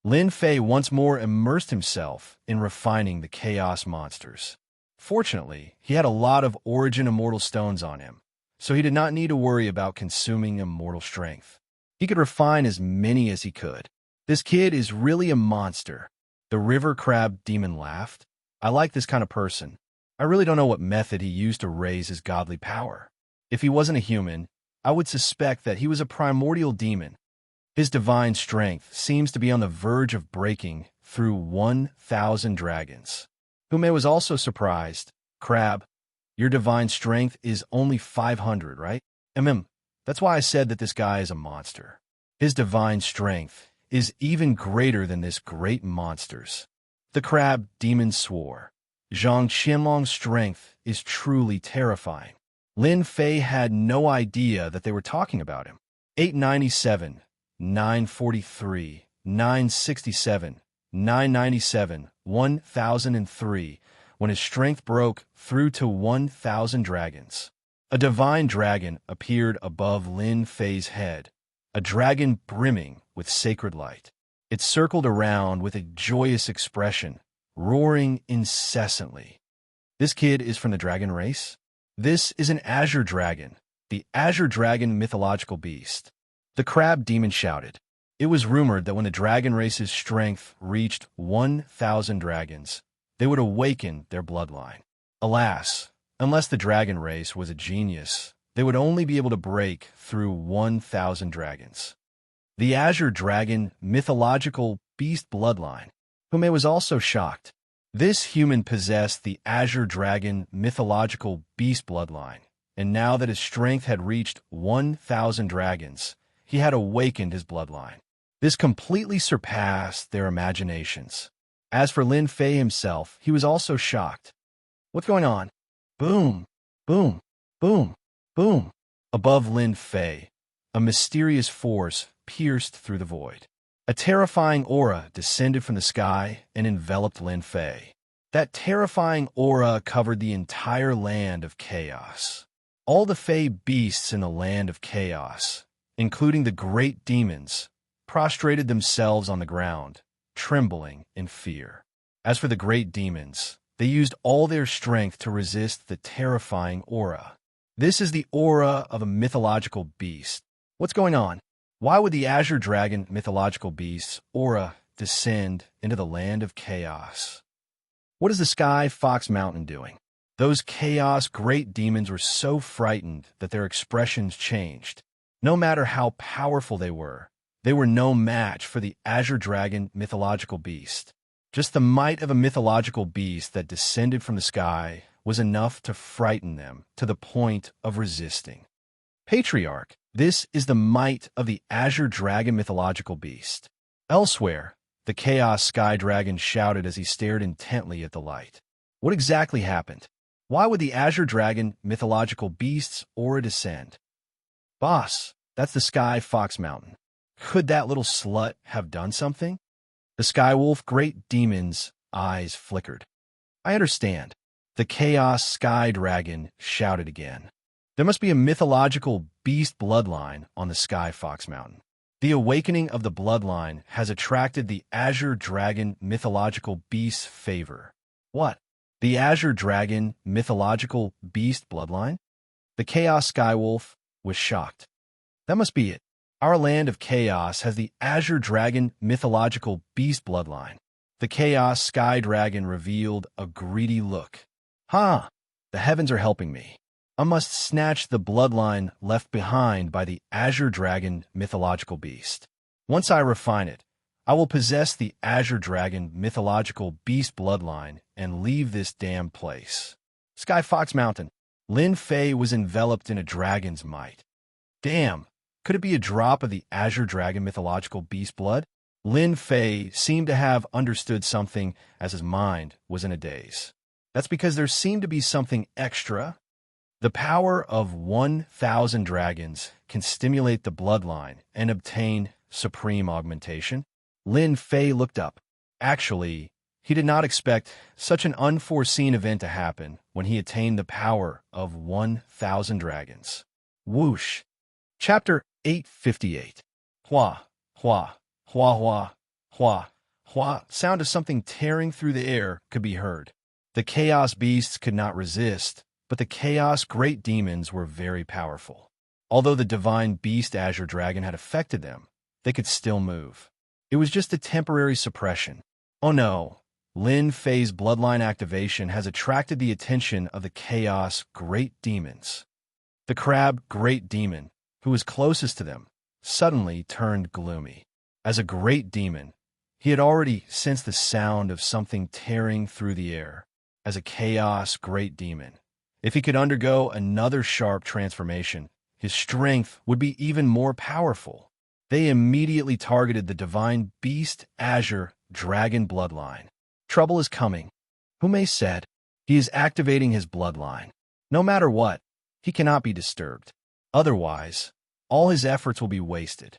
Lin Fei once more immersed himself in refining the chaos monsters. Fortunately, he had a lot of origin immortal stones on him, so he did not need to worry about consuming immortal strength. He could refine as many as he could. This kid is really a monster. The river crab demon laughed. I like this kind of person. I really don't know what method he used to raise his godly power. If he wasn't a human, I would suspect that he was a primordial demon. His divine strength seems to be on the verge of breaking through 1,000 dragons. Hume was also surprised. Crab, your divine strength is only 500, right? That's why I said that this guy is a monster. His divine strength is even greater than this great monster's. The crab demon swore. Zhang Qianlong's strength is truly terrifying. Lin Fei had no idea that they were talking about him. 897, 943, 967, 997, 1003, when his strength broke through to 1,000 dragons. A divine dragon appeared above Lin Fei's head, a dragon brimming with sacred light. It circled around with a joyous expression, roaring incessantly. This kid is from the dragon race? This is an azure dragon, the azure dragon mythological beast. The crab demon shouted. It was rumored that when the dragon race's strength reached 1,000 dragons, they would awaken their bloodline. Alas, unless the dragon race was a genius, they would only be able to break through 1,000 dragons. The azure dragon mythological beast bloodline. Hume was also shocked. This human possessed the azure dragon mythological beast bloodline, and now that his strength had reached 1,000 dragons, he had awakened his bloodline. This completely surpassed their imaginations. As for Lin Fei himself, he was also shocked. What's going on? Boom, boom, boom, boom. Above Lin Fei, a mysterious force pierced through the void. A terrifying aura descended from the sky and enveloped Lin Fei. That terrifying aura covered the entire land of chaos. All the Fey beasts in the land of chaos, including the great demons, prostrated themselves on the ground, trembling in fear. As for the great demons, they used all their strength to resist the terrifying aura. This is the aura of a mythological beast. What's going on? Why would the azure dragon mythological beast's aura descend into the land of chaos? What is the Sky Fox Mountain doing? Those chaos great demons were so frightened that their expressions changed. No matter how powerful they were no match for the azure dragon mythological beast. Just the might of a mythological beast that descended from the sky was enough to frighten them to the point of resisting. Patriarch, this is the might of the azure dragon mythological beast. Elsewhere, the chaos sky dragon shouted as he stared intently at the light. What exactly happened? Why would the azure dragon mythological beast's aura descend? Boss, That's the Sky Fox Mountain. Could that little slut have done something? The Sky Wolf Great Demon's eyes flickered. I understand. The Chaos Sky Dragon shouted again. There must be a mythological beast bloodline on the Sky Fox Mountain. The awakening of the bloodline has attracted the Azure Dragon mythological beast's favor. What? The Azure Dragon mythological beast bloodline? The Chaos Skywolf was shocked. That must be it. Our land of chaos has the Azure Dragon mythological beast bloodline. The Chaos Sky Dragon revealed a greedy look. Ha! The heavens are helping me. I must snatch the bloodline left behind by the Azure Dragon mythological beast. Once I refine it, I will possess the Azure Dragon mythological beast bloodline and leave this damn place. Sky Fox Mountain. Lin Fei was enveloped in a dragon's might. Damn, could it be a drop of the Azure Dragon mythological beast blood? Lin Fei seemed to have understood something as his mind was in a daze. That's because there seemed to be something extra. The power of 1,000 dragons can stimulate the bloodline and obtain supreme augmentation. Lin Fei looked up. Actually, he did not expect such an unforeseen event to happen when he attained the power of 1,000 dragons. Whoosh. Chapter 858. Hua, hua, hua, hua, hua, hua. Sound of something tearing through the air could be heard. The Chaos Beasts could not resist, but the Chaos Great Demons were very powerful. Although the Divine Beast Azure Dragon had affected them, they could still move. It was just a temporary suppression. Oh no, Lin Fei's bloodline activation has attracted the attention of the Chaos Great Demons. The Crab Great Demon, who was closest to them, suddenly turned gloomy. As a great demon, he had already sensed the sound of something tearing through the air. As a Chaos Great Demon, if he could undergo another sharp transformation, his strength would be even more powerful. They immediately targeted the Divine Beast Azure Dragon bloodline. Trouble is coming. Hume said, he is activating his bloodline. No matter what, he cannot be disturbed. Otherwise, all his efforts will be wasted.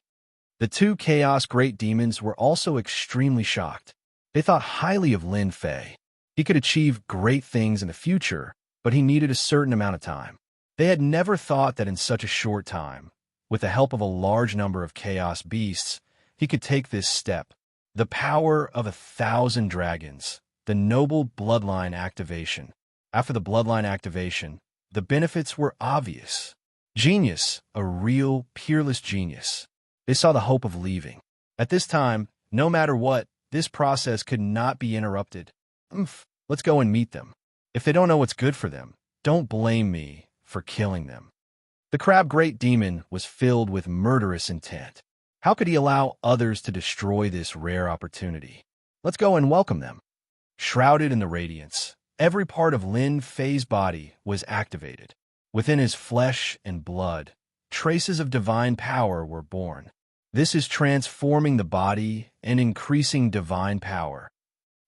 The two Chaos Great Demons were also extremely shocked. They thought highly of Lin Fei. He could achieve great things in the future, but he needed a certain amount of time. They had never thought that in such a short time, with the help of a large number of Chaos Beasts, he could take this step. The power of 1,000 dragons, the noble bloodline activation. After the bloodline activation, the benefits were obvious. Genius, a real, peerless genius. They saw the hope of leaving. At this time, no matter what, this process could not be interrupted. Let's go and meet them. If they don't know what's good for them, don't blame me for killing them. The Crab Great Demon was filled with murderous intent. How could he allow others to destroy this rare opportunity? Let's go and welcome them. Shrouded in the radiance, every part of Lin Fei's body was activated. Within his flesh and blood, traces of divine power were born. This is transforming the body and increasing divine power.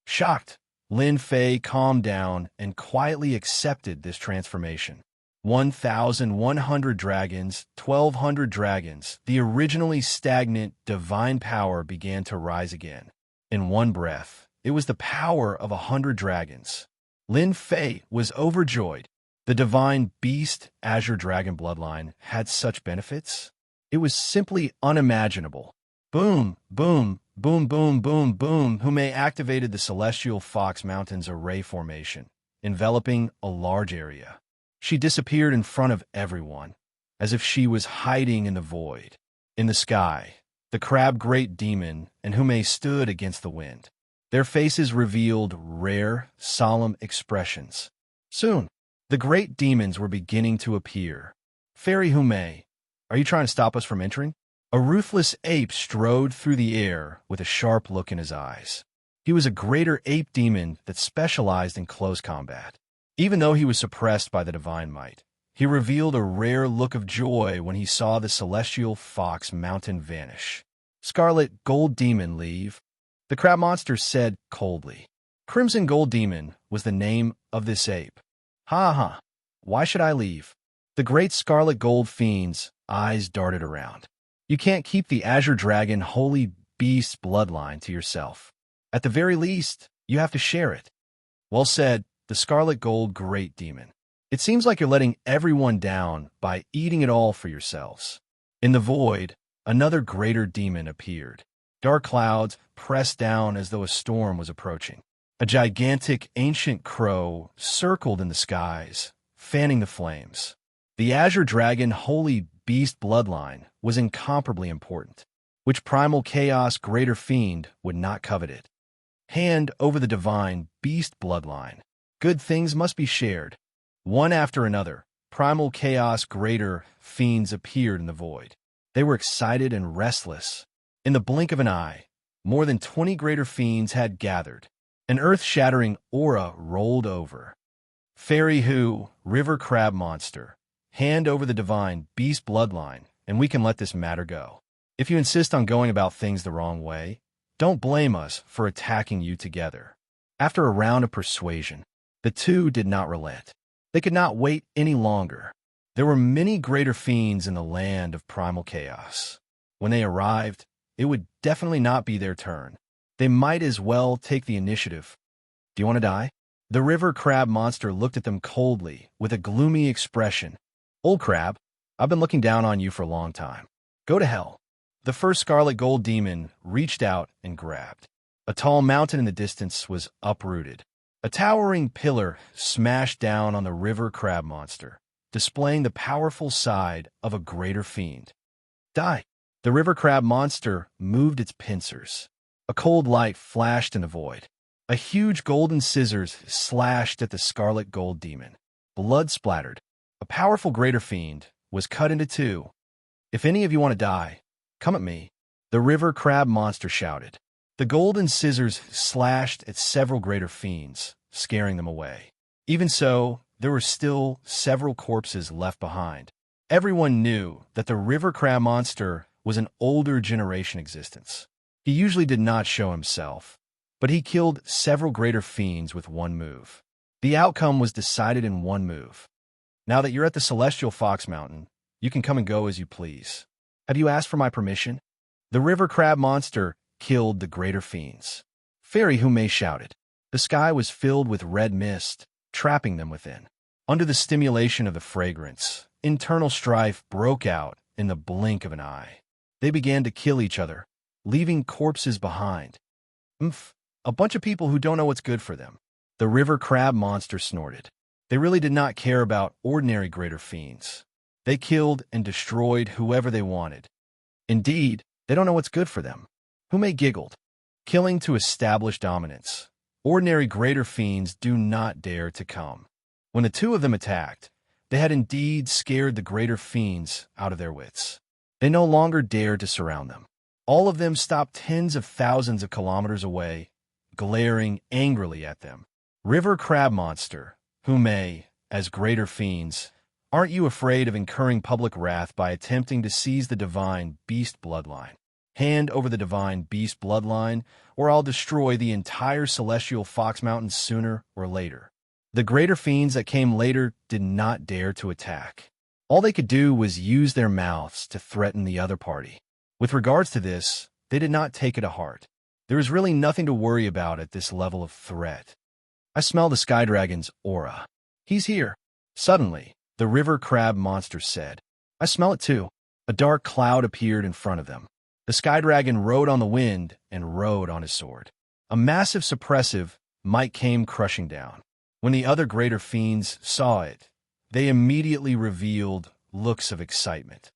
Shocked, Lin Fei calmed down and quietly accepted this transformation. 1,100 dragons, 1,200 dragons, the originally stagnant divine power began to rise again. In one breath, it was the power of 100 dragons. Lin Fei was overjoyed. The divine beast Azure Dragon bloodline had such benefits? It was simply unimaginable. Boom, boom, boom, boom, boom, boom. Hume activated the Celestial Fox Mountains array formation, enveloping a large area. She disappeared in front of everyone, as if she was hiding in the void. In the sky, the Crab Great Demon and Hume stood against the wind. Their faces revealed rare, solemn expressions. Soon, the great demons were beginning to appear. Fairy Hume, are you trying to stop us from entering? A ruthless ape strode through the air with a sharp look in his eyes. He was a greater ape demon that specialized in close combat. Even though he was suppressed by the divine might, he revealed a rare look of joy when he saw the Celestial Fox Mountain vanish. Scarlet Gold Demon leave, the crab monster said coldly. Crimson Gold Demon was the name of this ape. Ha ha, why should I leave? The great scarlet gold fiend's eyes darted around. You can't keep the Azure Dragon Holy Beast bloodline to yourself. At the very least, you have to share it. Well said, the Scarlet Gold Great Demon. It seems like you're letting everyone down by eating it all for yourselves. In the void, another greater demon appeared. Dark clouds pressed down as though a storm was approaching. A gigantic ancient crow circled in the skies, fanning the flames. The Azure Dragon Holy Beast bloodline was incomparably important. Which primal chaos greater fiend would not covet it? Hand over the divine beast bloodline. Good things must be shared. One after another, primal chaos greater fiends appeared in the void. They were excited and restless. In the blink of an eye, more than 20 greater fiends had gathered. An earth-shattering aura rolled over. Fairy Who, River Crab Monster, hand over the divine beast bloodline, and we can let this matter go. If you insist on going about things the wrong way, don't blame us for attacking you together. After a round of persuasion, the two did not relent. They could not wait any longer. There were many greater fiends in the land of primal chaos. When they arrived, it would definitely not be their turn. They might as well take the initiative. Do you want to die? The river crab monster looked at them coldly, with a gloomy expression. Old crab, I've been looking down on you for a long time. Go to hell. The first scarlet gold demon reached out and grabbed. A tall mountain in the distance was uprooted. A towering pillar smashed down on the river crab monster, displaying the powerful side of a greater fiend. Die! The river crab monster moved its pincers. A cold light flashed in the void. A huge golden scissors slashed at the scarlet gold demon. Blood splattered. A powerful greater fiend was cut into two. If any of you want to die, come at me, the river crab monster shouted. The golden scissors slashed at several greater fiends, scaring them away. Even so, there were still several corpses left behind. Everyone knew that the river crab monster was an older generation existence. He usually did not show himself, but he killed several greater fiends with one move. The outcome was decided in one move. Now that you're at the Celestial Fox Mountain, you can come and go as you please. Have you asked for my permission? The river crab monster killed the greater fiends. Fairy Hume shouted. The sky was filled with red mist, trapping them within. Under the stimulation of the fragrance, internal strife broke out in the blink of an eye. They began to kill each other, leaving corpses behind. A bunch of people who don't know what's good for them. The river crab monster snorted. They really did not care about ordinary greater fiends. They killed and destroyed whoever they wanted. Indeed, they don't know what's good for them. Hume giggled. Killing to establish dominance. Ordinary greater fiends do not dare to come. When the two of them attacked, they had indeed scared the greater fiends out of their wits. They no longer dared to surround them. All of them stopped tens of thousands of kilometers away, glaring angrily at them. River crab monster, Hume, as greater fiends, aren't you afraid of incurring public wrath by attempting to seize the divine beast bloodline? Hand over the divine beast bloodline, or I'll destroy the entire Celestial Fox Mountain sooner or later. The greater fiends that came later did not dare to attack. All they could do was use their mouths to threaten the other party. With regards to this, they did not take it to heart. There is really nothing to worry about at this level of threat. I smell the Sky Dragon's aura. He's here. Suddenly, the river crab monster said. I smell it too. A dark cloud appeared in front of them. The Sky Dragon rode on the wind and rode on his sword. A massive suppressive might came crushing down. When the other greater fiends saw it, they immediately revealed looks of excitement.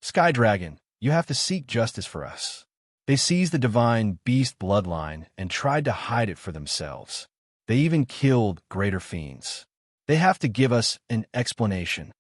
Sky Dragon, you have to seek justice for us. They seized the divine beast bloodline and tried to hide it for themselves. They even killed greater fiends. They have to give us an explanation.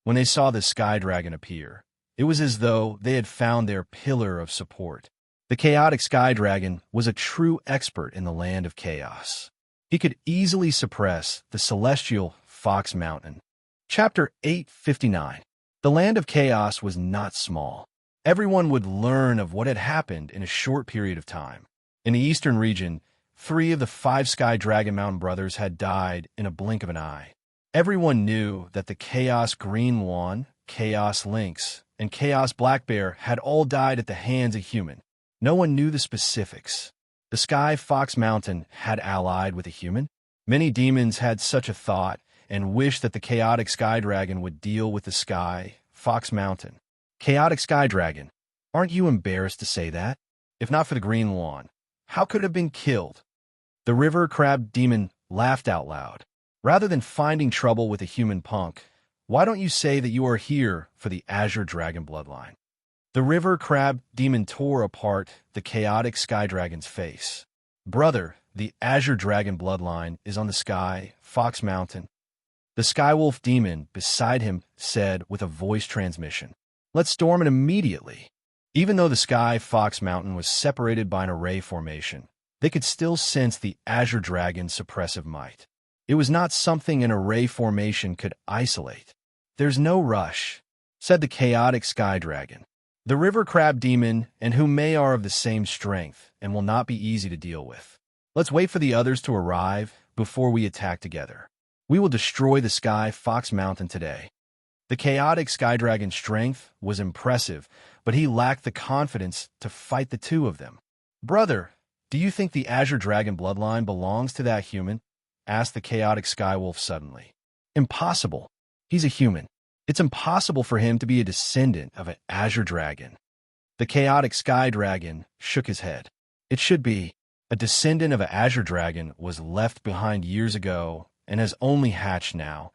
When they saw the Sky Dragon appear, it was as though they had found their pillar of support. The chaotic Sky Dragon was a true expert in the land of chaos. He could easily suppress the Celestial Fox Mountain. Chapter 859. The land of chaos was not small. Everyone would learn of what had happened in a short period of time. In the eastern region, 3 of the 5 Sky Dragon Mountain brothers had died in a blink of an eye. Everyone knew that the Chaos Green Lawn, Chaos Lynx, and Chaos Black Bear had all died at the hands of human. No one knew the specifics. The Sky Fox Mountain had allied with a human. Many demons had such a thought and wished that the chaotic Sky Dragon would deal with the Sky Fox Mountain. Chaotic Sky Dragon, aren't you embarrassed to say that? If not for the Green Lawn, how could it have been killed? The River Crab Demon laughed out loud. Rather than finding trouble with a human punk, why don't you say that you are here for the Azure Dragon bloodline? The River Crab Demon tore apart the chaotic Sky Dragon's face. Brother, the Azure Dragon bloodline is on the Sky Fox Mountain. The Skywolf Demon beside him said with a voice transmission, "Let's storm it immediately." Even though the Sky Fox Mountain was separated by an array formation, they could still sense the Azure Dragon's suppressive might. It was not something an array formation could isolate. "There's no rush," said the chaotic Sky Dragon. "The River Crab Demon and Hume are of the same strength and will not be easy to deal with. Let's wait for the others to arrive before we attack together. We will destroy the Sky Fox Mountain today." The chaotic Sky Dragon's strength was impressive, but he lacked the confidence to fight the two of them. "Brother, do you think the Azure Dragon bloodline belongs to that human?" asked the chaotic Skywolf suddenly. "Impossible. He's a human. It's impossible for him to be a descendant of an Azure Dragon." The chaotic Sky Dragon shook his head. "It should be. A descendant of an Azure Dragon was left behind years ago and has only hatched now,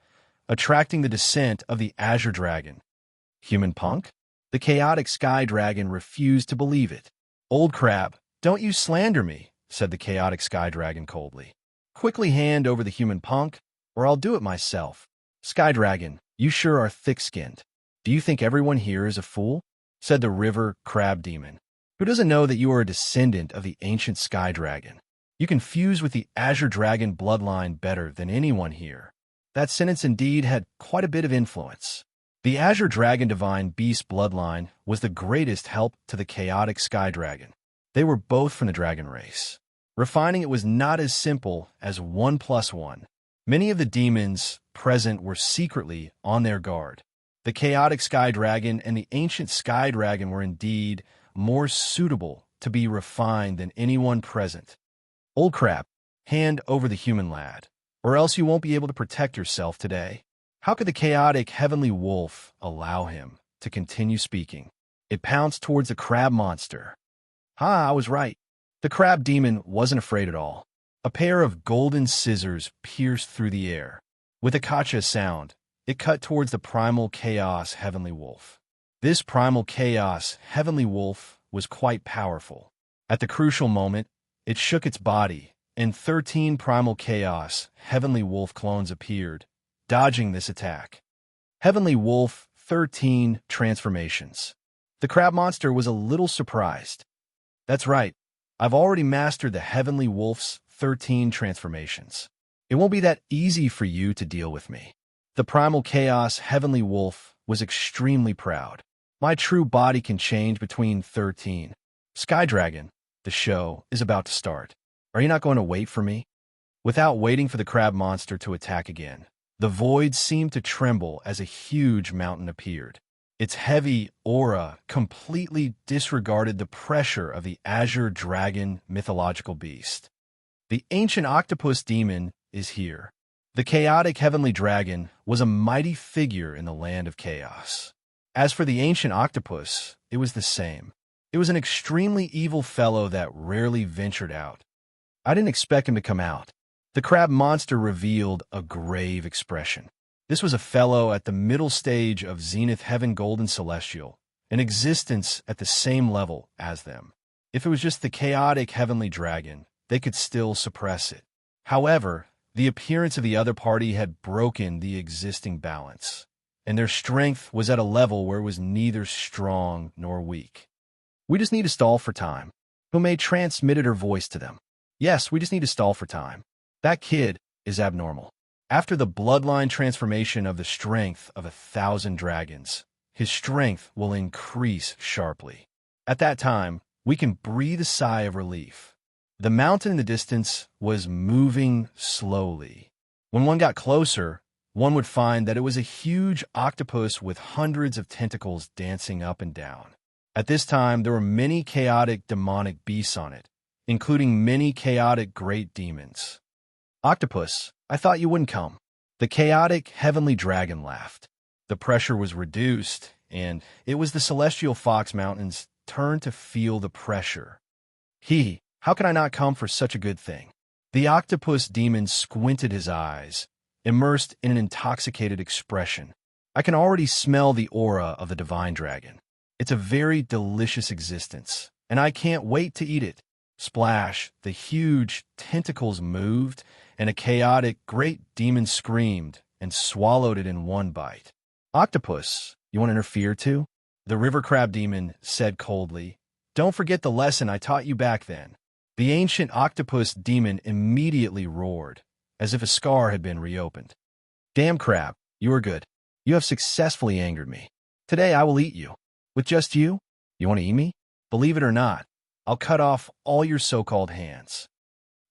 attracting the descent of the Azure Dragon." "Human punk?" The chaotic Sky Dragon refused to believe it. "Old crab, don't you slander me," said the chaotic Sky Dragon coldly. "Quickly hand over the human punk, or I'll do it myself." "Sky Dragon, you sure are thick-skinned. Do you think everyone here is a fool?" said the River Crab Demon. "Who doesn't know that you are a descendant of the ancient Sky Dragon? You can fuse with the Azure Dragon bloodline better than anyone here." That sentence indeed had quite a bit of influence. The Azure Dragon Divine Beast bloodline was the greatest help to the chaotic Sky Dragon. They were both from the dragon race. Refining it was not as simple as 1 + 1. Many of the demons present were secretly on their guard. The chaotic Sky Dragon and the ancient Sky Dragon were indeed more suitable to be refined than anyone present. "Old crab, hand over the human lad, or else you won't be able to protect yourself today." How could the chaotic Heavenly Wolf allow him to continue speaking? It pounced towards the crab monster. I was right. The crab demon wasn't afraid at all. A pair of golden scissors pierced through the air. With a kacha sound, it cut towards the primal chaos Heavenly Wolf. This primal chaos Heavenly Wolf was quite powerful. At the crucial moment, it shook its body, and 13 primal chaos Heavenly Wolf clones appeared, dodging this attack. Heavenly Wolf 13 transformations. The crab monster was a little surprised. "That's right. I've already mastered the Heavenly Wolf's 13 transformations. It won't be that easy for you to deal with me." The primal chaos Heavenly Wolf was extremely proud. "My true body can change between 13. Sky Dragon, the show is about to start. Are you not going to wait for me?" Without waiting for the crab monster to attack again, the void seemed to tremble as a huge mountain appeared. Its heavy aura completely disregarded the pressure of the Azure Dragon mythological beast. The ancient octopus demon is here. The chaotic Heavenly Dragon was a mighty figure in the land of chaos. As for the ancient octopus, it was the same. It was an extremely evil fellow that rarely ventured out. I didn't expect him to come out. The crab monster revealed a grave expression. This was a fellow at the middle stage of Zenith Heaven Golden Celestial, an existence at the same level as them. If it was just the chaotic Heavenly Dragon, they could still suppress it. However, the appearance of the other party had broken the existing balance, and their strength was at a level where it was neither strong nor weak. "We just need to stall for time." Hume transmitted her voice to them. "Yes, we just need to stall for time. That kid is abnormal. After the bloodline transformation of the strength of 1,000 dragons, his strength will increase sharply. At that time, we can breathe a sigh of relief." The mountain in the distance was moving slowly. When one got closer, one would find that it was a huge octopus with hundreds of tentacles dancing up and down. At this time, there were many chaotic demonic beasts on it, including many chaotic great demons. "Octopus, I thought you wouldn't come." The chaotic heavenly dragon laughed. The pressure was reduced, and it was the celestial fox mountain's turn to feel the pressure. How can I not come for such a good thing?" The octopus demon squinted his eyes, immersed in an intoxicated expression. "I can already smell the aura of the divine dragon. It's a very delicious existence, and I can't wait to eat it." Splash, the huge tentacles moved, and a chaotic great demon screamed and swallowed it in one bite. "Octopus, you want to interfere too?" The river crab demon said coldly. "Don't forget the lesson I taught you back then." The ancient octopus demon immediately roared, as if a scar had been reopened. "Damn crab, you are good. You have successfully angered me. Today I will eat you." "With just you? You want to eat me?" "Believe it or not, I'll cut off all your so-called hands."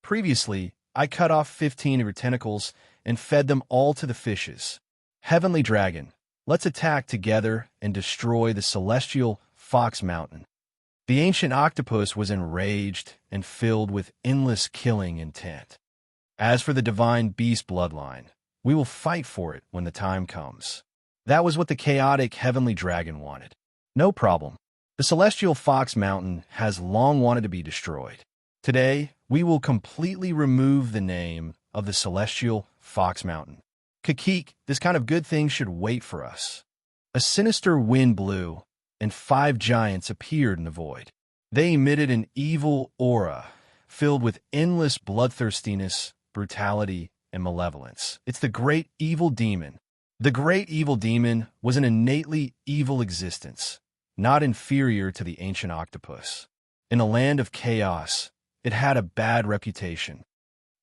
Previously, I cut off 15 of your tentacles and fed them all to the fishes. "Heavenly dragon, let's attack together and destroy the celestial fox mountain." The ancient octopus was enraged and filled with endless killing intent. "As for the divine beast bloodline, we will fight for it when the time comes." That was what the chaotic heavenly dragon wanted. "No problem. The celestial fox mountain has long wanted to be destroyed. Today, we will completely remove the name of the celestial fox mountain. Kakik, this kind of good thing should wait for us." A sinister wind blew, and 5 giants appeared in the void. They emitted an evil aura, filled with endless bloodthirstiness, brutality, and malevolence. "It's the great evil demon." The great evil demon was an innately evil existence, not inferior to the ancient octopus. In a land of chaos, it had a bad reputation.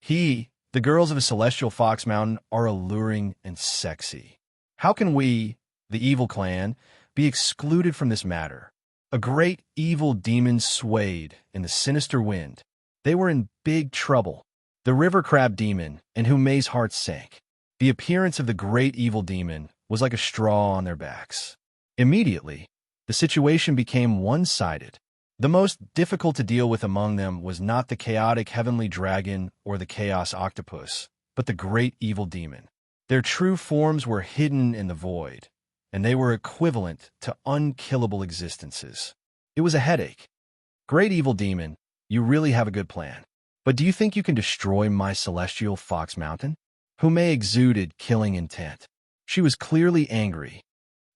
The girls of a celestial fox mountain are alluring and sexy. How can we, the evil clan, be excluded from this matter? A great evil demon swayed in the sinister wind. They were in big trouble. The river crab demon, in whom May's heart sank. The appearance of the great evil demon was like a straw on their backs. Immediately, the situation became one-sided. The most difficult to deal with among them was not the chaotic heavenly dragon or the chaos octopus, but the great evil demon. Their true forms were hidden in the void, and they were equivalent to unkillable existences. It was a headache. "Great evil demon, you really have a good plan. But do you think you can destroy my celestial fox mountain?" Hume exuded killing intent. She was clearly angry.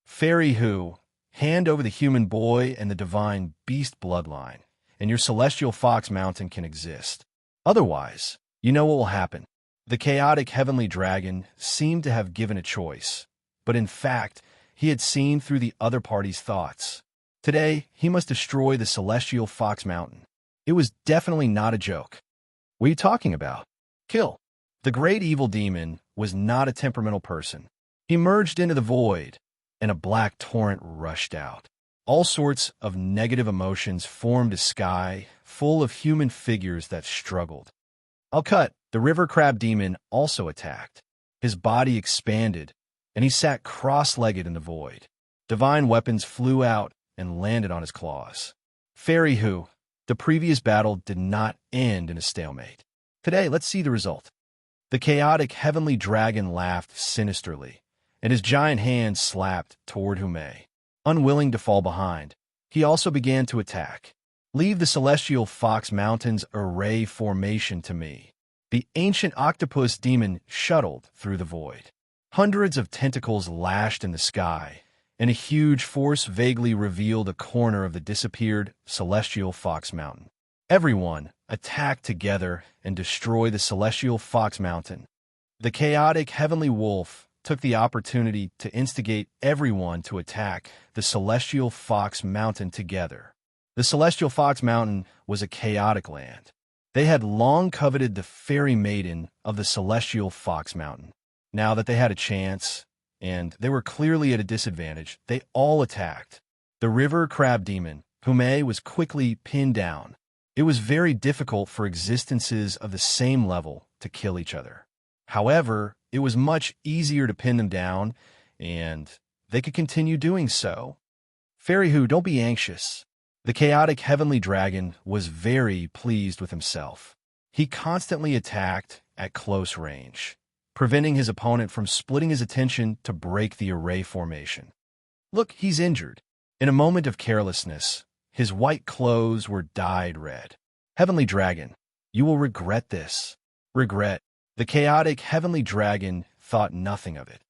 "Fairy Hu, hand over the human boy and the divine beast bloodline, and your celestial fox mountain can exist. Otherwise, you know what will happen." The chaotic heavenly dragon seemed to have given a choice, but in fact, he had seen through the other party's thoughts. Today, he must destroy the celestial fox mountain. It was definitely not a joke. "What are you talking about?" "Kill." The great evil demon was not a temperamental person. He merged into the void, and a black torrent rushed out. All sorts of negative emotions formed a sky full of human figures that struggled. "I'll cut." The river crab demon also attacked. His body expanded, and he sat cross-legged in the void. Divine weapons flew out and landed on his claws. "Fairy Hu, the previous battle did not end in a stalemate. Today, let's see the result." The chaotic heavenly dragon laughed sinisterly, and his giant hand slapped toward Hume. Unwilling to fall behind, he also began to attack. "Leave the celestial fox mountain's array formation to me." The ancient octopus demon shuttled through the void. Hundreds of tentacles lashed in the sky, and a huge force vaguely revealed a corner of the disappeared celestial fox mountain. Everyone attacked together and destroyed the celestial fox mountain. The chaotic heavenly wolf took the opportunity to instigate everyone to attack the celestial fox mountain together. The celestial fox mountain was a chaotic land. They had long coveted the fairy maiden of the celestial fox mountain. Now that they had a chance, and they were clearly at a disadvantage, they all attacked. The river crab demon, Hume, was quickly pinned down. It was very difficult for existences of the same level to kill each other. However, it was much easier to pin them down, and they could continue doing so. Fairyhu, don't be anxious. The chaotic heavenly dragon was very pleased with himself. He constantly attacked at close range, preventing his opponent from splitting his attention to break the array formation. Look, he's injured. In a moment of carelessness, his white clothes were dyed red. Heavenly dragon, you will regret this. Regret. The chaotic heavenly dragon thought nothing of it.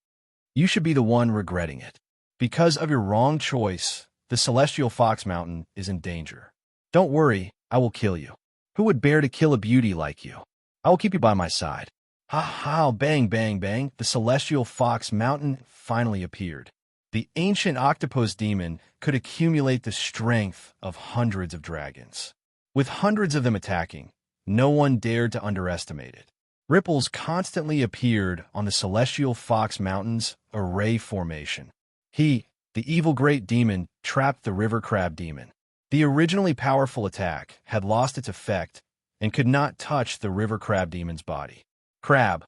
You should be the one regretting it. Because of your wrong choice, the celestial fox mountain is in danger. Don't worry, I will kill you. Who would bear to kill a beauty like you? I will keep you by my side. Ha ha, bang, bang, bang, the celestial fox mountain finally appeared. The ancient octopus demon could accumulate the strength of hundreds of dragons. With hundreds of them attacking, no one dared to underestimate it. Ripples constantly appeared on the celestial fox mountain's array formation. He, the evil great demon, trapped the river crab demon. The originally powerful attack had lost its effect and could not touch the river crab demon's body. Crab,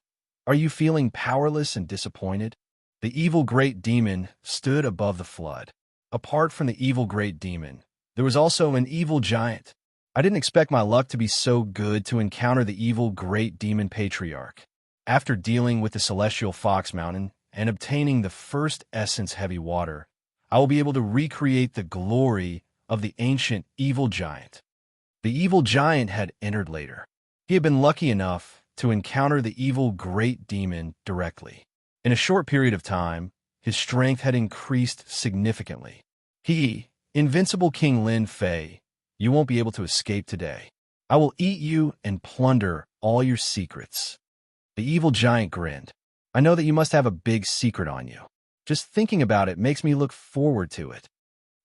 are you feeling powerless and disappointed? The evil great demon stood above the flood. Apart from the evil great demon, there was also an evil giant. I didn't expect my luck to be so good to encounter the evil great demon patriarch. After dealing with the celestial fox mountain and obtaining the first essence heavy water, I will be able to recreate the glory of the ancient evil giant. The evil giant had entered later. He had been lucky enough to encounter the evil great demon directly. In a short period of time, his strength had increased significantly. He, invincible King Lin Fei, you won't be able to escape today. I will eat you and plunder all your secrets. The evil giant grinned. I know that you must have a big secret on you. Just thinking about it makes me look forward to it.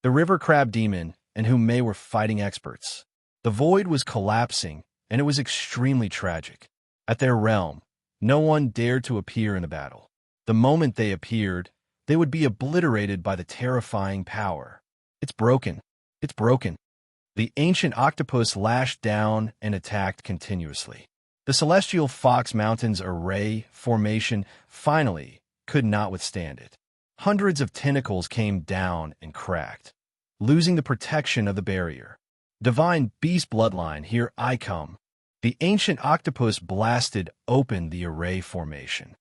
The river crab demon and Hu Mei were fighting experts. The void was collapsing, and it was extremely tragic. At their realm, no one dared to appear in the battle. The moment they appeared, they would be obliterated by the terrifying power. It's broken. It's broken. The ancient octopus lashed down and attacked continuously. The celestial fox mountain's array formation finally could not withstand it. Hundreds of tentacles came down and cracked, losing the protection of the barrier. Divine beast bloodline, here I come. The ancient octopus blasted open the array formation.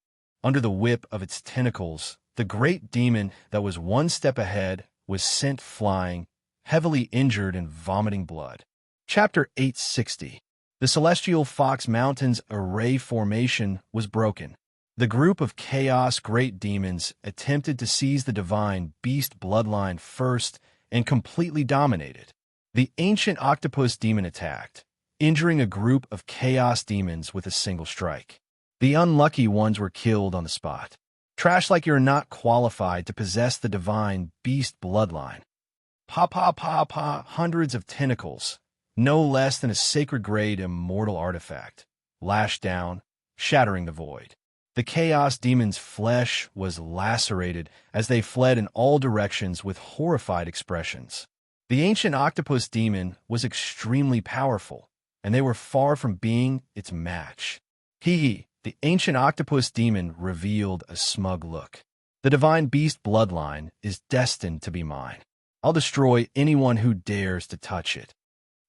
Under the whip of its tentacles, the great demon that was one step ahead was sent flying, heavily injured and vomiting blood. Chapter 860. The celestial fox mountain's array formation was broken. The group of chaos great demons attempted to seize the divine beast bloodline first and completely dominate it. The ancient octopus demon attacked, injuring a group of chaos demons with a single strike. The unlucky ones were killed on the spot. Trash like you're not qualified to possess the divine beast bloodline. Pa pa pa pa, hundreds of tentacles, no less than a sacred-grade immortal artifact, lashed down, shattering the void. The chaos demon's flesh was lacerated as they fled in all directions with horrified expressions. The ancient octopus demon was extremely powerful, and they were far from being its match. The ancient octopus demon revealed a smug look. The divine beast bloodline is destined to be mine. I'll destroy anyone who dares to touch it.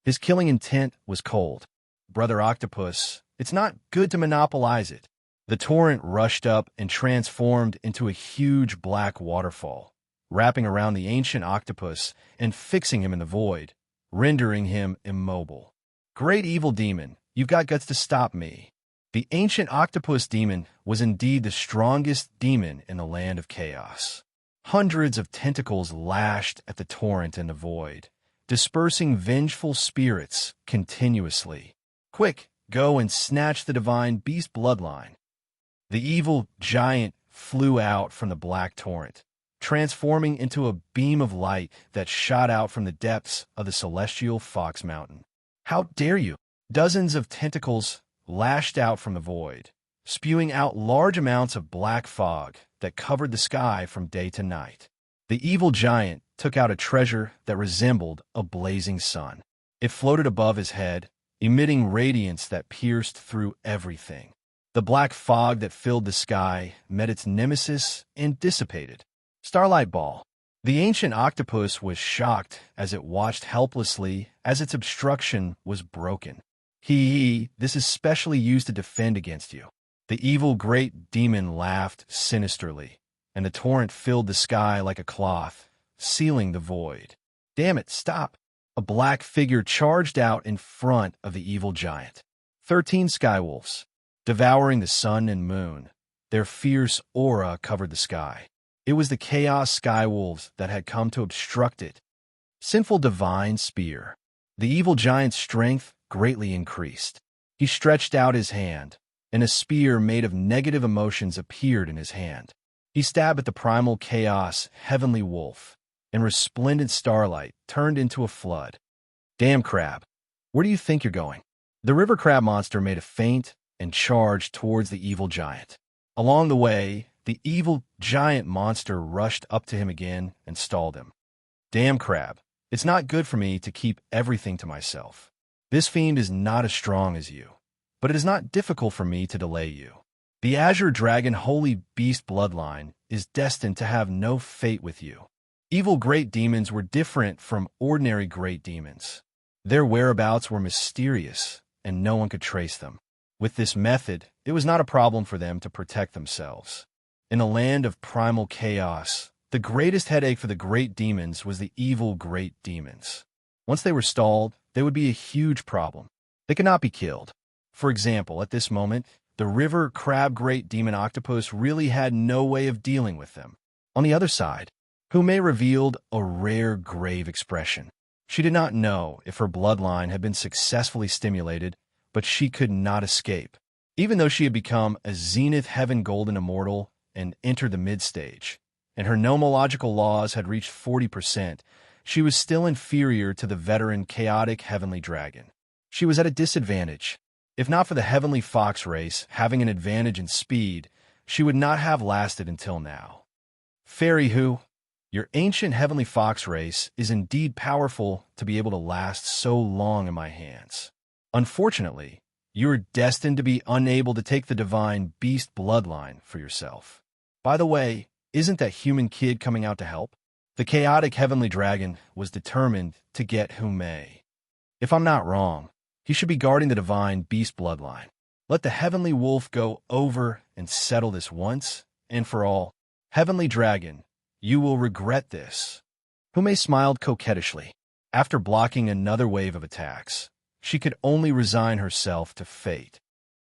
His killing intent was cold. Brother Octopus, it's not good to monopolize it. The torrent rushed up and transformed into a huge black waterfall, wrapping around the ancient octopus and fixing him in the void, rendering him immobile. Great evil demon, you've got guts to stop me. The ancient octopus demon was indeed the strongest demon in the land of chaos. Hundreds of tentacles lashed at the torrent in the void, dispersing vengeful spirits continuously. Quick, go and snatch the divine beast bloodline. The evil giant flew out from the black torrent, transforming into a beam of light that shot out from the depths of the celestial fox mountain. How dare you! Dozens of tentacles lashed out from the void, spewing out large amounts of black fog that covered the sky from day to night. The evil giant took out a treasure that resembled a blazing sun. It floated above his head, emitting radiance that pierced through everything. The black fog that filled the sky met its nemesis and dissipated. Starlight Ball. The ancient octopus was shocked as it watched helplessly as its obstruction was broken. This is specially used to defend against you. The evil great demon laughed sinisterly, and the torrent filled the sky like a cloth, sealing the void. Damn it, stop! A black figure charged out in front of the evil giant. 13 skywolves, devouring the sun and moon. Their fierce aura covered the sky. It was the chaos skywolves that had come to obstruct it. Sinful divine spear. The evil giant's strength greatly increased. He stretched out his hand, and a spear made of negative emotions appeared in his hand. He stabbed at the primal chaos heavenly wolf, and resplendent starlight turned into a flood. Damn crab, where do you think you're going? The river crab monster made a feint and charged towards the evil giant. Along the way, the evil giant monster rushed up to him again and stalled him. Damn crab, it's not good for me to keep everything to myself. This fiend is not as strong as you, but it is not difficult for me to delay you. The Azure Dragon Holy Beast bloodline is destined to have no fate with you. Evil great demons were different from ordinary great demons. Their whereabouts were mysterious, and no one could trace them. With this method, it was not a problem for them to protect themselves. In a land of primal chaos, the greatest headache for the great demons was the evil great demons. Once they were stalled, they would be a huge problem. They could not be killed. For example, at this moment, the river crab great demon octopus really had no way of dealing with them. On the other side, Hume revealed a rare grave expression. She did not know if her bloodline had been successfully stimulated, but she could not escape. Even though she had become a Zenith Heaven Golden Immortal and entered the mid-stage, and her nomological laws had reached 40%, she was still inferior to the veteran chaotic Heavenly Dragon. She was at a disadvantage. If not for the Heavenly Fox race having an advantage in speed, she would not have lasted until now. Fairy Who, your ancient Heavenly Fox race is indeed powerful to be able to last so long in my hands. Unfortunately, you are destined to be unable to take the divine beast bloodline for yourself. By the way, isn't that human kid coming out to help? The chaotic Heavenly Dragon was determined to get Hume. If I'm not wrong, he should be guarding the divine beast bloodline. Let the Heavenly Wolf go over and settle this once and for all. Heavenly Dragon, you will regret this. Hume smiled coquettishly. After blocking another wave of attacks, she could only resign herself to fate.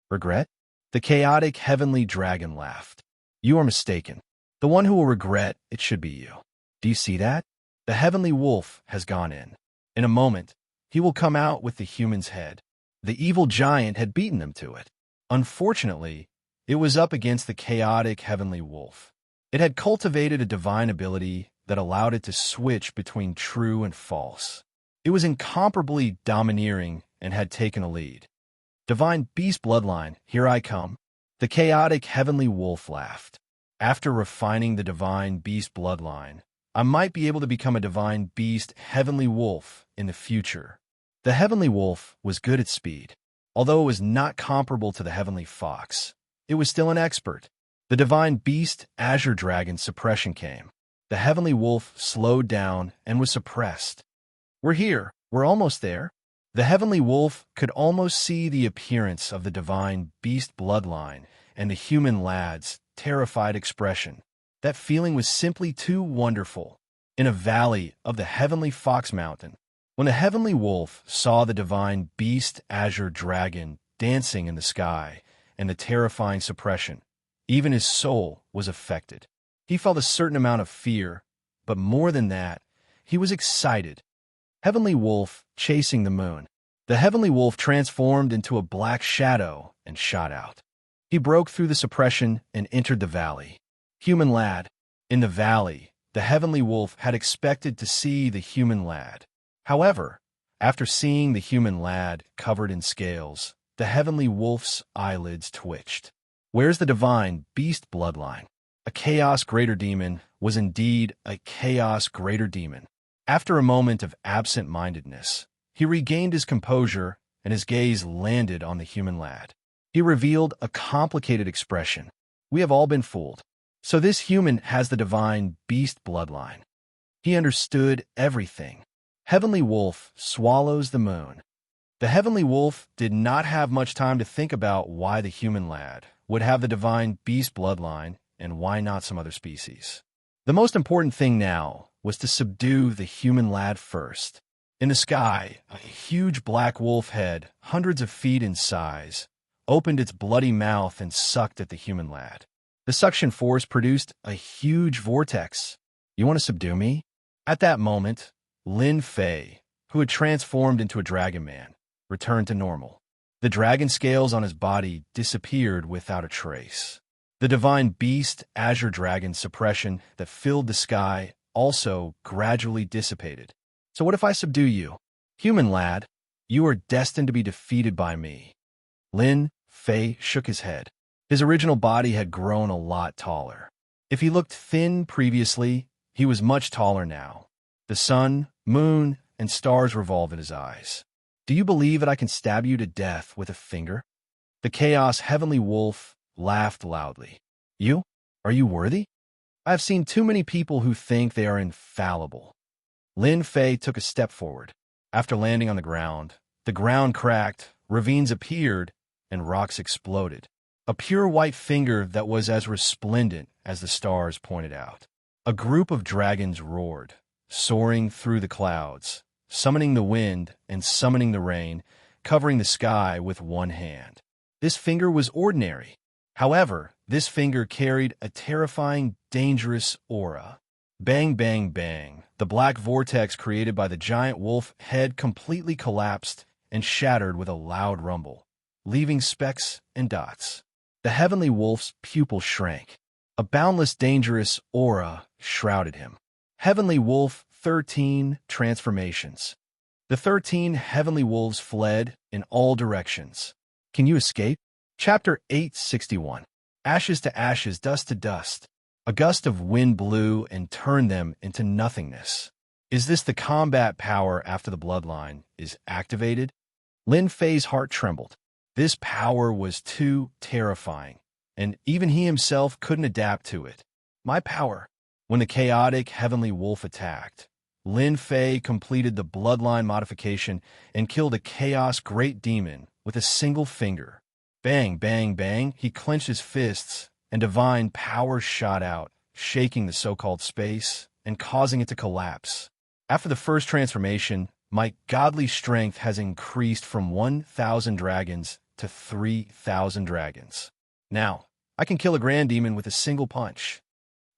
Regret? The chaotic Heavenly Dragon laughed. You are mistaken. The one who will regret it should be you. Do you see that? The Heavenly Wolf has gone in. In a moment, he will come out with the human's head. The evil giant had beaten them to it. Unfortunately, it was up against the chaotic Heavenly Wolf. It had cultivated a divine ability that allowed it to switch between true and false. It was incomparably domineering and had taken a lead. Divine beast bloodline, here I come. The chaotic Heavenly Wolf laughed. After refining the divine beast bloodline, I might be able to become a divine beast Heavenly Wolf in the future. The Heavenly Wolf was good at speed. Although it was not comparable to the Heavenly Fox, it was still an expert. The divine beast Azure Dragon suppression came. The Heavenly Wolf slowed down and was suppressed. We're here. We're almost there. The Heavenly Wolf could almost see the appearance of the divine beast bloodline and the human lad's terrified expression. That feeling was simply too wonderful. In a valley of the Heavenly Fox Mountain, when the Heavenly Wolf saw the divine beast Azure Dragon dancing in the sky and the terrifying suppression, even his soul was affected. He felt a certain amount of fear, but more than that, he was excited. Heavenly Wolf chasing the moon. The Heavenly Wolf transformed into a black shadow and shot out. He broke through the suppression and entered the valley. Human lad. In the valley, the Heavenly Wolf had expected to see the human lad. However, after seeing the human lad covered in scales, the Heavenly Wolf's eyelids twitched. Where's the divine beast bloodline? A chaos greater demon was indeed a chaos greater demon. After a moment of absent-mindedness, he regained his composure and his gaze landed on the human lad. He revealed a complicated expression. We have all been fooled. So this human has the divine beast bloodline. He understood everything. Heavenly Wolf swallows the moon. The Heavenly Wolf did not have much time to think about why the human lad would have the divine beast bloodline and why not some other species. The most important thing now was to subdue the human lad first. In the sky, a huge black wolf head, hundreds of feet in size, opened its bloody mouth and sucked at the human lad. The suction force produced a huge vortex. You want to subdue me? At that moment, Lin Fei, who had transformed into a dragon man, returned to normal. The dragon scales on his body disappeared without a trace. The divine beast azure dragon suppression that filled the sky also gradually dissipated. So what if I subdue you? Human lad, you are destined to be defeated by me. Lin Fei shook his head. His original body had grown a lot taller. If he looked thin previously, he was much taller now. The sun, moon, and stars revolved in his eyes. Do you believe that I can stab you to death with a finger? The Chaos Heavenly Wolf laughed loudly. You? Are you worthy? I have seen too many people who think they are infallible. Lin Fei took a step forward. After landing on the ground cracked, ravines appeared, and rocks exploded. A pure white finger that was as resplendent as the stars pointed out. A group of dragons roared, soaring through the clouds, summoning the wind and summoning the rain, covering the sky with one hand. This finger was ordinary. However, this finger carried a terrifying, dangerous aura. Bang, bang, bang. The black vortex created by the giant wolf head completely collapsed and shattered with a loud rumble, leaving specks and dots. The Heavenly Wolf's pupil shrank. A boundless, dangerous aura shrouded him. Heavenly Wolf 13 Transformations. The 13 Heavenly Wolves fled in all directions. Can you escape? Chapter 861. Ashes to ashes, dust to dust. A gust of wind blew and turned them into nothingness. Is this the combat power after the bloodline is activated? Lin Fei's heart trembled. This power was too terrifying, and even he himself couldn't adapt to it. My power. When the chaotic Heavenly Wolf attacked, Lin Fei completed the bloodline modification and killed a chaos great demon with a single finger. Bang, bang, bang, he clenched his fists, and divine power shot out, shaking the so-called space and causing it to collapse. After the first transformation, my godly strength has increased from 1,000 dragons to 3,000 dragons. Now, I can kill a grand demon with a single punch.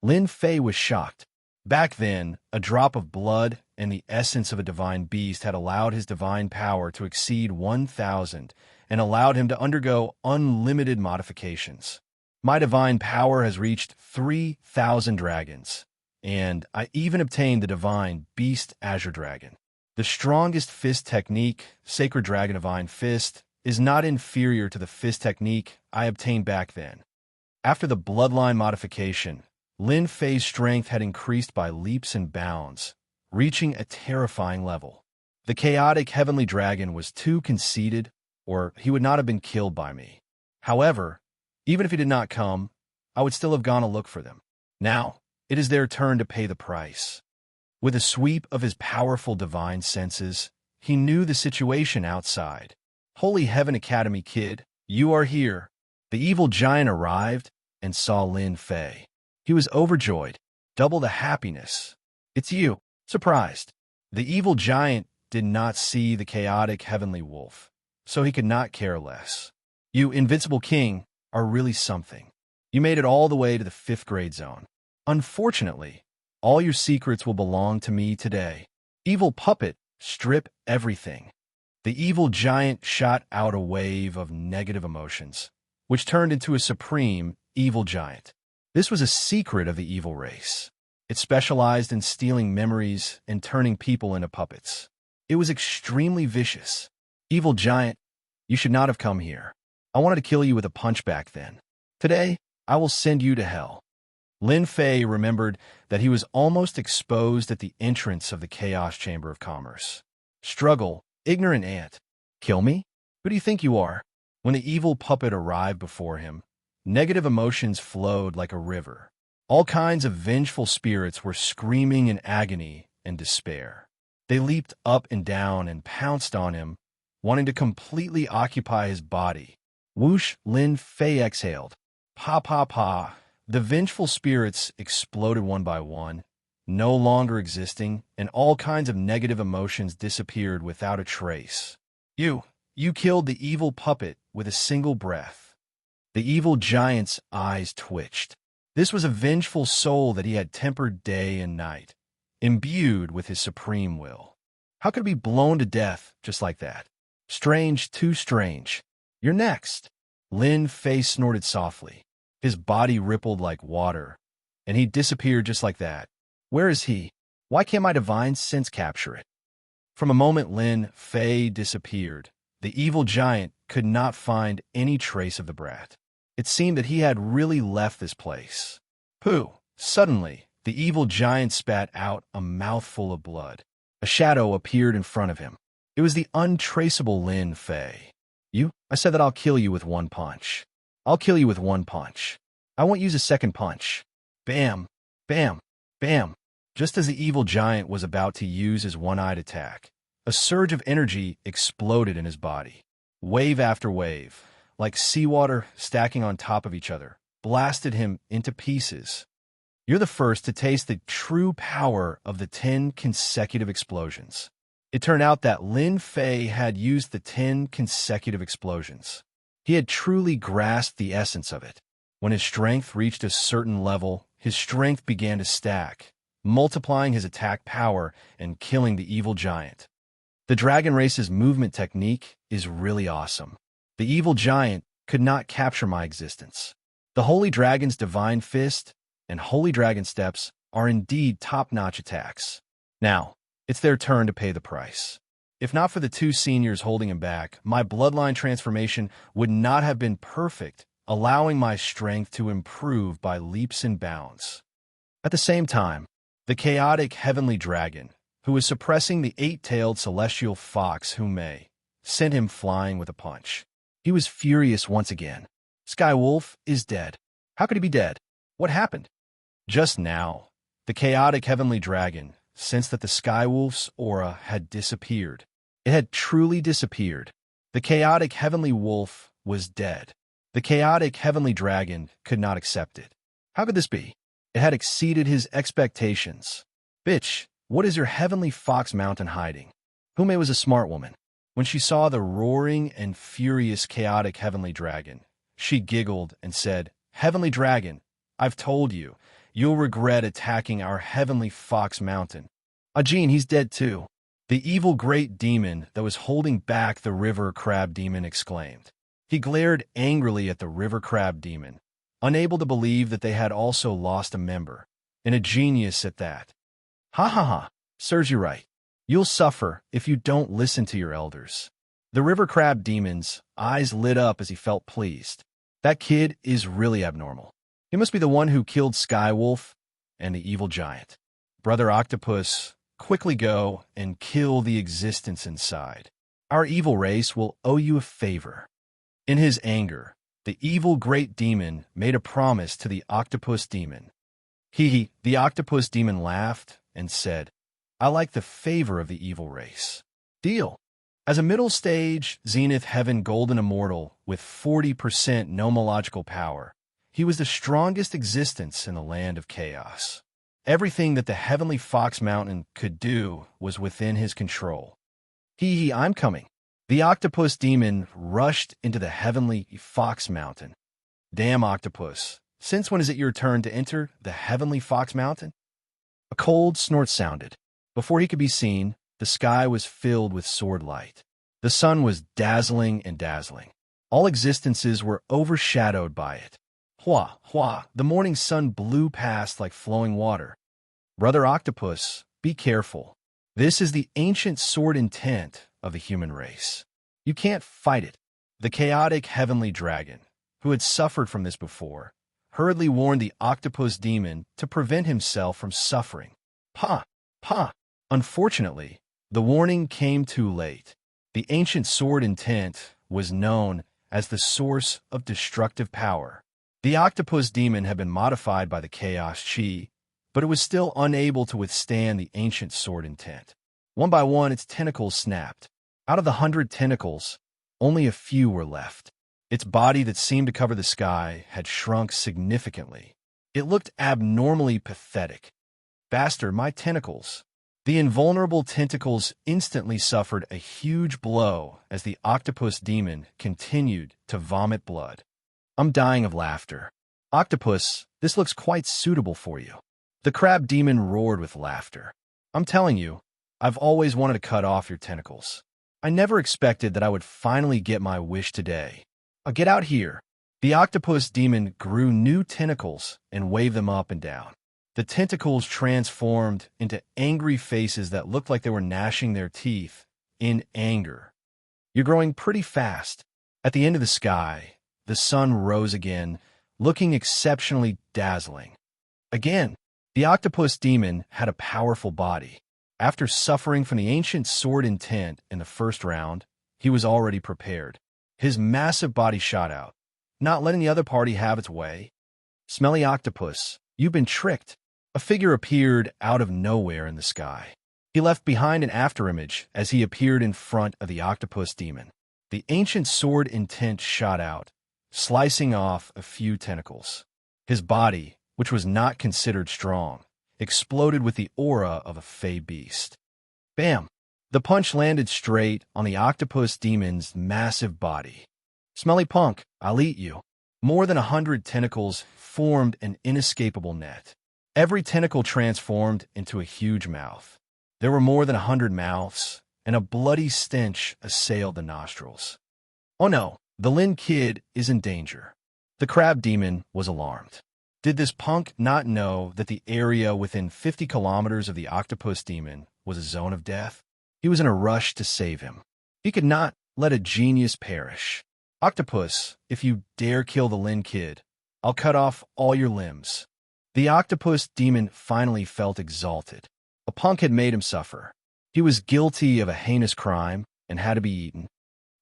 Lin Fei was shocked. Back then, a drop of blood and the essence of a divine beast had allowed his divine power to exceed 1,000 and allowed him to undergo unlimited modifications. My divine power has reached 3,000 dragons, and I even obtained the divine beast azure dragon. The strongest fist technique, Sacred Dragon Divine Fist, is not inferior to the fist technique I obtained back then. After the bloodline modification, Lin Fei's strength had increased by leaps and bounds, reaching a terrifying level. The chaotic heavenly dragon was too conceited, or he would not have been killed by me. However, even if he did not come, I would still have gone to look for them. Now, it is their turn to pay the price. With a sweep of his powerful divine senses, he knew the situation outside. Holy Heaven Academy kid, you are here. The evil giant arrived and saw Lin Fei. He was overjoyed, double the happiness. It's you, surprised. The evil giant did not see the chaotic heavenly wolf, so he could not care less. You, invincible king, are really something. You made it all the way to the 5th grade zone. Unfortunately, all your secrets will belong to me today. Evil puppet, strip everything. The evil giant shot out a wave of negative emotions, which turned into a supreme evil giant. This was a secret of the evil race. It specialized in stealing memories and turning people into puppets. It was extremely vicious. Evil giant, you should not have come here. I wanted to kill you with a punch back then. Today, I will send you to hell. Lin Fei remembered that he was almost exposed at the entrance of the Chaos Chamber of Commerce. Struggle, ignorant ant. Kill me? Who do you think you are? When the evil puppet arrived before him, negative emotions flowed like a river. All kinds of vengeful spirits were screaming in agony and despair. They leaped up and down and pounced on him, wanting to completely occupy his body. Whoosh, Lin Fei exhaled. Pa pa pa. The vengeful spirits exploded one by one, no longer existing, and all kinds of negative emotions disappeared without a trace. You killed the evil puppet with a single breath. The evil giant's eyes twitched. This was a vengeful soul that he had tempered day and night, imbued with his supreme will. How could it be blown to death just like that? Strange, too strange. You're next. Lin Fei snorted softly. His body rippled like water, and he disappeared just like that. Where is he? Why can't my divine sense capture it? From a moment Lin Fei disappeared, the evil giant could not find any trace of the brat. It seemed that he had really left this place. Pooh! Suddenly, the evil giant spat out a mouthful of blood. A shadow appeared in front of him. It was the untraceable Lin Fei. I said that I'll kill you with one punch. I'll kill you with one punch. I won't use a second punch. Bam! Bam! Bam! Just as the evil giant was about to use his one-eyed attack, a surge of energy exploded in his body. Wave after wave, like seawater stacking on top of each other, blasted him into pieces. You're the first to taste the true power of the 10 consecutive explosions. It turned out that Lin Fei had used the 10 consecutive explosions. He had truly grasped the essence of it. When his strength reached a certain level, his strength began to stack, multiplying his attack power and killing the evil giant. The dragon race's movement technique is really awesome. The evil giant could not capture my existence. The Holy Dragon's Divine Fist and Holy Dragon Steps are indeed top-notch attacks. Now, it's their turn to pay the price. If not for the two seniors holding him back, my bloodline transformation would not have been perfect, allowing my strength to improve by leaps and bounds. At the same time, the chaotic heavenly dragon, who was suppressing the eight-tailed celestial fox Hume, sent him flying with a punch. He was furious once again. Skywolf is dead. How could he be dead? What happened? Just now, the chaotic heavenly dragon sensed that the Skywolf's aura had disappeared. It had truly disappeared. The chaotic heavenly wolf was dead. The chaotic heavenly dragon could not accept it. How could this be? It had exceeded his expectations. Bitch, what is your heavenly fox mountain hiding? Hume was a smart woman. When she saw the roaring and furious chaotic heavenly dragon, she giggled and said, "Heavenly dragon, I've told you, you'll regret attacking our heavenly fox mountain." Ajin, he's dead too. The evil great demon that was holding back the river crab demon exclaimed. He glared angrily at the river crab demon, unable to believe that they had also lost a member, and a genius at that. Ha ha ha, serves you right. You'll suffer if you don't listen to your elders. The river crab demon's eyes lit up as he felt pleased. That kid is really abnormal. He must be the one who killed Skywolf and the evil giant. Brother Octopus, quickly go and kill the existence inside. Our evil race will owe you a favor. In his anger, the evil great demon made a promise to the octopus demon. The octopus demon laughed and said, "I like the favor of the evil race. Deal." As a middle stage Zenith Heaven Golden Immortal with 40% nomological power, he was the strongest existence in the land of chaos. Everything that the Heavenly Fox Mountain could do was within his control. I'm coming. The octopus demon rushed into the Heavenly Fox Mountain. Damn octopus, since when is it your turn to enter the Heavenly Fox Mountain? A cold snort sounded. Before he could be seen, the sky was filled with sword light. The sun was dazzling and dazzling. All existences were overshadowed by it. Hua, hua, the morning sun blew past like flowing water. Brother Octopus, be careful. This is the ancient sword intent of the human race. You can't fight it. The chaotic heavenly dragon, who had suffered from this before, hurriedly warned the octopus demon to prevent himself from suffering. Pa! Unfortunately, the warning came too late. The ancient sword intent was known as the source of destructive power. The octopus demon had been modified by the chaos chi, but it was still unable to withstand the ancient sword intent. One by one, its tentacles snapped. Out of the 100 tentacles, only a few were left. Its body that seemed to cover the sky had shrunk significantly. It looked abnormally pathetic. Bastard, my tentacles. The invulnerable tentacles instantly suffered a huge blow as the octopus demon continued to vomit blood. I'm dying of laughter. Octopus, this looks quite suitable for you. The crab demon roared with laughter. I'm telling you, I've always wanted to cut off your tentacles. I never expected that I would finally get my wish today. Get out here. The octopus demon grew new tentacles and waved them up and down. The tentacles transformed into angry faces that looked like they were gnashing their teeth in anger. You're growing pretty fast. At the end of the sky, the sun rose again, looking exceptionally dazzling. Again, the octopus demon had a powerful body. After suffering from the ancient sword intent in the first round, he was already prepared. His massive body shot out, not letting the other party have its way. Smelly octopus, you've been tricked. A figure appeared out of nowhere in the sky. He left behind an afterimage as he appeared in front of the octopus demon. The ancient sword intent shot out, slicing off a few tentacles. His body, which was not considered strong, exploded with the aura of a fey beast. Bam! The punch landed straight on the octopus demon's massive body. Smelly punk, I'll eat you. More than 100 tentacles formed an inescapable net. Every tentacle transformed into a huge mouth. There were more than 100 mouths, and a bloody stench assailed the nostrils. Oh no, the Lin kid is in danger. The crab demon was alarmed. Did this punk not know that the area within 50 kilometers of the octopus demon was a zone of death? He was in a rush to save him. He could not let a genius perish. Octopus, if you dare kill the Lin kid, I'll cut off all your limbs. The octopus demon finally felt exalted. A punk had made him suffer. He was guilty of a heinous crime and had to be eaten.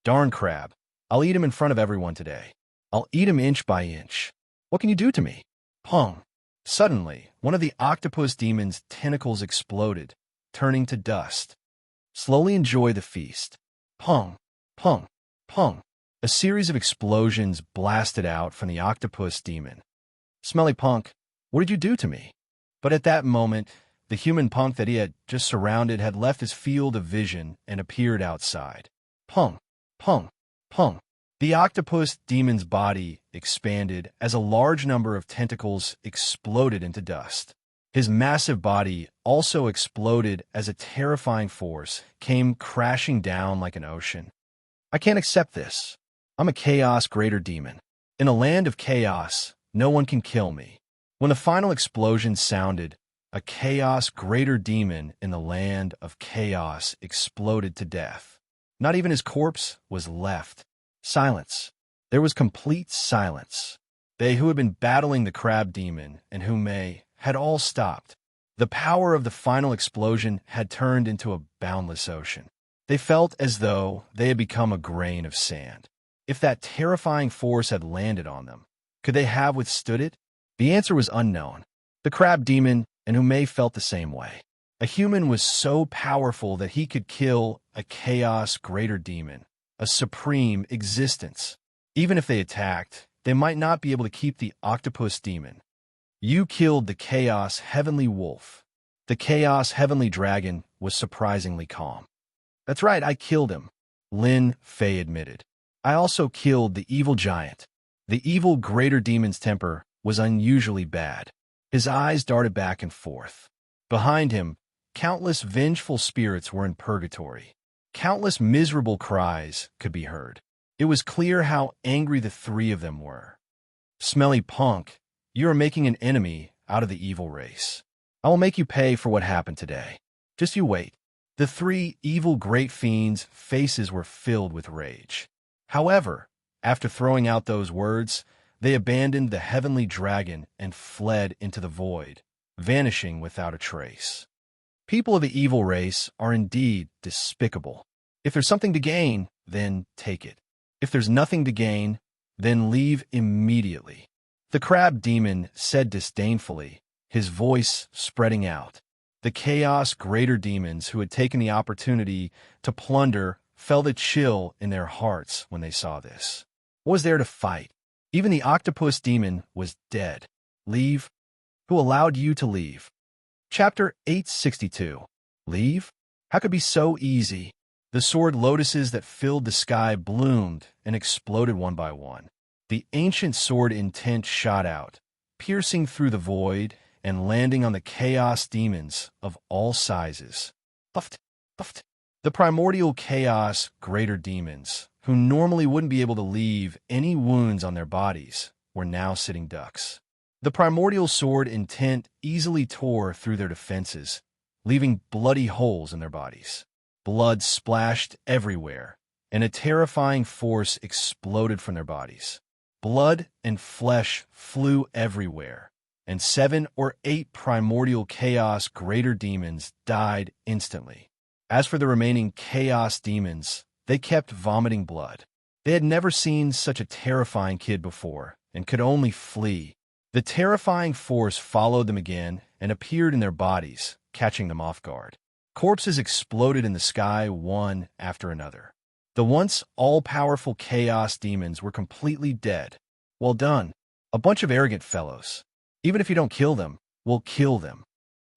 Darn crab, I'll eat him in front of everyone today. I'll eat him inch by inch. What can you do to me? Pong. Suddenly, one of the octopus demon's tentacles exploded, turning to dust. Slowly enjoy the feast. Pong, pong, pong. A series of explosions blasted out from the octopus demon. Smelly punk, what did you do to me? But at that moment, the human punk that he had just surrounded had left his field of vision and appeared outside. Pong, pong, pong. The octopus demon's body expanded as a large number of tentacles exploded into dust. His massive body also exploded as a terrifying force came crashing down like an ocean. I can't accept this. I'm a chaos greater demon. In a land of chaos, no one can kill me. When the final explosion sounded, a chaos greater demon in the land of chaos exploded to death. Not even his corpse was left. Silence. There was complete silence. They who had been battling the crab demon and who had all stopped. The power of the final explosion had turned into a boundless ocean. They felt as though they had become a grain of sand. If that terrifying force had landed on them, could they have withstood it? The answer was unknown. The crab demon and Hume felt the same way. A human was so powerful that he could kill a chaos greater demon, a supreme existence. Even if they attacked, they might not be able to keep the octopus demon. You killed the chaos heavenly wolf. The chaos heavenly dragon was surprisingly calm. That's right, I killed him, Lin Fei admitted. I also killed the evil giant. The evil greater demon's temper was unusually bad. His eyes darted back and forth. Behind him, countless vengeful spirits were in purgatory. Countless miserable cries could be heard. It was clear how angry the three of them were. Smelly punk, you are making an enemy out of the evil race. I will make you pay for what happened today. Just you wait. The three evil great fiends' faces were filled with rage. However, after throwing out those words, they abandoned the heavenly dragon and fled into the void, vanishing without a trace. People of the evil race are indeed despicable. If there's something to gain, then take it. If there's nothing to gain, then leave immediately. The crab demon said disdainfully, his voice spreading out. The chaos greater demons who had taken the opportunity to plunder felt a chill in their hearts when they saw this. What was there to fight? Even the octopus demon was dead. Leave? Who allowed you to leave? Chapter 862. Leave? How could it be so easy? The sword lotuses that filled the sky bloomed and exploded one by one. The ancient sword intent shot out, piercing through the void and landing on the chaos demons of all sizes. Puffed, puffed. The primordial chaos greater demons, who normally wouldn't be able to leave any wounds on their bodies, were now sitting ducks. The primordial sword intent easily tore through their defenses, leaving bloody holes in their bodies. Blood splashed everywhere, and a terrifying force exploded from their bodies. Blood and flesh flew everywhere, and 7 or 8 primordial chaos greater demons died instantly. As for the remaining chaos demons, they kept vomiting blood. They had never seen such a terrifying kid before, and could only flee. The terrifying force followed them again and appeared in their bodies, catching them off guard. Corpses exploded in the sky one after another. The once all-powerful chaos demons were completely dead. Well done. A bunch of arrogant fellows. Even if you don't kill them, we'll kill them.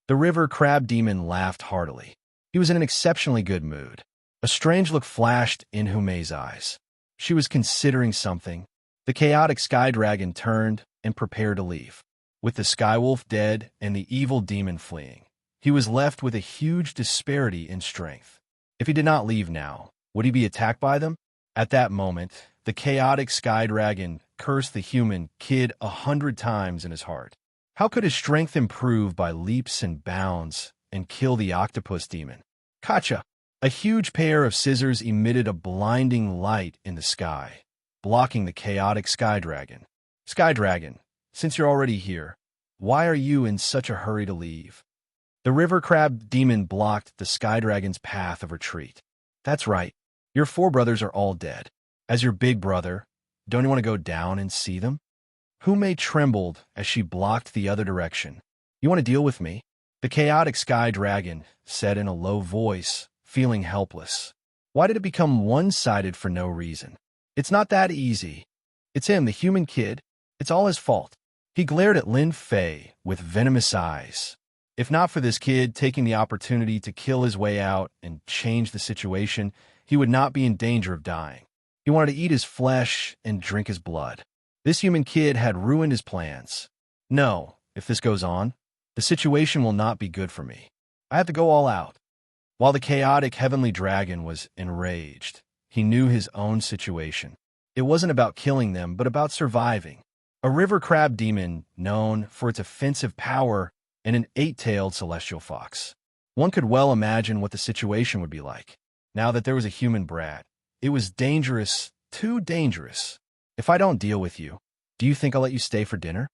The river crab demon laughed heartily. He was in an exceptionally good mood. A strange look flashed in Humei's eyes. She was considering something. The chaotic sky dragon turned and prepared to leave. With the skywolf dead and the evil demon fleeing, he was left with a huge disparity in strength. If he did not leave now, would he be attacked by them? At that moment, the chaotic sky dragon cursed the human kid 100 times in his heart. How could his strength improve by leaps and bounds and kill the octopus demon? Gotcha! A huge pair of scissors emitted a blinding light in the sky, blocking the chaotic sky dragon. Sky dragon, since you're already here, why are you in such a hurry to leave? The river crab demon blocked the sky dragon's path of retreat. That's right. Your 4 brothers are all dead. As your big brother, don't you want to go down and see them? Humei trembled as she blocked the other direction. You want to deal with me? The chaotic sky dragon said in a low voice, feeling helpless. Why did it become one-sided for no reason? It's not that easy. It's him, the human kid. It's all his fault. He glared at Lin Fei with venomous eyes. If not for this kid taking the opportunity to kill his way out and change the situation, he would not be in danger of dying. He wanted to eat his flesh and drink his blood. This human kid had ruined his plans. No, if this goes on, the situation will not be good for me. I have to go all out. While the chaotic heavenly dragon was enraged, he knew his own situation. It wasn't about killing them, but about surviving. A river crab demon known for its offensive power and an 8-tailed celestial fox. One could well imagine what the situation would be like. Now that there was a human brat, it was dangerous, too dangerous. If I don't deal with you, do you think I'll let you stay for dinner?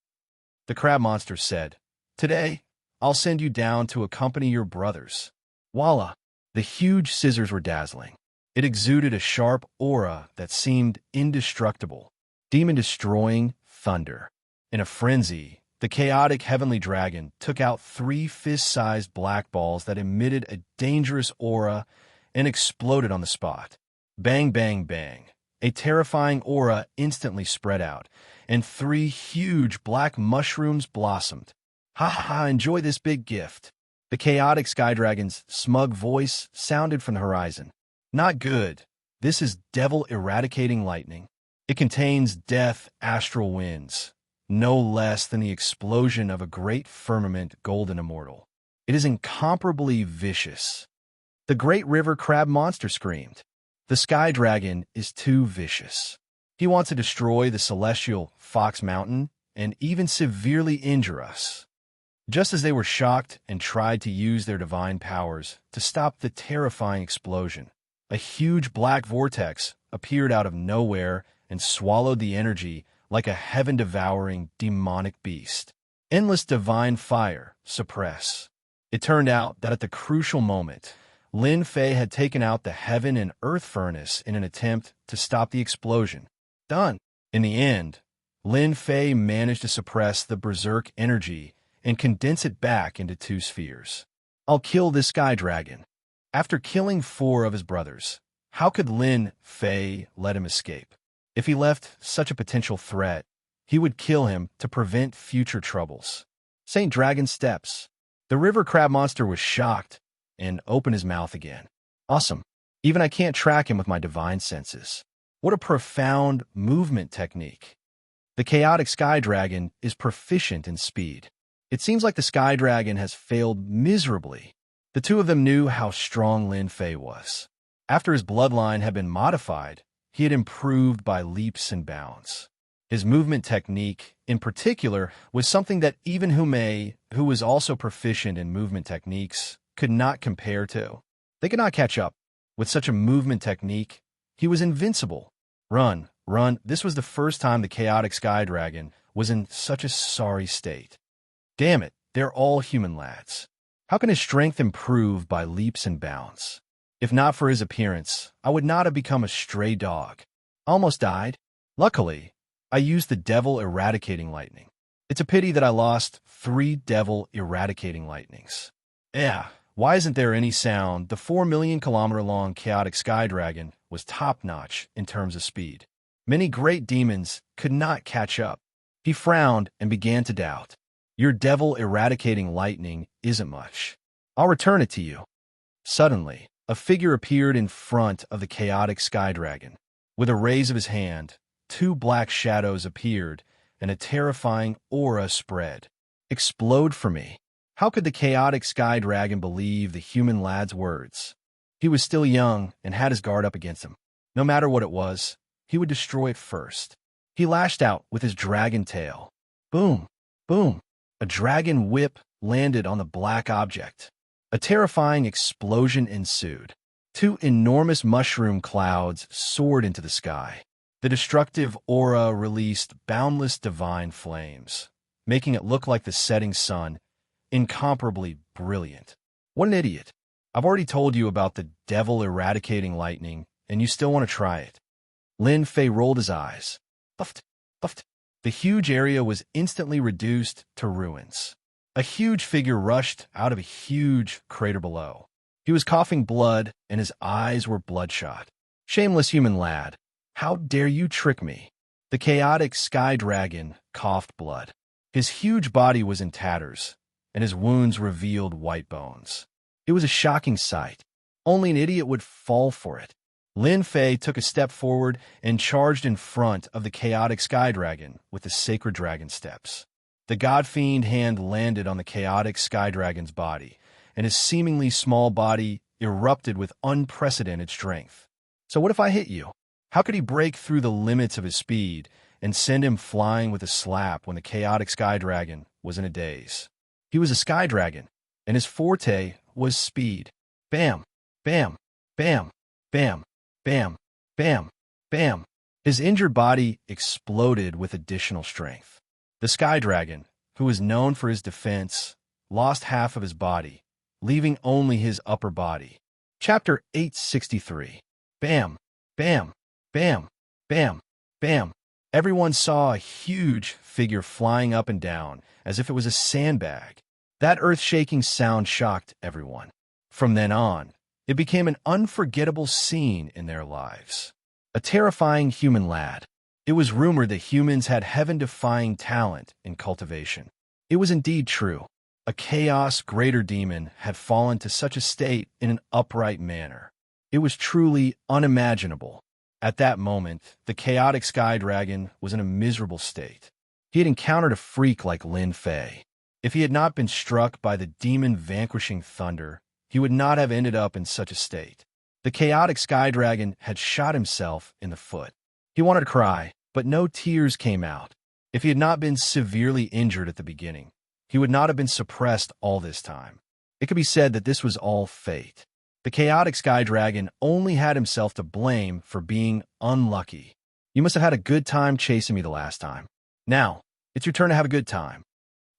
The crab monster said, Today, I'll send you down to accompany your brothers. Voila! The huge scissors were dazzling. It exuded a sharp aura that seemed indestructible, demon-destroying thunder. In a frenzy, the chaotic heavenly dragon took out 3 fist-sized black balls that emitted a dangerous aura and exploded on the spot. Bang, bang, bang. A terrifying aura instantly spread out, and 3 huge black mushrooms blossomed. Ha ha, enjoy this big gift. The chaotic sky dragon's smug voice sounded from the horizon. Not good. This is devil-eradicating lightning. It contains death astral winds, no less than the explosion of a great firmament golden immortal. It is incomparably vicious. The great river crab monster screamed. The sky dragon is too vicious. He wants to destroy the celestial Fox Mountain and even severely injure us. Just as they were shocked and tried to use their divine powers to stop the terrifying explosion, a huge black vortex appeared out of nowhere and swallowed the energy like a heaven-devouring demonic beast. Endless divine fire suppress. It turned out that at the crucial moment, Lin Fei had taken out the heaven and earth furnace in an attempt to stop the explosion. Done. In the end, Lin Fei managed to suppress the berserk energy and condense it back into 2 spheres. I'll kill this sky dragon. After killing 4 of his brothers, how could Lin Fei let him escape? If he left such a potential threat, he would kill him to prevent future troubles. St. Dragon Steps. The river crab monster was shocked and opened his mouth again. Awesome. Even I can't track him with my divine senses. What a profound movement technique. The chaotic sky dragon is proficient in speed. It seems like the sky dragon has failed miserably. The 2 of them knew how strong Lin Fei was. After his bloodline had been modified, he had improved by leaps and bounds. His movement technique, in particular, was something that even Humei, who was also proficient in movement techniques, could not compare to. They could not catch up. With such a movement technique, he was invincible. Run, run. This was the first time the chaotic sky dragon was in such a sorry state. Damn it, they're all human lads. How can his strength improve by leaps and bounds? If not for his appearance, I would not have become a stray dog. Almost died. Luckily, I used the devil eradicating lightning. It's a pity that I lost 3 devil eradicating lightnings. Yeah, why isn't there any sound? The 4 million kilometer long chaotic sky dragon was top-notch in terms of speed. Many great demons could not catch up. He frowned and began to doubt. Your devil eradicating lightning isn't much. I'll return it to you. Suddenly, a figure appeared in front of the chaotic sky dragon. With a raise of his hand, 2 black shadows appeared, and a terrifying aura spread. Explode for me. How could the chaotic sky dragon believe the human lad's words? He was still young and had his guard up against him. No matter what it was, he would destroy it first. He lashed out with his dragon tail. Boom, boom. A dragon whip landed on the black object. A terrifying explosion ensued. 2 enormous mushroom clouds soared into the sky. The destructive aura released boundless divine flames, making it look like the setting sun, incomparably brilliant. What an idiot. I've already told you about the devil eradicating lightning, and you still want to try it. Lin Fei rolled his eyes. Puffed, puffed. The huge area was instantly reduced to ruins. A huge figure rushed out of a huge crater below. He was coughing blood, and his eyes were bloodshot. Shameless human lad, how dare you trick me? The chaotic sky dragon coughed blood. His huge body was in tatters, and his wounds revealed white bones. It was a shocking sight. Only an idiot would fall for it. Lin Fei took a step forward and charged in front of the chaotic sky dragon with the sacred dragon steps. The god-fiend hand landed on the chaotic sky dragon's body, and his seemingly small body erupted with unprecedented strength. So what if I hit you? How could he break through the limits of his speed and send him flying with a slap when the chaotic sky dragon was in a daze? He was a sky dragon, and his forte was speed. Bam, bam, bam, bam, bam, bam, bam. His injured body exploded with additional strength. The sky dragon, who was known for his defense, lost half of his body, leaving only his upper body. Chapter 863. Bam, bam, bam, bam, bam. Everyone saw a huge figure flying up and down as if it was a sandbag. That earth-shaking sound shocked everyone. From then on, it became an unforgettable scene in their lives. A terrifying human lad. It was rumored that humans had heaven-defying talent in cultivation. It was indeed true. A chaos greater demon had fallen to such a state in an upright manner. It was truly unimaginable. At that moment, the chaotic sky dragon was in a miserable state. He had encountered a freak like Lin Fei. If he had not been struck by the demon-vanquishing thunder, he would not have ended up in such a state. The chaotic sky dragon had shot himself in the foot. He wanted to cry, but no tears came out. If he had not been severely injured at the beginning, he would not have been suppressed all this time. It could be said that this was all fate. The chaotic sky dragon only had himself to blame for being unlucky. You must have had a good time chasing me the last time. Now, it's your turn to have a good time.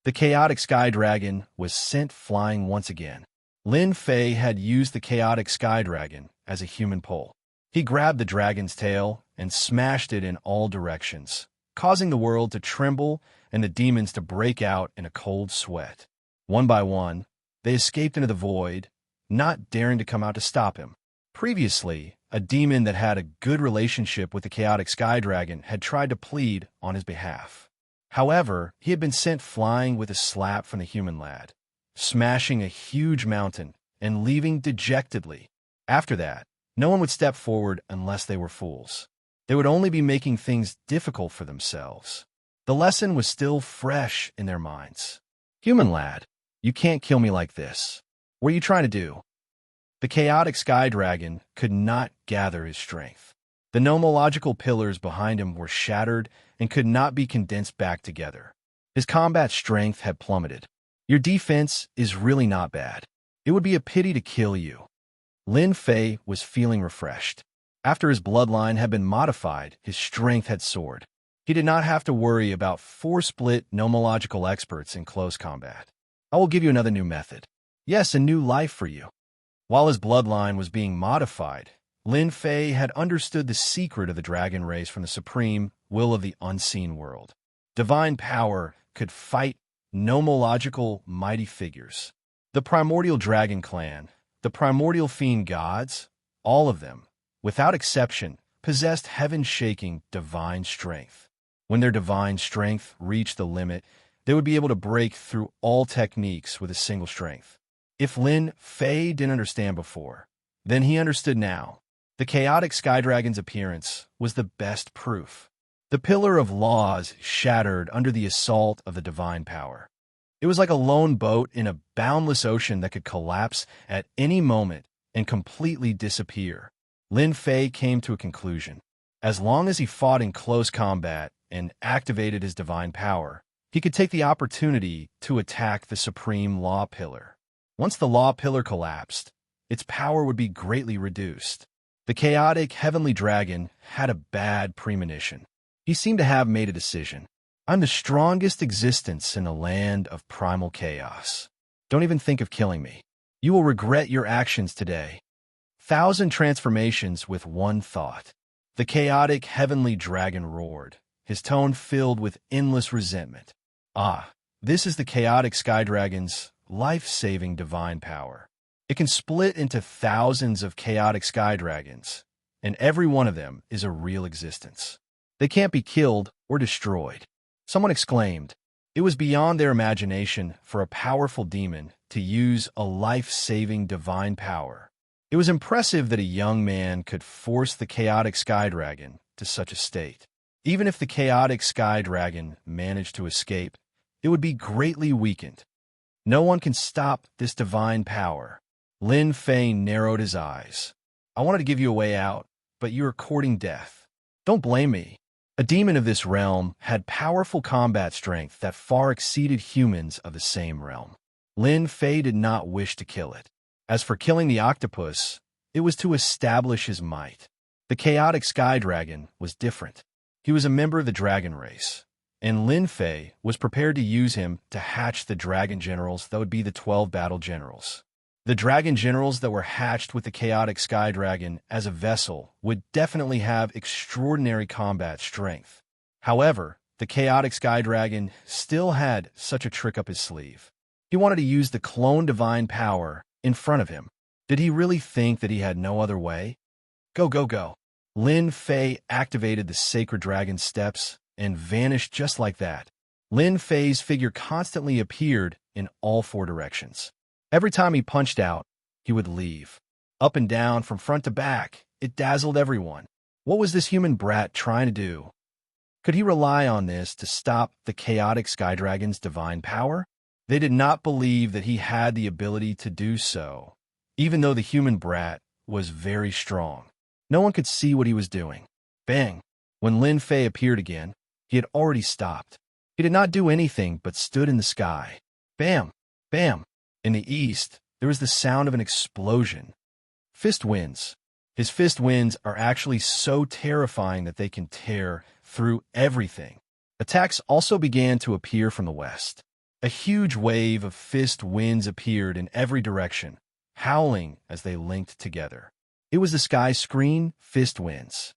The chaotic sky dragon was sent flying once again. Lin Fei had used the chaotic sky dragon as a human pole. He grabbed the dragon's tail and smashed it in all directions, causing the world to tremble and the demons to break out in a cold sweat. One by one, they escaped into the void, not daring to come out to stop him. Previously, a demon that had a good relationship with the chaotic sky dragon had tried to plead on his behalf. However, he had been sent flying with a slap from the human lad, smashing a huge mountain and leaving dejectedly. After that, no one would step forward unless they were fools. They would only be making things difficult for themselves. The lesson was still fresh in their minds. Human lad, you can't kill me like this. What are you trying to do? The chaotic sky dragon could not gather his strength. The nomological pillars behind him were shattered and could not be condensed back together. His combat strength had plummeted. Your defense is really not bad. It would be a pity to kill you. Lin Fei was feeling refreshed. After his bloodline had been modified, his strength had soared. He did not have to worry about 4-split nomological experts in close combat. I will give you another new method. Yes, a new life for you. While his bloodline was being modified, Lin Fei had understood the secret of the dragon race from the supreme will of the unseen world. Divine power could fight nomological mighty figures. The primordial dragon clan, the primordial fiend gods, all of them, without exception, possessed heaven-shaking divine strength. When their divine strength reached the limit, they would be able to break through all techniques with a single strength. If Lin Fei didn't understand before, then he understood now. The chaotic sky dragon's appearance was the best proof. The pillar of laws shattered under the assault of the divine power. It was like a lone boat in a boundless ocean that could collapse at any moment and completely disappear. Lin Fei came to a conclusion. As long as he fought in close combat and activated his divine power, he could take the opportunity to attack the supreme law pillar. Once the law pillar collapsed, its power would be greatly reduced. The chaotic heavenly dragon had a bad premonition. He seemed to have made a decision. I'm the strongest existence in a land of primal chaos. Don't even think of killing me. You will regret your actions today. 1,000 transformations with one thought. The chaotic heavenly dragon roared, his tone filled with endless resentment. Ah, this is the chaotic sky dragon's life-saving divine power. It can split into thousands of chaotic sky dragons, and every one of them is a real existence. They can't be killed or destroyed. Someone exclaimed. It was beyond their imagination for a powerful demon to use a life-saving divine power. It was impressive that a young man could force the chaotic sky dragon to such a state. Even if the chaotic sky dragon managed to escape, it would be greatly weakened. No one can stop this divine power. Lin Fei narrowed his eyes. I wanted to give you a way out, but you are courting death. Don't blame me. A demon of this realm had powerful combat strength that far exceeded humans of the same realm. Lin Fei did not wish to kill it. As for killing the octopus, it was to establish his might. The chaotic sky dragon was different. He was a member of the dragon race, and Lin Fei was prepared to use him to hatch the dragon generals that would be the 12 battle generals. The dragon generals that were hatched with the chaotic sky dragon as a vessel would definitely have extraordinary combat strength. However, the chaotic sky dragon still had such a trick up his sleeve. He wanted to use the clone divine power in front of him. Did he really think that he had no other way? Go, go, go. Lin Fei activated the sacred dragon steps and vanished just like that. Lin Fei's figure constantly appeared in all 4 directions. Every time he punched out, he would leave. Up and down, from front to back, it dazzled everyone. What was this human brat trying to do? Could he rely on this to stop the chaotic sky dragon's divine power? They did not believe that he had the ability to do so, even though the human brat was very strong. No one could see what he was doing. Bang! When Lin Fei appeared again, he had already stopped. He did not do anything but stood in the sky. Bam! Bam! In the east, there was the sound of an explosion. Fist winds. His fist winds are actually so terrifying that they can tear through everything. Attacks also began to appear from the west. A huge wave of fist winds appeared in every direction, howling as they linked together. It was the sky's screen, fist winds.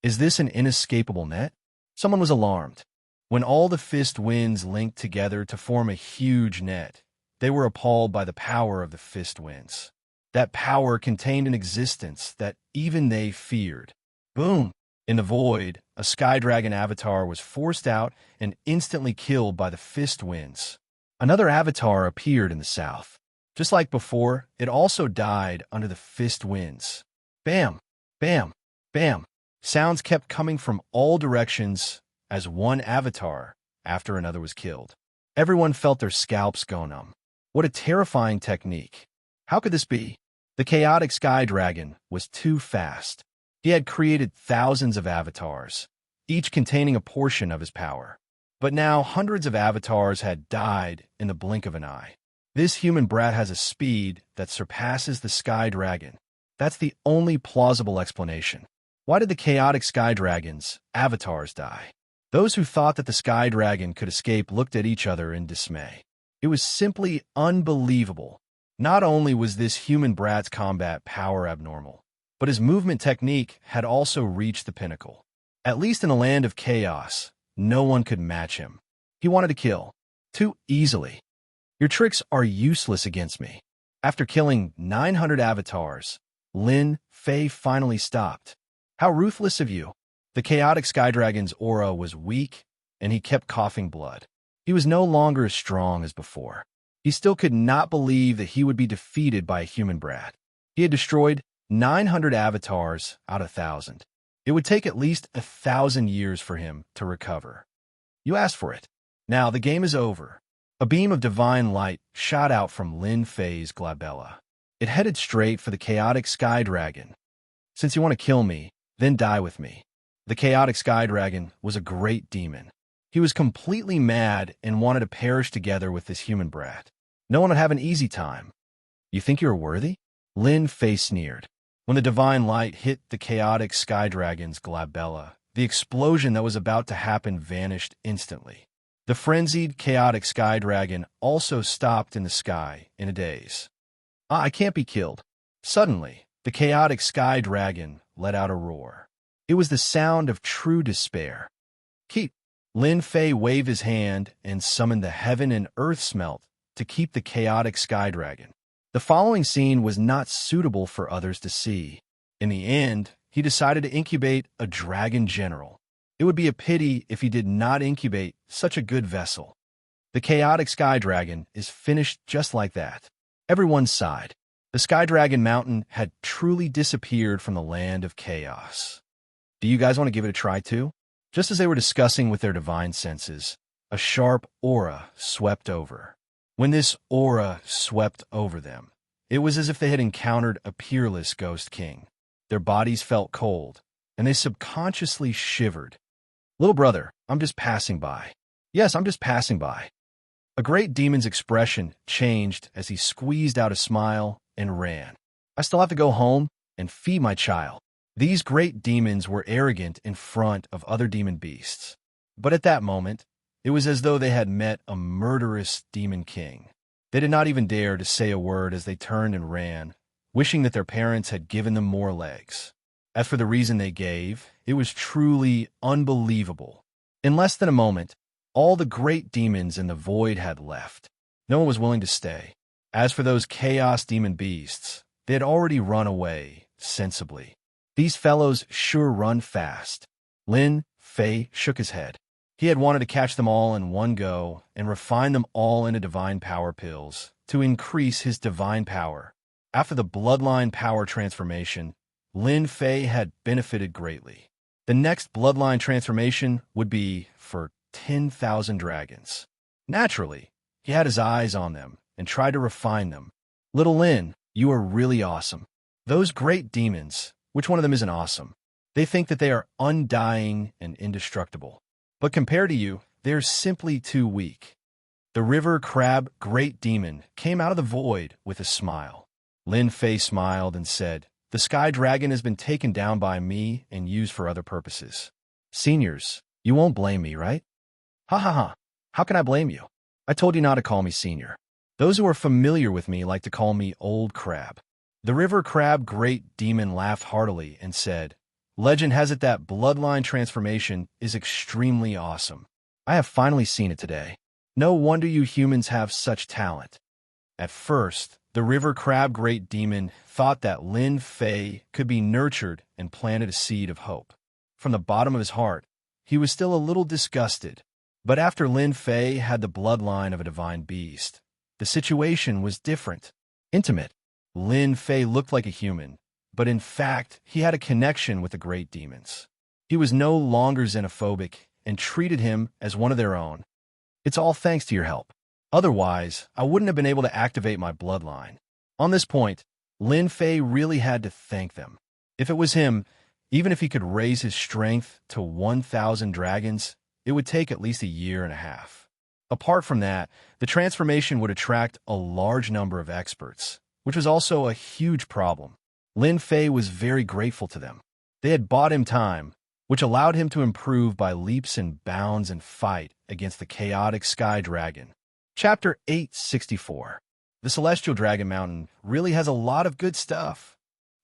Is this an inescapable net? Someone was alarmed. When all the fist winds linked together to form a huge net, they were appalled by the power of the fist winds. That power contained an existence that even they feared. Boom! In the void, a sky dragon avatar was forced out and instantly killed by the fist winds. Another avatar appeared in the south. Just like before, it also died under the fist winds. Bam! Bam! Bam! Sounds kept coming from all directions as one avatar after another was killed. Everyone felt their scalps go numb. What a terrifying technique. How could this be? The chaotic sky dragon was too fast. He had created thousands of avatars, each containing a portion of his power. But now hundreds of avatars had died in the blink of an eye. This human brat has a speed that surpasses the sky dragon. That's the only plausible explanation. Why did the chaotic sky dragon's avatars die? Those who thought that the sky dragon could escape looked at each other in dismay. It was simply unbelievable. Not only was this human brat's combat power abnormal, but his movement technique had also reached the pinnacle. At least in the land of chaos, no one could match him. He wanted to kill. Too easily. Your tricks are useless against me. After killing 900 avatars, Lin Fei finally stopped. How ruthless of you. The chaotic sky dragon's aura was weak, and he kept coughing blood. He was no longer as strong as before. He still could not believe that he would be defeated by a human brat. He had destroyed 900 avatars out of 1,000. It would take at least 1,000 years for him to recover. You asked for it. Now the game is over. A beam of divine light shot out from Lin Fei's glabella. It headed straight for the chaotic sky dragon. Since you want to kill me, then die with me. The chaotic sky dragon was a great demon. He was completely mad and wanted to perish together with this human brat. No one would have an easy time. You think you're worthy? Lin Fei sneered. When the divine light hit the chaotic sky dragon's glabella, the explosion that was about to happen vanished instantly. The frenzied, chaotic sky dragon also stopped in the sky in a daze. I can't be killed. Suddenly, the chaotic sky dragon let out a roar. It was the sound of true despair. Keep. Lin Fei waved his hand and summoned the heaven and earth smelt to keep the chaotic sky dragon. The following scene was not suitable for others to see. In the end, he decided to incubate a dragon general. It would be a pity if he did not incubate such a good vessel. The chaotic sky dragon is finished just like that. Everyone sighed. The sky dragon mountain had truly disappeared from the land of chaos. Do you guys want to give it a try too? Just as they were discussing with their divine senses, a sharp aura swept over. When this aura swept over them, it was as if they had encountered a peerless ghost king. Their bodies felt cold, and they subconsciously shivered. Little brother, I'm just passing by. Yes, I'm just passing by. A great demon's expression changed as he squeezed out a smile and ran. I still have to go home and feed my child. These great demons were arrogant in front of other demon beasts. But at that moment, it was as though they had met a murderous demon king. They did not even dare to say a word as they turned and ran, wishing that their parents had given them more legs. As for the reason they gave, it was truly unbelievable. In less than a moment, all the great demons in the void had left. No one was willing to stay. As for those chaos demon beasts, they had already run away, sensibly. These fellows sure run fast. Lin Fei shook his head. He had wanted to catch them all in one go and refine them all into divine power pills to increase his divine power. After the bloodline power transformation, Lin Fei had benefited greatly. The next bloodline transformation would be for 10,000 dragons. Naturally, he had his eyes on them and tried to refine them. Little Lin, you are really awesome. Those great demons, which one of them isn't awesome? They think that they are undying and indestructible. But compared to you, they're simply too weak. The river crab great demon came out of the void with a smile. Lin Fei smiled and said, "The sky dragon has been taken down by me and used for other purposes. Seniors, you won't blame me, right?" Ha ha ha. How can I blame you? I told you not to call me senior. Those who are familiar with me like to call me Old Crab. The river crab great demon laughed heartily and said, Legend has it that bloodline transformation is extremely awesome. I have finally seen it today. No wonder you humans have such talent. At first, the river crab great demon thought that Lin Fei could be nurtured and planted a seed of hope. From the bottom of his heart, he was still a little disgusted. But after Lin Fei had the bloodline of a divine beast, the situation was different. Intimate. Lin Fei looked like a human, but in fact, he had a connection with the great demons. He was no longer xenophobic and treated him as one of their own. It's all thanks to your help. Otherwise, I wouldn't have been able to activate my bloodline. On this point, Lin Fei really had to thank them. If it was him, even if he could raise his strength to 1,000 dragons, it would take at least a year and a half. Apart from that, the transformation would attract a large number of experts, which was also a huge problem. Lin Fei was very grateful to them. They had bought him time, which allowed him to improve by leaps and bounds and fight against the chaotic sky dragon. Chapter 864. The Celestial Dragon Mountain really has a lot of good stuff.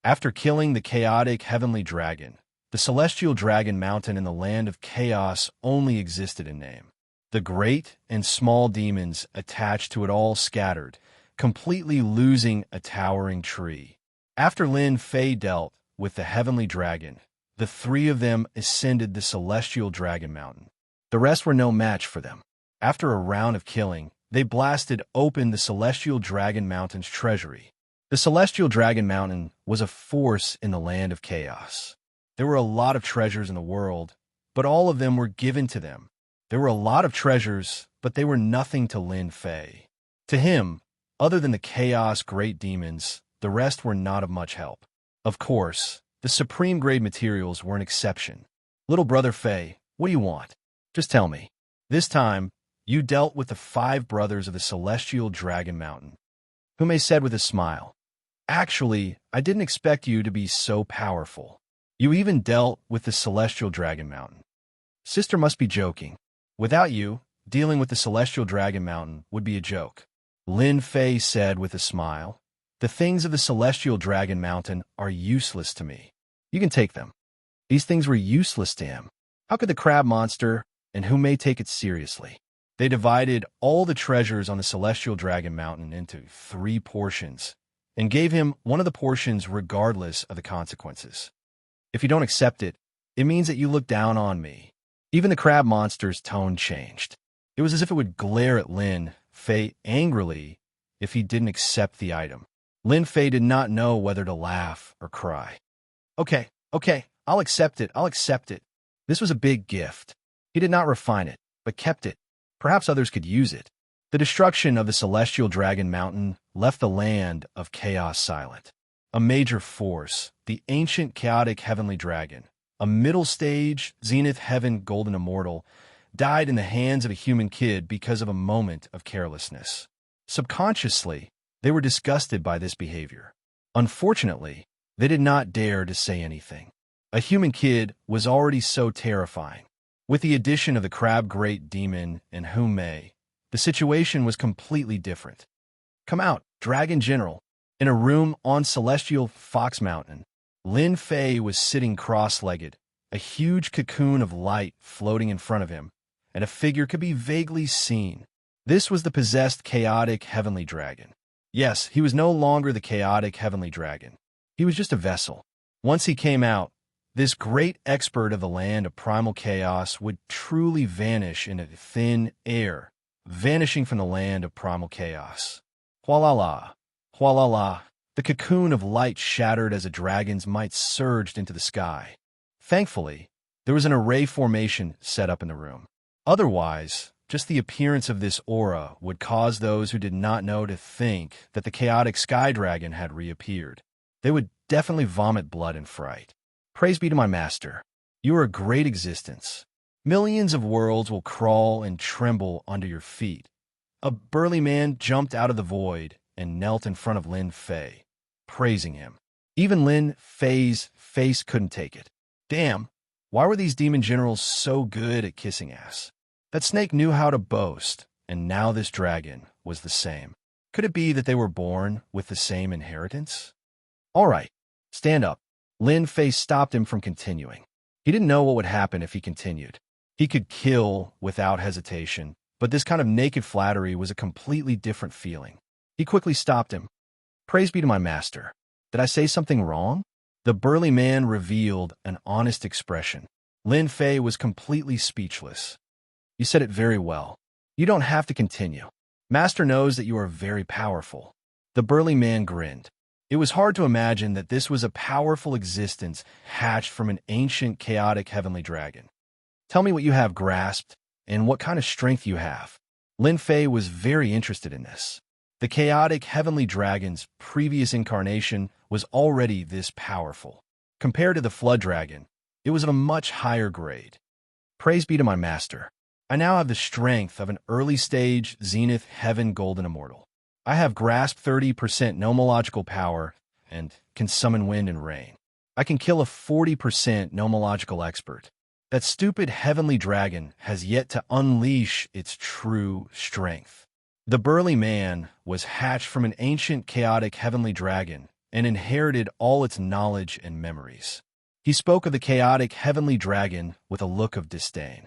After killing the chaotic heavenly dragon, the Celestial Dragon Mountain in the land of chaos only existed in name. The great and small demons attached to it all scattered, completely losing a towering tree. After Lin Fei dealt with the heavenly dragon, the three of them ascended the Celestial Dragon Mountain. The rest were no match for them. After a round of killing, they blasted open the Celestial Dragon Mountain's treasury. The Celestial Dragon Mountain was a force in the land of chaos. There were a lot of treasures in the world, but all of them were given to them. There were a lot of treasures, but they were nothing to Lin Fei. To him, other than the chaos great demons, the rest were not of much help. Of course, the supreme grade materials were an exception. Little brother Fei, what do you want? Just tell me. This time, you dealt with the 5 brothers of the Celestial Dragon Mountain. Hume said with a smile, Actually, I didn't expect you to be so powerful. You even dealt with the Celestial Dragon Mountain. Sister must be joking. Without you, dealing with the Celestial Dragon Mountain would be a joke. Lin Fei said with a smile, The things of the Celestial Dragon Mountain are useless to me. You can take them. These things were useless to him. How could the crab monster and Hume take it seriously? They divided all the treasures on the Celestial Dragon Mountain into 3 portions and gave him one of the portions regardless of the consequences. If you don't accept it, it means that you look down on me. Even the crab monster's tone changed. It was as if it would glare at Lin Fei angrily if he didn't accept the item. Lin Fei did not know whether to laugh or cry. Okay, I'll accept it. This was a big gift. He did not refine it, but kept it. Perhaps others could use it. The destruction of the Celestial Dragon Mountain left the land of chaos silent. A major force, the ancient chaotic heavenly dragon, a middle stage Zenith Heaven Golden Immortal, died in the hands of a human kid because of a moment of carelessness. Subconsciously, they were disgusted by this behavior. Unfortunately, they did not dare to say anything. A human kid was already so terrifying. With the addition of the crab great demon and Hume, the situation was completely different. Come out, Dragon General. In a room on Celestial Fox Mountain, Lin Fei was sitting cross-legged, a huge cocoon of light floating in front of him, and a figure could be vaguely seen. This was the possessed chaotic heavenly dragon. Yes, he was no longer the chaotic heavenly dragon. He was just a vessel. Once he came out, this great expert of the land of primal chaos would truly vanish into thin air, vanishing from the land of primal chaos. Hualala, hualala, the cocoon of light shattered as a dragon's might surged into the sky. Thankfully, there was an array formation set up in the room. Otherwise, just the appearance of this aura would cause those who did not know to think that the chaotic sky dragon had reappeared. They would definitely vomit blood in fright. Praise be to my master. You are a great existence. Millions of worlds will crawl and tremble under your feet. A burly man jumped out of the void and knelt in front of Lin Fei, praising him. Even Lin Fei's face couldn't take it. Damn, why were these demon generals so good at kissing ass? That snake knew how to boast, and now this dragon was the same. Could it be that they were born with the same inheritance? All right, stand up. Lin Fei stopped him from continuing. He didn't know what would happen if he continued. He could kill without hesitation, but this kind of naked flattery was a completely different feeling. He quickly stopped him. Praise be to my master. Did I say something wrong? The burly man revealed an honest expression. Lin Fei was completely speechless. You said it very well. You don't have to continue. Master knows that you are very powerful. The burly man grinned. It was hard to imagine that this was a powerful existence hatched from an ancient, chaotic heavenly dragon. Tell me what you have grasped and what kind of strength you have. Lin Fei was very interested in this. The chaotic heavenly dragon's previous incarnation was already this powerful. Compared to the flood dragon, it was of a much higher grade. Praise be to my master. I now have the strength of an early-stage Zenith Heaven Golden Immortal. I have grasped 30% nomological power and can summon wind and rain. I can kill a 40% nomological expert. That stupid heavenly dragon has yet to unleash its true strength. The burly man was hatched from an ancient chaotic heavenly dragon and inherited all its knowledge and memories. He spoke of the chaotic heavenly dragon with a look of disdain.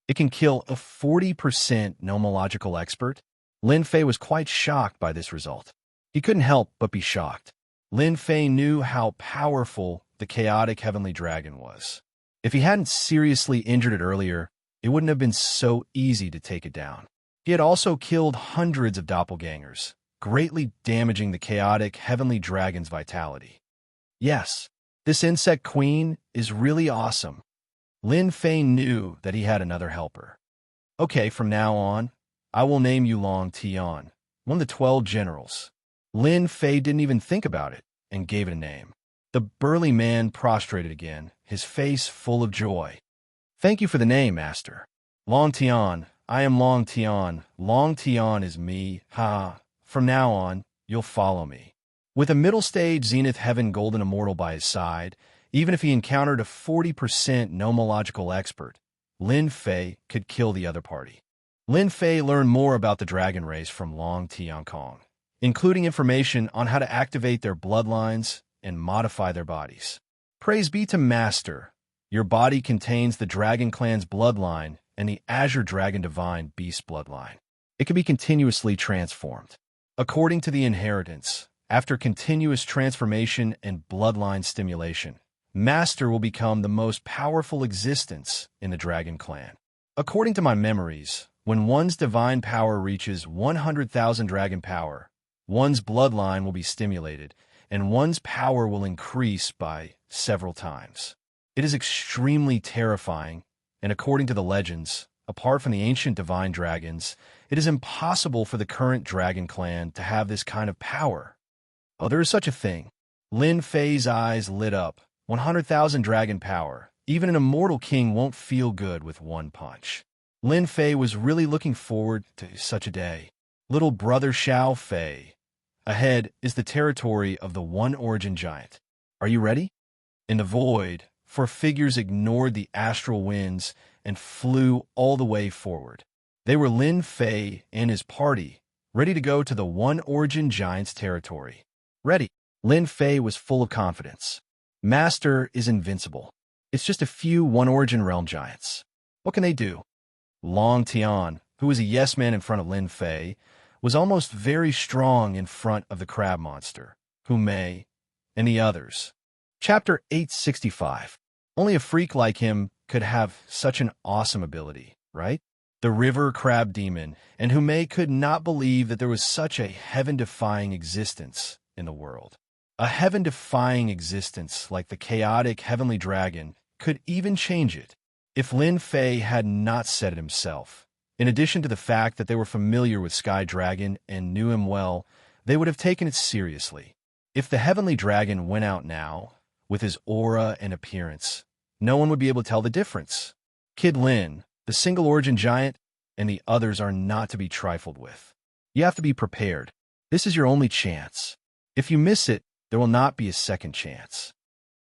It can kill a 40% nomological expert? Lin Fei was quite shocked by this result. He couldn't help but be shocked. Lin Fei knew how powerful the chaotic heavenly dragon was. If he hadn't seriously injured it earlier, it wouldn't have been so easy to take it down. He had also killed hundreds of doppelgangers, greatly damaging the chaotic heavenly dragon's vitality. Yes, this insect queen is really awesome. Lin Fei knew that he had another helper. Okay, from now on, I will name you Long Tian, one of the 12 generals. Lin Fei didn't even think about it and gave it a name. The burly man prostrated again, his face full of joy. Thank you for the name, master. Long Tian, I am Long Tian. Long Tian is me. Ha. From now on, you'll follow me. With a middle-stage Zenith Heaven Golden Immortal by his side, even if he encountered a 40% nomological expert, Lin Fei could kill the other party. Lin Fei learned more about the dragon race from Long Tiankong, including information on how to activate their bloodlines and modify their bodies. Praise be to Master. Your body contains the Dragon Clan's bloodline and the Azure Dragon Divine Beast bloodline. It can be continuously transformed. According to the inheritance, after continuous transformation and bloodline stimulation, Master will become the most powerful existence in the Dragon Clan. According to my memories, when one's divine power reaches 100,000 dragon power, one's bloodline will be stimulated, and one's power will increase by several times. It is extremely terrifying, and according to the legends, apart from the ancient divine dragons, it is impossible for the current Dragon Clan to have this kind of power. Oh, there is such a thing. Lin Fei's eyes lit up. 100,000 dragon power. Even an immortal king won't feel good with one punch. Lin Fei was really looking forward to such a day. Little brother Xiao Fei. Ahead is the territory of the One Origin Giant. Are you ready? In the void, four figures ignored the astral winds and flew all the way forward. They were Lin Fei and his party, ready to go to the One Origin Giant's territory. Ready. Lin Fei was full of confidence. Master is invincible. It's just a few One Origin Realm Giants. What can they do? Long Tian, who was a yes-man in front of Lin Fei, was almost very strong in front of the crab monster, Humei, and the others. Chapter 865. Only a freak like him could have such an awesome ability, right? The river crab demon and Humei could not believe that there was such a heaven-defying existence in the world. A heaven-defying existence like the chaotic heavenly dragon could even change it if Lin Fei had not said it himself. In addition to the fact that they were familiar with Sky Dragon and knew him well, they would have taken it seriously. If the heavenly dragon went out now, with his aura and appearance, no one would be able to tell the difference. Kid Lin, the single origin giant, and the others are not to be trifled with. You have to be prepared. This is your only chance. If you miss it, there will not be a second chance.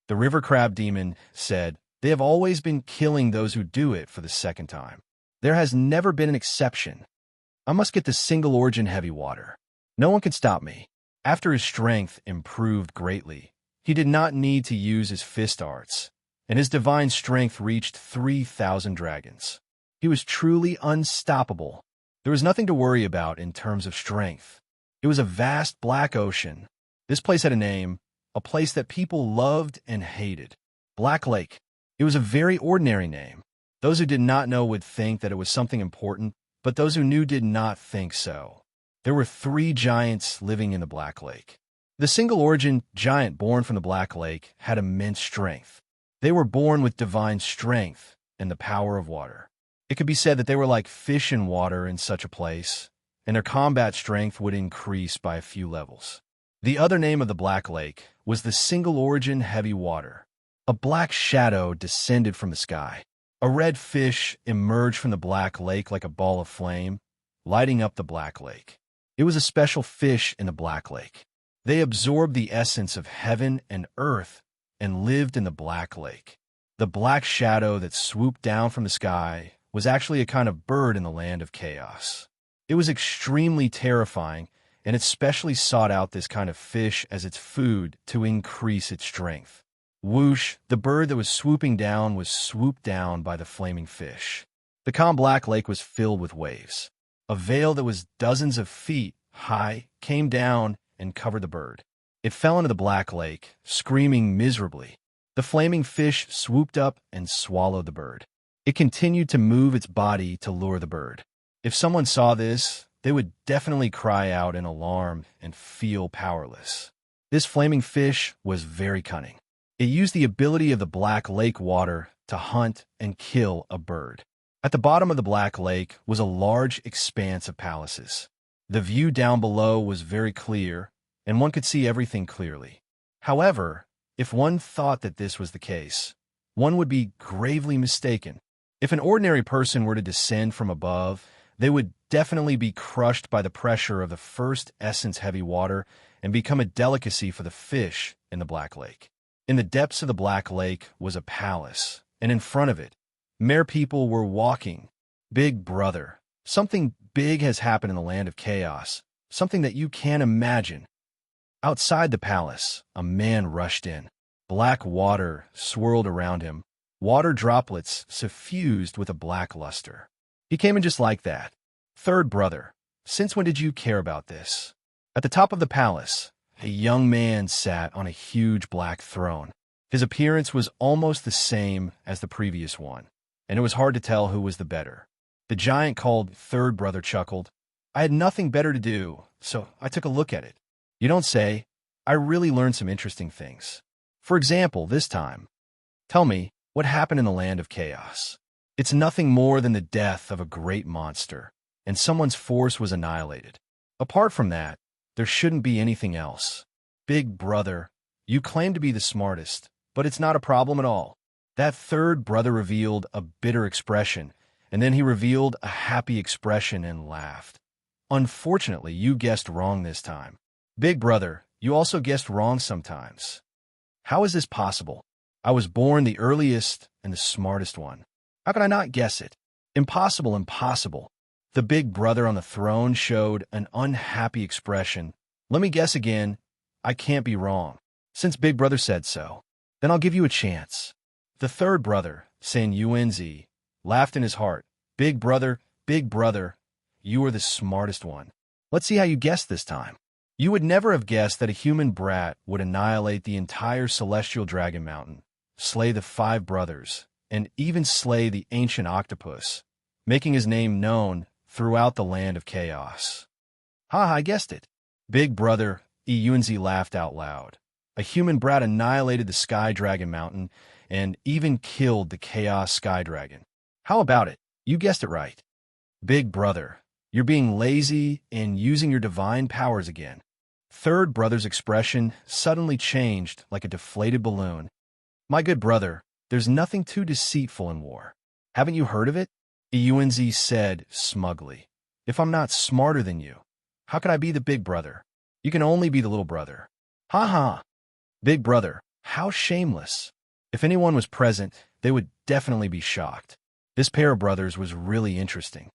The river crab demon said, they have always been killing those who do it for the second time. There has never been an exception. I must get the single origin heavy water. No one could stop me. After his strength improved greatly, he did not need to use his fist arts, and his divine strength reached 3,000 dragons. He was truly unstoppable. There was nothing to worry about in terms of strength. It was a vast black ocean. This place had a name, a place that people loved and hated. Black Lake. It was a very ordinary name. Those who did not know would think that it was something important, but those who knew did not think so. There were 3 giants living in the Black Lake. The single-origin giant born from the Black Lake had immense strength. They were born with divine strength and the power of water. It could be said that they were like fish in water in such a place, and their combat strength would increase by a few levels. The other name of the Black Lake was the single-origin heavy water. A black shadow descended from the sky. A red fish emerged from the Black Lake like a ball of flame, lighting up the Black Lake. It was a special fish in the Black Lake. They absorbed the essence of heaven and earth and lived in the Black Lake. The black shadow that swooped down from the sky was actually a kind of bird in the land of chaos. It was extremely terrifying, and it specially sought out this kind of fish as its food to increase its strength. Whoosh, the bird that was swooping down was swooped down by the flaming fish. The calm Black Lake was filled with waves. A veil that was dozens of feet high came down and covered the bird. It fell into the Black Lake, screaming miserably. The flaming fish swooped up and swallowed the bird. It continued to move its body to lure the bird. If someone saw this, they would definitely cry out in alarm and feel powerless. This flaming fish was very cunning. It used the ability of the Black Lake water to hunt and kill a bird. At the bottom of the Black Lake was a large expanse of palaces. The view down below was very clear, and one could see everything clearly. However, if one thought that this was the case, one would be gravely mistaken. If an ordinary person were to descend from above, they would definitely be crushed by the pressure of the first essence heavy water and become a delicacy for the fish in the Black Lake. In the depths of the Black Lake was a palace, and in front of it, mere people were walking. Big brother, something big has happened in the land of chaos, something that you can't imagine. Outside the palace, a man rushed in. Black water swirled around him, water droplets suffused with a black luster. He came in just like that. Third brother, since when did you care about this? At the top of the palace, a young man sat on a huge black throne. His appearance was almost the same as the previous one, and it was hard to tell who was the better. The giant called third brother chuckled. I had nothing better to do, so I took a look at it. You don't say. I really learned some interesting things. For example, this time, tell me, what happened in the land of chaos? It's nothing more than the death of a great monster, and someone's force was annihilated. Apart from that, there shouldn't be anything else. Big brother, you claim to be the smartest, but it's not a problem at all. That third brother revealed a bitter expression, and then he revealed a happy expression and laughed. Unfortunately, you guessed wrong this time. Big brother, you also guessed wrong sometimes. How is this possible? I was born the earliest and the smartest one. How could I not guess it? Impossible, impossible. The big brother on the throne showed an unhappy expression. Let me guess again. I can't be wrong. Since Big Brother said so, then I'll give you a chance. The third brother, Xianxia, laughed in his heart. Big brother, you are the smartest one. Let's see how you guessed this time. You would never have guessed that a human brat would annihilate the entire celestial dragon mountain, slay the 5 brothers, and even slay the ancient octopus, making his name known throughout the land of chaos. Ha, I guessed it. Big brother, Xianxia laughed out loud. A human brat annihilated the sky dragon mountain and even killed the chaos sky dragon. How about it? You guessed it right. Big brother, you're being lazy and using your divine powers again. Third brother's expression suddenly changed like a deflated balloon. My good brother, there's nothing too deceitful in war. Haven't you heard of it? Xianxia said smugly. If I'm not smarter than you, how can I be the big brother? You can only be the little brother. Ha ha. Big brother, how shameless. If anyone was present, they would definitely be shocked. This pair of brothers was really interesting.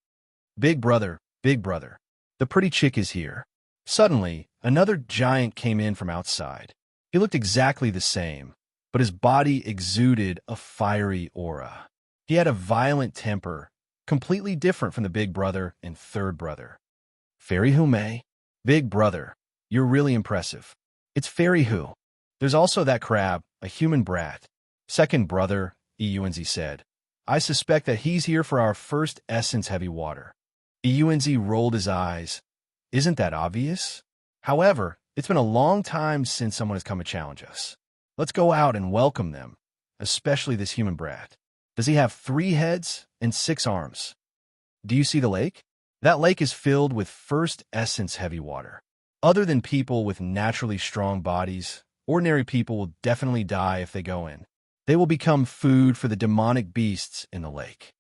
Big brother, the pretty chick is here. Suddenly, another giant came in from outside. He looked exactly the same, but his body exuded a fiery aura. He had a violent temper, completely different from the big brother and third brother. Fairy Hu Mei? Big brother, you're really impressive. It's Fairy Hu. There's also that crab, a human brat. Second brother, Eunzi said. I suspect that he's here for our first essence heavy water. Eunzi rolled his eyes. Isn't that obvious? However, it's been a long time since someone has come to challenge us. Let's go out and welcome them, especially this human brat. Does he have 3 heads and 6 arms? Do you see the lake? That lake is filled with first essence heavy water. Other than people with naturally strong bodies, ordinary people will definitely die if they go in. They will become food for the demonic beasts in the lake.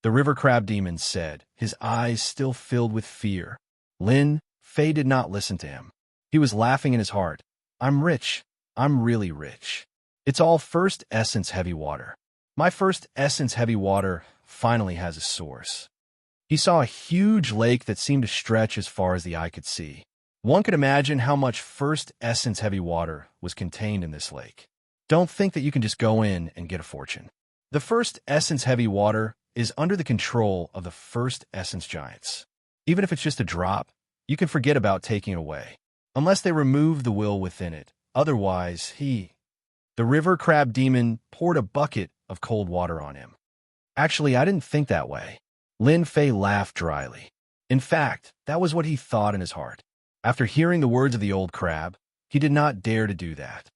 The river crab demon said, his eyes still filled with fear. Lin Fei did not listen to him. He was laughing in his heart. I'm rich. I'm really rich. It's all first essence heavy water. My first essence heavy water finally has a source. He saw a huge lake that seemed to stretch as far as the eye could see. One could imagine how much first essence heavy water was contained in this lake. Don't think that you can just go in and get a fortune. The first essence heavy water is under the control of the first essence giants. Even if it's just a drop, you can forget about taking it away, unless they remove the will within it. Otherwise, the river crab demon poured a bucket of cold water on him. Actually, I didn't think that way. Lin Fei laughed dryly. In fact, that was what he thought in his heart. After hearing the words of the old crab, he did not dare to do that.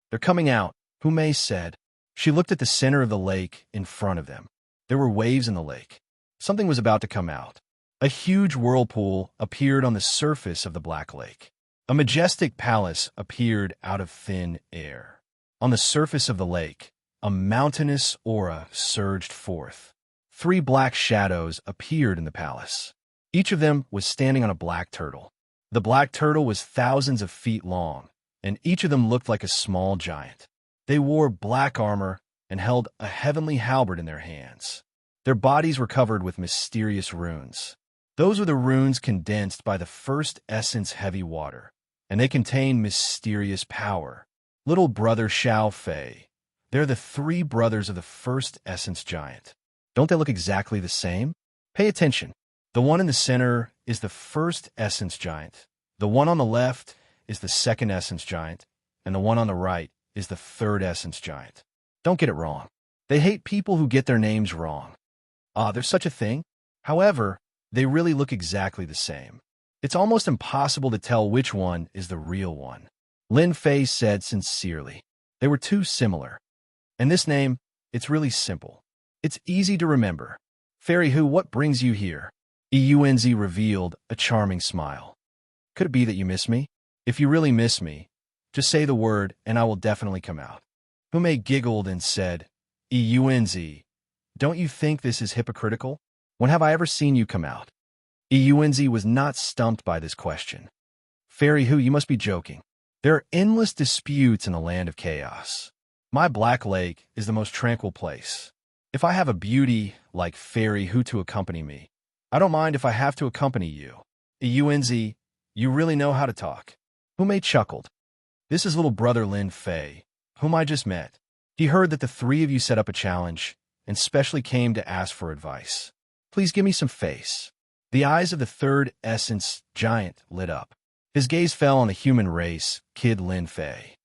They're coming out, Hu Mei said. She looked at the center of the lake in front of them. There were waves in the lake. Something was about to come out. A huge whirlpool appeared on the surface of the black lake. A majestic palace appeared out of thin air. On the surface of the lake, a mountainous aura surged forth. 3 black shadows appeared in the palace. Each of them was standing on a black turtle. The black turtle was thousands of feet long, and each of them looked like a small giant. They wore black armor and held a heavenly halberd in their hands. Their bodies were covered with mysterious runes. Those were the runes condensed by the first essence heavy water, and they contain mysterious power. Little brother Xiao Fei. They're the 3 brothers of the first essence giant. Don't they look exactly the same? Pay attention. The one in the center is the first essence giant. The one on the left is the second essence giant, and the one on the right is the third essence giant. Don't get it wrong. They hate people who get their names wrong. There's such a thing. However, they really look exactly the same. It's almost impossible to tell which one is the real one. Lin Fei said sincerely. They were too similar. And this name, it's really simple. It's easy to remember. Fairy Hu, what brings you here? Eunzi revealed a charming smile. Could it be that you miss me? If you really miss me, just say the word and I will definitely come out. Hu Mei giggled and said, Eunzi, don't you think this is hypocritical? When have I ever seen you come out? Eunzi was not stumped by this question. Fairy Hu, you must be joking. There are endless disputes in the land of chaos. My Black Lake is the most tranquil place. If I have a beauty like Fairy Hu to accompany me, I don't mind if I have to accompany you. Eunzi, you really know how to talk. Hu Mei chuckled. This is little brother Lin Fei, whom I just met. He heard that the 3 of you set up a challenge and specially came to ask for advice. Please give me some face. The eyes of the third essence giant lit up. His gaze fell on the human race, Kid Lin Fei.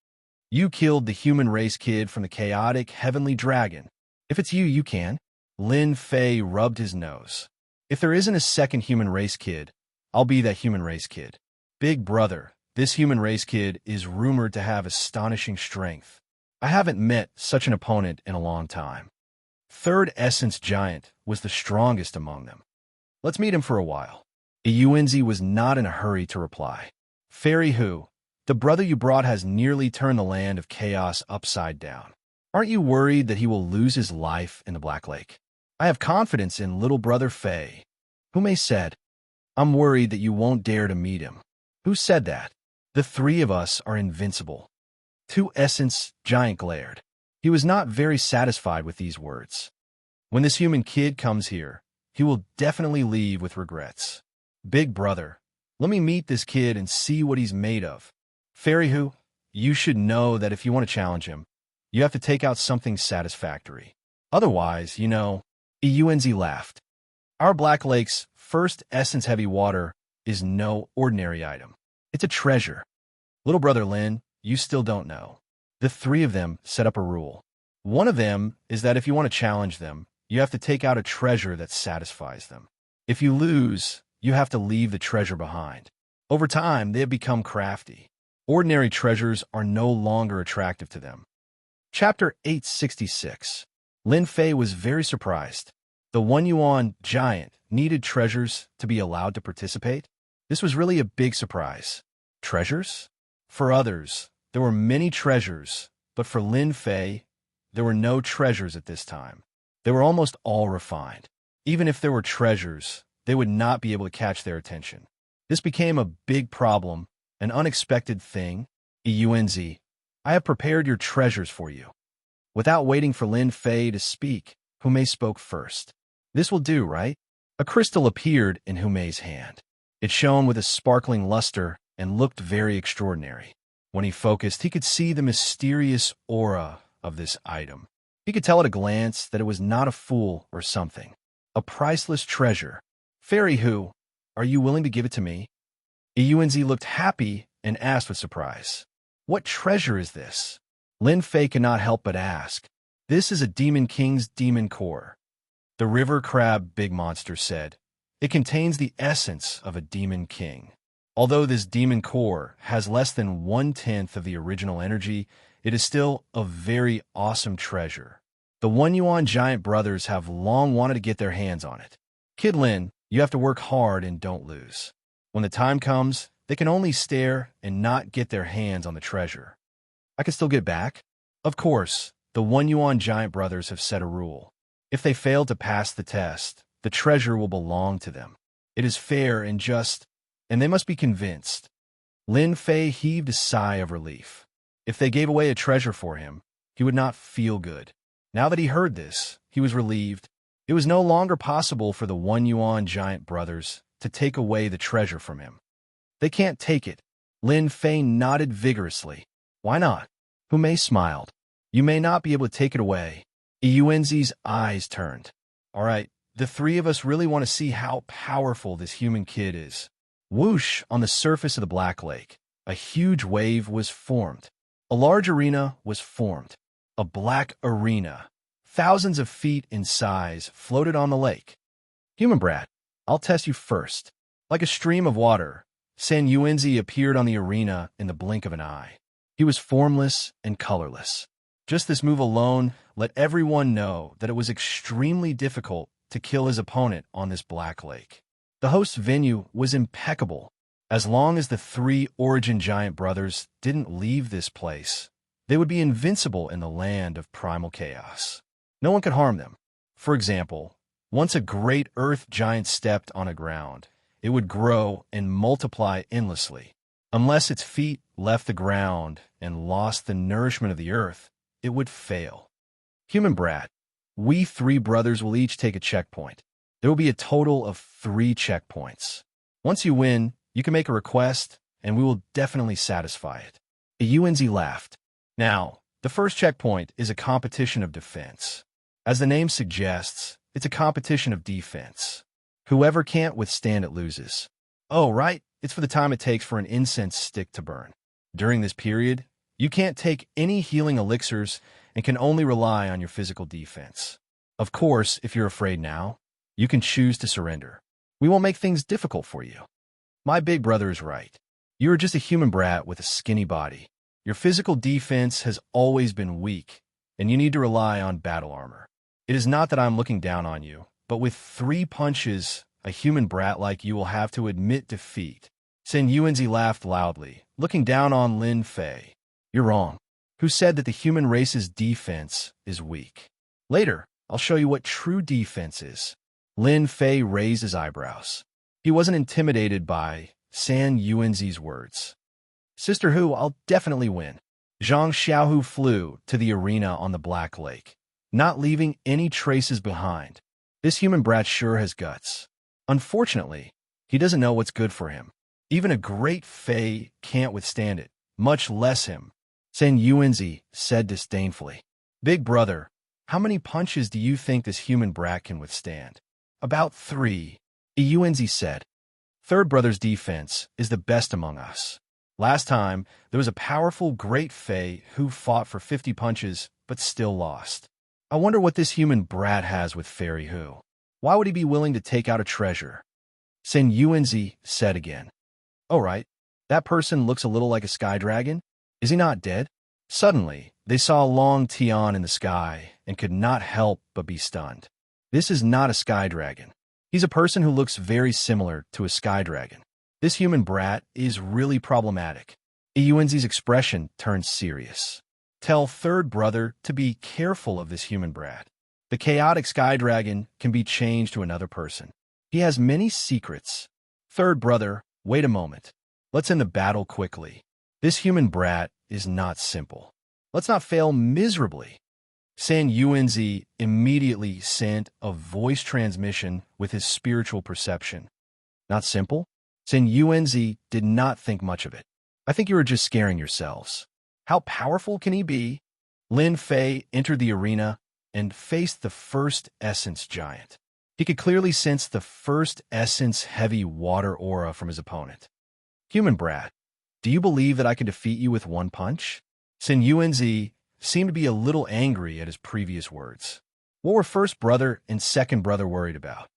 You killed the human race kid from the chaotic heavenly dragon. If it's you, you can. Lin Fei rubbed his nose. If there isn't a second human race kid, I'll be that human race kid. Big brother, this human race kid is rumored to have astonishing strength. I haven't met such an opponent in a long time. Third essence giant was the strongest among them. Let's meet him for a while. Eunzi was not in a hurry to reply. Fairy Hu, the brother you brought has nearly turned the land of chaos upside down. Aren't you worried that he will lose his life in the Black Lake? I have confidence in little brother Fei. Hu Mei said, I'm worried that you won't dare to meet him. Who said that? The 3 of us are invincible. 2 essence giant glared. He was not very satisfied with these words. When this human kid comes here, he will definitely leave with regrets. Big brother, Let me meet this kid and see what he's made of. Fairy Hu, you should know that if you want to challenge him, you have to take out something satisfactory. Otherwise, Iunzi laughed. Our Black Lake's first essence-heavy water is no ordinary item. It's a treasure. Little brother Lin, you still don't know. The three of them set up a rule. One of them is that if you want to challenge them, you have to take out a treasure that satisfies them. If you lose, you have to leave the treasure behind. Over time, they have become crafty. Ordinary treasures are no longer attractive to them. Chapter 866. Lin Fei was very surprised. The 1 yuan giant needed treasures to be allowed to participate? This was really a big surprise. Treasures? For others, there were many treasures, but for Lin Fei, there were no treasures at this time. They were almost all refined. Even if there were treasures, they would not be able to catch their attention. This became a big problem, an unexpected thing. Iunzi, I have prepared your treasures for you. Without waiting for Lin Fei to speak, Humei spoke first. This will do, right? A crystal appeared in Humei's hand. It shone with a sparkling luster and looked very extraordinary. When he focused, he could see the mysterious aura of this item. He could tell at a glance that it was not a fool or something. A priceless treasure. Fairy Hu, are you willing to give it to me? Iunzi looked happy and asked with surprise. What treasure is this? Lin Fei could not help but ask. This is a demon king's demon core. The river crab big monster said. It contains the essence of a demon king. Although this demon core has less than 1/10 of the original energy, it is still a very awesome treasure. The 1 yuan giant brothers have long wanted to get their hands on it. Kid Lin, you have to work hard and don't lose. When the time comes, they can only stare and not get their hands on the treasure. I can still get back? Of course, the 1 yuan giant brothers have set a rule. If they fail to pass the test, the treasure will belong to them. It is fair and just, and they must be convinced. Lin Fei heaved a sigh of relief. If they gave away a treasure for him, he would not feel good. Now that he heard this, he was relieved. It was no longer possible for the 1 yuan giant brothers to take away the treasure from him. They can't take it. Lin Fei nodded vigorously. Why not? Humei smiled. You may not be able to take it away. Iunzi's eyes turned. All right, the three of us really want to see how powerful this human kid is. Whoosh, on the surface of the Black Lake, a huge wave was formed. A large arena was formed. A black arena, thousands of feet in size, floated on the lake. Human brat, I'll test you first. Like a stream of water, San Yuanzi appeared on the arena in the blink of an eye. He was formless and colorless. Just this move alone let everyone know that it was extremely difficult to kill his opponent on this Black Lake. The host's venue was impeccable. As long as the 3 origin giant brothers didn't leave this place, they would be invincible in the land of primal chaos. No one could harm them. For example, once a great earth giant stepped on a ground, it would grow and multiply endlessly. Unless its feet left the ground and lost the nourishment of the earth, it would fail. Human brat, we 3 brothers will each take a checkpoint. There will be a total of 3 checkpoints. Once you win, you can make a request, and we will definitely satisfy it. Iunzi laughed. Now, the first checkpoint is a competition of defense. As the name suggests, it's a competition of defense. Whoever can't withstand it loses. Oh, right, it's for the time it takes for an incense stick to burn. During this period, you can't take any healing elixirs and can only rely on your physical defense. Of course, if you're afraid now, you can choose to surrender. We won't make things difficult for you. My big brother is right. You are just a human brat with a skinny body. Your physical defense has always been weak, and you need to rely on battle armor. It is not that I'm looking down on you, but with 3 punches, a human brat like you will have to admit defeat. Sen Yuanzi laughed loudly, looking down on Lin Fei. You're wrong. Who said that the human race's defense is weak? Later, I'll show you what true defense is. Lin Fei raised his eyebrows. He wasn't intimidated by San Yuanzi's words. Sister Hu, I'll definitely win. Xianxia flew to the arena on the Black Lake, not leaving any traces behind. This human brat sure has guts. Unfortunately, he doesn't know what's good for him. Even a great Fei can't withstand it, much less him. San Yuanzi said disdainfully. Big brother, how many punches do you think this human brat can withstand? About 3, Yuanzi said. Third brother's defense is the best among us. Last time, there was a powerful great Fei who fought for 50 punches but still lost. I wonder what this human brat has with Fairy Hu. Why would he be willing to take out a treasure? San Yuanzi said again. Oh right, that person looks a little like a sky dragon. Is he not dead? Suddenly, they saw Long Tian in the sky and could not help but be stunned. This is not a sky dragon. He's a person who looks very similar to a sky dragon. This human brat is really problematic. Yuanzi's expression turned serious. Tell third brother to be careful of this human brat. The chaotic sky dragon can be changed to another person. He has many secrets. Third brother, wait a moment. Let's end the battle quickly. This human brat is not simple. Let's not fail miserably. San Yuanzi immediately sent a voice transmission with his spiritual perception. Not simple? San Yuanzi did not think much of it. I think you are just scaring yourselves. How powerful can he be? Lin Fei entered the arena and faced the first essence giant. He could clearly sense the first essence heavy water aura from his opponent. Human brat, do you believe that I can defeat you with one punch? San Yuanzi seemed to be a little angry at his previous words. What were first brother and second brother worried about?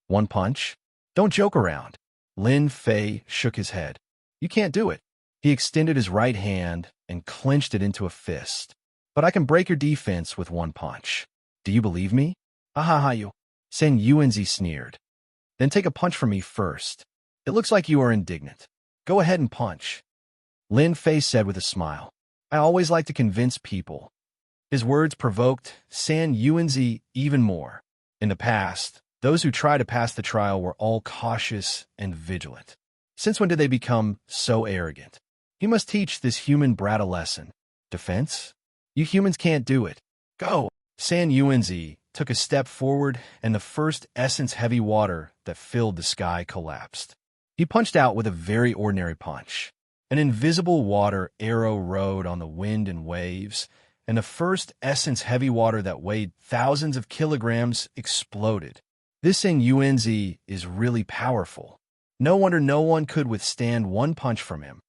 One punch? Don't joke around. Lin Fei shook his head. You can't do it. He extended his right hand and clenched it into a fist. But I can break your defense with one punch. Do you believe me? Ahahayu. San Yuanzi sneered. Then take a punch from me first. It looks like you are indignant. Go ahead and punch. Lin Fei said with a smile. I always like to convince people. His words provoked San Yuanzi even more. In the past, those who tried to pass the trial were all cautious and vigilant. Since when did they become so arrogant? He must teach this human brat a lesson. Defense? You humans can't do it. Go! San Yuanzi took a step forward and the first essence-heavy water that filled the sky collapsed. He punched out with a very ordinary punch. An invisible water arrow rode on the wind and waves, and the first essence-heavy water that weighed thousands of kilograms exploded. This San Yuanzi is really powerful. No wonder no one could withstand one punch from him.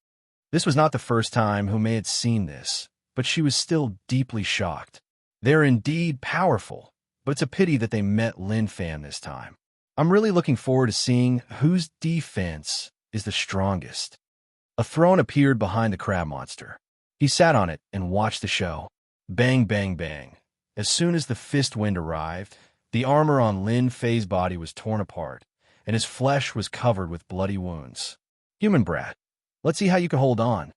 This was not the first time Hu Mei had seen this, but she was still deeply shocked. They're indeed powerful, but it's a pity that they met Lin Fan this time. I'm really looking forward to seeing whose defense is the strongest. A throne appeared behind the crab monster. He sat on it and watched the show. Bang, bang, bang. As soon as the fist wind arrived, the armor on Lin Fei's body was torn apart, and his flesh was covered with bloody wounds. Human brat, let's see how you can hold on.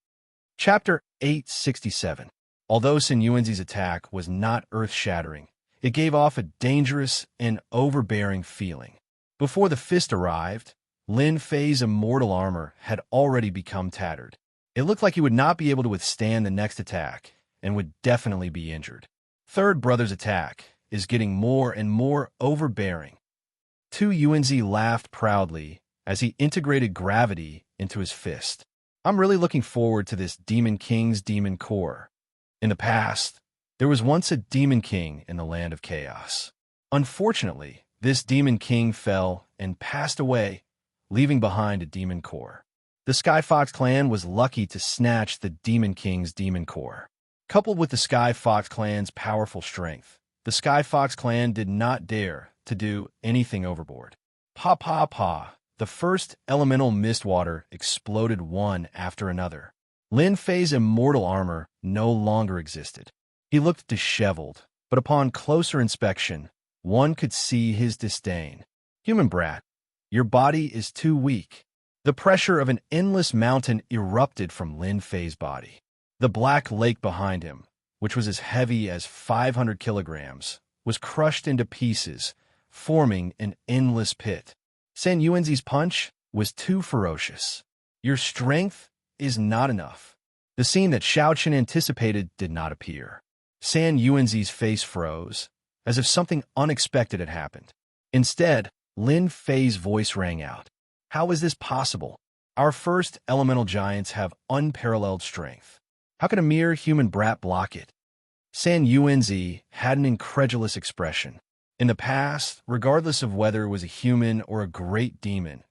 Chapter 867. Although San Yuanzi's attack was not earth-shattering, it gave off a dangerous and overbearing feeling. Before the fist arrived, Lin Fei's immortal armor had already become tattered. It looked like he would not be able to withstand the next attack and would definitely be injured. Third brother's attack is getting more and more overbearing. Tu Yuanzi laughed proudly as he integrated gravity into his fist. I'm really looking forward to this Demon King's demon core. In the past, there was once a Demon King in the land of chaos. Unfortunately, this Demon King fell and passed away, leaving behind a demon core. The Sky Fox clan was lucky to snatch the Demon King's demon core. Coupled with the Sky Fox clan's powerful strength, the Sky Fox clan did not dare to do anything overboard. Pa pa pa, the first elemental mist water exploded one after another. Lin Fei's immortal armor no longer existed. He looked disheveled, but upon closer inspection, one could see his disdain. Human brat, your body is too weak. The pressure of an endless mountain erupted from Lin Fei's body. The black lake behind him, which was as heavy as 500 kilograms, was crushed into pieces, forming an endless pit. San Yuanzi's punch was too ferocious. Your strength is not enough. The scene that Xiaoqian anticipated did not appear. San Yuanzi's face froze, as if something unexpected had happened. Instead, Lin Fei's voice rang out. How is this possible? Our first elemental giants have unparalleled strength. How can a mere human brat block it? San Yuanzi had an incredulous expression. In the past, regardless of whether it was a human or a great demon,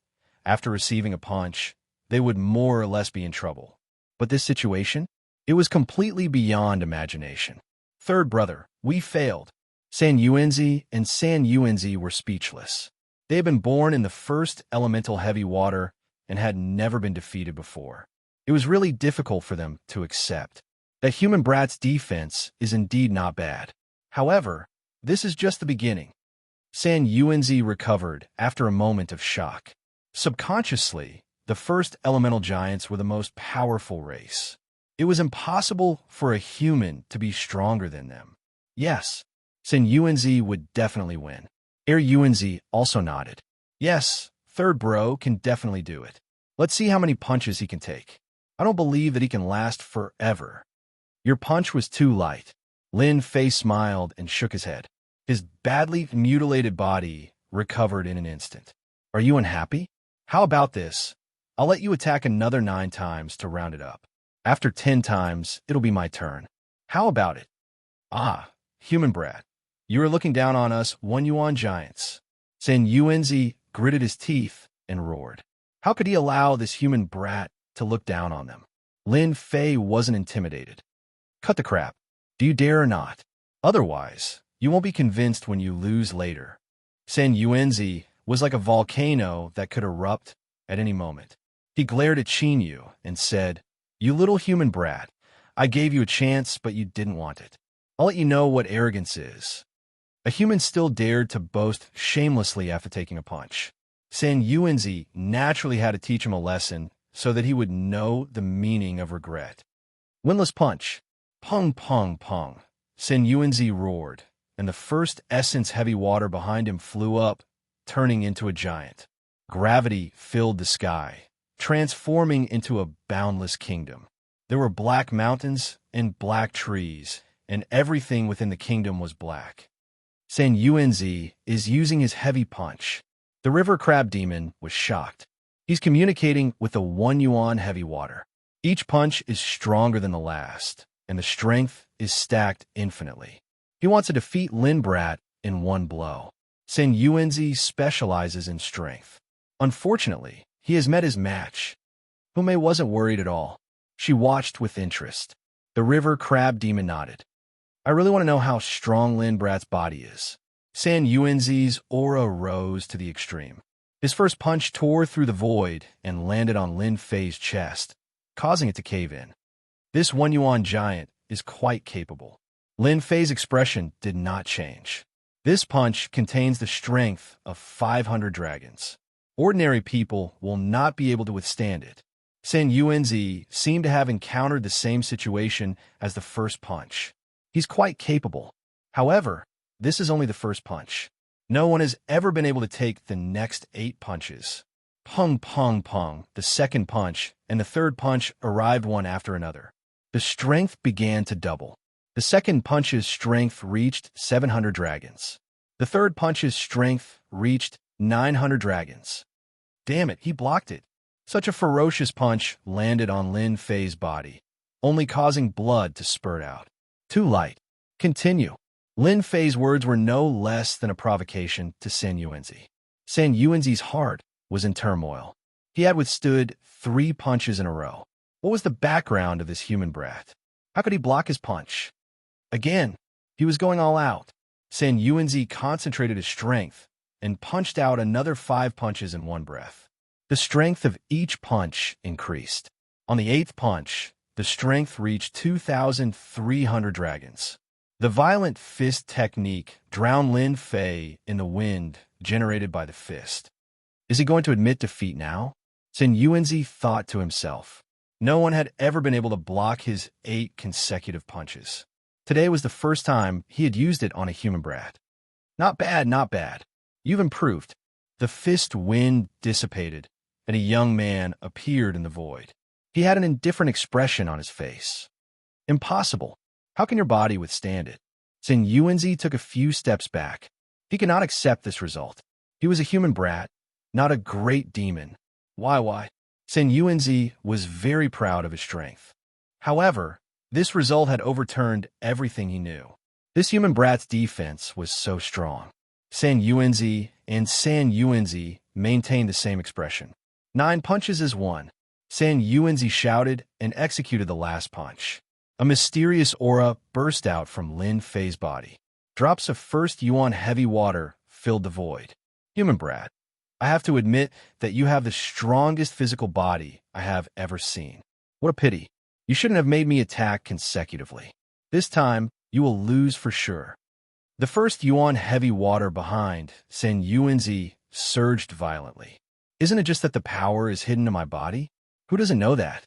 after receiving a punch, they would more or less be in trouble. But this situation? It was completely beyond imagination. Third brother, we failed. San Yuanzi and San Yuanzi were speechless. They had been born in the first elemental heavy water and had never been defeated before. It was really difficult for them to accept that human brat's defense is indeed not bad. However, this is just the beginning. San Yuanzi recovered after a moment of shock. Subconsciously, the first elemental giants were the most powerful race. It was impossible for a human to be stronger than them. Yes, San Yuanzi would definitely win. Yuanzi also nodded. Yes, third bro can definitely do it. Let's see how many punches he can take. I don't believe that he can last forever. Your punch was too light. Lin Fei smiled and shook his head. His badly mutilated body recovered in an instant. Are you unhappy? How about this? I'll let you attack another 9 times to round it up. After 10 times, it'll be my turn. How about it? Ah, human brat. You are looking down on us 1 yuan giants. San Yuanzi gritted his teeth and roared. How could he allow this human brat to look down on them? Lin Fei wasn't intimidated. Cut the crap. Do you dare or not? Otherwise, you won't be convinced when you lose later. San Yuanzi was like a volcano that could erupt at any moment. He glared at Yu and said, You little human brat, I gave you a chance, but you didn't want it. I'll let you know what arrogance is. A human still dared to boast shamelessly after taking a punch. San Yuanzi naturally had to teach him a lesson so that he would know the meaning of regret. Winless punch. Pung, pung, pung. San Yuanzi roared, and the first essence heavy water behind him flew up, turning into a giant. Gravity filled the sky, transforming into a boundless kingdom. There were black mountains and black trees, and everything within the kingdom was black. San Yuanzi is using his heavy punch. The river crab demon was shocked. He's communicating with the 1 yuan heavy water. Each punch is stronger than the last, and the strength is stacked infinitely. He wants to defeat Lin Brat in 1 blow. San Yuanzi specializes in strength. Unfortunately, he has met his match. Hume wasn't worried at all. She watched with interest. The river crab demon nodded. I really want to know how strong Lin Brat's body is. San Yuanzi's aura rose to the extreme. His first punch tore through the void and landed on Lin Fei's chest, causing it to cave in. This 1 yuan giant is quite capable. Lin Fei's expression did not change. This punch contains the strength of 500 dragons. Ordinary people will not be able to withstand it. San Yuanzi seemed to have encountered the same situation as the first punch. He's quite capable. However, this is only the first punch. No one has ever been able to take the next 8 punches. Pung, pung, pung, the second punch, and the third punch arrived one after another. The strength began to double. The second punch's strength reached 700 dragons. The third punch's strength reached 900 dragons. Damn it, he blocked it. Such a ferocious punch landed on Lin Fei's body, only causing blood to spurt out. Too light. Continue. Lin Fei's words were no less than a provocation to San Yuanzi. San Yuanzi's heart was in turmoil. He had withstood 3 punches in a row. What was the background of this human brat? How could he block his punch? Again, he was going all out. San Yuanzi concentrated his strength and punched out another 5 punches in one breath. The strength of each punch increased. On the 8th punch, the strength reached 2,300 dragons. The violent fist technique drowned Lin Fei in the wind generated by the fist. Is he going to admit defeat now? San Yuanzi thought to himself. No one had ever been able to block his 8 consecutive punches. Today was the first time he had used it on a human brat. Not bad, not bad. You've improved. The fist wind dissipated, and a young man appeared in the void. He had an indifferent expression on his face. Impossible. How can your body withstand it? San Yuanzi took a few steps back. He could not accept this result. He was a human brat, not a great demon. Why? Sen Yuanzi was very proud of his strength. However, this result had overturned everything he knew. This human brat's defense was so strong. San Yuanzi and San Yuanzi maintained the same expression. 9 punches is 1. San Yuanzi shouted and executed the last punch. A mysterious aura burst out from Lin Fei's body. Drops of first yuan heavy water filled the void. Human brat, I have to admit that you have the strongest physical body I have ever seen. What a pity. You shouldn't have made me attack consecutively. This time, you will lose for sure. The first yuan heavy water behind Sen Yuanzi surged violently. Isn't it just that the power is hidden in my body? Who doesn't know that?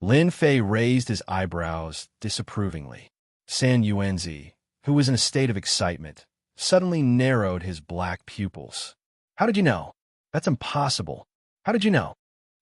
Lin Fei raised his eyebrows disapprovingly. San Yuanzi, who was in a state of excitement, suddenly narrowed his black pupils. How did you know? That's impossible. How did you know?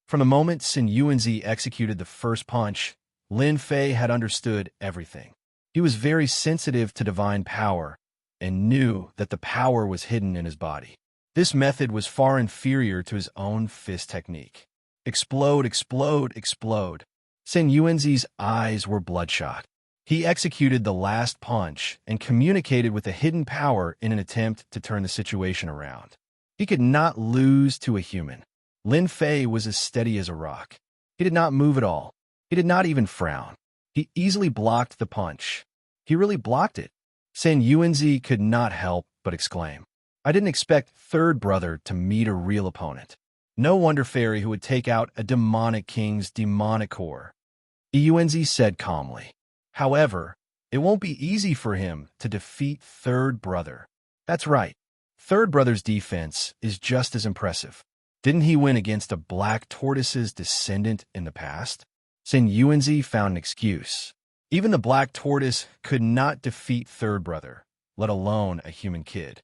From the moment San Yuanzi executed the first punch, Lin Fei had understood everything. He was very sensitive to divine power and knew that the power was hidden in his body. This method was far inferior to his own fist technique. Explode, explode, explode. San Yuanzi's eyes were bloodshot. He executed the last punch and communicated with a hidden power in an attempt to turn the situation around. He could not lose to a human. Lin Fei was as steady as a rock. He did not move at all. He did not even frown. He easily blocked the punch. He really blocked it. San Yuanzi could not help but exclaim, I didn't expect third brother to meet a real opponent. No wonder fairy who would take out a demonic king's demonic core. Yuanzi said calmly. However, it won't be easy for him to defeat third brother. That's right. Third brother's defense is just as impressive. Didn't he win against a black tortoise's descendant in the past? San Yuanzi found an excuse. Even the black tortoise could not defeat third brother, let alone a human kid.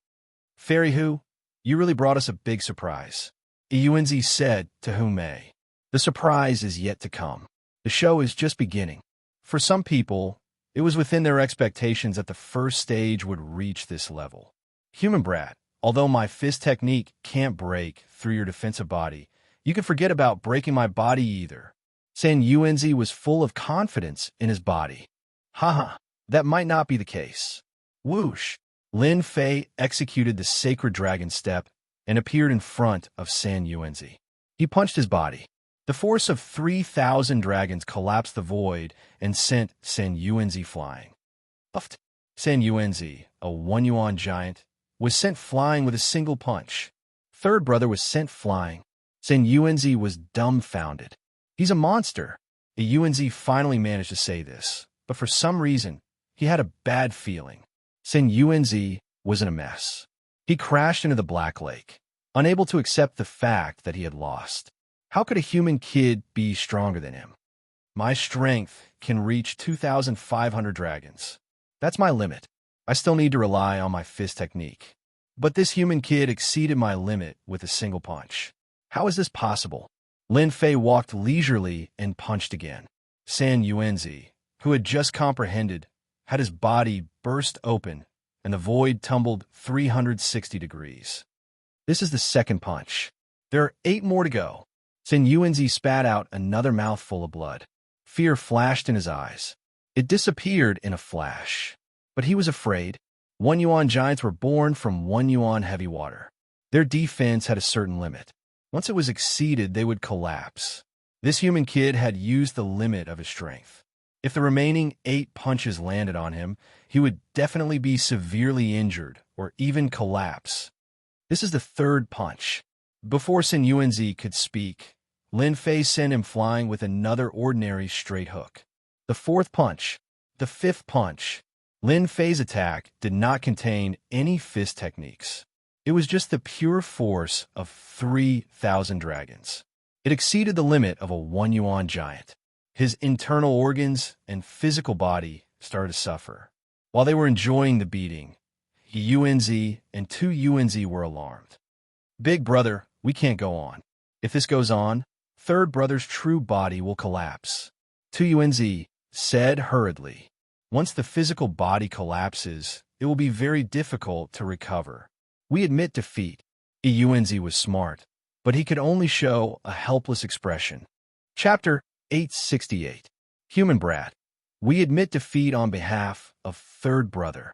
Fairy Hu, you really brought us a big surprise. Yuanzi said to Hu Mei. The surprise is yet to come. The show is just beginning. For some people, it was within their expectations that the first stage would reach this level. Human brat, although my fist technique can't break through your defensive body, you can forget about breaking my body either. San Yuanzi was full of confidence in his body. Haha, that might not be the case. Whoosh! Lin Fei executed the sacred dragon step and appeared in front of San Yuanzi. He punched his body. The force of 3,000 dragons collapsed the void and sent San Yuanzi flying. Puffed. San Yuanzi, a 1 yuan giant, was sent flying with a single punch. Third brother was sent flying. San Yuanzi was dumbfounded. He's a monster. Yuanzi finally managed to say this, but for some reason, he had a bad feeling. San Yuanzi was in a mess. He crashed into the Black Lake, unable to accept the fact that he had lost. How could a human kid be stronger than him? My strength can reach 2,500 dragons. That's my limit. I still need to rely on my fist technique. But this human kid exceeded my limit with a single punch. How is this possible? Lin Fei walked leisurely and punched again. San Yuanzi, who had just comprehended, had his body burst open and the void tumbled 360 degrees. This is the second punch. There are 8 more to go. San Yuanzi spat out another mouthful of blood. Fear flashed in his eyes. It disappeared in a flash. But he was afraid. 1 yuan giants were born from 1 yuan heavy water. Their defense had a certain limit. Once it was exceeded, they would collapse. This human kid had used the limit of his strength. If the remaining 8 punches landed on him, he would definitely be severely injured or even collapse. This is the third punch. Before San Yuanzi could speak, Lin Fei sent him flying with another ordinary straight hook. The fourth punch, the fifth punch. Lin Fei's attack did not contain any fist techniques. It was just the pure force of 3,000 dragons. It exceeded the limit of a 1 yuan giant. His internal organs and physical body started to suffer. While they were enjoying the beating, Yuanzi and 2 Yuanzi were alarmed. Big brother, we can't go on. If this goes on, third brother's true body will collapse. 2 Yuanzi said hurriedly. Once the physical body collapses, it will be very difficult to recover. We admit defeat. Yuanzi was smart. but he could only show a helpless expression. Chapter 868. Human Brat. We admit defeat on behalf of third brother.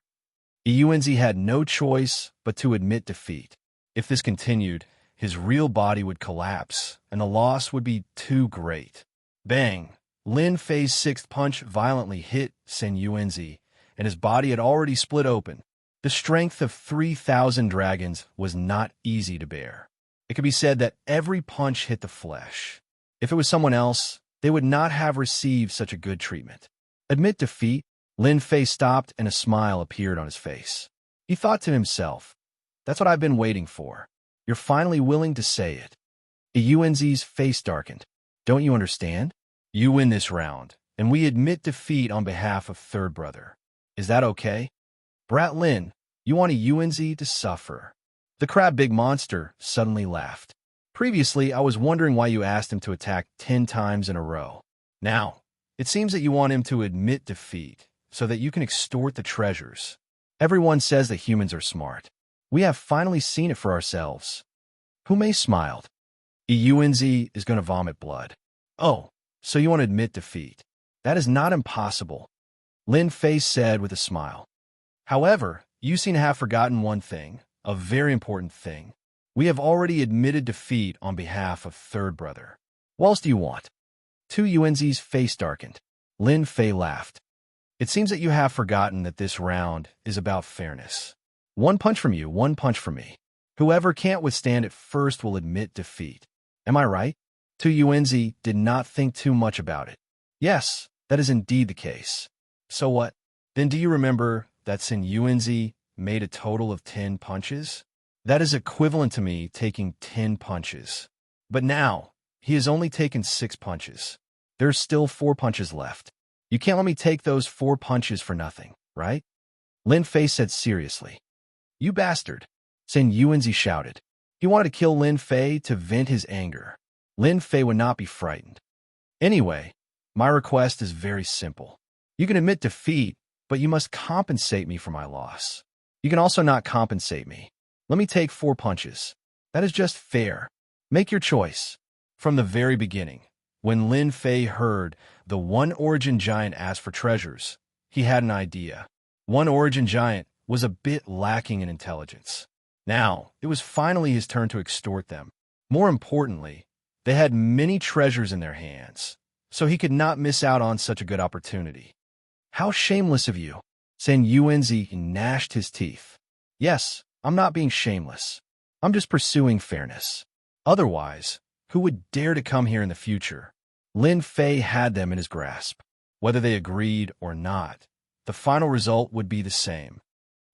Iunzi had no choice but to admit defeat. If this continued, his real body would collapse, and the loss would be too great. Bang! Lin Fei's sixth punch violently hit Sen Yuanzi, and his body had already split open. The strength of 3,000 dragons was not easy to bear. It could be said that every punch hit the flesh. If it was someone else, they would not have received such a good treatment. Admit defeat, Lin Fei stopped and a smile appeared on his face. He thought to himself, "That's what I've been waiting for. You're finally willing to say it." Yuanzi's face darkened. "Don't you understand? You win this round, and we admit defeat on behalf of third brother. Is that okay?" "Brat Lin, you want a Yuanzi to suffer." The crab big monster suddenly laughed. "Previously, I was wondering why you asked him to attack 10 times in a row. Now, it seems that you want him to admit defeat, so that you can extort the treasures. Everyone says that humans are smart. We have finally seen it for ourselves." Humei smiled. "Yuanzi is going to vomit blood." "Oh, so you want to admit defeat. That is not impossible," Lin Fei said with a smile. "However, you seem to have forgotten one thing, a very important thing. We have already admitted defeat on behalf of third brother. What else do you want?" Yuanzi's face darkened. Lin Fei laughed. "It seems that you have forgotten that this round is about fairness. 1 punch from you, 1 punch from me. Whoever can't withstand it first will admit defeat. Am I right?" Yuanzi did not think too much about it. "Yes, that is indeed the case." "So what? Then do you remember that Sen Yuanzi made a total of 10 punches? That is equivalent to me taking 10 punches. But now, he has only taken 6 punches. There's still 4 punches left. You can't let me take those 4 punches for nothing, right?" Lin Fei said seriously. "You bastard!" Sen Yuanzi shouted. He wanted to kill Lin Fei to vent his anger. Lin Fei would not be frightened. "Anyway, my request is very simple. You can admit defeat, but you must compensate me for my loss. You can also not compensate me. Let me take 4 punches. That is just fair. Make your choice." From the very beginning, when Lin Fei heard the One Origin Giant ask for treasures, he had an idea. One Origin Giant was a bit lacking in intelligence. Now, it was finally his turn to extort them. More importantly, they had many treasures in their hands, so he could not miss out on such a good opportunity. "How shameless of you!" Sen Yuanzi gnashed his teeth. "Yes, I'm not being shameless. I'm just pursuing fairness. Otherwise, who would dare to come here in the future?" Lin Fei had them in his grasp. Whether they agreed or not, the final result would be the same.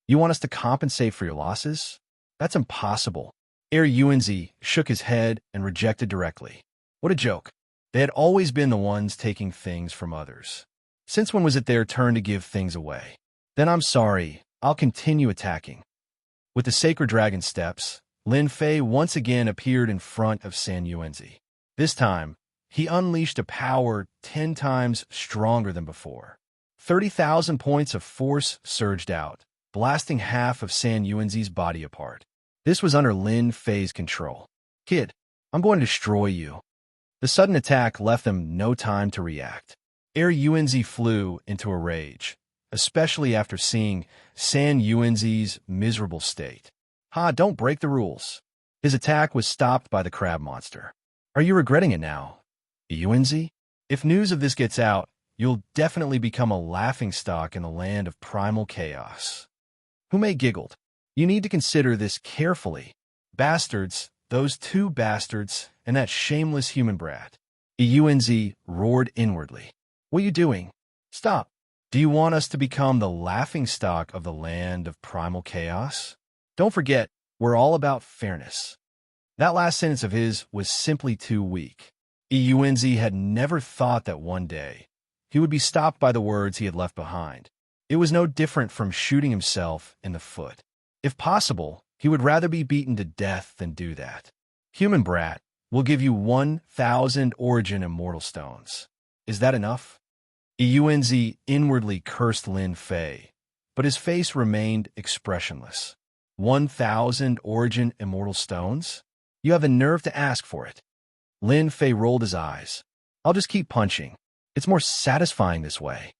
"You want us to compensate for your losses? That's impossible." Yuanzi shook his head and rejected directly. What a joke. They had always been the ones taking things from others. Since when was it their turn to give things away? "Then I'm sorry, I'll continue attacking." With the sacred dragon steps, Lin Fei once again appeared in front of Sen Yuanzi. This time, he unleashed a power 10 times stronger than before. 30,000 points of force surged out, blasting half of Sen Yuanzi's body apart. This was under Lin Fei's control. "Kid, I'm going to destroy you." The sudden attack left them no time to react. Yuanzi flew into a rage, especially after seeing Sen Yuanzi's miserable state. "Ha, don't break the rules." His attack was stopped by the crab monster. "Are you regretting it now, Yuanzi? If news of this gets out, you'll definitely become a laughingstock in the land of primal chaos." Humei giggled. "You need to consider this carefully. Bastards, those 2 bastards, and that shameless human brat." Yuanzi roared inwardly. "What are you doing? Stop. Do you want us to become the laughingstock of the land of primal chaos? Don't forget, we're all about fairness." That last sentence of his was simply too weak. Yuanzi had never thought that one day he would be stopped by the words he had left behind. It was no different from shooting himself in the foot. If possible, he would rather be beaten to death than do that. "Human brat, we'll give you 1,000 Origin Immortal Stones. Is that enough?" Yuanzi inwardly cursed Lin Fei, but his face remained expressionless. 1,000 Origin Immortal Stones? You have the nerve to ask for it. Lin Fei rolled his eyes. I'll just keep punching. It's more satisfying this way.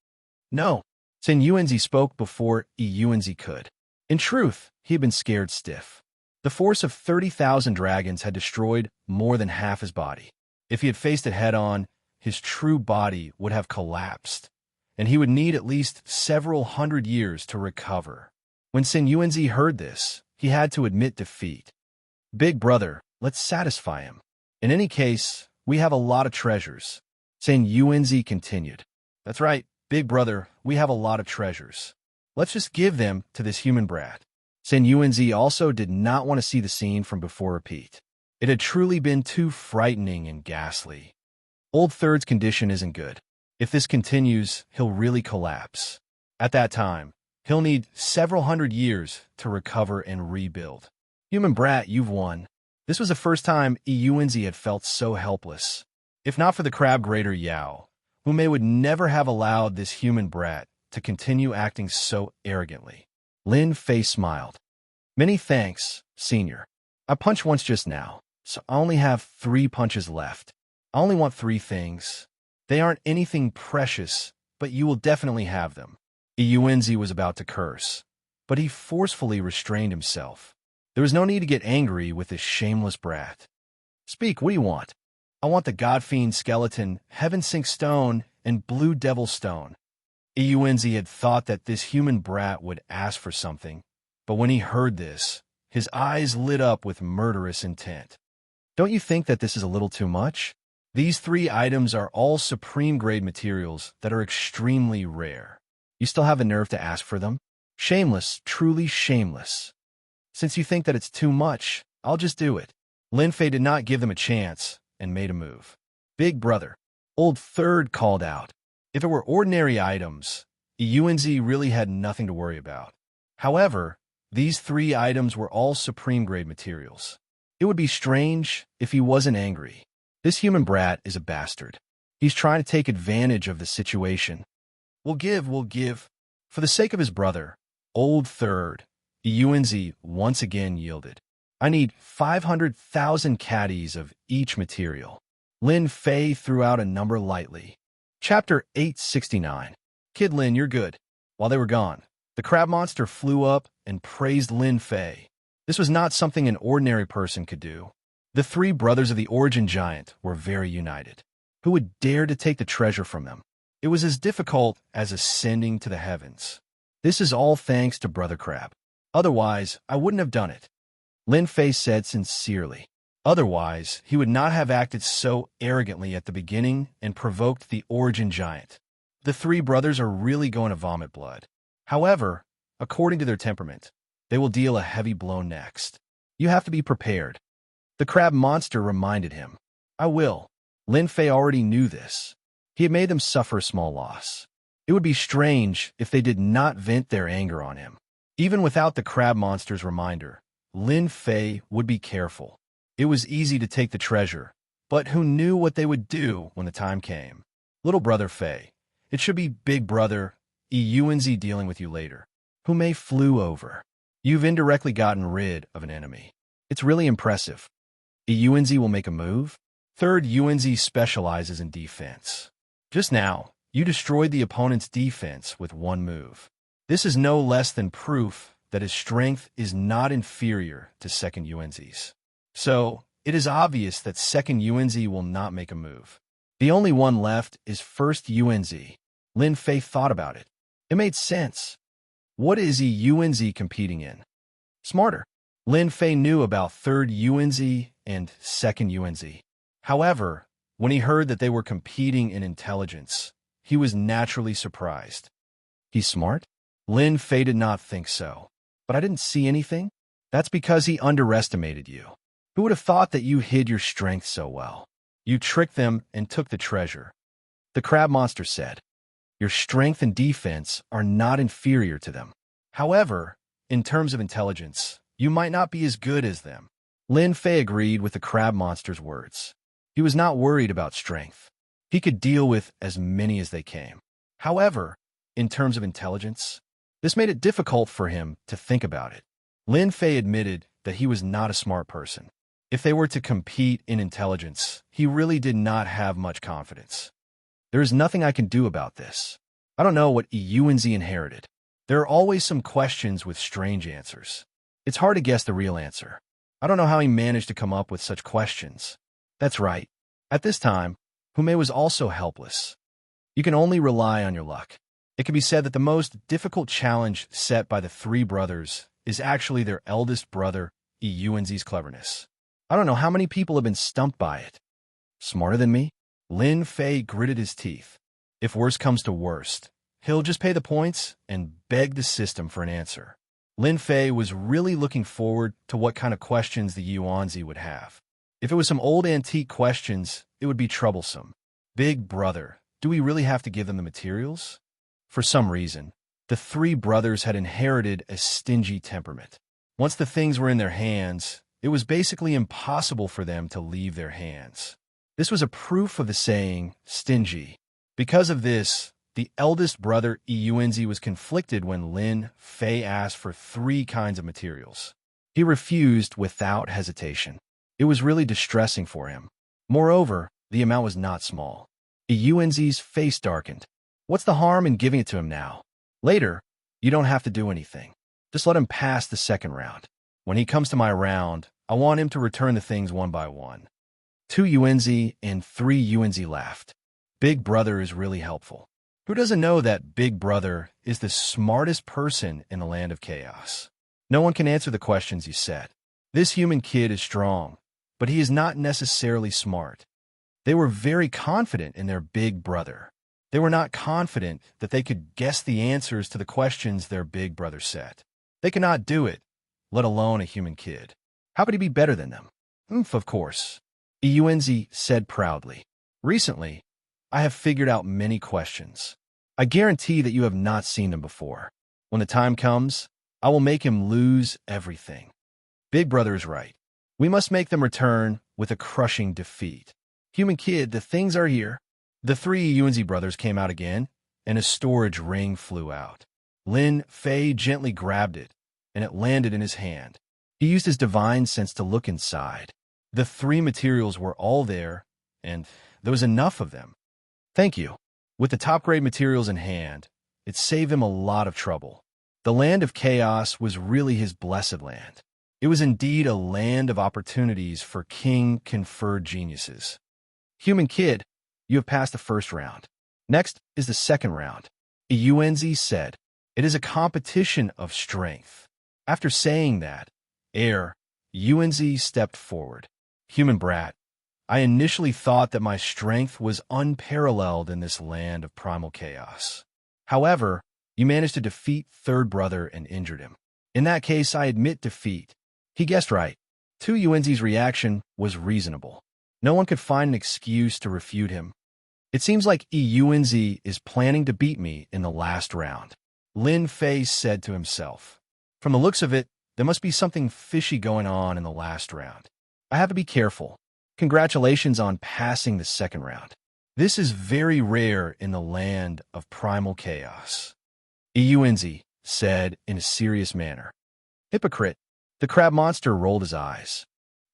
No. Sen Yuanzi spoke before Yuanzi could. In truth, he had been scared stiff. The force of 30,000 dragons had destroyed more than half his body. If he had faced it head-on, his true body would have collapsed, and he would need at least several hundred years to recover. When Sen Yuanzi heard this, he had to admit defeat. Big brother, let's satisfy him. In any case, we have a lot of treasures. Sen Yuanzi continued. That's right, big brother, we have a lot of treasures. Let's just give them to this human brat. Sen Yuanzi also did not want to see the scene from before repeat. It had truly been too frightening and ghastly. Old Third's condition isn't good. If this continues, he'll really collapse. At that time, he'll need several hundred years to recover and rebuild. Human brat, you've won. This was the first time Yuanzi had felt so helpless. If not for the crab greater Yao, Wume would never have allowed this human brat to continue acting so arrogantly. Lin Fei smiled. Many thanks, senior. I punched once just now, so I only have 3 punches left. I only want 3 things. They aren't anything precious, but you will definitely have them. Yuanzi was about to curse, but he forcefully restrained himself. There was no need to get angry with this shameless brat. Speak, what do you want? I want the God-Fiend skeleton, Heaven Sink Stone, and Blue Devil Stone. Yuanzi had thought that this human brat would ask for something, but when he heard this, his eyes lit up with murderous intent. Don't you think that this is a little too much? These 3 items are all supreme-grade materials that are extremely rare. You still have the nerve to ask for them? Shameless, truly shameless. Since you think that it's too much, I'll just do it. Lin Fei did not give them a chance and made a move. Big brother. Old Third called out. If it were ordinary items, Yuanzi really had nothing to worry about. However, these 3 items were all supreme-grade materials. It would be strange if he wasn't angry. This human brat is a bastard. He's trying to take advantage of the situation. We'll give. For the sake of his brother, Old Third, Yuanzi once again yielded. I need 500,000 caddies of each material. Lin Fei threw out a number lightly. Chapter 869. Kid Lin, you're good. While they were gone, the crab monster flew up and praised Lin Fei. This was not something an ordinary person could do. The 3 brothers of the Origin Giant were very united. Who would dare to take the treasure from them? It was as difficult as ascending to the heavens. This is all thanks to Brother Crab. Otherwise, I wouldn't have done it. Lin Fei said sincerely. Otherwise, he would not have acted so arrogantly at the beginning and provoked the Origin Giant. The 3 brothers are really going to vomit blood. However, according to their temperament, they will deal a heavy blow next. You have to be prepared. The crab monster reminded him. I will. Lin Fei already knew this. He had made them suffer a small loss. It would be strange if they did not vent their anger on him. Even without the crab monster's reminder, Lin Fei would be careful. It was easy to take the treasure, but who knew what they would do when the time came? Little brother Fei, it should be big brother Yuanzi dealing with you later. Wume flew over. You've indirectly gotten rid of an enemy. It's really impressive. Yuanzi will make a move. Third Yuanzi specializes in defense. Just now, you destroyed the opponent's defense with 1 move. This is no less than proof that his strength is not inferior to second Yuanzi's. So, it is obvious that second Yuanzi will not make a move. The only one left is first Yuanzi. Lin Fei thought about it. It made sense. What is Yuanzi competing in? Smarter. Lin Fei knew about third Yuanzi and second Yuanzi. However, when he heard that they were competing in intelligence, he was naturally surprised. He's smart? Lin Fei did not think so. But I didn't see anything? That's because he underestimated you. Who would have thought that you hid your strength so well? You tricked them and took the treasure. The crab monster said, your strength and defense are not inferior to them. However, in terms of intelligence, you might not be as good as them. Lin Fei agreed with the crab monster's words. He was not worried about strength. He could deal with as many as they came. However, in terms of intelligence, this made it difficult for him to think about it. Lin Fei admitted that he was not a smart person. If they were to compete in intelligence, he really did not have much confidence. There is nothing I can do about this. I don't know what Yuanzi inherited. There are always some questions with strange answers. It's hard to guess the real answer. I don't know how he managed to come up with such questions. That's right. At this time, Hume was also helpless. You can only rely on your luck. It can be said that the most difficult challenge set by the three brothers is actually their eldest brother, Yuanzi's cleverness. I don't know how many people have been stumped by it. Smarter than me? Lin Fei gritted his teeth. If worst comes to worst, he'll just pay the points and beg the system for an answer. Lin Fei was really looking forward to what kind of questions the Yuanzi would have. If it was some old antique questions, it would be troublesome. Big brother, do we really have to give them the materials? For some reason, the three brothers had inherited a stingy temperament. Once the things were in their hands, it was basically impossible for them to leave their hands. This was a proof of the saying, stingy. Because of this, the eldest brother Yuanzi was conflicted when Lin Fei asked for 3 kinds of materials. He refused without hesitation. It was really distressing for him. Moreover, the amount was not small. Yuanzi's face darkened. What's the harm in giving it to him now? Later, you don't have to do anything. Just let him pass the second round. When he comes to my round, I want him to return the things one by one. 2 Yuanzi and 3 Yuanzi laughed. Big brother is really helpful. Who doesn't know that Big Brother is the smartest person in the land of chaos? No one can answer the questions you set. This human kid is strong, but he is not necessarily smart. They were very confident in their Big Brother. They were not confident that they could guess the answers to the questions their Big Brother set. They could not do it, let alone a human kid. How could he be better than them? Of course. Yuanzi said proudly. Recently, I have figured out many questions. I guarantee that you have not seen them before. When the time comes, I will make him lose everything. Big Brother is right. We must make them return with a crushing defeat. Human kid, the things are here. The 3 Yuanzi brothers came out again, and a storage ring flew out. Lin Fei gently grabbed it, and it landed in his hand. He used his divine sense to look inside. The 3 materials were all there, and there was enough of them. Thank you. With the top-grade materials in hand, it saved him a lot of trouble. The land of chaos was really his blessed land. It was indeed a land of opportunities for king-conferred geniuses. Human kid, you have passed the first round. Next is the second round. Yuanzi said, it is a competition of strength. After saying that, Yuanzi stepped forward. Human brat, I initially thought that my strength was unparalleled in this land of primal chaos. However, you managed to defeat third brother and injured him. In that case, I admit defeat. He guessed right. 2 Yuanzi's reaction was reasonable. No one could find an excuse to refute him. It seems like Yuanzi is planning to beat me in the last round. Lin Fei said to himself. From the looks of it, there must be something fishy going on in the last round. I have to be careful. Congratulations on passing the second round. This is very rare in the land of primal chaos. Yuanzi said in a serious manner. Hypocrite. The crab monster rolled his eyes.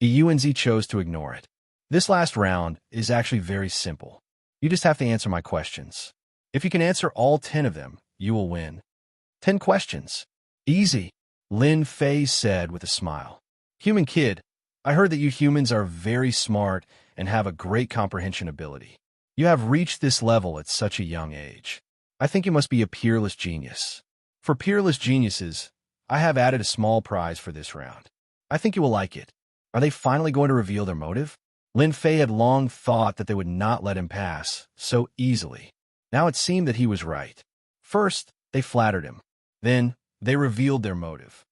Yuanzi chose to ignore it. This last round is actually very simple. You just have to answer my questions. If you can answer all 10 of them, you will win. 10 questions. Easy, Lin Fei said with a smile. Human kid, I heard that you humans are very smart and have a great comprehension ability. You have reached this level at such a young age. I think you must be a peerless genius. For peerless geniuses, I have added a small prize for this round. I think you will like it. Are they finally going to reveal their motive? Lin Fei had long thought that they would not let him pass so easily. Now it seemed that he was right. First, they flattered him. Then, they revealed their motive.